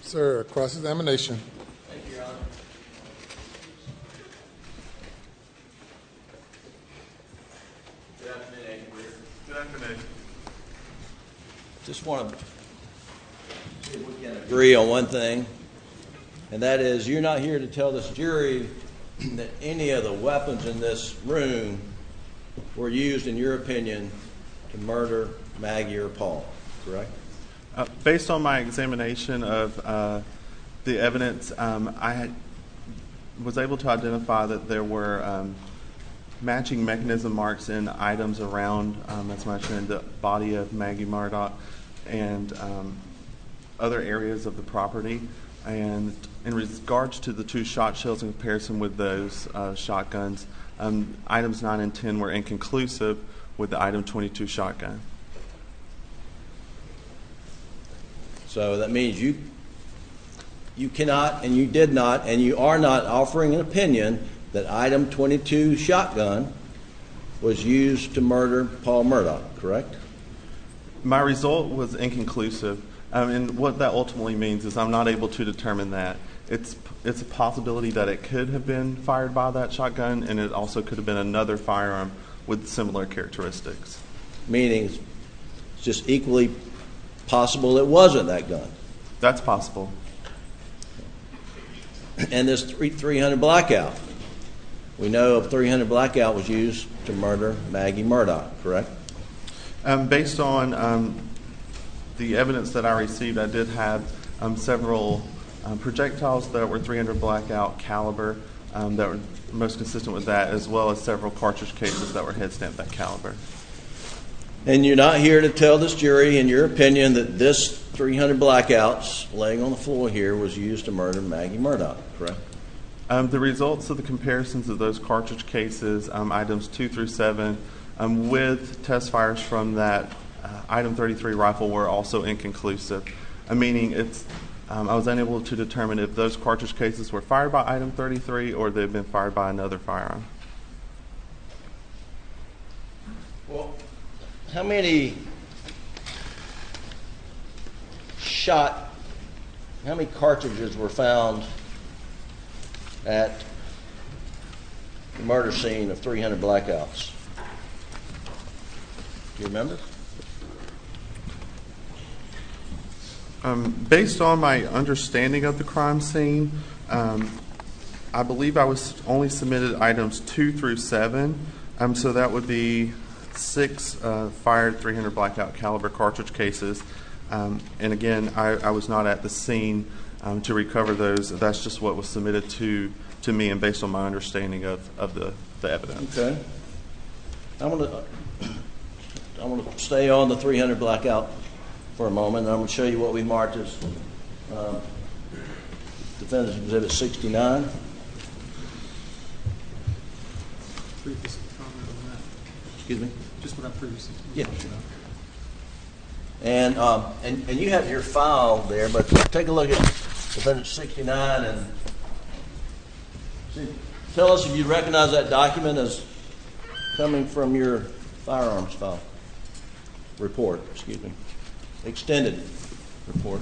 Sir, cross-examination. Thank you, Your Honor. Good afternoon, Agent Rear. Good afternoon. Just want to see if we can agree on one thing, and that is you're not here to tell this jury that any of the weapons in this room were used, in your opinion, to murder Maggie or Paul, correct? Based on my examination of the evidence, was able to identify that there were matching mechanism marks in items around, as mentioned, in the body of Maggie Murdaugh and other areas of the property. And in regards to the two shot shells in comparison with those shotguns, items 9 and 10 were inconclusive with the item 22 shotgun. So that means you cannot, and you did not, and you are not offering an opinion that item 22 shotgun was used to murder Paul Murdaugh, correct? My result was inconclusive, and what that ultimately means is I'm not able to determine that. It's a possibility that it could have been fired by that shotgun, and it also could have been another firearm with similar characteristics. Meaning it's just equally possible it wasn't that gun. That's possible. And this 300 blackout. We know a 300 blackout was used to murder Maggie Murdaugh, correct? Based on the evidence that I received, I did have several projectiles that were 300 blackout caliber that were most consistent with that, as well as several cartridge cases that were head stamped that caliber. And you're not here to tell this jury, in your opinion, that this 300 blackouts laying on the floor here was used to murder Maggie Murdaugh, correct? The results of the comparisons of those cartridge cases, items 2 through 7, with test fires from that item 33 rifle were also inconclusive, meaning I was unable to determine if those cartridge cases were fired by item 33 or they've been fired by another firearm. Well, how many cartridges were found at the murder scene of 300 blackouts? Do you remember? Based on my understanding of the crime scene, I believe I was only submitted items 2 through 7, so that would be 6 fired 300 blackout caliber cartridge cases. And again, I was not at the scene to recover those. That's just what was submitted to me and based on my understanding of the evidence. Okay. I want to stay on the 300 blackout for a moment, and I'm going to show you what we marked as Defendant's Exhibit 69. Excuse me? Just what I previously. Yeah. And you have your file there, but take a look at Defendant 69 and tell us if you recognize that document as coming from your firearms file report, extended report.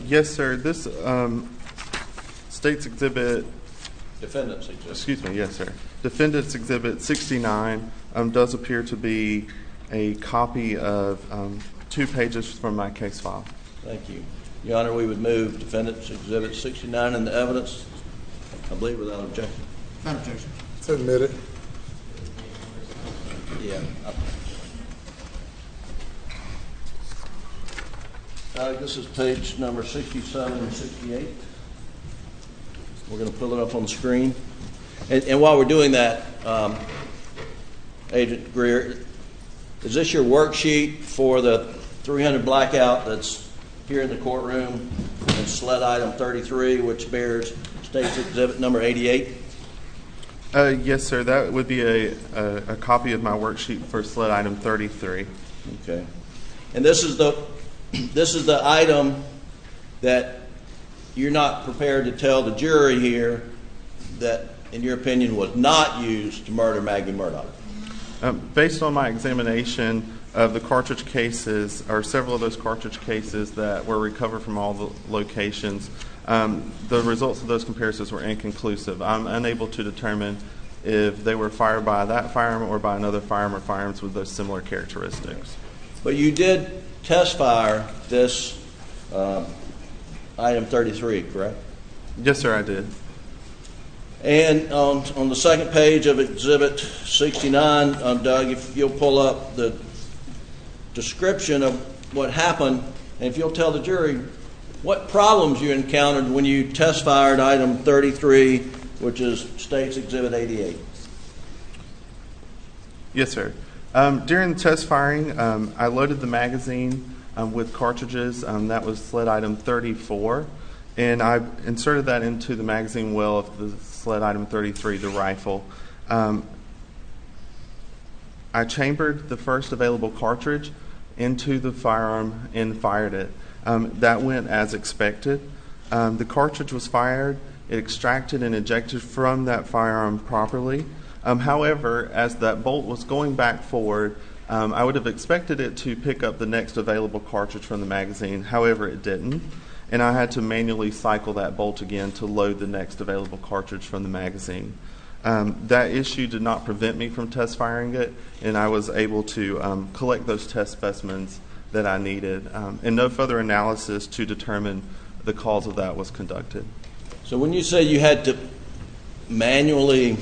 Yes, sir. This State's Exhibit... Defendant's Exhibit. Excuse me, yes, sir. Defendant's Exhibit 69 does appear to be a copy of 2 pages from my case file. Thank you. Your Honor, we would move Defendant's Exhibit 69 in the evidence, I believe, without objection. Without objection. It's admitted. Yeah. This is page number 67 and 68. We're going to pull it up on the screen. And while we're doing that, Agent Greer, is this your worksheet for the 300 blackout that's here in the courtroom and sled item 33, which bears State's Exhibit number 88? Yes, sir. That would be a copy of my worksheet for sled item 33. Okay. And this is the item that you're not prepared to tell the jury here that, in your opinion, was not used to murder Maggie Murdaugh. Based on my examination of the cartridge cases, or several of those cartridge cases that were recovered from all the locations, the results of those comparisons were inconclusive. I'm unable to determine if they were fired by that firearm or by another firearm or firearms with those similar characteristics. But you did test fire this item 33, correct? Yes, sir, I did. And on the second page of Exhibit 69, Doug, if you'll pull up the description of what happened, and if you'll tell the jury what problems you encountered when you test fired item 33, which is State's Exhibit 88. Yes, sir. During the test firing, I loaded the magazine with cartridges. That was sled item 34. And I inserted that into the magazine well of the sled item 33, the rifle. I chambered the first available cartridge into the firearm and fired it. That went as expected. The cartridge was fired. It extracted and ejected from that firearm properly. However, as that bolt was going back forward, I would have expected it to pick up the next available cartridge from the magazine. However, it didn't. And I had to manually cycle that bolt again to load the next available cartridge from the magazine. That issue did not prevent me from test firing it, and I was able to collect those test specimens that I needed. And no further analysis to determine the cause of that was conducted. So when you say you had to manually,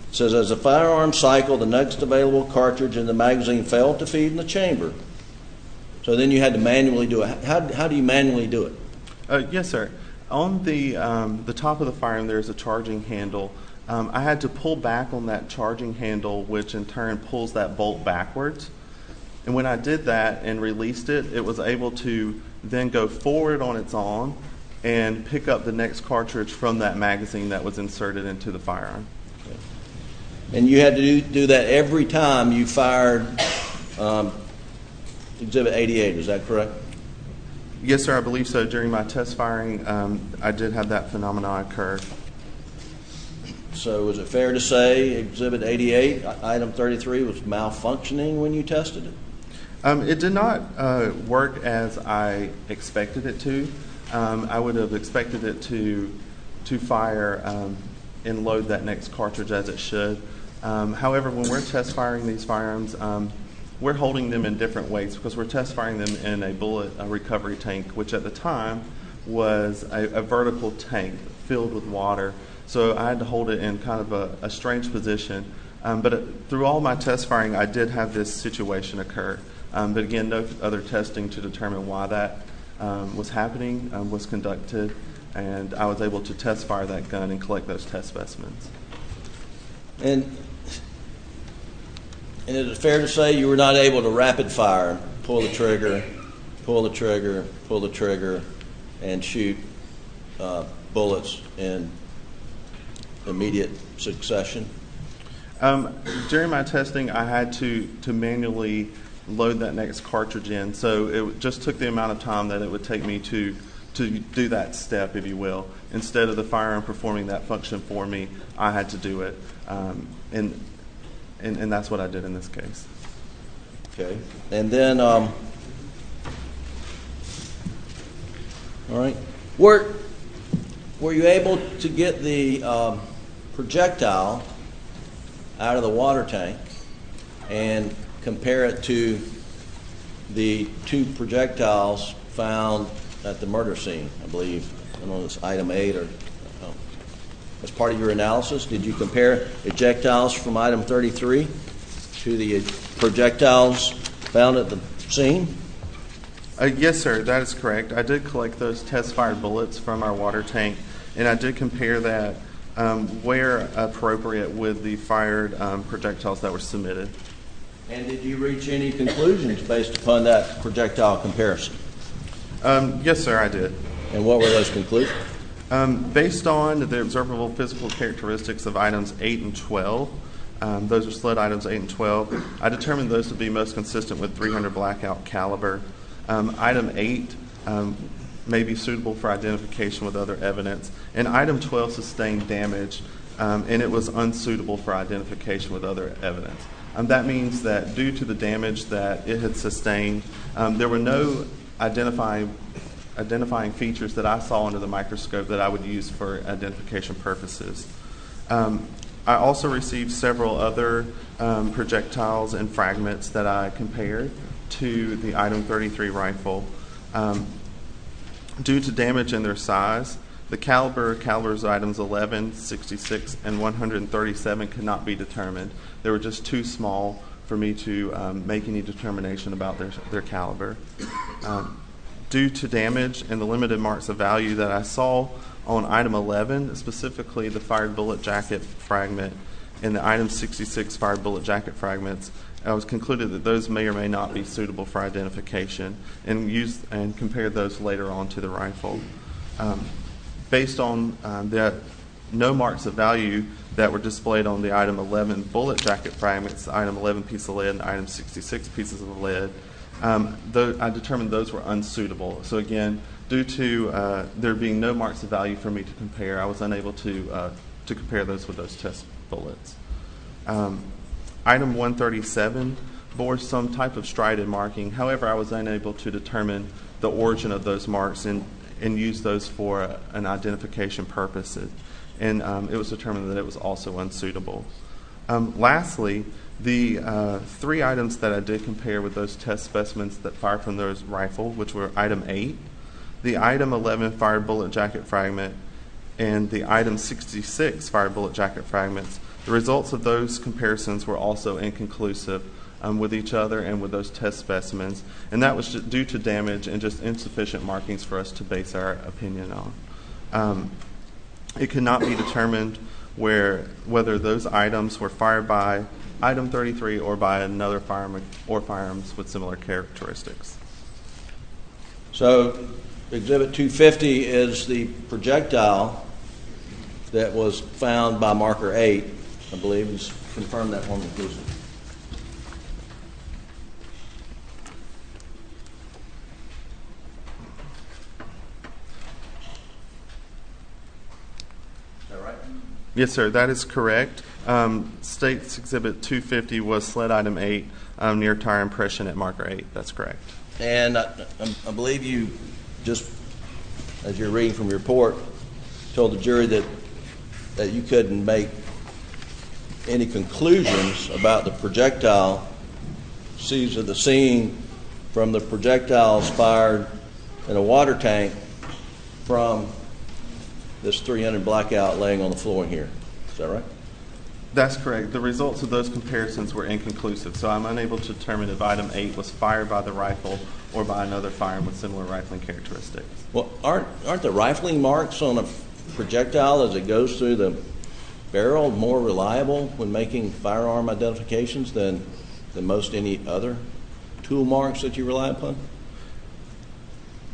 it says as a firearm cycle, the next available cartridge in the magazine failed to feed in the chamber. So then you had to manually do it. How do you manually do it? Yes, sir. On the top of the firearm, there's a charging handle. I had to pull back on that charging handle, which in turn pulls that bolt backwards. And when I did that and released it, it was able to then go forward on its own and pick up the next cartridge from that magazine that was inserted into the firearm. Okay. And you had to do that every time you fired Exhibit 88, is that correct? Yes, sir, I believe so. During my test firing, I did have that phenomenon occur. So is it fair to say Exhibit 88, item 33, was malfunctioning when you tested it? It did not work as I expected it to. I would have expected it to fire and load that next cartridge as it should. However, when we're test firing these firearms, we're holding them in different weights because we're test firing them in a bullet recovery tank, which at the time was a vertical tank filled with water. So I had to hold it in kind of a strange position. But through all my test firing, I did have this situation occur. But again, no other testing to determine why that was happening was conducted. and I was able to test fire that gun and collect those test specimens. And is it fair to say you were not able to rapid fire, pull the trigger, pull the trigger, pull the trigger, and shoot bullets in immediate succession? During my testing, I had to manually load that next cartridge in, so it just took the amount of time that it would take me to do that step, if you will. Instead of the firearm performing that function for me, I had to do it, and that's what I did in this case. Okay, and then, all right, were you able to get the projectile out of the water tank and compare it to the two projectiles found at the murder scene, I believe? I don't know if it's item 8 or as part of your analysis. Did you compare projectiles from item 33 to the projectiles found at the scene? Yes, sir, that is correct. I did collect those test-fired bullets from our water tank, and I did compare that where appropriate with the fired projectiles that were submitted. And did you reach any conclusions based upon that projectile comparison? Yes, sir, I did. And what were those conclusions? Based on the observable physical characteristics of items 8 and 12, those are sled items 8 and 12, I determined those to be most consistent with .300 blackout caliber. Item 8 may be suitable for identification with other evidence, and item 12 sustained damage, and it was unsuitable for identification with other evidence. That means that due to the damage that it had sustained, there were no identifying features that I saw under the microscope that I would use for identification purposes. I also received several other projectiles and fragments that I compared to the item 33 rifle. Due to damage in their size, the calibers items 11, 66, and 137 could not be determined. They were just too small for me to make any determination about their caliber. Due to damage and the limited marks of value that I saw on item 11, specifically the fired bullet jacket fragment and the item 66 fired bullet jacket fragments, I was concluded that those may or may not be suitable for identification, and compared those later on to the rifle. Based on that, no marks of value that were displayed on the item 11 bullet jacket fragments, item 11 piece of lead, and item 66 pieces of lead, I determined those were unsuitable. So again, due to there being no marks of value for me to compare, I was unable to compare those with those test bullets. Item 137 bore some type of strided marking. However, I was unable to determine the origin of those marks and use those for an identification purpose. And it was determined that it was also unsuitable. Lastly, the 3 items that I did compare with those test specimens that fired from those rifle, which were item 8, the item 11 fired bullet jacket fragment, and the item 66 fired bullet jacket fragments, the results of those comparisons were also inconclusive with each other and with those test specimens, and that was due to damage and just insufficient markings for us to base our opinion on. It could not be determined whether those items were fired by item 33 or by another firearm or firearms with similar characteristics. So Exhibit 250 is the projectile that was found by marker 8, I believe. Just confirm that one conclusion. Is that right? Yes, sir, that is correct. State's Exhibit 250 was sled item 8 near tire impression at marker 8. That's correct. And I believe you just, as you're reading from your report, told the jury that you couldn't make any conclusions about the projectile seized at the scene from the projectiles fired in a water tank from this .300 blackout laying on the floor here. Is that right? That's correct. The results of those comparisons were inconclusive, so I'm unable to determine if item 8 was fired by the rifle or by another firearm with similar rifling characteristics. Well, aren't the rifling marks on a projectile as it goes through the barrel more reliable when making firearm identifications than most any other tool marks that you rely upon?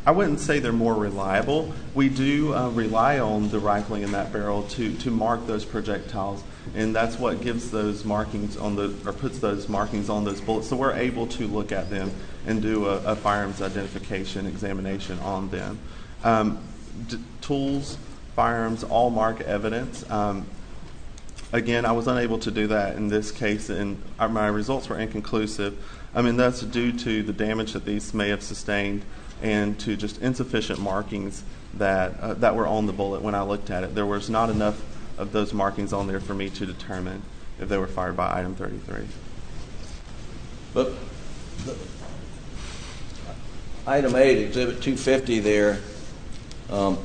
I wouldn't say they're more reliable. We do rely on the rifling in that barrel to mark those projectiles, and that's what gives those markings on puts those markings on those bullets. So we're able to look at them and do a firearms identification examination on them. Tools, firearms, all mark evidence. Again, I was unable to do that in this case, and my results were inconclusive. I mean, that's due to the damage that these may have sustained and to just insufficient markings that were on the bullet when I looked at it. There was not enough of those markings on there for me to determine if they were fired by item 33. But item 8, Exhibit 250 there, do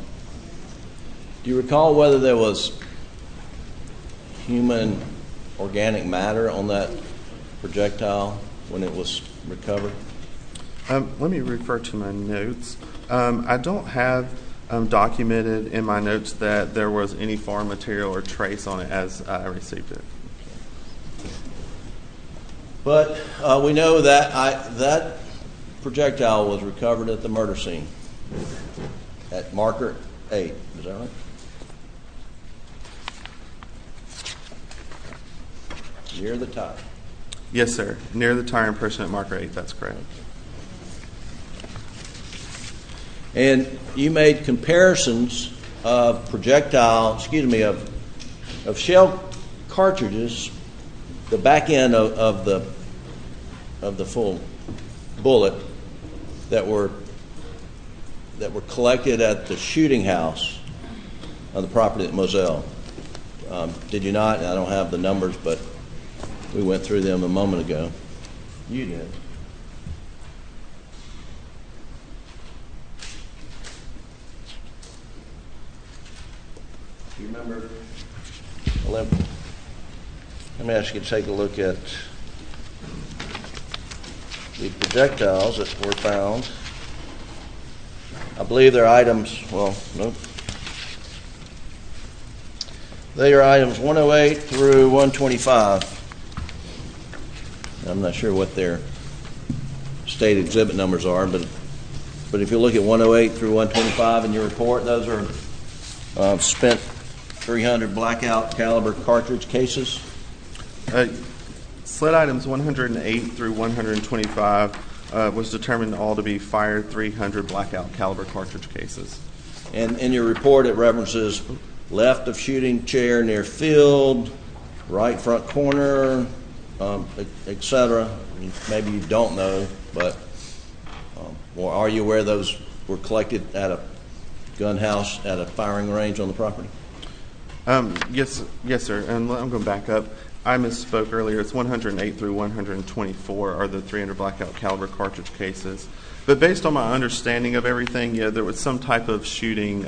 you recall whether there was human organic matter on that projectile when it was recovered? Let me refer to my notes. I don't have documented in my notes that there was any foreign material or trace on it as I received it. But we know that that projectile was recovered at the murder scene at marker 8. Is that right? Near the tire. Yes, sir. Near the tire impression at marker 8. That's correct. And you made comparisons of of shell cartridges, the back end of the full bullet that were collected at the shooting house on the property at Moselle. Did you not? I don't have the numbers, but we went through them a moment ago. You did. You remember? Let me ask you to take a look at the projectiles that were found. I believe they're items, well, nope. They are items 108 through 125. I'm not sure what their state exhibit numbers are, but if you look at 108 through 125 in your report, those are spent .300 blackout caliber cartridge cases. Sled items 108 through 125 was determined all to be fired .300 blackout caliber cartridge cases. And in your report, it references left of shooting chair near field, right front corner, etc. Maybe you don't know, but or are you aware those were collected at a gun house at a firing range on the property? Yes, sir. And I'm going to back up. I misspoke earlier. It's 108 through 124 are the .300 blackout caliber cartridge cases. But based on my understanding of everything, yeah, there was some type of shooting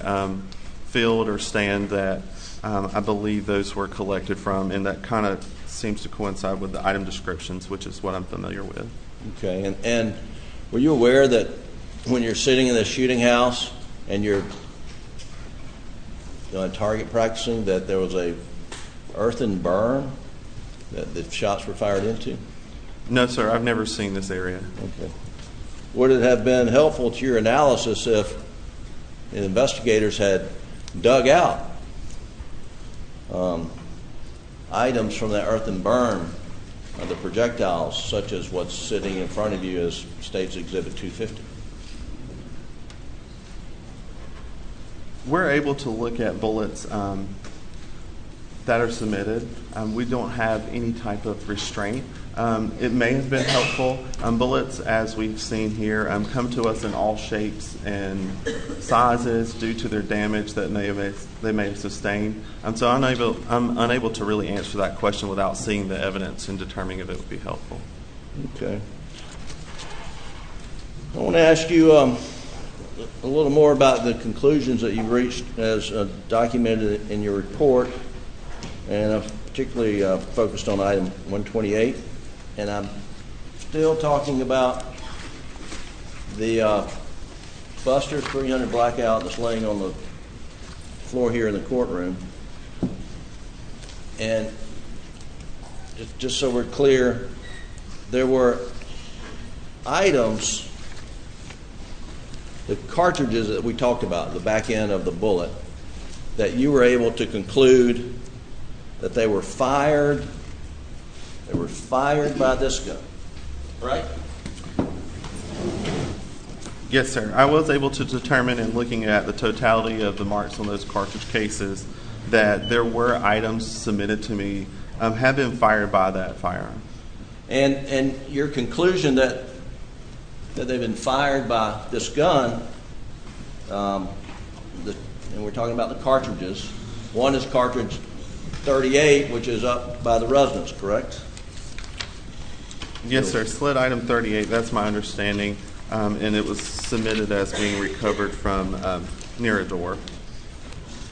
field or stand that I believe those were collected from, and that kind of seems to coincide with the item descriptions, which is what I'm familiar with. Okay, and were you aware that when you're sitting in the shooting house and you're target practicing that there was a earthen burn that the shots were fired into? No, sir. I've never seen this area. Okay. Would it have been helpful to your analysis if the investigators had dug out items from that earthen burn of the projectiles, such as what's sitting in front of you as State's Exhibit 250? We're able to look at bullets that are submitted. We don't have any type of restraint. It may have been helpful. Bullets, as we've seen here, come to us in all shapes and sizes due to their damage that they may have sustained. So I'm unable to really answer that question without seeing the evidence and determining if it would be helpful. Okay. I want to ask you a little more about the conclusions that you've reached as documented in your report. And particularly focused on item 128, and I'm still talking about the Buster's 300 blackout that's laying on the floor here in the courtroom. And just so we're clear, there were items, the cartridges that we talked about, the back end of the bullet, that you were able to conclude that they were fired by this gun, right? Yes, sir. I was able to determine in looking at the totality of the marks on those cartridge cases that there were items submitted to me have been fired by that firearm. And your conclusion that they've been fired by this gun, and we're talking about the cartridges. One is cartridge 38, which is up by the residence, correct? Yes, sir. Sled item 38, that's my understanding, and it was submitted as being recovered from near a door.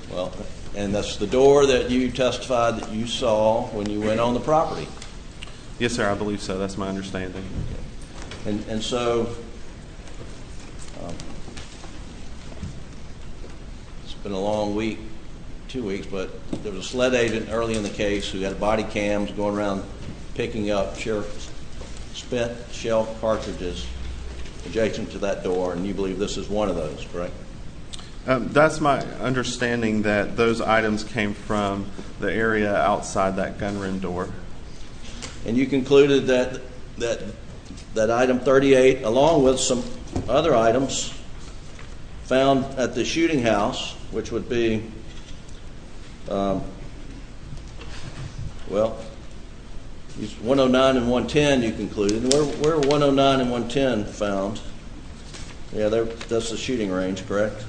Well, and that's the door that you testified that you saw when you went on the property. Yes, sir, I believe so. That's my understanding. And so it's been a long week, 2 weeks, but there was a sled agent early in the case who had body cams going around picking up spent shell cartridges adjacent to that door, and you believe this is one of those, correct? That's my understanding, that those items came from the area outside that gunroom door. And you concluded that item 38, along with some other items found at the shooting house, which would be, 109 and 110, you concluded. Where are 109 and 110 found? Yeah, that's the shooting range, correct?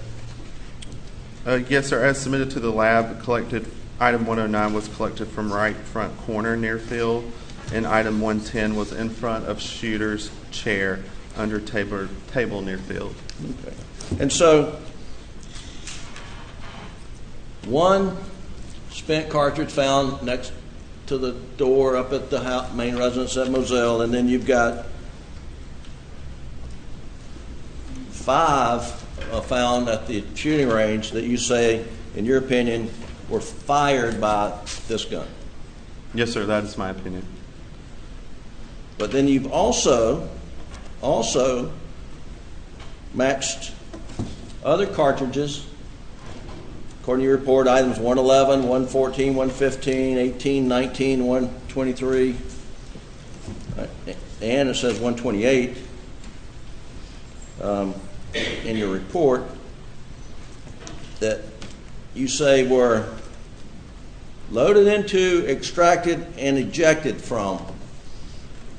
Yes, sir. As submitted to the lab, collected item 109 was collected from right front corner near field, and item 110 was in front of shooter's chair under table near field. Okay. And so, one spent cartridge found next to the door up at the main residence at Moselle, and then you've got 5 found at the shooting range that you say, in your opinion, were fired by this gun. Yes, sir, that is my opinion. But then you've also matched other cartridges, according to your report, items 111, 114, 115, 18, 19, 123, and it says 128 in your report, that you say were loaded into, extracted, and ejected from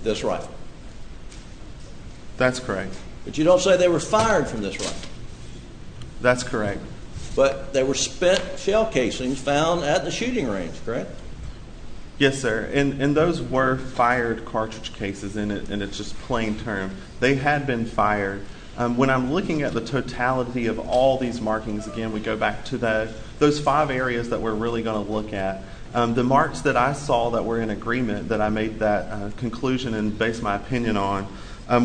this rifle. That's correct. But you don't say they were fired from this rifle. That's correct. But they were spent shell casings found at the shooting range, correct? Yes, sir. And those were fired cartridge cases, and it's just plain term. They had been fired. When I'm looking at the totality of all these markings, again, we go back to those 5 areas that we're really going to look at. The marks that I saw that were in agreement, that I made that conclusion and based my opinion on,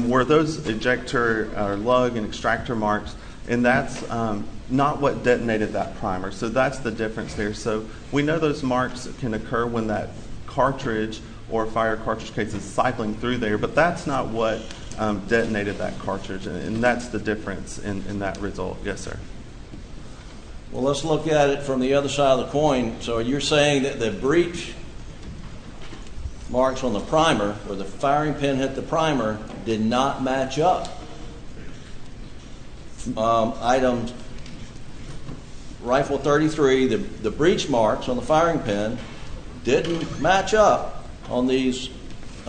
were those ejector or lug and extractor marks, and that's not what detonated that primer. So that's the difference there. So we know those marks can occur when that cartridge or fire cartridge case is cycling through there, but that's not what detonated that cartridge, and that's the difference in that result. Yes, sir. Well, let's look at it from the other side of the coin. So you're saying that the breech marks on the primer, where the firing pin hit the primer, did not match up. Item rifle 33, the breech marks on the firing pin didn't match up on these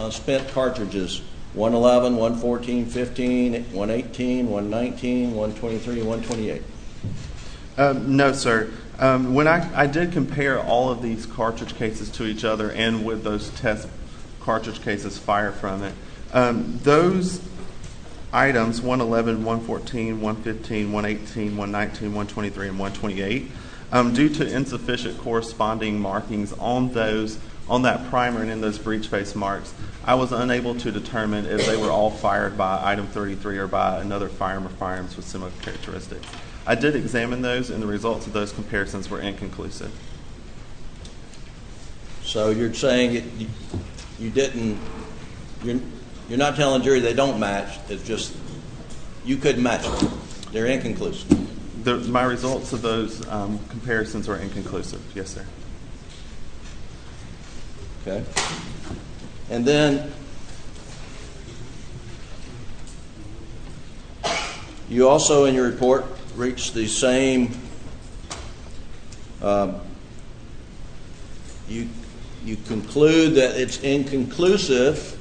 spent cartridges. 111, 114, 15, 118, 119, 123, 128. No, sir. When I did compare all of these cartridge cases to each other and with those test cartridge cases fired from it, those items, 111, 114, 115, 118, 119, 123, and 128, Due to insufficient corresponding markings on that primer and in those breech face marks, I was unable to determine if they were all fired by item 33 or by another firearm or firearms with similar characteristics. I did examine those, and the results of those comparisons were inconclusive. So you're saying you didn't, you're not telling the jury they don't match, it's just you couldn't match them. They're inconclusive. My results of those comparisons were inconclusive, yes, sir. Okay. And then you also in your report reached the same, you conclude that it's inconclusive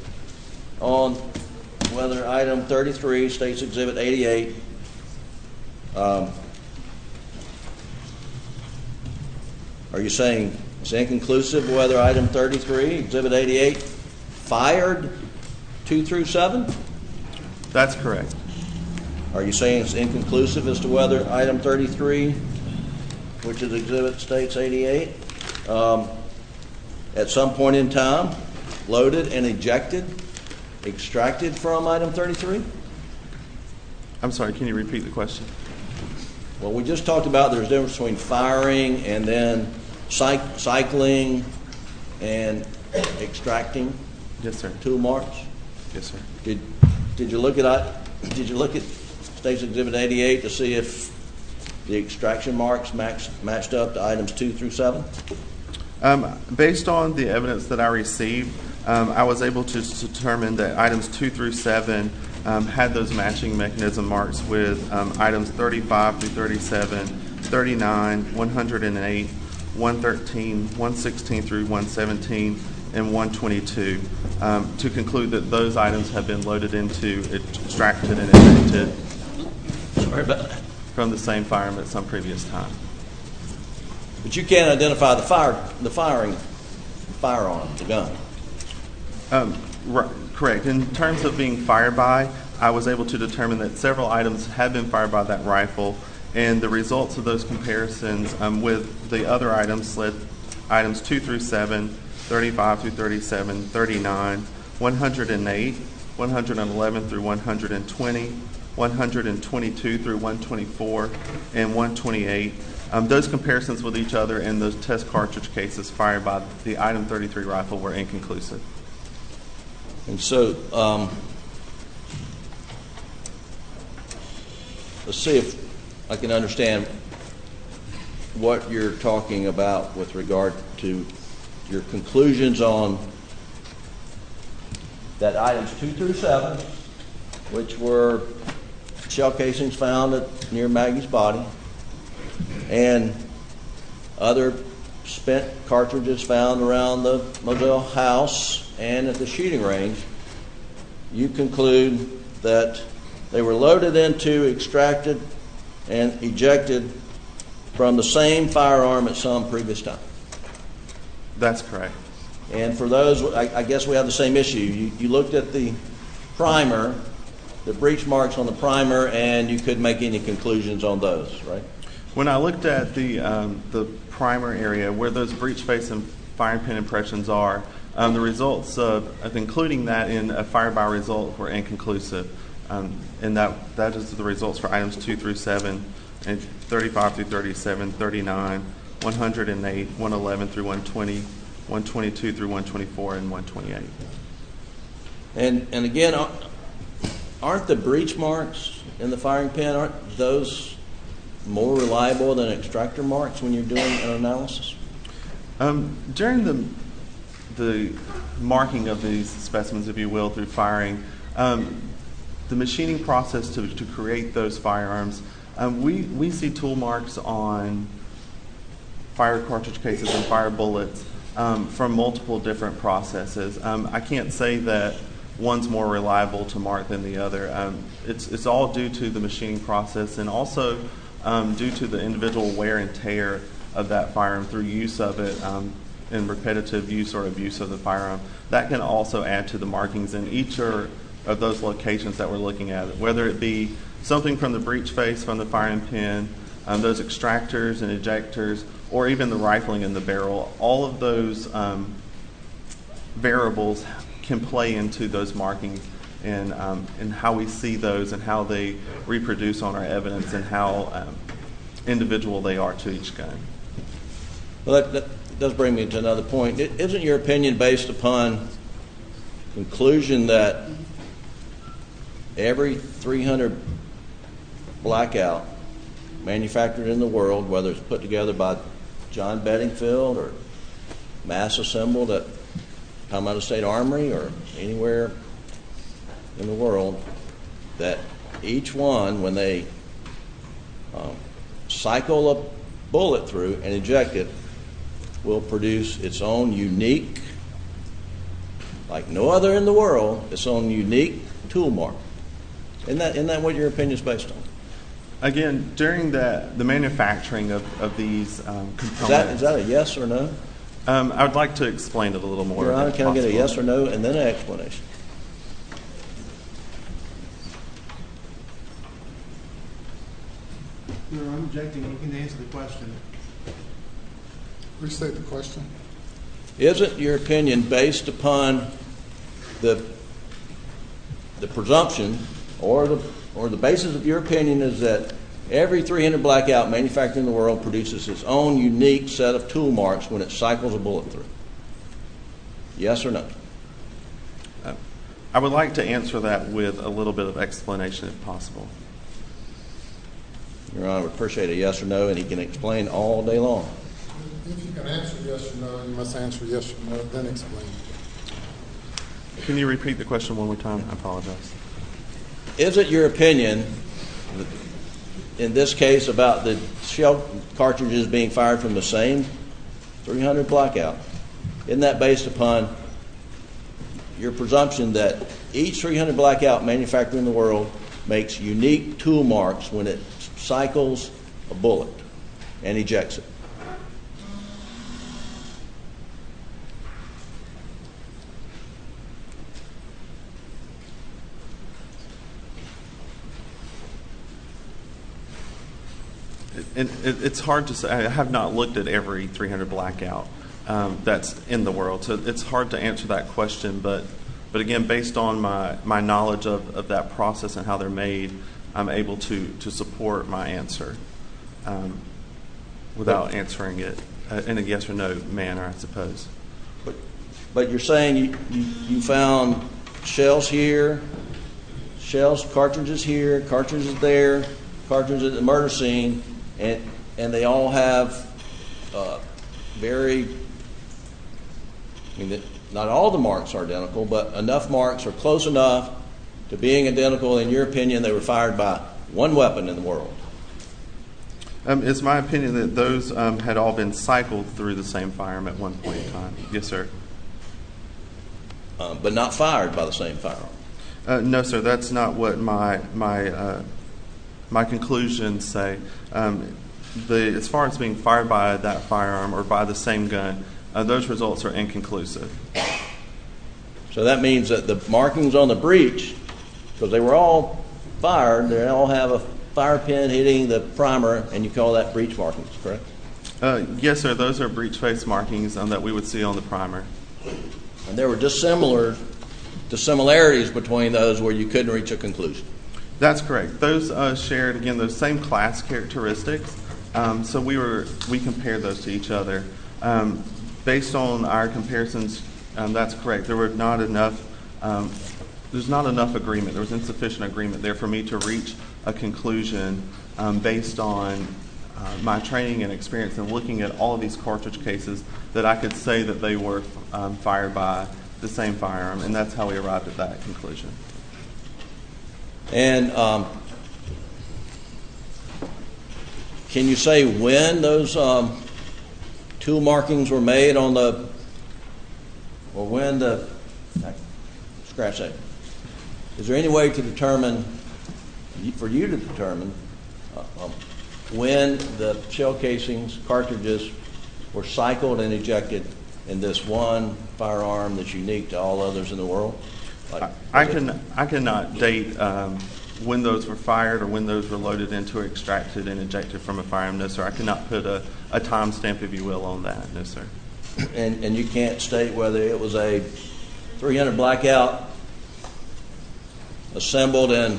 on whether item 33, State's Exhibit 88, are you saying it's inconclusive whether item 33, Exhibit 88, fired 2 through 7? That's correct. Are you saying it's inconclusive as to whether item 33, which is Exhibit States 88, at some point in time loaded and extracted from item 33? I'm sorry, can you repeat the question? Well, we just talked about there's a difference between firing and then cycling and extracting. Yes, sir. Tool marks. Yes, sir. Did you look at State's Exhibit 88 to see if the extraction marks matched up to items 2 through 7? Based on the evidence that I received, I was able to determine that items 2 through 7 had those matching mechanism marks with items 35 through 37, 39, 108, 113, 116 through 117, and 122, to conclude that those items have been loaded into, extracted, and ejected from the same firearm at some previous time. But you can't identify the firearm, the gun. Right, correct. In terms of being fired by, I was able to determine that several items had been fired by that rifle, and the results of those comparisons with the other items, items 2 through 7, 35 through 37, 39, 108, 111 through 120, 122 through 124, and 128. Those comparisons with each other and those test cartridge cases fired by the item 33 rifle were inconclusive. And so, let's see if I can understand what you're talking about with regard to your conclusions on that items 2 through 7, which were shell casings found near Maggie's body, and other spent cartridges found around the Moselle house and at the shooting range. You conclude that they were loaded into, extracted, and ejected from the same firearm at some previous time. That's correct. And for those, I guess we have the same issue. You looked at the primer, the breech marks on the primer, and you couldn't make any conclusions on those, right? When I looked at the primer area where those breech face and firing pin impressions are, the results of including that in a fire by result were inconclusive. And that is the results for items 2 through 7, and 35 through 37, 39, 108, 111 through 120, 122 through 124, and 128. And again, aren't the breech marks in the firing pin, aren't those more reliable than extractor marks when you're doing an analysis? During the marking of these specimens, if you will, through firing, the machining process to create those firearms, we see tool marks on fire cartridge cases and fire bullets from multiple different processes. I can't say that one's more reliable to mark than the other. It's all due to the machining process and also due to the individual wear and tear of that firearm through use of it and repetitive use or abuse of the firearm. That can also add to the markings in each of those locations that we're looking at, whether it be something from the breech face, from the firing pin, those extractors and ejectors, or even the rifling in the barrel, all of those variables can play into those markings and how we see those and how they reproduce on our evidence and how individual they are to each gun. Well, that does bring me to another point. Isn't your opinion based upon conclusion that every 300 blackout manufactured in the world, whether it's put together by John Bedingfield or mass assembled at Palmetto State Armory or anywhere in the world, that each one, when they cycle a bullet through and eject it, will produce its own unique, like no other in the world, its own unique tool mark? Isn't that what your opinion is based on? Again, during the manufacturing of these components... Is that a yes or no? I would like to explain it a little more. Your Honor, can I get a yes or no and then an explanation? Your Honor, I'm objecting. You can answer the question. Restate the question. Isn't your opinion based upon the presumption or the basis of your opinion is that every 300 blackout manufactured in the world produces its own unique set of tool marks when it cycles a bullet through? Yes or no? I would like to answer that with a little bit of explanation if possible. Your Honor, would appreciate a yes or no, and he can explain all day long. If you can answer yes or no, you must answer yes or no, then explain. Can you repeat the question one more time? I apologize. Is it your opinion, in this case, about the shell cartridges being fired from the same 300 blackout? Isn't that based upon your presumption that each 300 blackout manufactured in the world makes unique tool marks when it cycles a bullet and ejects it? It's hard to say. I have not looked at every 300 blackout that's in the world, so it's hard to answer that question. But again, based on my knowledge of that process and how they're made, I'm able to support my answer without answering it in a yes or no manner, I suppose. But you're saying you found shells here, cartridges here, cartridges there, cartridges at the murder scene, and they all have not all the marks are identical, but enough marks are close enough to being identical. In your opinion, they were fired by one weapon in the world. It's my opinion that those had all been cycled through the same firearm at one point in time. Yes, sir. But not fired by the same firearm. No, sir. That's not what my conclusions say. As far as being fired by that firearm or by the same gun, those results are inconclusive. So that means that the markings on the breech, because they were all fired, they all have a fire pin hitting the primer, and you call that breech markings, correct? Yes, sir. Those are breech face markings that we would see on the primer. And there were dissimilarities between those where you couldn't reach a conclusion. That's correct. Those shared, again, those same class characteristics. So we compared those to each other. Based on our comparisons, that's correct. There were not enough. There's not enough agreement. There was insufficient agreement there for me to reach a conclusion based on my training and experience and looking at all of these cartridge cases that I could say that they were fired by the same firearm, and that's how we arrived at that conclusion. And can you say when those tool markings were made on the, or when the, scratch that. Is there any way to determine, for you to determine, when the shell casings, cartridges, were cycled and ejected in this one firearm that's unique to all others in the world? I cannot date when those were fired or when those were loaded into or extracted and ejected from a firearm. No, sir. I cannot put a time stamp, if you will, on that. No, sir. And you can't state whether it was a 300 blackout assembled in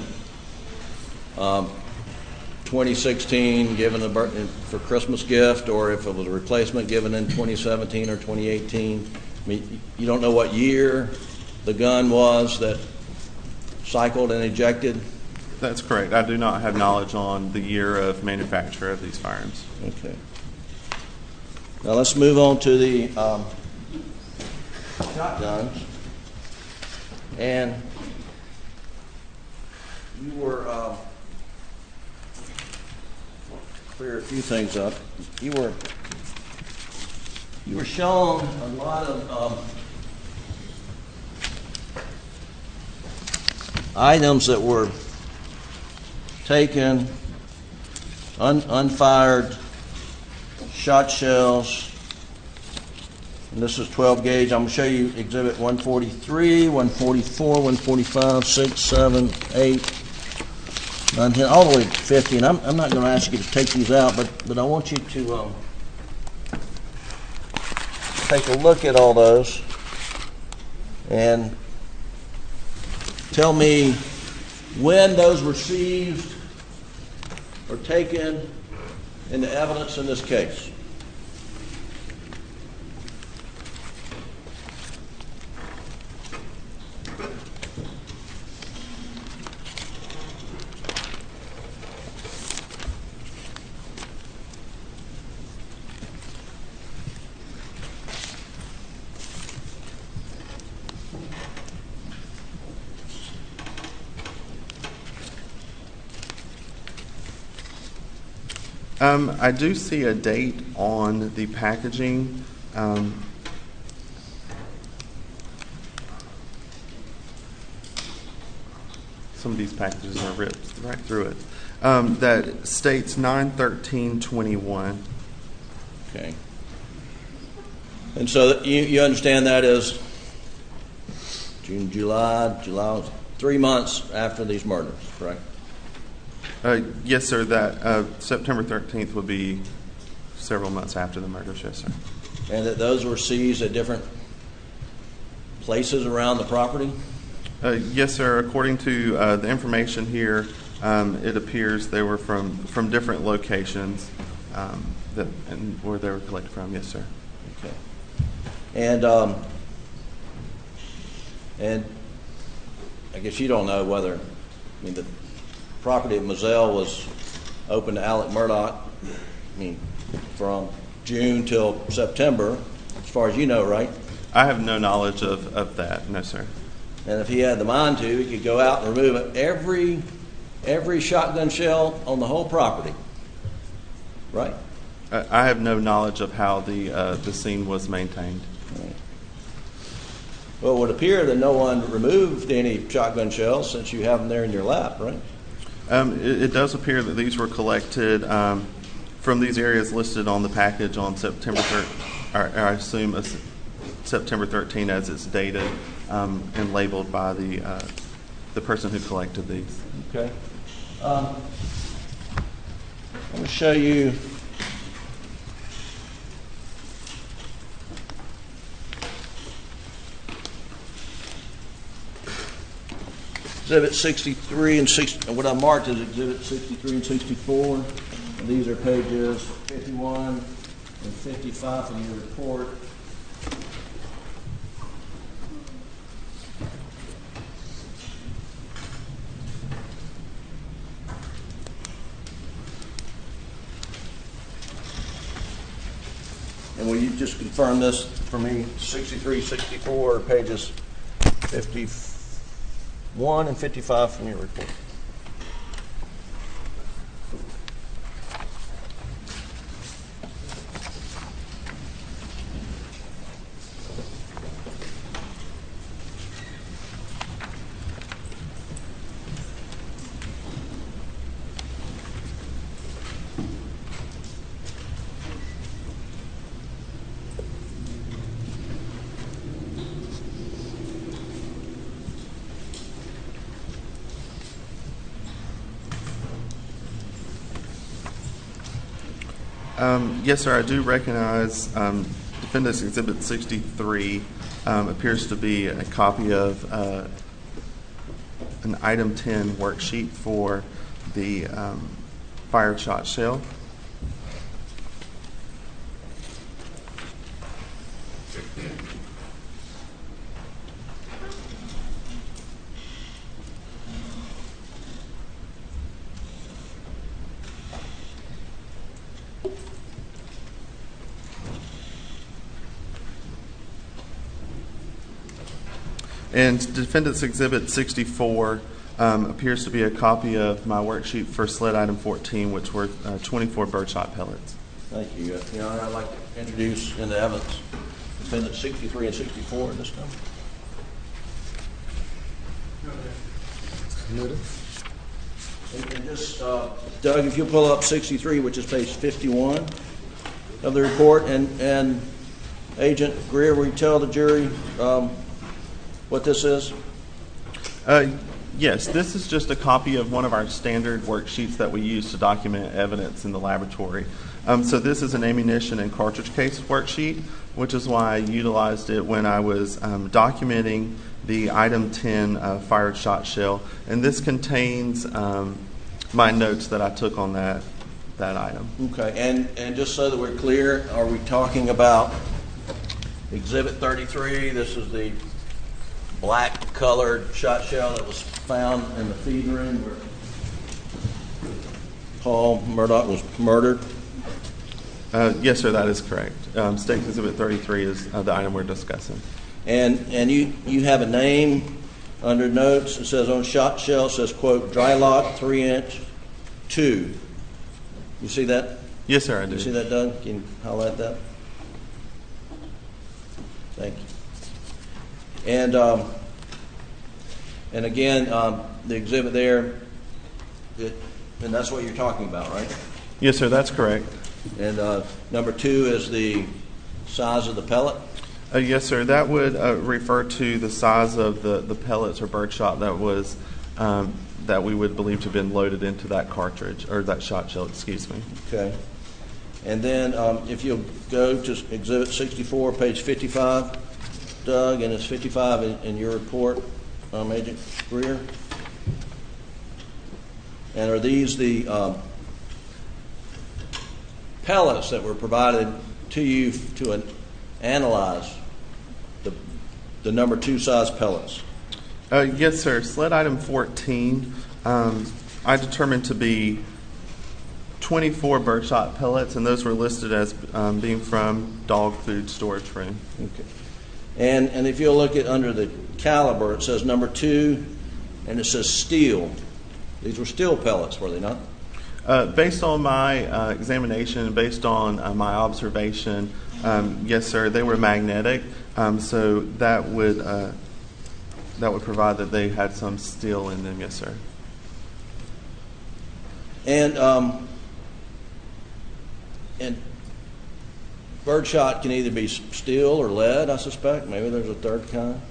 2016 given for Christmas gift, or if it was a replacement given in 2017 or 2018. I mean, you don't know what year the gun was that cycled and ejected? That's correct. I do not have knowledge on the year of manufacture of these firearms. Okay. Now let's move on to the shotguns. And you were clear a few things up. You were shown a lot of items that were taken, unfired shot shells. And this is 12 gauge. I'm going to show you Exhibit 143, 144, 145, 6, 7, 8, 9, 10, all the way to 50. And I'm not going to ask you to take these out, but I want you to take a look at all those and tell me when those were seized or taken into evidence in this case. I do see a date on the packaging. Some of these packages are ripped right through it. That states 9/13/21. Okay. And so you understand that is June, July, 3 months after these murders, correct? Yes, sir. That September 13th would be several months after the murders, yes, sir. And that those were seized at different places around the property? Yes, sir. According to the information here, it appears they were from different locations and where they were collected from. Yes, sir. Okay. And I guess you don't know whether, I mean, the property of Moselle was open to Alex Murdaugh, I mean, from June till September, as far as you know, right? I have no knowledge of that, no, sir. And if he had the mind to, he could go out and remove every shotgun shell on the whole property, right? I have no knowledge of how the scene was maintained. Right. Well, it would appear that no one removed any shotgun shells since you have them there in your lap, right? It does appear that these were collected from these areas listed on the package on September 13th, or I assume September 13th as it's dated and labeled by the person who collected these. Okay. I'm going to show you Exhibit 63 and 60. What I marked is Exhibit 63 and 64. And these are pages 51 and 55 from your report. And will you just confirm this for me? 63, 64, pages 51 and 55 from your report. Yes, sir. I do recognize Defendant's Exhibit 63 appears to be a copy of an Item 10 worksheet for the fired shot shell. And Defendant's Exhibit 64 appears to be a copy of my worksheet for sled item 14, which were 24 birdshot pellets. Thank you. Your Honor, I'd like to introduce into evidence Defendants 63 and 64 at this time. And just, Doug, if you'll pull up 63, which is page 51 of the report, and Agent Greer, will you tell the jury what this is? Yes, this is just a copy of one of our standard worksheets that we use to document evidence in the laboratory. So this is an ammunition and cartridge case worksheet, which is why I utilized it when I was documenting the Item 10 fired shot shell. And this contains my notes that I took on that item. Okay, and just so that we're clear, are we talking about Exhibit 33? This is the black colored shot shell that was found in the feed room where Paul Murdaugh was murdered? Yes, sir, that is correct. State Exhibit 33 is the item we're discussing. And you have a name under notes. It says on shot shell, it says, quote, dry lock 3-inch 2. You see that? Yes, sir, I do. You see that, Doug? Can you highlight that? Thank you. And again, the exhibit there, and that's what you're talking about, right? Yes, sir, that's correct. And number 2 is the size of the pellet? Yes, sir. That would refer to the size of the pellets or birdshot that was that we would believe to have been loaded into that cartridge or that shot shell. Excuse me. Okay. And then if you'll go to Exhibit 64, page 55, Doug, and it's 55 in your report, Agent Greer. And are these the pellets that were provided to you to analyze the number 2 size pellets? Yes, sir. Sled item 14, I determined to be 24 birdshot pellets, and those were listed as being from dog food storage room. Okay. And if you'll look at under the caliber, it says number 2, and it says steel. These were steel pellets, were they not? Based on my examination, based on my observation, yes, sir, they were magnetic. So that would provide that they had some steel in them, yes, sir. And birdshot can either be steel or lead, I suspect. Maybe there's a third kind.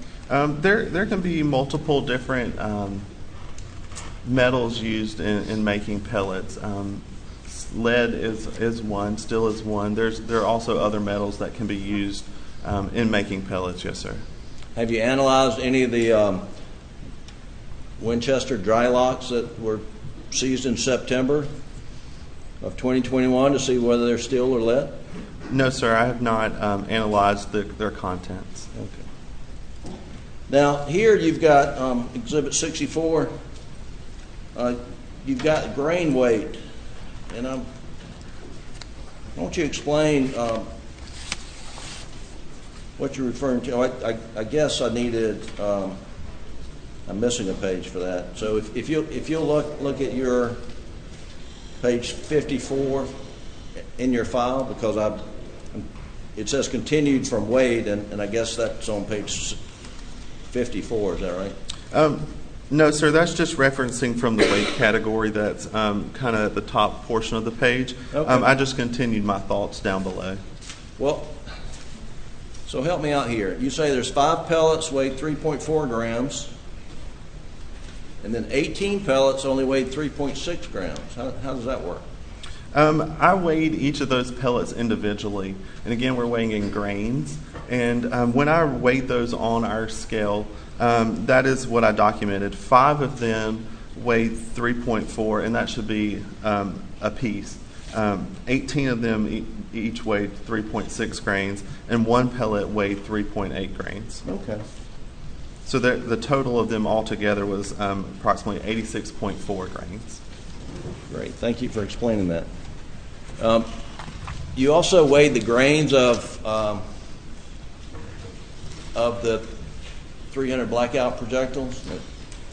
There can be multiple different metals used in making pellets. Lead is one, steel is one. There are also other metals that can be used in making pellets, yes, sir. Have you analyzed any of the Winchester dry locks that were seized in September of 2021 to see whether they're steel or lead? No, sir, I have not analyzed their contents. Okay. Now, here you've got Exhibit 64. You've got grain weight, and why don't you explain what you're referring to? I guess I needed. I'm missing a page for that. So if you'll look at your page 54 in your file, because it says continued from Wade, and I guess that's on page 54. Is that right? No, sir. That's just referencing from the weight category. That's kind of at the top portion of the page. Okay. I just continued my thoughts down below. Well, so help me out here. You say there's 5 pellets weighed 3.4 grams, and then 18 pellets only weighed 3.6 grams. How does that work? I weighed each of those pellets individually, and again, we're weighing in grains. And when I weighed those on our scale, that is what I documented. 5 of them weighed 3.4, and that should be a piece. 18 of them each weighed 3.6 grains, and 1 pellet weighed 3.8 grains. Okay. So the total of them altogether was approximately 86.4 grains. Great. Thank you for explaining that. You also weighed the grains of the 300 blackout projectiles.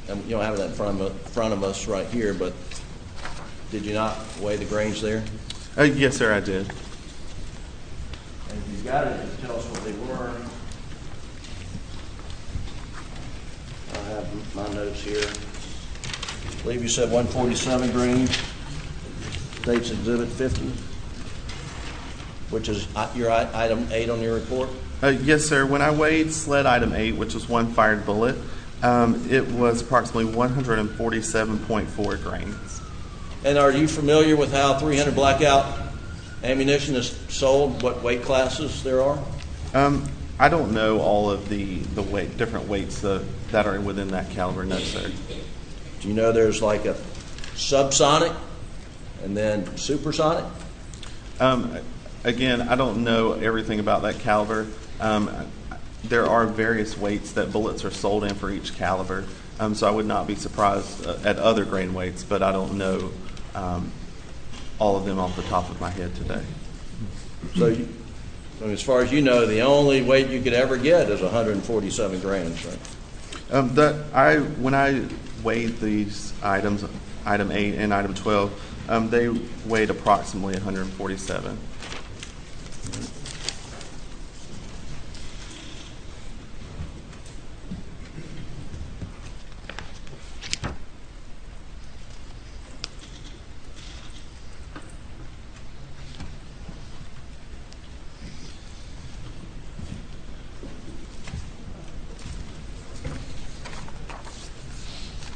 And you don't have that in front of us right here, but did you not weigh the grains there? Yes, sir, I did. And if you got it, just tell us what they were. I have my notes here. I believe you said 147 grains. State's Exhibit 50, which is your item 8 on your report. Yes, sir. When I weighed sled item 8, which was 1 fired bullet, it was approximately 147.4 grains. And are you familiar with how 300 blackout ammunition is sold? What weight classes there are? I don't know all of the different weights that are within that caliber, no, sir. Do you know there's like a subsonic and then supersonic? Again, I don't know everything about that caliber. There are various weights that bullets are sold in for each caliber, so I would not be surprised at other grain weights, but I don't know all of them off the top of my head today. So as far as you know, the only weight you could ever get is 147 grains, right? When I weighed these items, item 8 and item 12, they weighed approximately 147.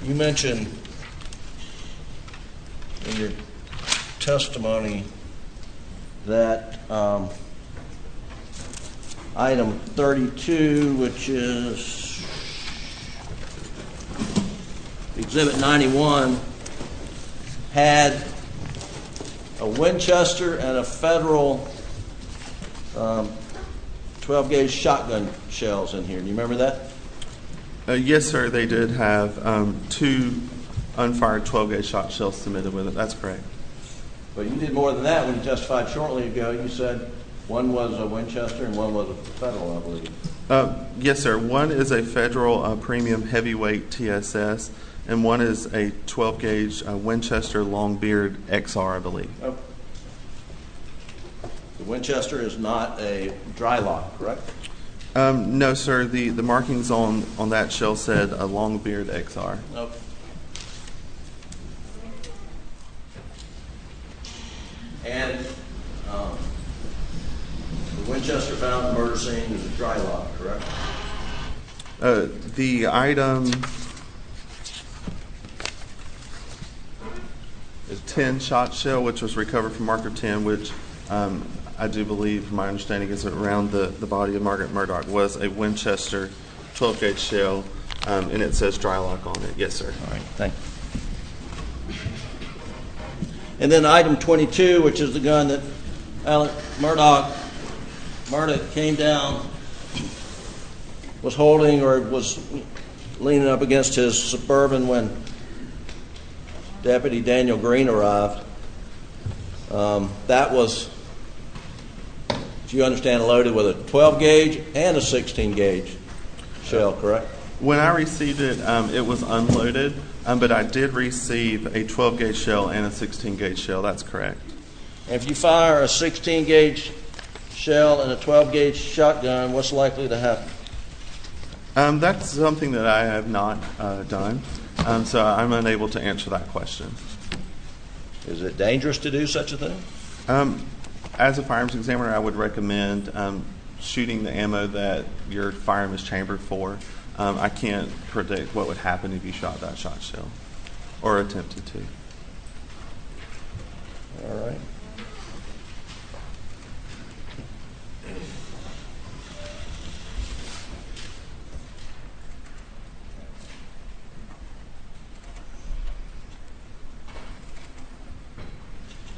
You mentioned in your testimony that item 32, which is Exhibit 91, had a Winchester and a Federal 12-gauge shotgun shells in here. Do you remember that? Yes, sir. They did have 2 unfired 12-gauge shot shells submitted with it. That's correct. But you did more than that when you testified shortly ago. You said one was a Winchester and one was a Federal, I believe. Yes, sir. One is a Federal premium heavyweight TSS, and one is a 12-gauge Winchester Longbeard XR, I believe. Oh. The Winchester is not a dry lock, correct? No, sir. The markings on that shell said a Longbeard XR. Okay. And the Winchester found at the murder scene is a dry lock, correct? The item is 10 shot shell, which was recovered from Marker 10, which I do believe, my understanding is around the body of Margaret Murdaugh was a Winchester 12-gauge shell, and it says dry lock on it. Yes, sir. All right, thank you. And then item 22, which is the gun that Alex Murdaugh came down, was holding or was leaning up against his Suburban when Deputy Daniel Green arrived. That was, if you understand, loaded with a 12-gauge and a 16-gauge shell, correct? When I received it, it was unloaded, but I did receive a 12-gauge shell and a 16-gauge shell. That's correct. And if you fire a 16-gauge shell and a 12-gauge shotgun, what's likely to happen? That's something that I have not done, so I'm unable to answer that question. Is it dangerous to do such a thing? As a firearms examiner, I would recommend shooting the ammo that your firearm is chambered for. I can't predict what would happen if you shot that shot shell or attempted to. All right.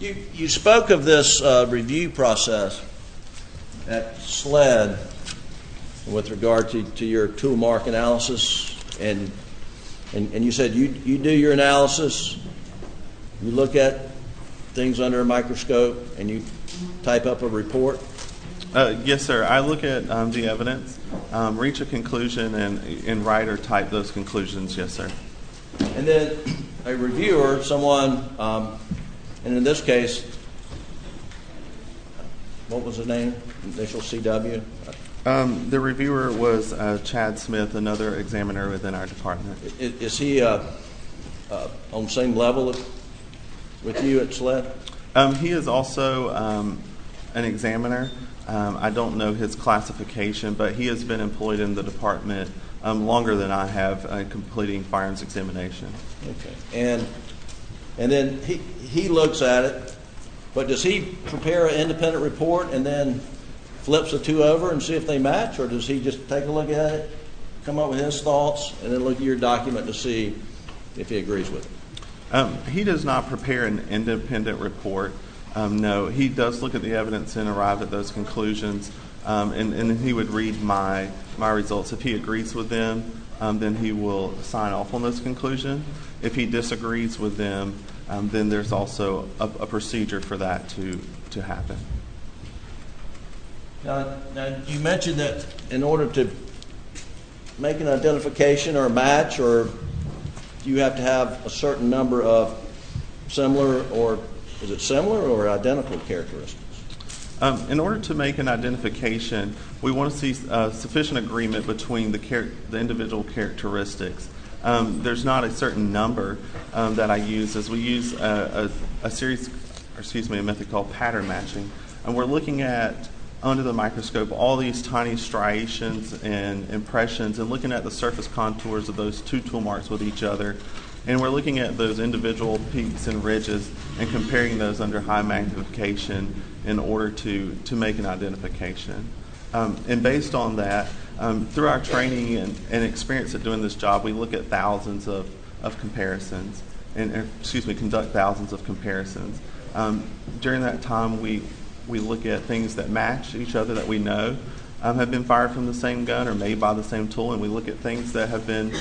You spoke of this review process at SLED with regard to your tool mark analysis, and you said you do your analysis, you look at things under a microscope, and you type up a report? Yes, sir. I look at the evidence, reach a conclusion, and write or type those conclusions. Yes, sir. And then a reviewer, someone, and in this case, what was the name? Initial CW? The reviewer was Chad Smith, another examiner within our department. Is he on the same level with you at SLED? He is also an examiner. I don't know his classification, but he has been employed in the department longer than I have, completing firearms examination. Okay. And then he looks at it, but does he prepare an independent report and then flips the two over and see if they match, or does he just take a look at it, come up with his thoughts, and then look at your document to see if he agrees with it? He does not prepare an independent report. No, he does look at the evidence and arrive at those conclusions, and he would read my results. If he agrees with them, then he will sign off on those conclusions. If he disagrees with them, then there's also a procedure for that to happen. Now, you mentioned that in order to make an identification or a match, or you have to have a certain number of similar, or is it similar or identical characteristics? In order to make an identification, we want to see sufficient agreement between the individual characteristics. There's not a certain number that I use, as we use a method called pattern matching, and we're looking at under the microscope all these tiny striations and impressions, and looking at the surface contours of those two tool marks with each other. And we're looking at those individual peaks and ridges and comparing those under high magnification in order to make an identification. And based on that, through our training and experience at doing this job, we look at thousands of comparisons, conduct thousands of comparisons. During that time, we look at things that match each other that we know have been fired from the same gun or made by the same tool, and we look at things that have been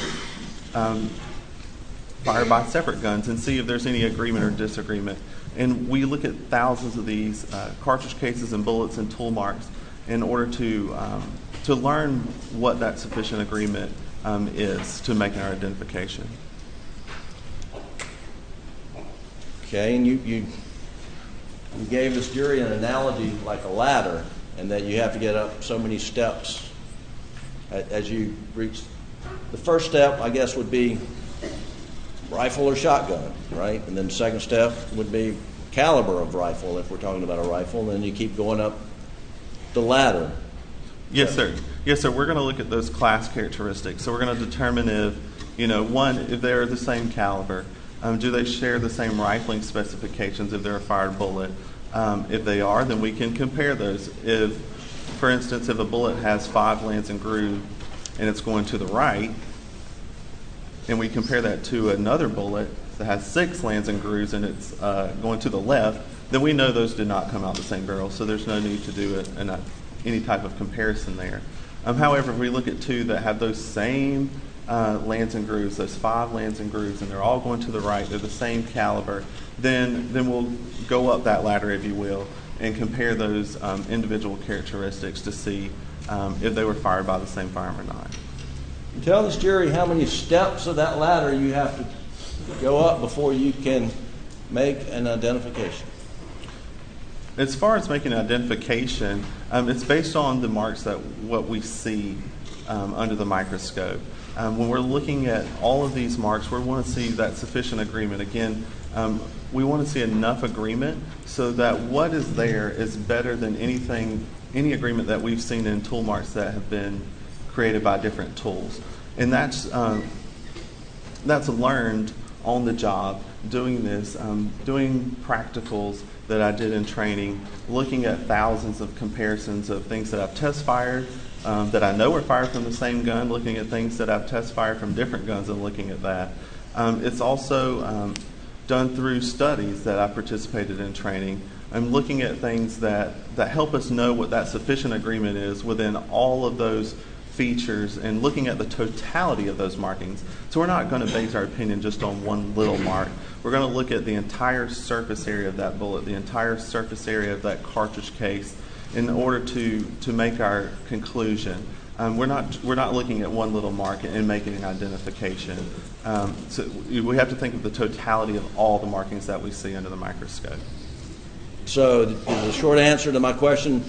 fired by separate guns and see if there's any agreement or disagreement. And we look at thousands of these cartridge cases and bullets and tool marks in order to learn what that sufficient agreement is to make our identification. Okay, and you gave this jury an analogy like a ladder, and that you have to get up so many steps as you reach. The first step, I guess, would be rifle or shotgun, right? And then the second step would be caliber of rifle, if we're talking about a rifle. And then you keep going up the ladder. Yes, sir. Yes, sir. We're going to look at those class characteristics. So we're going to determine if they're the same caliber. Do they share the same rifling specifications if they're a fired bullet? If they are, then we can compare those. If, for instance, if a bullet has 5 lance and groove and it's going to the right, and we compare that to another bullet that has 6 lance and grooves and it's going to the left, then we know those did not come out the same barrel, so there's no need to do any type of comparison there. However, if we look at 2 that have those same lance and grooves, those 5 lance and grooves, and they're all going to the right, they're the same caliber, then we'll go up that ladder, if you will, and compare those individual characteristics to see if they were fired by the same firearm or not. Tell this jury how many steps of that ladder you have to go up before you can make an identification. As far as making an identification, it's based on the marks that what we see under the microscope. When we're looking at all of these marks, we want to see that sufficient agreement. Again, we want to see enough agreement so that what is there is better than any agreement that we've seen in tool marks that have been created by different tools. And that's learned on the job, doing this, doing practicals that I did in training, looking at thousands of comparisons of things that I've test fired, that I know were fired from the same gun, looking at things that I've test fired from different guns and looking at that. It's also done through studies that I participated in training. I'm looking at things that help us know what that sufficient agreement is within all of those features and looking at the totality of those markings. So we're not going to base our opinion just on one little mark. We're going to look at the entire surface area of that bullet, the entire surface area of that cartridge case in order to make our conclusion. We're not looking at one little mark and making an identification. So we have to think of the totality of all the markings that we see under the microscope. So the short answer to my question,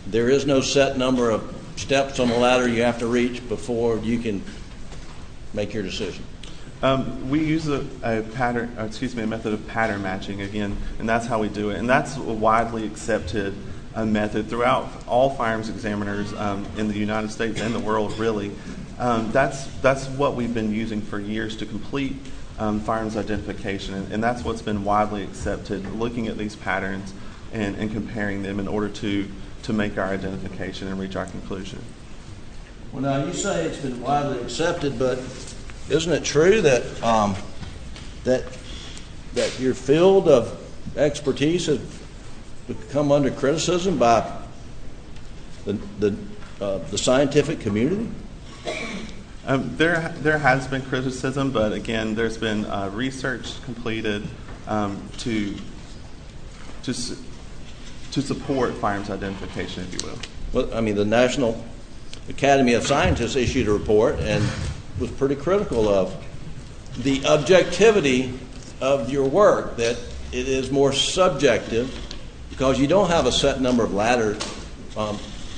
there is no set number of steps on the ladder you have to reach before you can make your decision. We use a method of pattern matching again, and that's how we do it. And that's a widely accepted method throughout all firearms examiners in the United States and the world, really. That's what we've been using for years to complete firearms identification, and that's what's been widely accepted, looking at these patterns and comparing them in order to make our identification and reach our conclusion. Well, now you say it's been widely accepted, but isn't it true that that your field of expertise has come under criticism by the scientific community? There has been criticism, but again, there's been research completed to support firearms identification, if you will. Well, I mean, the National Academy of Scientists issued a report and was pretty critical of the objectivity of your work, that it is more subjective because you don't have a set number of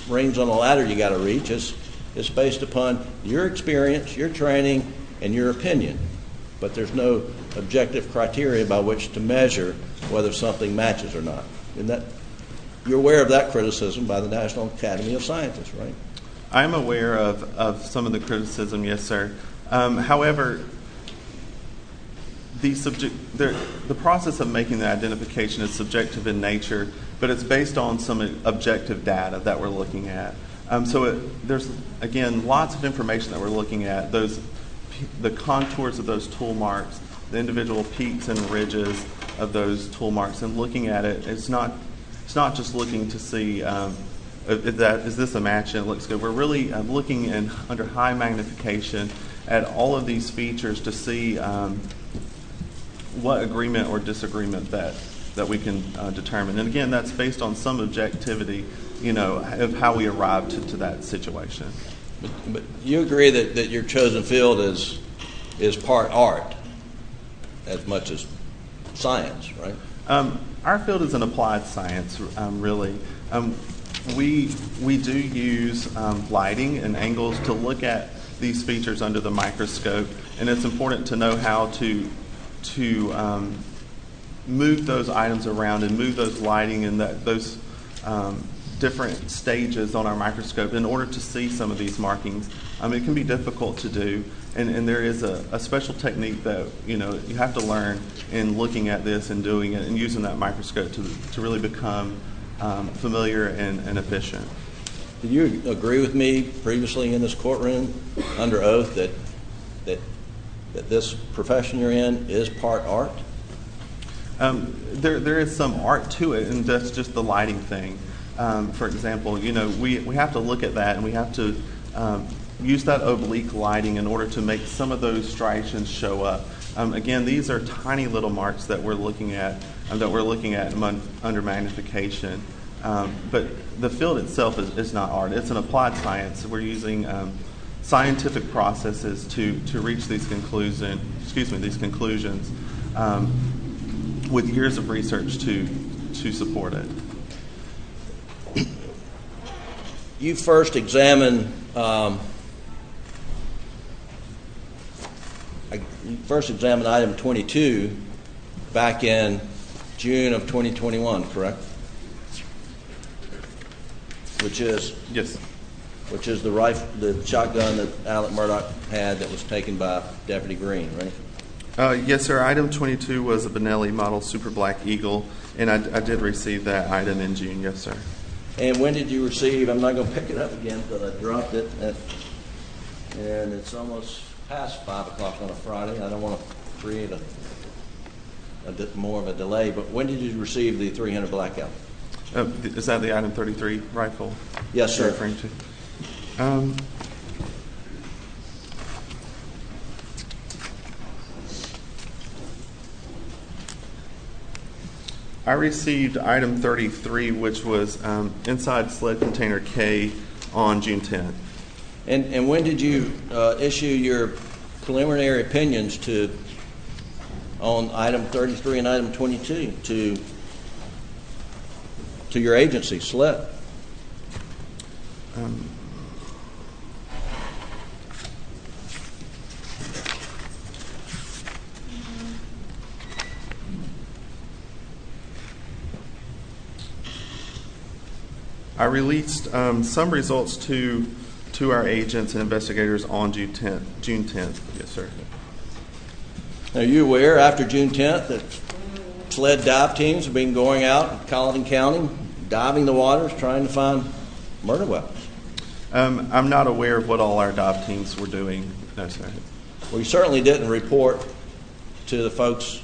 rings on a ladder you got to reach. It's based upon your experience, your training, and your opinion. But there's no objective criteria by which to measure whether something matches or not. Isn't that, you're aware of that criticism by the National Academy of Scientists, right? I'm aware of some of the criticism, yes, sir. However, the process of making the identification is subjective in nature, but it's based on some objective data that we're looking at. There's, again, lots of information that we're looking at, the contours of those tool marks, the individual peaks and ridges of those tool marks, and looking at it, it's not just looking to see is this a match and it looks good. We're really looking under high magnification at all of these features to see what agreement or disagreement that we can determine. And again, that's based on some objectivity, of how we arrived to that situation. But you agree that your chosen field is part art as much as science, right? Our field is an applied science, really. We do use lighting and angles to look at these features under the microscope, and it's important to know how to move those items around and move those lighting and those different stages on our microscope in order to see some of these markings. It can be difficult to do, and there is a special technique that you have to learn in looking at this and doing it and using that microscope to really become familiar and efficient. Do you agree with me previously in this courtroom under oath that this profession you're in is part art? There is some art to it, and that's just the lighting thing. For example, we have to look at that, and we have to use that oblique lighting in order to make some of those striations show up. Again, these are tiny little marks that we're looking at under magnification. But the field itself is not art. It's an applied science. We're using scientific processes to reach these conclusions with years of research to support it. You first examined item 22 back in June of 2021, correct? Which is the shotgun that Alex Murdaugh had that was taken by Deputy Green, right? Yes, sir. Item 22 was a Benelli model Super Black Eagle, and I did receive that item in June, yes, sir. And when did you receive? I'm not going to pick it up again because I dropped it, and it's almost past 5 o'clock on a Friday. I don't want to create more of a delay, but when did you receive the 300 blackout? Is that the item 33 rifle? Yes, sir. You're referring to? I received item 33, which was inside sled container K on June 10th. And when did you issue your preliminary opinions on item 33 and item 22 to your agency, SLED? I released some results to our agents and investigators on June 10th. Yes, sir. Are you aware after June 10th that SLED dive teams have been going out in Colleton County, diving the waters, trying to find murder weapons? I'm not aware of what all our dive teams were doing. No, sir. Well, you certainly didn't report to the folks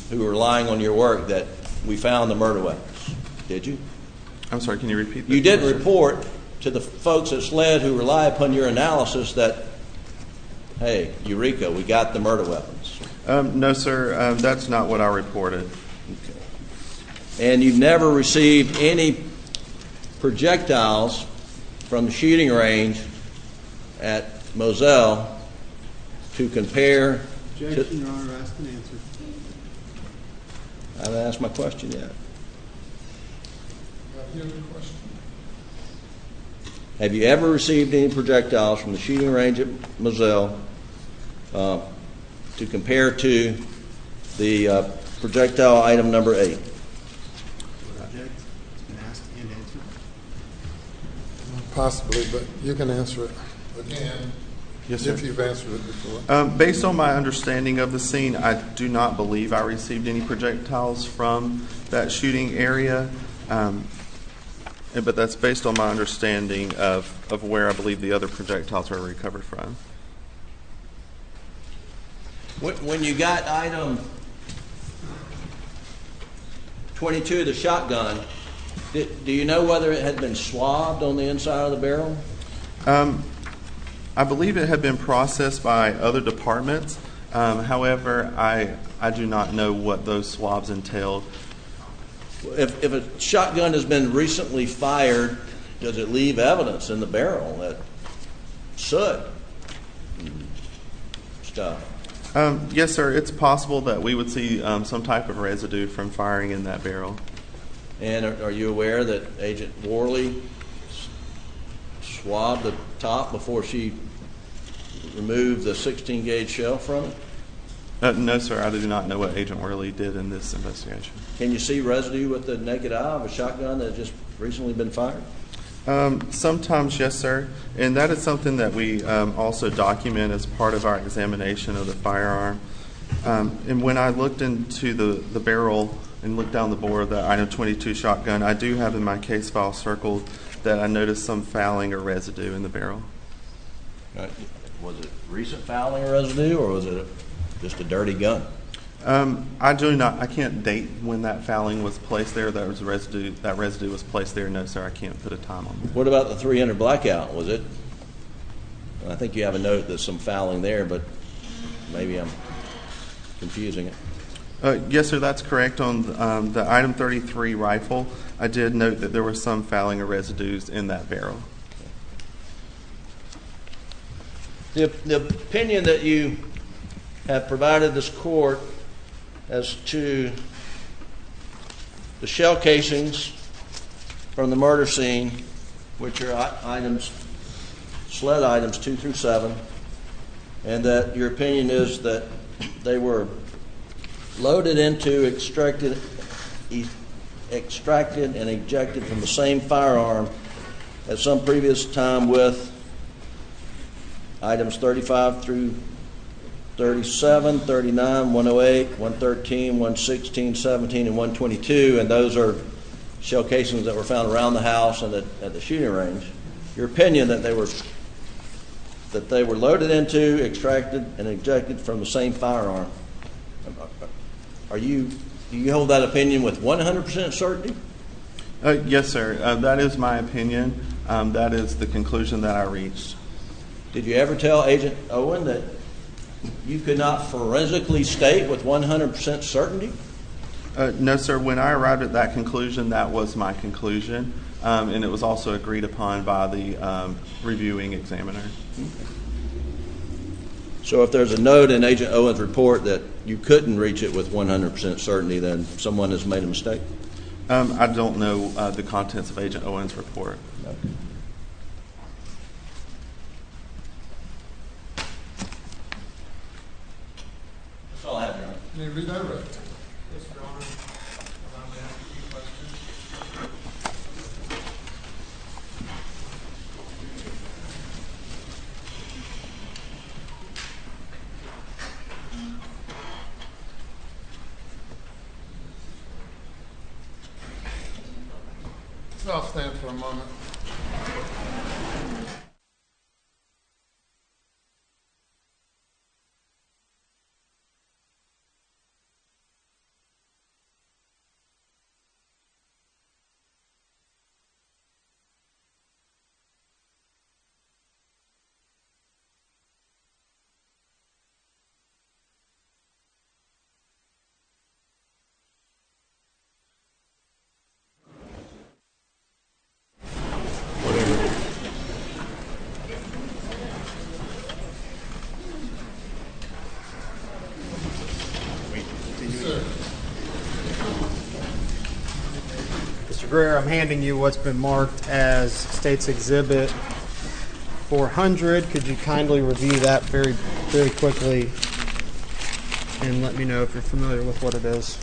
who were relying on your work that we found the murder weapons, did you? I'm sorry, can you repeat that? You didn't report to the folks at SLED who rely upon your analysis that, hey, Eureka, we got the murder weapons. No, sir. That's not what I reported. Okay. And you've never received any projectiles from the shooting range at Moselle to compare Objection, Your Honor, asked and answered. I haven't asked my question yet. Have you ever received any projectiles from the shooting range at Moselle to compare to the projectile item number 8? Object. It's been asked and answered. Possibly, but you can answer it again. Yes, sir. If you've answered it before. Based on my understanding of the scene, I do not believe I received any projectiles from that shooting area. But that's based on my understanding of where I believe the other projectiles were recovered from. When you got item 22, the shotgun, do you know whether it had been swabbed on the inside of the barrel? I believe it had been processed by other departments. However, I do not know what those swabs entailed. If a shotgun has been recently fired, does it leave evidence in the barrel, that soot stuff? Yes, sir. It's possible that we would see some type of residue from firing in that barrel. And are you aware that Agent Worley swabbed the top before she removed the 16-gauge shell from it? No, sir. I do not know what Agent Worley did in this investigation. Can you see residue with the naked eye of a shotgun that had just recently been fired? Sometimes, yes, sir. And that is something that we also document as part of our examination of the firearm. And when I looked into the barrel and looked down the bore of the item 22 shotgun, I do have in my case file circled that I noticed some fouling or residue in the barrel. Was it recent fouling or residue, or was it just a dirty gun? I can't date when that fouling was placed there. That residue was placed there. No, sir, I can't put a time on that. What about the 300 blackout? Was it? I think you have a note there's some fouling there, but maybe I'm confusing it. Yes, sir, that's correct. On the item 33 rifle, I did note that there was some fouling or residues in that barrel. The opinion that you have provided this court as to the shell casings from the murder scene, which are items, SLED items 2 through 7, and that your opinion is that they were loaded into, extracted and ejected from the same firearm at some previous time with items 35 through 37, 39, 108, 113, 116, 17, and 122, and those are shell casings that were found around the house and at the shooting range. Your opinion that they were loaded into, extracted, and ejected from the same firearm. Do you hold that opinion with 100% certainty? Yes, sir. That is my opinion. That is the conclusion that I reached. Did you ever tell Agent Owen that you could not forensically state with 100% certainty? No, sir. When I arrived at that conclusion, that was my conclusion, and it was also agreed upon by the reviewing examiner. So if there's a note in Agent Owen's report that you couldn't reach it with 100% certainty, then someone has made a mistake? I don't know the contents of Agent Owen's report. Okay. That's all I have, Your Honor. May we redirect? Yes, Your Honor. Allow me to ask a few questions. So I'll stand for a moment. Mr. Greer, I'm handing you what's been marked as State's Exhibit 400. Could you kindly review that very, very quickly and let me know if you're familiar with what it is?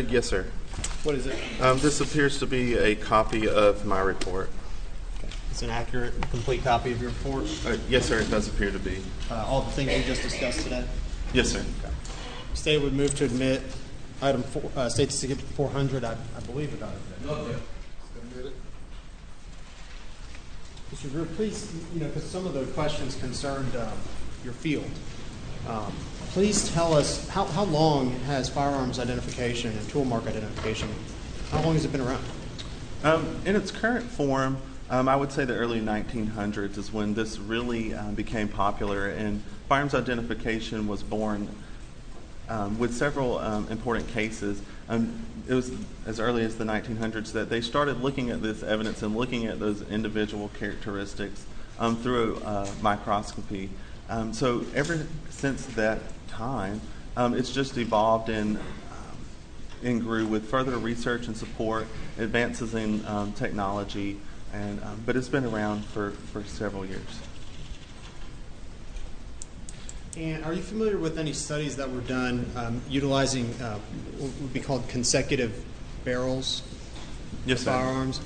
Yes, sir. What is it? This appears to be a copy of my report. It's an accurate, complete copy of your report? Yes, sir, it does appear to be. All the things you just discussed today? Yes, sir. Okay. State would move to admit item State's Exhibit 400. I believe it got admitted. Okay. Admitted. Mr. Greer, please, because some of the questions concerned your field. Please tell us how long has firearms identification and tool mark identification, how long has it been around? In its current form, I would say the early 1900s is when this really became popular, and firearms identification was born with several important cases. It was as early as the 1900s that they started looking at this evidence and looking at those individual characteristics through microscopy. So ever since that time, it's just evolved and grew with further research and support, advances in technology, and but it's been around for several years. And are you familiar with any studies that were done utilizing what would be called consecutive barrels Yes, of sir. firearms?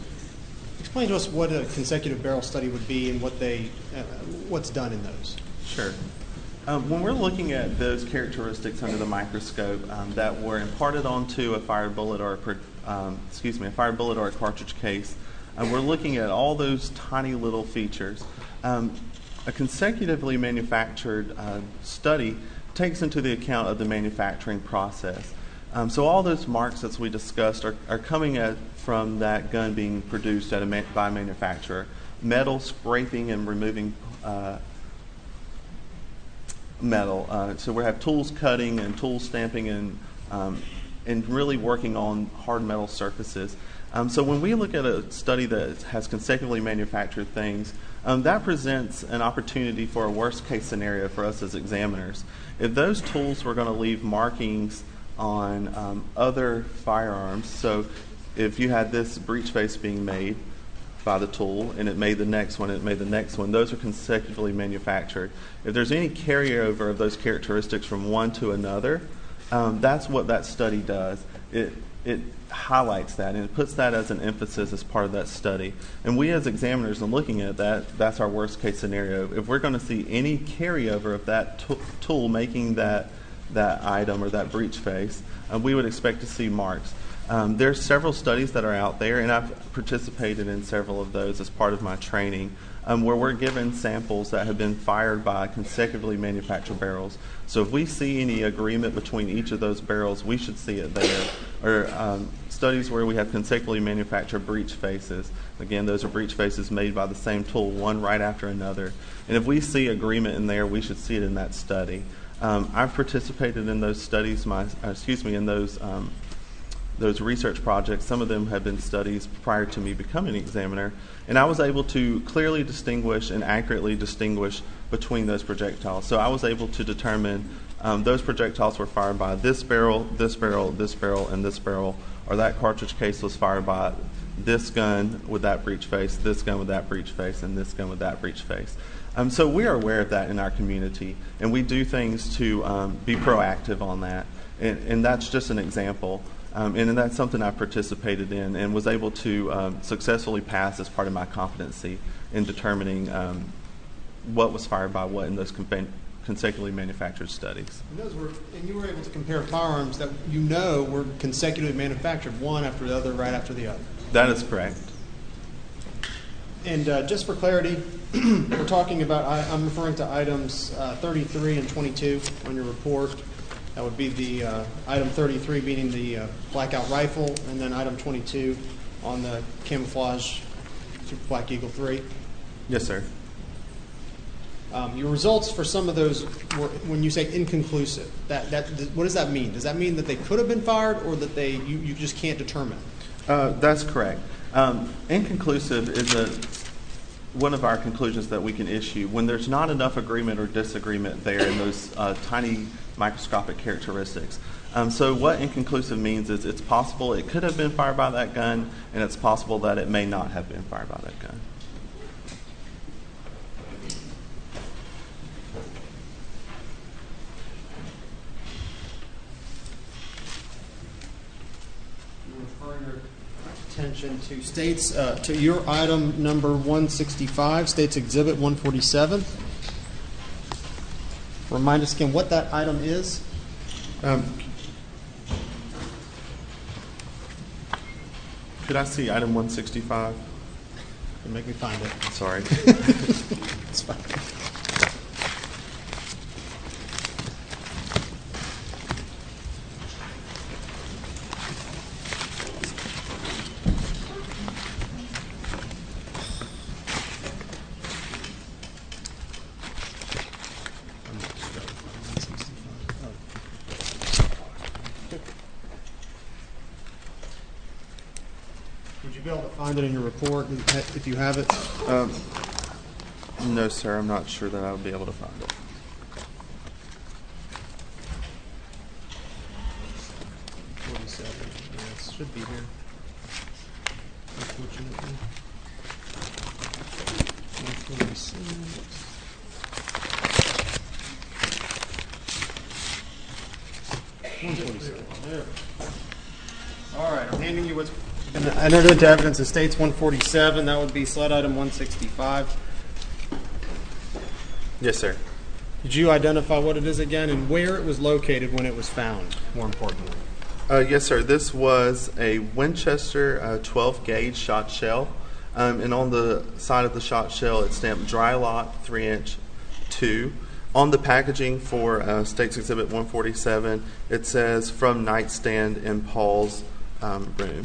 Explain to us what a consecutive barrel study would be and what's done in those. Sure. When we're looking at those characteristics under the microscope that were imparted onto a fire bullet or a cartridge case, we're looking at all those tiny little features. A consecutively manufactured study takes into the account of the manufacturing process. So all those marks that we discussed are coming from that gun being produced by a manufacturer. Metal scraping and removing metal. So we have tools cutting and tool stamping and and really working on hard metal surfaces. So when we look at a study that has consecutively manufactured things, that presents an opportunity for a worst-case scenario for us as examiners. If those tools were going to leave markings on other firearms, so if you had this breech face being made by the tool and it made the next one, it made the next one, those are consecutively manufactured. If there's any carryover of those characteristics from one to another, that's what that study does. It highlights that, and it puts that as an emphasis as part of that study. And we as examiners, in looking at that, that's our worst case scenario. If we're going to see any carryover of that tool making that item or that breech face, we would expect to see marks. There's several studies that are out there, and I've participated in several of those as part of my training, where we're given samples that have been fired by consecutively manufactured barrels. So if we see any agreement between each of those barrels, we should see it there. Or studies where we have consecutively manufactured breech faces. Again, those are breech faces made by the same tool, one right after another. And if we see agreement in there, we should see it in that study. I've participated in those studies, in those research projects. Some of them have been studies prior to me becoming an examiner, and I was able to clearly distinguish and accurately distinguish between those projectiles. So I was able to determine those projectiles were fired by this barrel, this barrel, this barrel, and this barrel, or that cartridge case was fired by this gun with that breech face, this gun with that breech face, and this gun with that breech face. So we are aware of that in our community, and we do things to be proactive on that, and that's just an example. And that's something I participated in and was able to successfully pass as part of my competency in determining what was fired by what in those consecutively manufactured studies. And you were able to compare firearms that you know were consecutively manufactured, one after the other, right after the other. That is correct. And just for clarity, we're talking about, I'm referring to items 33 and 22 on your report. That would be the item 33 being the blackout rifle, and then item 22 on the camouflage Super Black Eagle 3. Yes, sir. Your results for some of those were, when you say inconclusive, what does that mean? Does that mean that they could have been fired, or that you just can't determine? That's correct. Inconclusive is one of our conclusions that we can issue when there's not enough agreement or disagreement there in those tiny microscopic characteristics. So what inconclusive means is it's possible it could have been fired by that gun, and it's possible that it may not have been fired by that gun. Attention to states, to your item number 165, States Exhibit 147. Remind us again what that item is. Could I see item 165? Make me find it. Sorry. It's fine. Would you be able to find it in your report if you have it? No, sir. I'm not sure that I would be able to find it. It should be here. Unfortunately. 147. There. All right, I'm handing you what's been entered into evidence of States 147. That would be slide item 165. Yes, sir. Did you identify what it is again and where it was located when it was found, more importantly? Yes, sir. This was a Winchester 12-gauge shot shell. And on the side of the shot shell, it's stamped dry lot 3-inch 2. On the packaging for States Exhibit 147, it says from nightstand in Paul's room.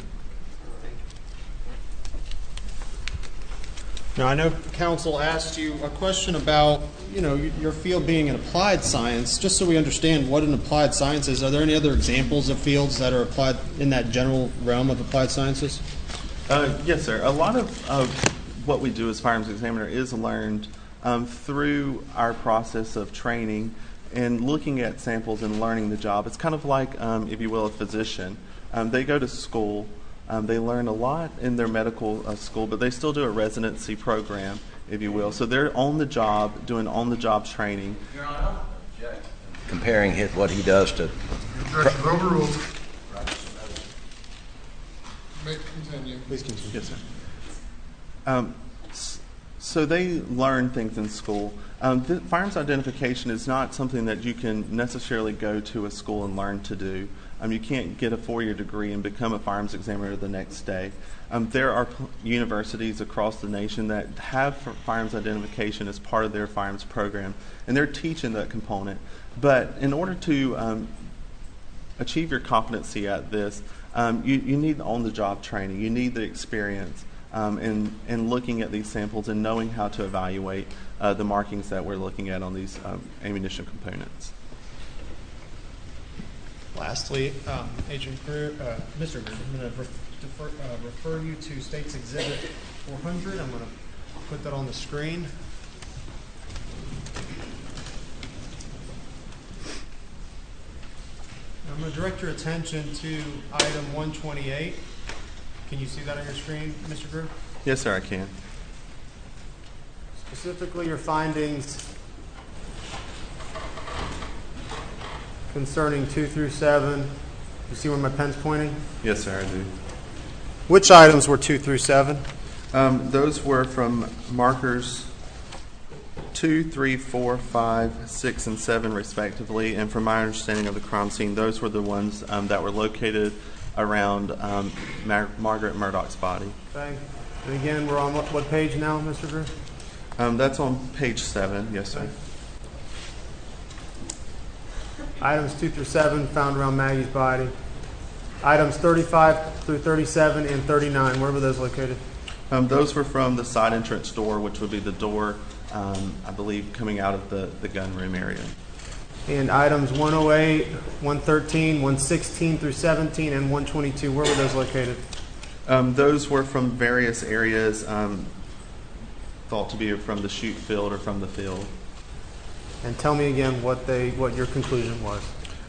Now, I know counsel asked you a question about, your field being an applied science. Just so we understand what an applied science is, are there any other examples of fields that are applied in that general realm of applied sciences? Yes, sir. A lot of what we do as firearms examiner is learned through our process of training and looking at samples and learning the job. It's kind of like, if you will, a physician. They go to school. They learn a lot in their medical school, but they still do a residency program, if you will. So they're on the job, doing on-the-job training. Your Honor, comparing what he does to... Objection overruled. May continue. Please continue. Yes, sir. So they learn things in school. Firearms identification is not something that you can necessarily go to a school and learn to do. You can't get a 4-year degree and become a firearms examiner the next day. There are universities across the nation that have firearms identification as part of their firearms program, and they're teaching that component. But in order to achieve your competency at this, you need on-the-job training. You need the experience in looking at these samples and knowing how to evaluate the markings that we're looking at on these ammunition components. Lastly, Agent Greer, Mr. Greer, I'm going to refer you to State's Exhibit 400. I'm going to put that on the screen. I'm going to direct your attention to item 128. Can you see that on your screen, Mr. Greer? Yes, sir, I can. Specifically, your findings concerning 2 through 7. You see where my pen's pointing? Yes, sir, I do. Which items were 2 through 7? Those were from markers 2, 3, 4, 5, 6, and 7, respectively. And from my understanding of the crime scene, those were the ones that were located around Margaret Murdaugh's body. Okay. And again, we're on what page now, Mr. Greer? That's on page 7, yes, sir. Okay. Items 2 through 7 found around Maggie's body. Items 35 through 37 and 39, where were those located? Those were from the side entrance door, which would be the door, I believe, coming out of the gun room area. And items 108, 113, 116 through 17, and 122, where were those located? Those were from various areas, thought to be from the shoot field or from the field. And tell me again what your conclusion was.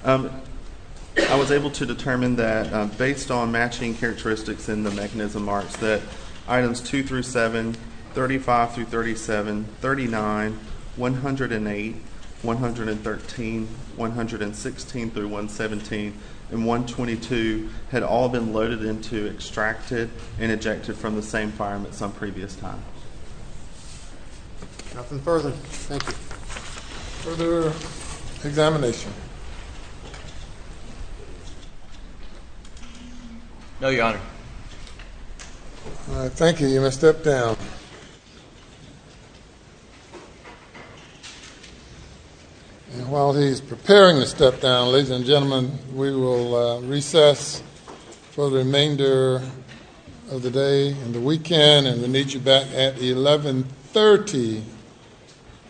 I was able to determine that based on matching characteristics in the mechanism marks that items 2 through 7, 35 through 37, 39, 108, 113, 116 through 117, and 122 had all been loaded into, extracted, and ejected from the same firearm at some previous time. Nothing further. Thank you. Further examination. No, Your Honor. All right, thank you. You may step down. And while he's preparing to step down, ladies and gentlemen, we will recess for the remainder of the day and the weekend, and we need you back at 11:30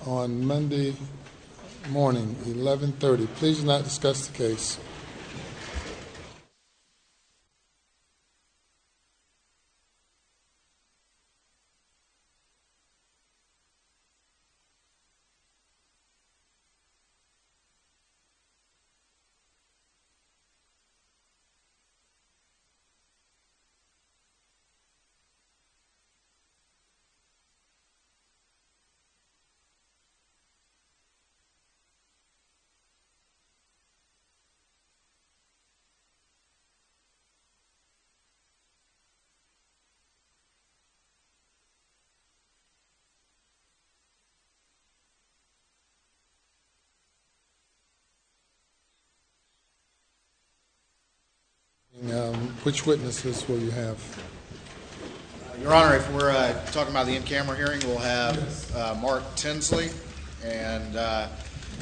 on Monday morning, 11:30. Please do not discuss the case. Which witnesses will you have? Your Honor, if we're talking about the in-camera hearing, we'll have Mark Tinsley, and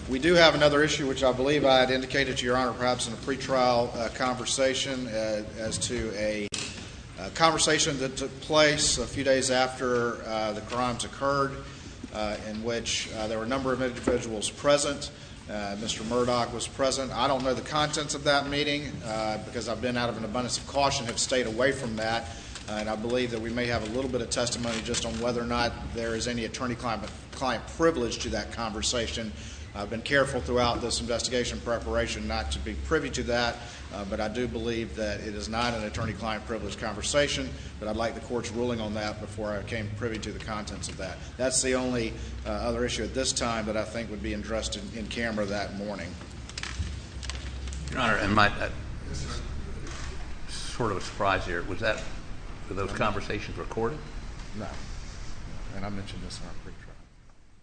we do have another issue, which I believe I had indicated to Your Honor perhaps in a pretrial conversation as to a A conversation that took place a few days after the crimes occurred, in which there were a number of individuals present. Mr. Murdaugh was present. I don't know the contents of that meeting because I've been out of an abundance of caution, have stayed away from that. And I believe that we may have a little bit of testimony just on whether or not there is any attorney-client privilege to that conversation. I've been careful throughout this investigation preparation not to be privy to that, but I do believe that it is not an attorney-client privilege conversation, but I'd like the court's ruling on that before I became privy to the contents of that. That's the only other issue at this time that I think would be addressed in camera that morning. Your Honor, and sort of a surprise here, were those conversations recorded? No. And I mentioned this in our pre-trial.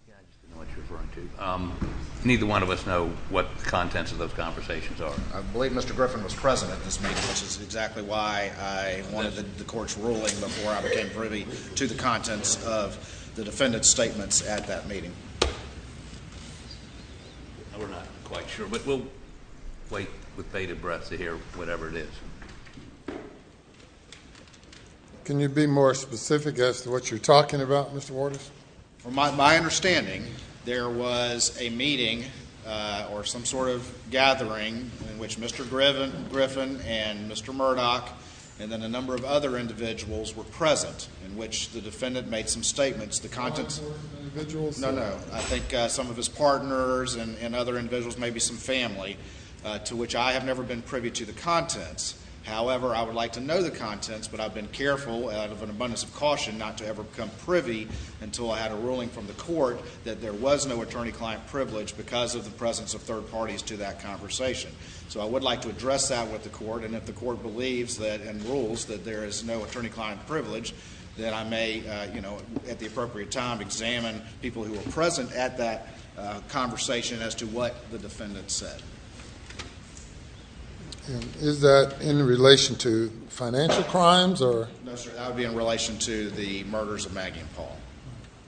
Yeah, I just didn't know what you're referring to. Neither one of us know what the contents of those conversations are. I believe Mr. Griffin was present at this meeting, which is exactly why I wanted the court's ruling before I became privy to the contents of the defendant's statements at that meeting. We're not quite sure, but we'll wait with bated breath to hear whatever it is. Can you be more specific as to what you're talking about, Mr. Waters? From my understanding, there was a meeting or some sort of gathering in which Mr. Griffin and Mr. Murdaugh and then a number of other individuals were present, in which the defendant made some statements. The contents. Individuals? No. I think some of his partners and other individuals, maybe some family, to which I have never been privy to the contents. However, I would like to know the contents, but I've been careful out of an abundance of caution not to ever become privy until I had a ruling from the court that there was no attorney-client privilege because of the presence of third parties to that conversation. So I would like to address that with the court, and if the court believes that and rules that there is no attorney-client privilege, then I may, at the appropriate time, examine people who were present at that conversation as to what the defendant said. And is that in relation to financial crimes or? No, sir. That would be in relation to the murders of Maggie and Paul.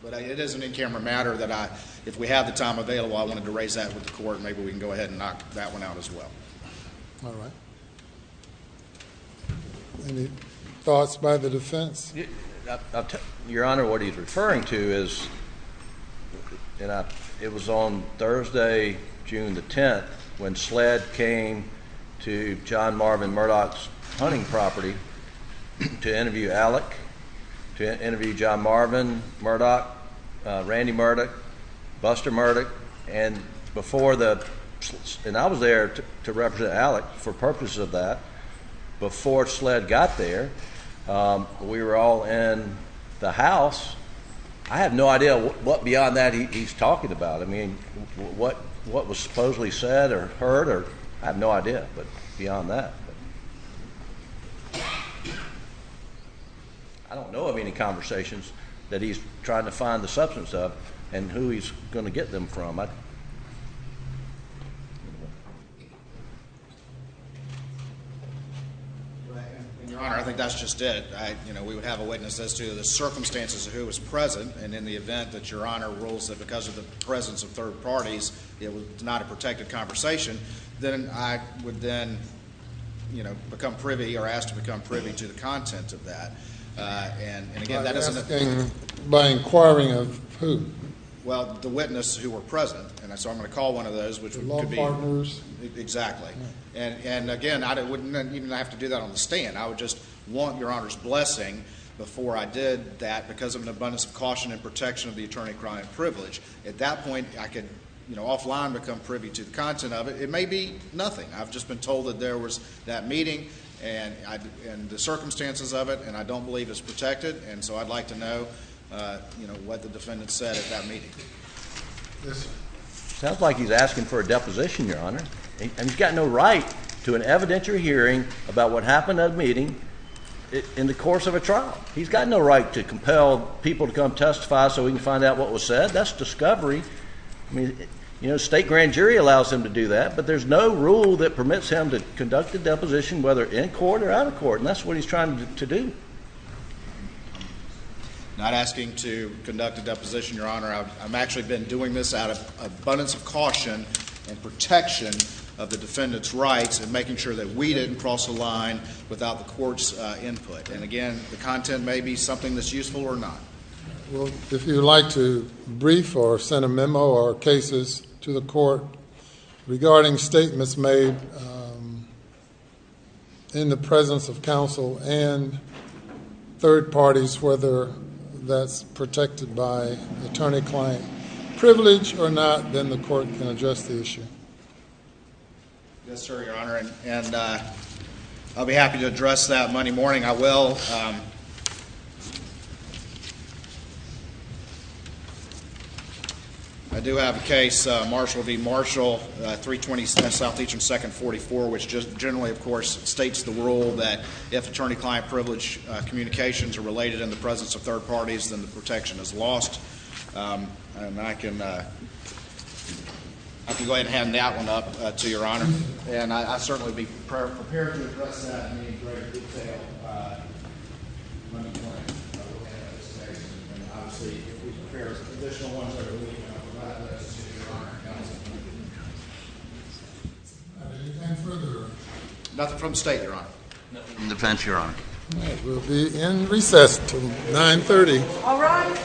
But it is an in-camera matter that if we have the time available, I wanted to raise that with the court. Maybe we can go ahead and knock that one out as well. All right. Any thoughts by the defense? Your Honor, what he's referring to is, it was on Thursday, June the 10th, when SLED came to John Marvin Murdaugh's hunting property to interview Alec, to interview John Marvin Murdaugh, Randy Murdaugh, Buster Murdaugh, and I was there to represent Alec for purposes of that. Before SLED got there, we were all in the house. I have no idea what beyond that he's talking about. I mean, what was supposedly said or heard, or I have no idea, but beyond that. But I don't know of any conversations that he's trying to find the substance of and who he's going to get them from. And Your Honor, I think that's just it. We would have a witness as to the circumstances of who was present, and in the event that Your Honor rules that because of the presence of third parties, it was not a protected conversation, then I would become privy or asked to become privy to the content of that. And again, that isn't by inquiring of who? Well, the witness who were present, and so I'm going to call one of those, which could be partners. Exactly. And again, I wouldn't even have to do that on the stand. I would just want Your Honor's blessing before I did that because of an abundance of caution and protection of the attorney-client privilege. At that point, I could, offline become privy to the content of it. It may be nothing. I've just been told that there was that meeting and the circumstances of it, and I don't believe it's protected, and so I'd like to know, what the defendant said at that meeting. Yes, sir. sounds like he's asking for a deposition, Your Honor. And he's got no right to an evidentiary hearing about what happened at a meeting in the course of a trial. He's got no right to compel people to come testify so we can find out what was said. That's discovery. I mean, state grand jury allows him to do that, but there's no rule that permits him to conduct a deposition, whether in court or out of court, and that's what he's trying to do. Not asking to conduct a deposition, Your Honor. I've actually been doing this out of abundance of caution and protection of the defendant's rights and making sure that we didn't cross a line without the court's input. And again, the content may be something that's useful or not. Well, if you would like to brief or send a memo or cases to the court regarding statements made in the presence of counsel and third parties, whether that's protected by attorney-client privilege or not, then the court can address the issue. Yes, sir, Your Honor, and I'll be happy to address that Monday morning. I will. I do have a case, Marshall v. Marshall, 320 Southeastern 2nd 44, which just generally, of course, states the rule that if attorney-client privilege communications are related in the presence of third parties, then the protection is lost. And I can go ahead and hand that one up to Your Honor, and I certainly be prepared to address that in greater detail Monday morning. We'll have this case, and obviously, if we prepare additional ones over the weekend, I'll provide those to Your Honor and counsel. Anything further? Nothing from the state, Your Honor. Nothing from the defense, Your Honor. All right, we'll be in recess till 9:30. All right.